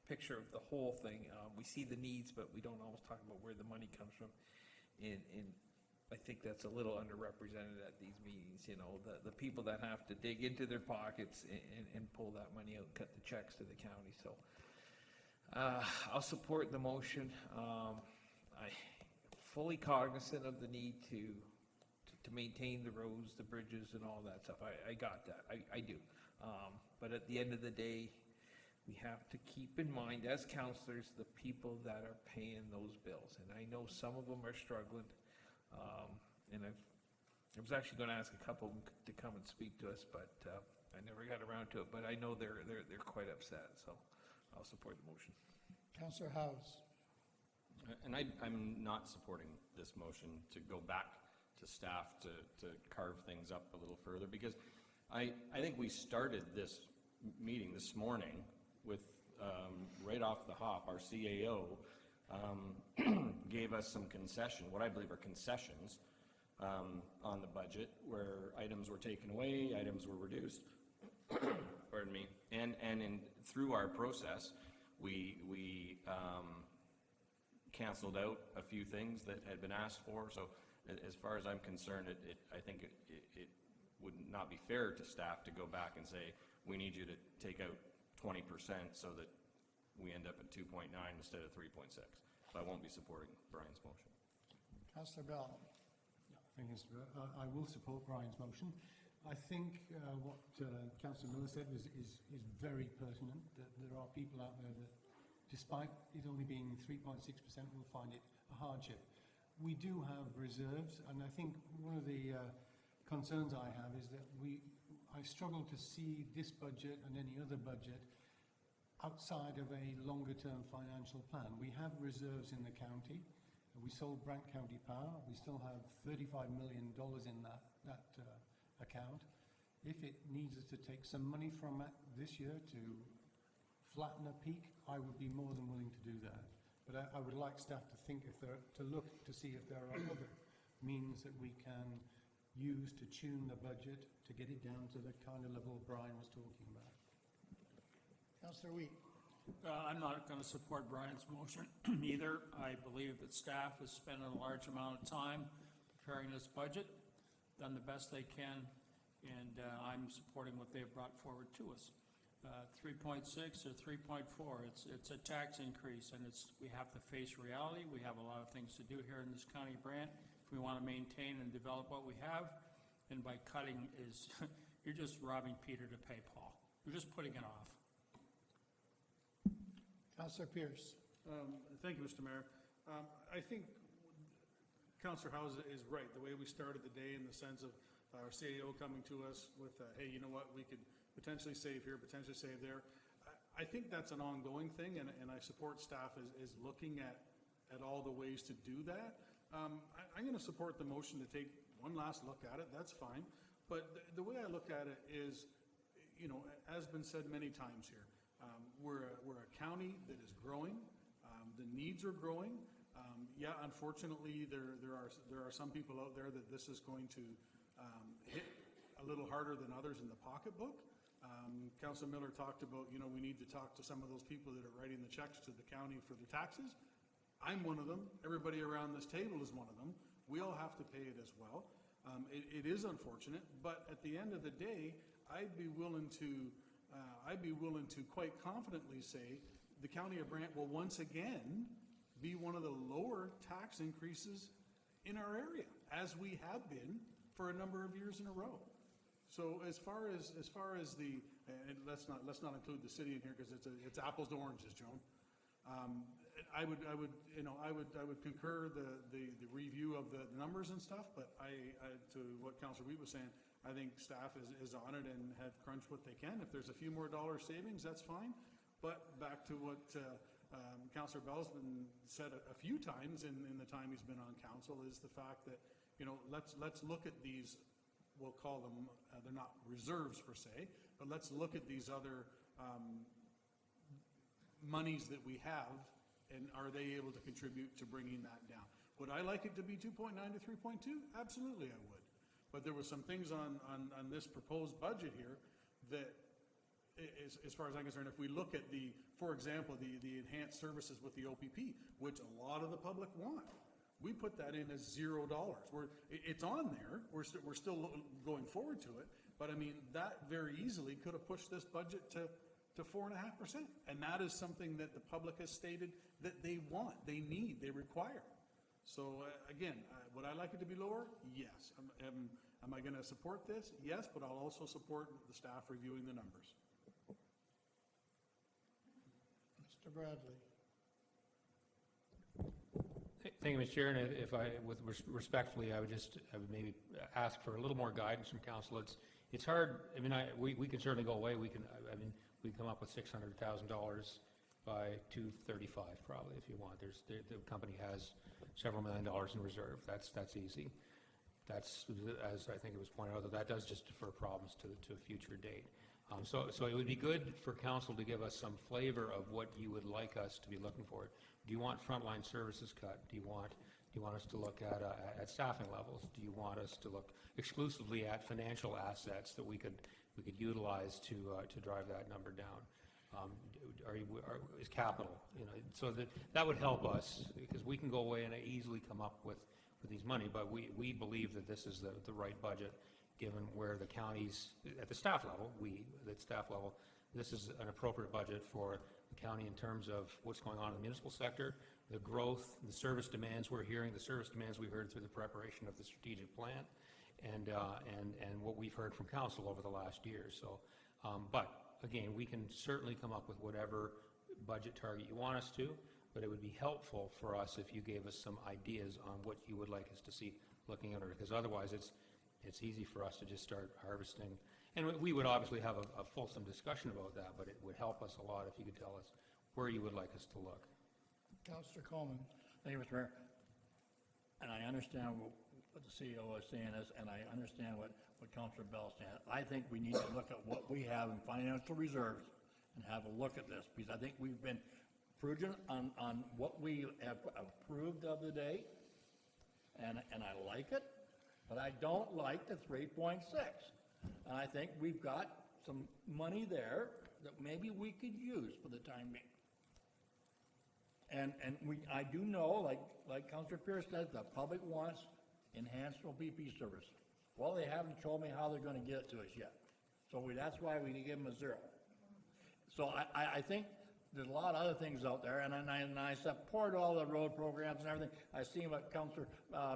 picture of the whole thing. We see the needs, but we don't always talk about where the money comes from. And I think that's a little underrepresented at these meetings, the people that have to dig into their pockets and pull that money out, cut the checks to the county. So I'll support the motion. I fully cognizant of the need to maintain the roads, the bridges, and all that stuff. I got that. I do. But at the end of the day, we have to keep in mind, as councillors, the people that are paying those bills. And I know some of them are struggling. And I was actually going to ask a couple of them to come and speak to us, but I never got around to it. But I know they're quite upset, so I'll support the motion. Councillor House. And I'm not supporting this motion to go back to staff to carve things up a little further, because I think we started this meeting this morning with, right off the hop, our CAO gave us some concession, what I believe are concessions, on the budget, where items were taken away, items were reduced, pardon me, and through our process, we canceled out a few things that had been asked for. So as far as I'm concerned, I think it would not be fair to staff to go back and say, we need you to take out 20% so that we end up at 2.9 instead of 3.6. So I won't be supporting Brian's motion. Councillor Bell. Thank you, Mr. Mayor. I will support Brian's motion. I think what Councillor Miller said is very pertinent, that there are people out there that, despite it only being 3.6%, will find it a hardship. We do have reserves, and I think one of the concerns I have is that I struggle to see this budget and any other budget outside of a longer-term financial plan. We have reserves in the county. We sold Brant County Power. We still have $35 million in that account. If it needs us to take some money from it this year to flatten a peak, I would be more than willing to do that. But I would like staff to think to look to see if there are other means that we can use to tune the budget to get it down to the kind of level Brian was talking about. Councillor Wheat. I'm not going to support Brian's motion either. I believe that staff has spent a large amount of time preparing this budget, done the best they can, and I'm supporting what they've brought forward to us. 3.6 or 3.4, it's a tax increase, and we have to face reality. We have a lot of things to do here in this county, Brant, if we want to maintain and develop what we have. And by cutting you're just robbing Peter to pay Paul. You're just putting it off. Councillor Pierce. Thank you, Mr. Mayor. I think Councillor House is right. The way we started the day, in the sense of our CAO coming to us with, hey, you know what, we could potentially save here, potentially save there. I think that's an ongoing thing, and I support staff is looking at all the ways to do that. I'm going to support the motion to take one last look at it. That's fine. But the way I look at it is, you know, as been said many times here, we're a county that is growing. The needs are growing. Yeah, unfortunately, there are some people out there that this is going to hit a little harder than others in the pocketbook. Councilor Miller talked about, you know, we need to talk to some of those people that are writing the checks to the county for the taxes. I'm one of them. Everybody around this table is one of them. We all have to pay it as well. It is unfortunate, but at the end of the day, I'd be willing to quite confidently say the County of Brant will once again be one of the lower tax increases in our area, as we have been for a number of years in a row. So as far as the, and let's not include the city in here because it's apples to oranges, Joan. I would concur the review of the numbers and stuff, but to what Councillor Wheat was saying, I think staff is on it and have crunched what they can. If there's a few more dollar savings, that's fine. But back to what Councillor Bell's been said a few times in the time he's been on council is the fact that, you know, let's look at these, we'll call them, they're not reserves per se, but let's look at these other monies that we have, and are they able to contribute to bringing that down? Would I like it to be 2.9 to 3.2? Absolutely I would. But there were some things on this proposed budget here that, as far as I'm concerned, if we look at for example, the enhanced services with the OPP, which a lot of the public want, we put that in as $0. It's on there. We're still going forward to it. But I mean, that very easily could have pushed this budget to 4.5%. And that is something that the public has stated that they want, they need, they require. So again, would I like it to be lower? Yes. Am I going to support this? Yes, but I'll also support the staff reviewing the numbers. Mr. Bradley. Thank you, Mr. Chair, and if I, respectfully, I would maybe ask for a little more guidance from council. It's hard. I mean, we can certainly go away. We can come up with $600,000 by 235 probably if you want. The company has several $1 million in reserve. That's easy. That's, as I think it was pointed out, that does just defer problems to a future date. So it would be good for council to give us some flavor of what you would like us to be looking for. Do you want frontline services cut? Do you want us to look at staffing levels? Do you want us to look exclusively at financial assets that we could utilize to drive that number down? Is capital, so that would help us, because we can go away and easily come up with these money, but we believe that this is the right budget, given where the counties, at the staff level, this is an appropriate budget for the county in terms of what's going on in the municipal sector, the growth, the service demands we're hearing, the service demands we heard through the preparation of the strategic plan, and what we've heard from council over the last year. So, but again, we can certainly come up with whatever budget target you want us to, but it would be helpful for us if you gave us some ideas on what you would like us to see looking at it, because otherwise it's easy for us to just start harvesting. And we would obviously have a fulsome discussion about that, but it would help us a lot if you could tell us where you would like us to look. Councillor Coleman. Thank you, Mr. Mayor. And I understand what the CEO is saying is, and I understand what Councillor Bell is saying. I think we need to look at what we have in financial reserves and have a look at this, because I think we've been prudent on what we have approved the other day, and I like it, but I don't like the 3.6. And I think we've got some money there that maybe we could use for the time being. And I do know, like Councillor Pierce said, the public wants enhanced OPP service. Well, they haven't told me how they're going to get it to us yet. So that's why we give them a 0. So I think there's a lot of other things out there, and I support all the road programs and everything. I seen what Councillor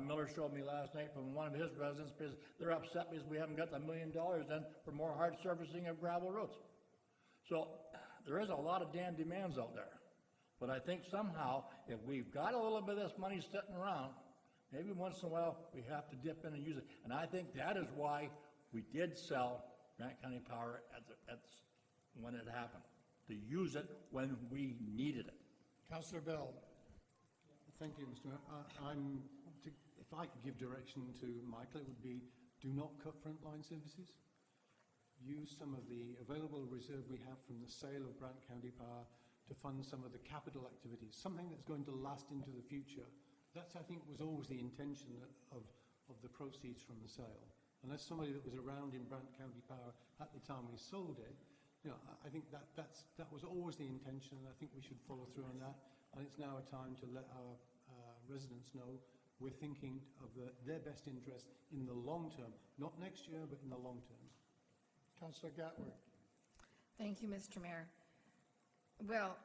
Miller showed me last night from one of his residents, because they're upset because we haven't got the $1 million then for more hard surfacing of gravel roads. So there is a lot of damn demands out there. But I think somehow, if we've got a little bit of this money sitting around, maybe once in a while we have to dip in and use it. And I think that is why we did sell Grant County Power when it happened, to use it when we needed it. Councillor Bell. Thank you, Mr. Mayor. If I could give direction to Michael, it would be, do not cut frontline services. Use some of the available reserve we have from the sale of Grant County Power to fund some of the capital activities, something that's going to last into the future. That's, I think, was always the intention of the proceeds from the sale. And as somebody that was around in Brant County Power at the time we sold it, I think that was always the intention, and I think we should follow through on that. And it's now a time to let our residents know we're thinking of their best interest in the long term, not next year, but in the long term. Councillor Gatward. Thank you, Mr. Mayor. Well,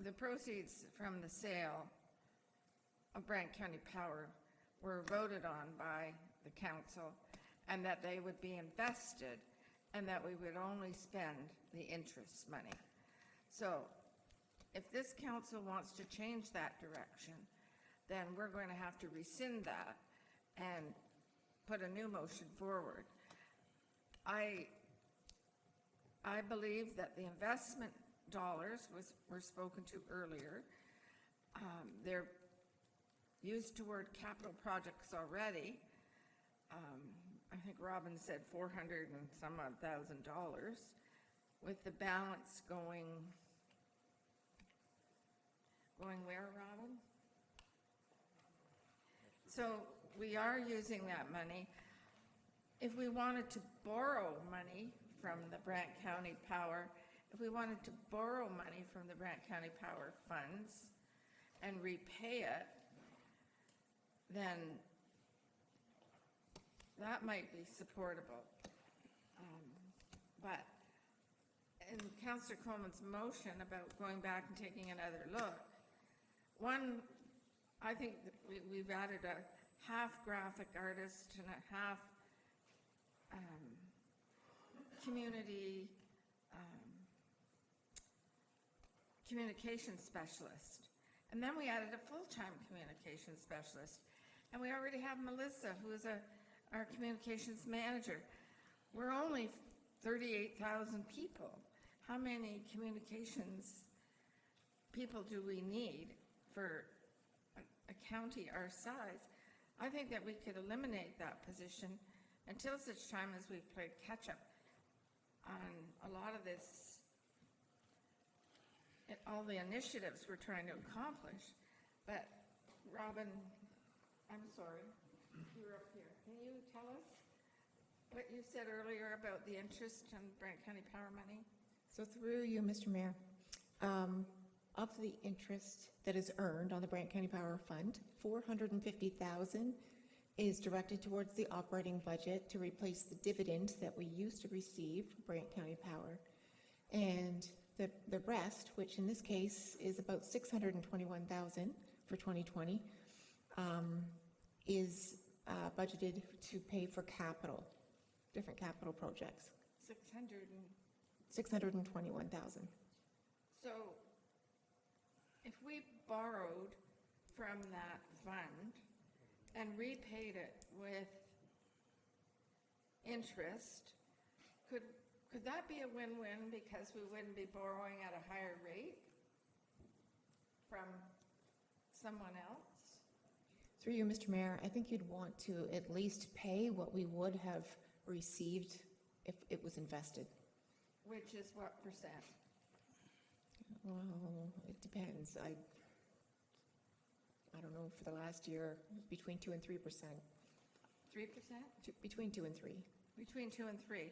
the proceeds from the sale of Brant County Power were voted on by the council, and that they would be invested, and that we would only spend the interest money. So if this council wants to change that direction, then we're going to have to rescind that and put a new motion forward. I believe that the investment dollars were spoken to earlier. They're used toward capital projects already. I think Robin said $400,000 and some odd thousand, with the balance going where, Robin? So we are using that money. If we wanted to borrow money from the Brant County Power, if we wanted to borrow money from the Brant County Power funds and repay it, then that might be supportable. But in Councillor Coleman's motion about going back and taking another look, one, I think that we've added a half graphic artist and a half community communication specialist. And then we added a full-time communication specialist. And we already have Melissa, who is our communications manager. We're only 38,000 people. How many communications people do we need for a county our size? I think that we could eliminate that position until such time as we've played catch-up on a lot of this all the initiatives we're trying to accomplish. But Robin, I'm sorry, you're up here. Can you tell us what you said earlier about the interest on Brant County Power money? So through you, Mr. Mayor, of the interest that is earned on the Brant County Power Fund, $450,000 is directed towards the operating budget to replace the dividend that we used to receive from Brant County Power. And the rest, which in this case is about $621,000 for 2020, is budgeted to pay for capital, different capital projects. 621,000. So if we borrowed from that fund and repaid it with interest, could that be a win-win because we wouldn't be borrowing at a higher rate from someone else? Through you, Mr. Mayor, I think you'd want to at least pay what we would have received if it was invested. Which is what percent? Well, it depends. I don't know, for the last year, between 2 and 3%. 3%? Between 2 and 3. Between 2 and 3.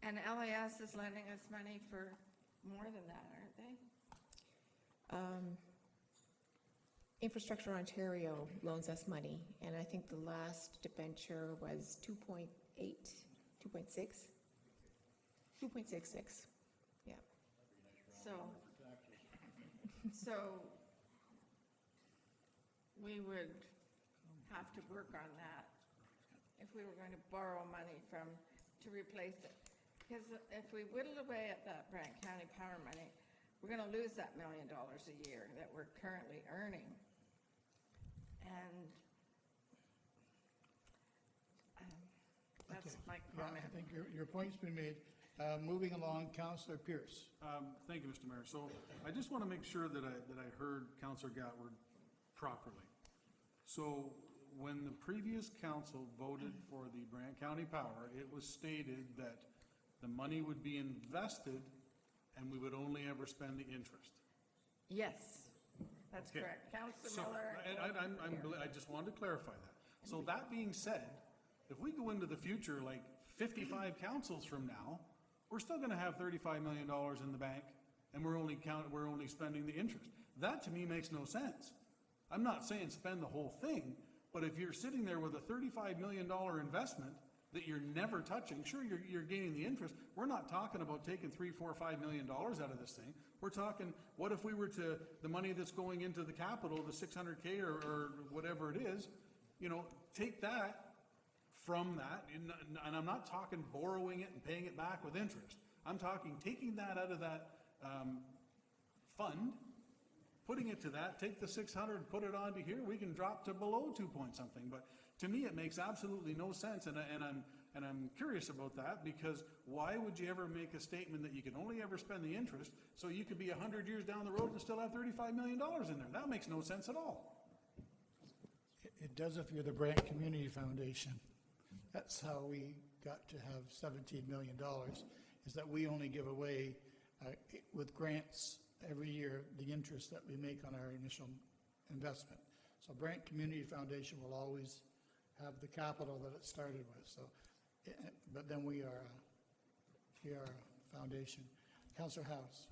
And LAS is lending us money for more than that, aren't they? Infrastructure Ontario loans us money, and I think the last debenture was 2.8, 2.6? 2.66, yeah. So we would have to work on that if we were going to borrow money to replace it. Because if we whittle away at that Brant County Power money, we're going to lose that $1 million a year that we're currently earning. And that's my comment. I think your point's been made. Moving along, Councillor Pierce. Thank you, Mr. Mayor. So I just want to make sure that I heard Councillor Gatward properly. So when the previous council voted for the Brant County Power, it was stated that the money would be invested and we would only ever spend the interest. Yes, that's Okay. correct. Councillor So, Miller. I just wanted to clarify that. So that being said, if we go into the future, like 55 councils from now, we're still gonna have $35 million in the bank, and we're only spending the interest. That to me makes no sense. I'm not saying spend the whole thing, but if you're sitting there with a $35 million investment that you're never touching, sure, you're gaining the interest. We're not talking about taking $3, $4, $5 million out of this thing. We're talking, what if we were to, the money that's going into the capital, the $600K or whatever it is, take that from that, and I'm not talking borrowing it and paying it back with interest. I'm talking taking that out of that fund, putting it to that, take the 600 and put it onto here, we can drop to below 2 point something. But to me, it makes absolutely no sense, and I'm curious about that, because why would you ever make a statement that you can only ever spend the interest, so you could be 100 years down the road and still have $35 million in there? That makes no sense at all. It does if you're the Brant Community Foundation. That's how we got to have $17 million, is that we only give away, with grants every year, the interest that we make on our initial investment. So Brant Community Foundation will always have the capital that it started with, so, but then we are a foundation. Councillor House.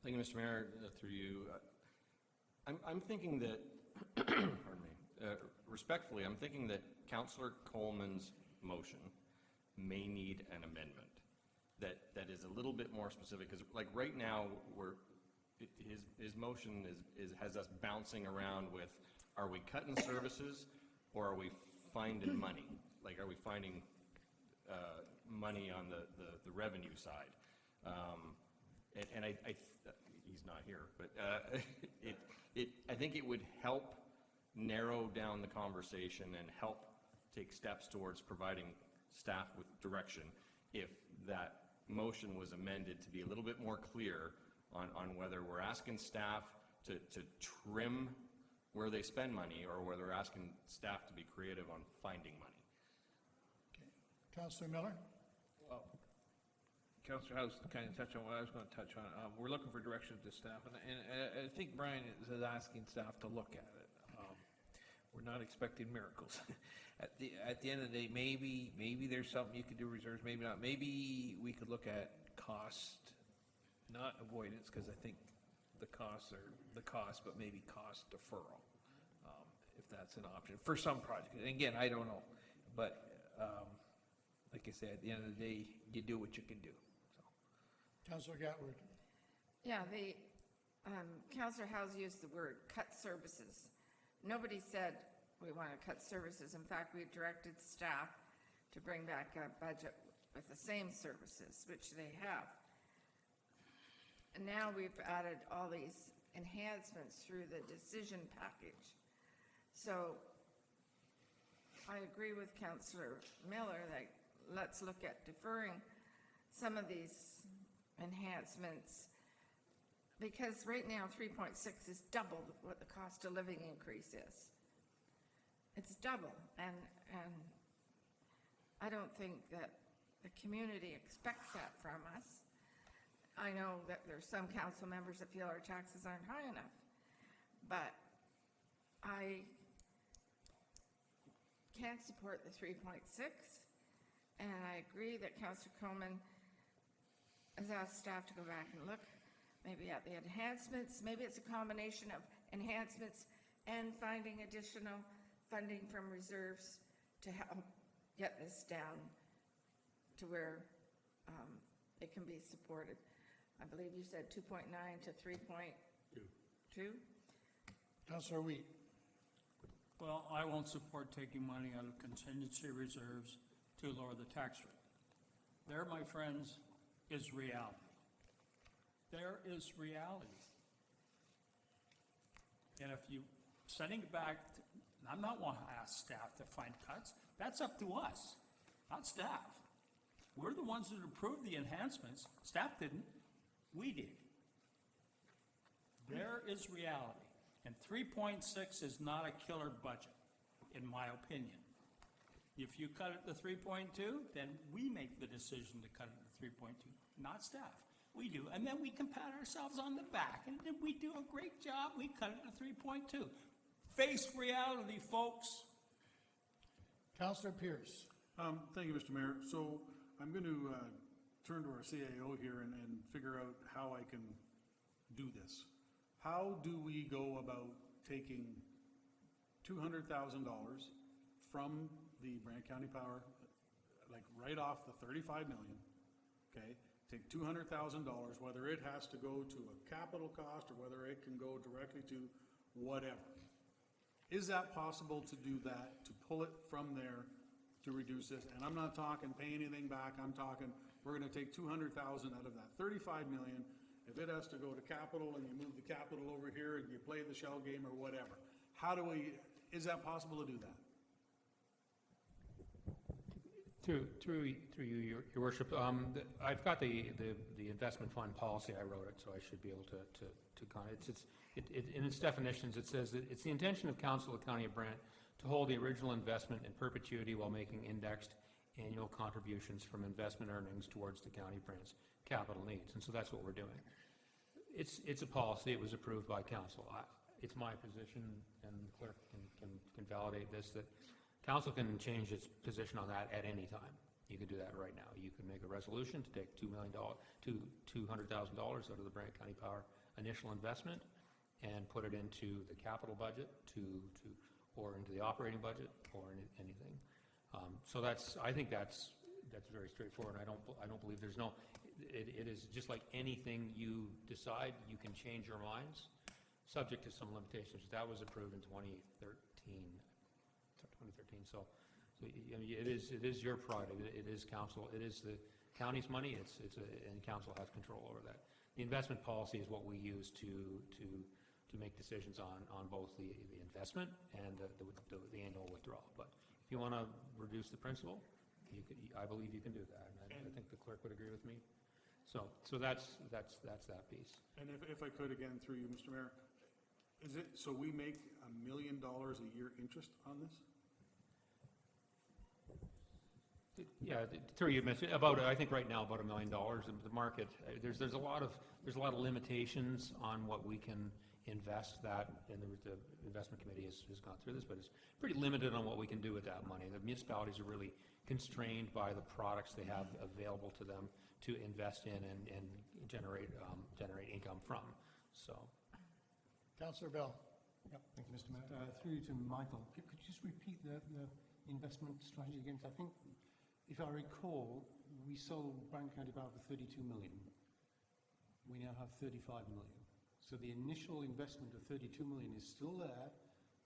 Thank you, Mr. Mayor, through you. I'm thinking that, pardon me, respectfully, I'm thinking that Councillor Coleman's motion may need an amendment that is a little bit more specific, because like right now, his motion has us bouncing around with, are we cutting services or are we finding money? Like, are we finding money on the revenue side? And he's not here, but I think it would help narrow down the conversation and help take steps towards providing staff with direction if that motion was amended to be a little bit more clear on whether we're asking staff to trim where they spend money or whether we're asking staff to be creative on finding money. Okay. Councillor Miller. Councillor House kind of touched on what I was going to touch on. We're looking for direction to staff, and I think Brian is asking staff to look at it. We're not expecting miracles. At the end of the day, maybe there's something you could do reserves, maybe not. Maybe we could look at cost, not avoidance, because I think the costs are the cost, but maybe cost deferral, if that's an option for some projects. And again, I don't know, but like I said, at the end of the day, you do what you can do. Councillor Gatwood. Yeah, Councillor House used the word cut services. Nobody said we want to cut services. In fact, we directed staff to bring back a budget with the same services, which they have. And now we've added all these enhancements through the decision package. So I agree with Councillor Miller that let's look at deferring some of these enhancements, because right now 3.6 is double what the cost of living increase is. It's double, and I don't think that the community expects that from us. I know that there's some council members that feel our taxes aren't high enough, but I can't support the 3.6, and I agree that Councillor Coleman has asked staff to go back and look maybe at the enhancements. Maybe it's a combination of enhancements and finding additional funding from reserves to help get this down to where it can be supported. I believe you said 2.9 to 3.2. Councillor Wheat. Well, I won't support taking money out of contingency reserves to lower the tax rate. There, my friends, is reality. There is reality. And if you, sending it back, I'm not want to ask staff to find cuts. That's up to us, not staff. We're the ones that approved the enhancements. Staff didn't. We did. There is reality. And 3.6 is not a killer budget, in my opinion. If you cut it to 3.2, then we make the decision to cut it to 3.2, not staff. We do, and then we can pat ourselves on the back, and if we do a great job, we cut it to 3.2. Face reality, folks. Councillor Pierce. Thank you, Mr. Mayor. So I'm going to turn to our CAO here and figure out how I can do this. How do we go about taking $200,000 from the Brant County Power, like right off the 35 million, okay? Take $200,000, whether it has to go to a capital cost or whether it can go directly to whatever. Is that possible to do that, to pull it from there to reduce this? And I'm not talking pay anything back, I'm talking we're gonna take 200,000 out of that 35 million. If it has to go to capital and you move the capital over here and you play the shell game or whatever, is that possible to do that? Through you, Your Worship, I've got the investment fund policy, I wrote it, so I should be able to kind of, in its definitions, it says that it's the intention of Council of the County of Brant to hold the original investment in perpetuity while making indexed annual contributions from investment earnings towards the County of Brant's capital needs, and so that's what we're doing. It's a policy, it was approved by Council. It's my position, and the clerk can validate this, that Council can change its position on that at any time. You can do that right now. You can make a resolution to take $200,000 out of the Brant County Power initial investment and put it into the capital budget or into the operating budget or anything. So I think that's very straightforward. I don't believe there's no. It is just like anything you decide. You can change your minds, subject to some limitations. That was approved in 2013. So it is your prerogative. It is Council. It is the county's money. And Council has control over that. The investment policy is what we use to make decisions on both the investment and the annual withdrawal. But if you want to reduce the principal, I believe you can do that. And I think the clerk would agree with me. So that's that piece. And if I could again through you, Mr. Mayor, is it so we make $1 million a year interest on this? Yeah, Terry, you mentioned about, I think right now about $1 million in the market. There's a lot of limitations on what we can invest that, and the investment committee has gone through this, but it's pretty limited on what we can do with that money. The municipalities are really constrained by the products they have available to them to invest in and generate income from, so. Councillor Bell. Yep, thank you, Mr. Mayor. Through to Michael, could you just repeat the investment strategy again? 'Cause I think, if I recall, we sold Brant County Power for 32 million. We now have 35 million. So the initial investment of 32 million is still there,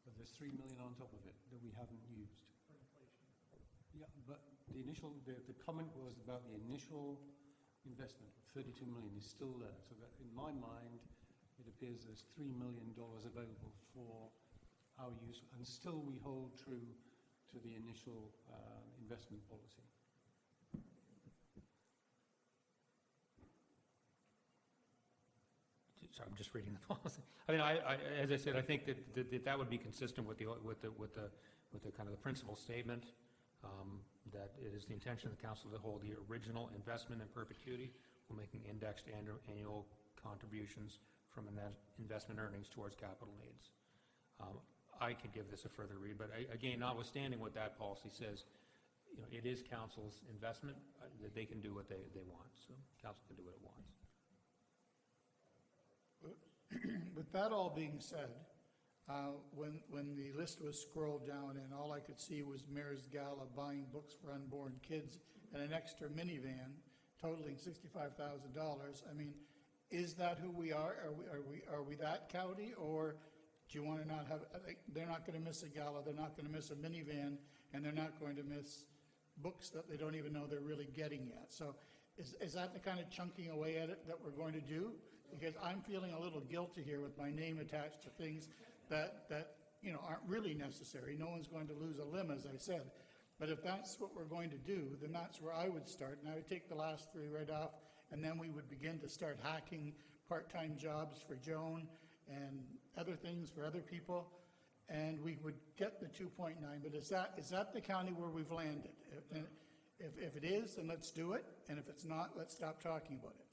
but there's 3 million on top of it that we haven't used. For inflation. Yeah, but the initial, the comment was about the initial investment of 32 million is still there. So that, in my mind, it appears there's $3 million available for our use, and still we hold true to the initial investment policy. Sorry, I'm just reading the policy. I mean, as I said, I think that would be consistent with the kind of the principal statement, that it is the intention of the council to hold the original investment in perpetuity while making indexed annual contributions from investment earnings towards capital needs. I could give this a further read, but again, notwithstanding what that policy says, it is council's investment, that they can do what they want, so council can do what it wants. With that all being said, when the list was scrolled down and all I could see was Mayor's Gala buying books for unborn kids and an extra minivan totaling $65,000, I mean, is that who we are? Are we that county, or do you want to not have? They're not going to miss a gala. They're not going to miss a minivan, and they're not going to miss books that they don't even know they're really getting yet. So, is that the kind of chunking away at it that we're going to do? Because I'm feeling a little guilty here with my name attached to things that aren't really necessary. No one's going to lose a limb, as I said. But if that's what we're going to do, then that's where I would start, and I would take the last three right off, and then we would begin to start hacking part-time jobs for Joan and other things for other people, and we would get the 2.9. But is that the county where we've landed? If it is, then let's do it, and if it's not, let's stop talking about it.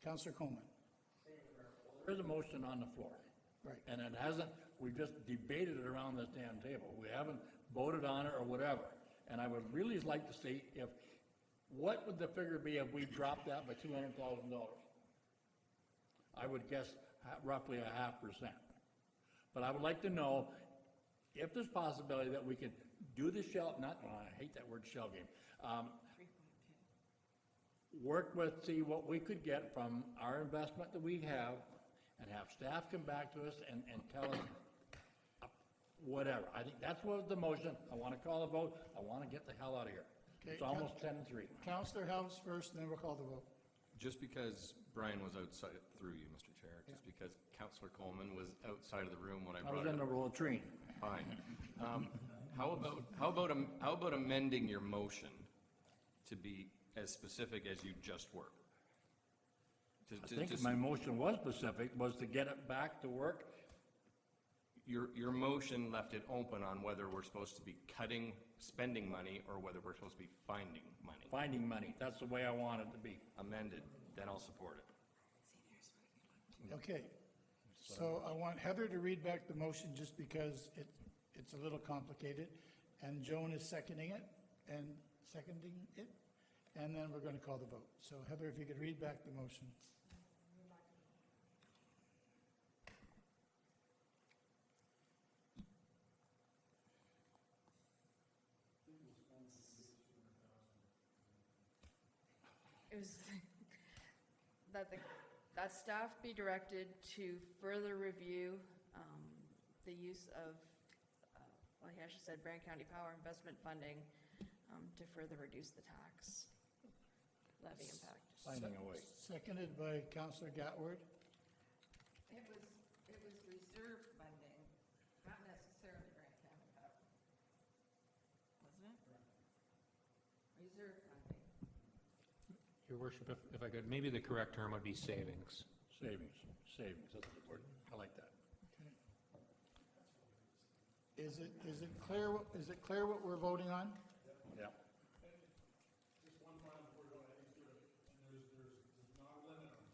Councillor Coleman. There's a motion on the floor. Right. And it hasn't, we've just debated it around this damn table. We haven't voted on it or whatever. And I would really like to see what would the figure be if we dropped that by $200,000? I would guess roughly 0.5%. But I would like to know if there's possibility that we could do the shell, I hate that word shell game. Work with, see what we could get from our investment that we have, and have staff come back to us and tell us whatever. I think that's what the motion. I want to call a vote. I want to get the hell out of here. Okay, It's almost 10-3. Councillor House first, and then we'll call the vote. Just because Brian was outside, through you, Mr. Chair, just because Councillor Coleman was outside of the room when I I brought was it in up. the latrine. Fine. How about amending your motion to be as specific as you just were? I think my motion was specific, was to get it back to work. Your motion left it open on whether we're supposed to be spending money, or whether we're supposed to be finding money. Finding money, that's the way I want it to be. Amended, then I'll support it. Okay, so I want Heather to read back the motion just because it's a little complicated, and Joan is seconding it, and then we're going to call the vote. So Heather, if you could read back the motion. It was that staff be directed to further review the use of, well, he actually said Brant County Power investment funding to further reduce the tax levy impact. Finding a way. Seconded by Councillor Gatward. It was reserve funding, not necessarily Brant County Power. Wasn't it? Reserve funding. Your worship, if I could, maybe the correct term would be savings. Savings, that's the word. I like that. Is it clear what we're voting on? Yeah. mind before we go, I think it's good, and there's not a limit on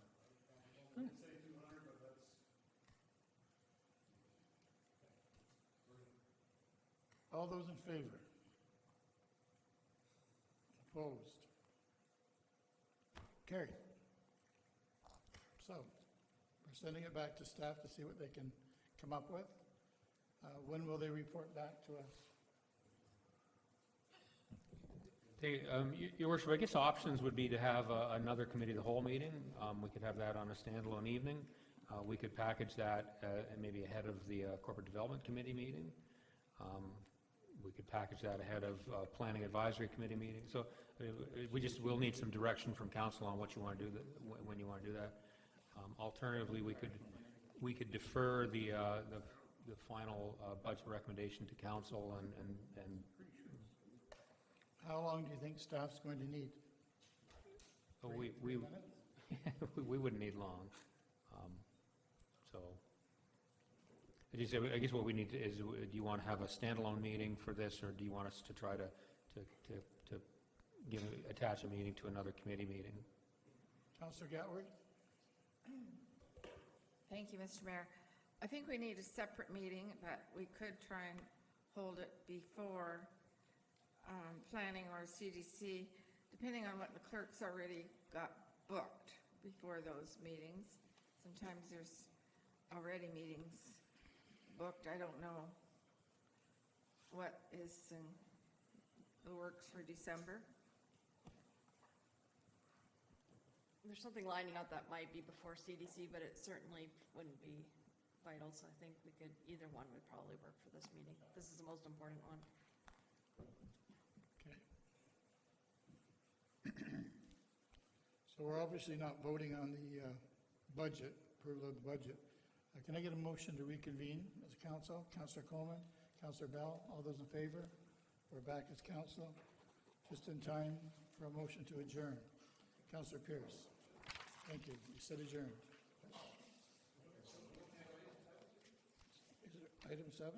that, right? We can say 200, but that's. All those in favor? Opposed? Carried. So, we're sending it back to staff to see what they can come up with. When will they report back to us? Your worship, I guess options would be to have another committee of the whole meeting. We could have that on a standalone evening. We could package that maybe ahead of the corporate development committee meeting. We could package that ahead of planning advisory committee meeting. So we'll need some direction from council on what you want to do, when you want to do that. Alternatively, we could defer the final budget recommendation to council and How long do you think staff's going to need? we 3 minutes? we wouldn't need long. So I guess what we need is, do you want to have a standalone meeting for this, or do you want us to try to attach a meeting to another committee meeting? Councillor Gatward? Thank you, Mr. Mayor. I think we need a separate meeting, but we could try and hold it before planning or CDC, depending on what the clerk's already got booked before those meetings. Sometimes there's already meetings booked. I don't know what is in the works for December. There's something lining up that might be before CDC, but it certainly wouldn't be vital, so I think either one would probably work for this meeting. This is the most important one. Okay. So we're obviously not voting on the budget, approval of the budget. Can I get a motion to reconvene as a council? Councillor Coleman, Councillor Bell, all those in favor? We're back as council, just in time for a motion to adjourn. Councillor Pierce, thank you. You said adjourned. Is it item 7?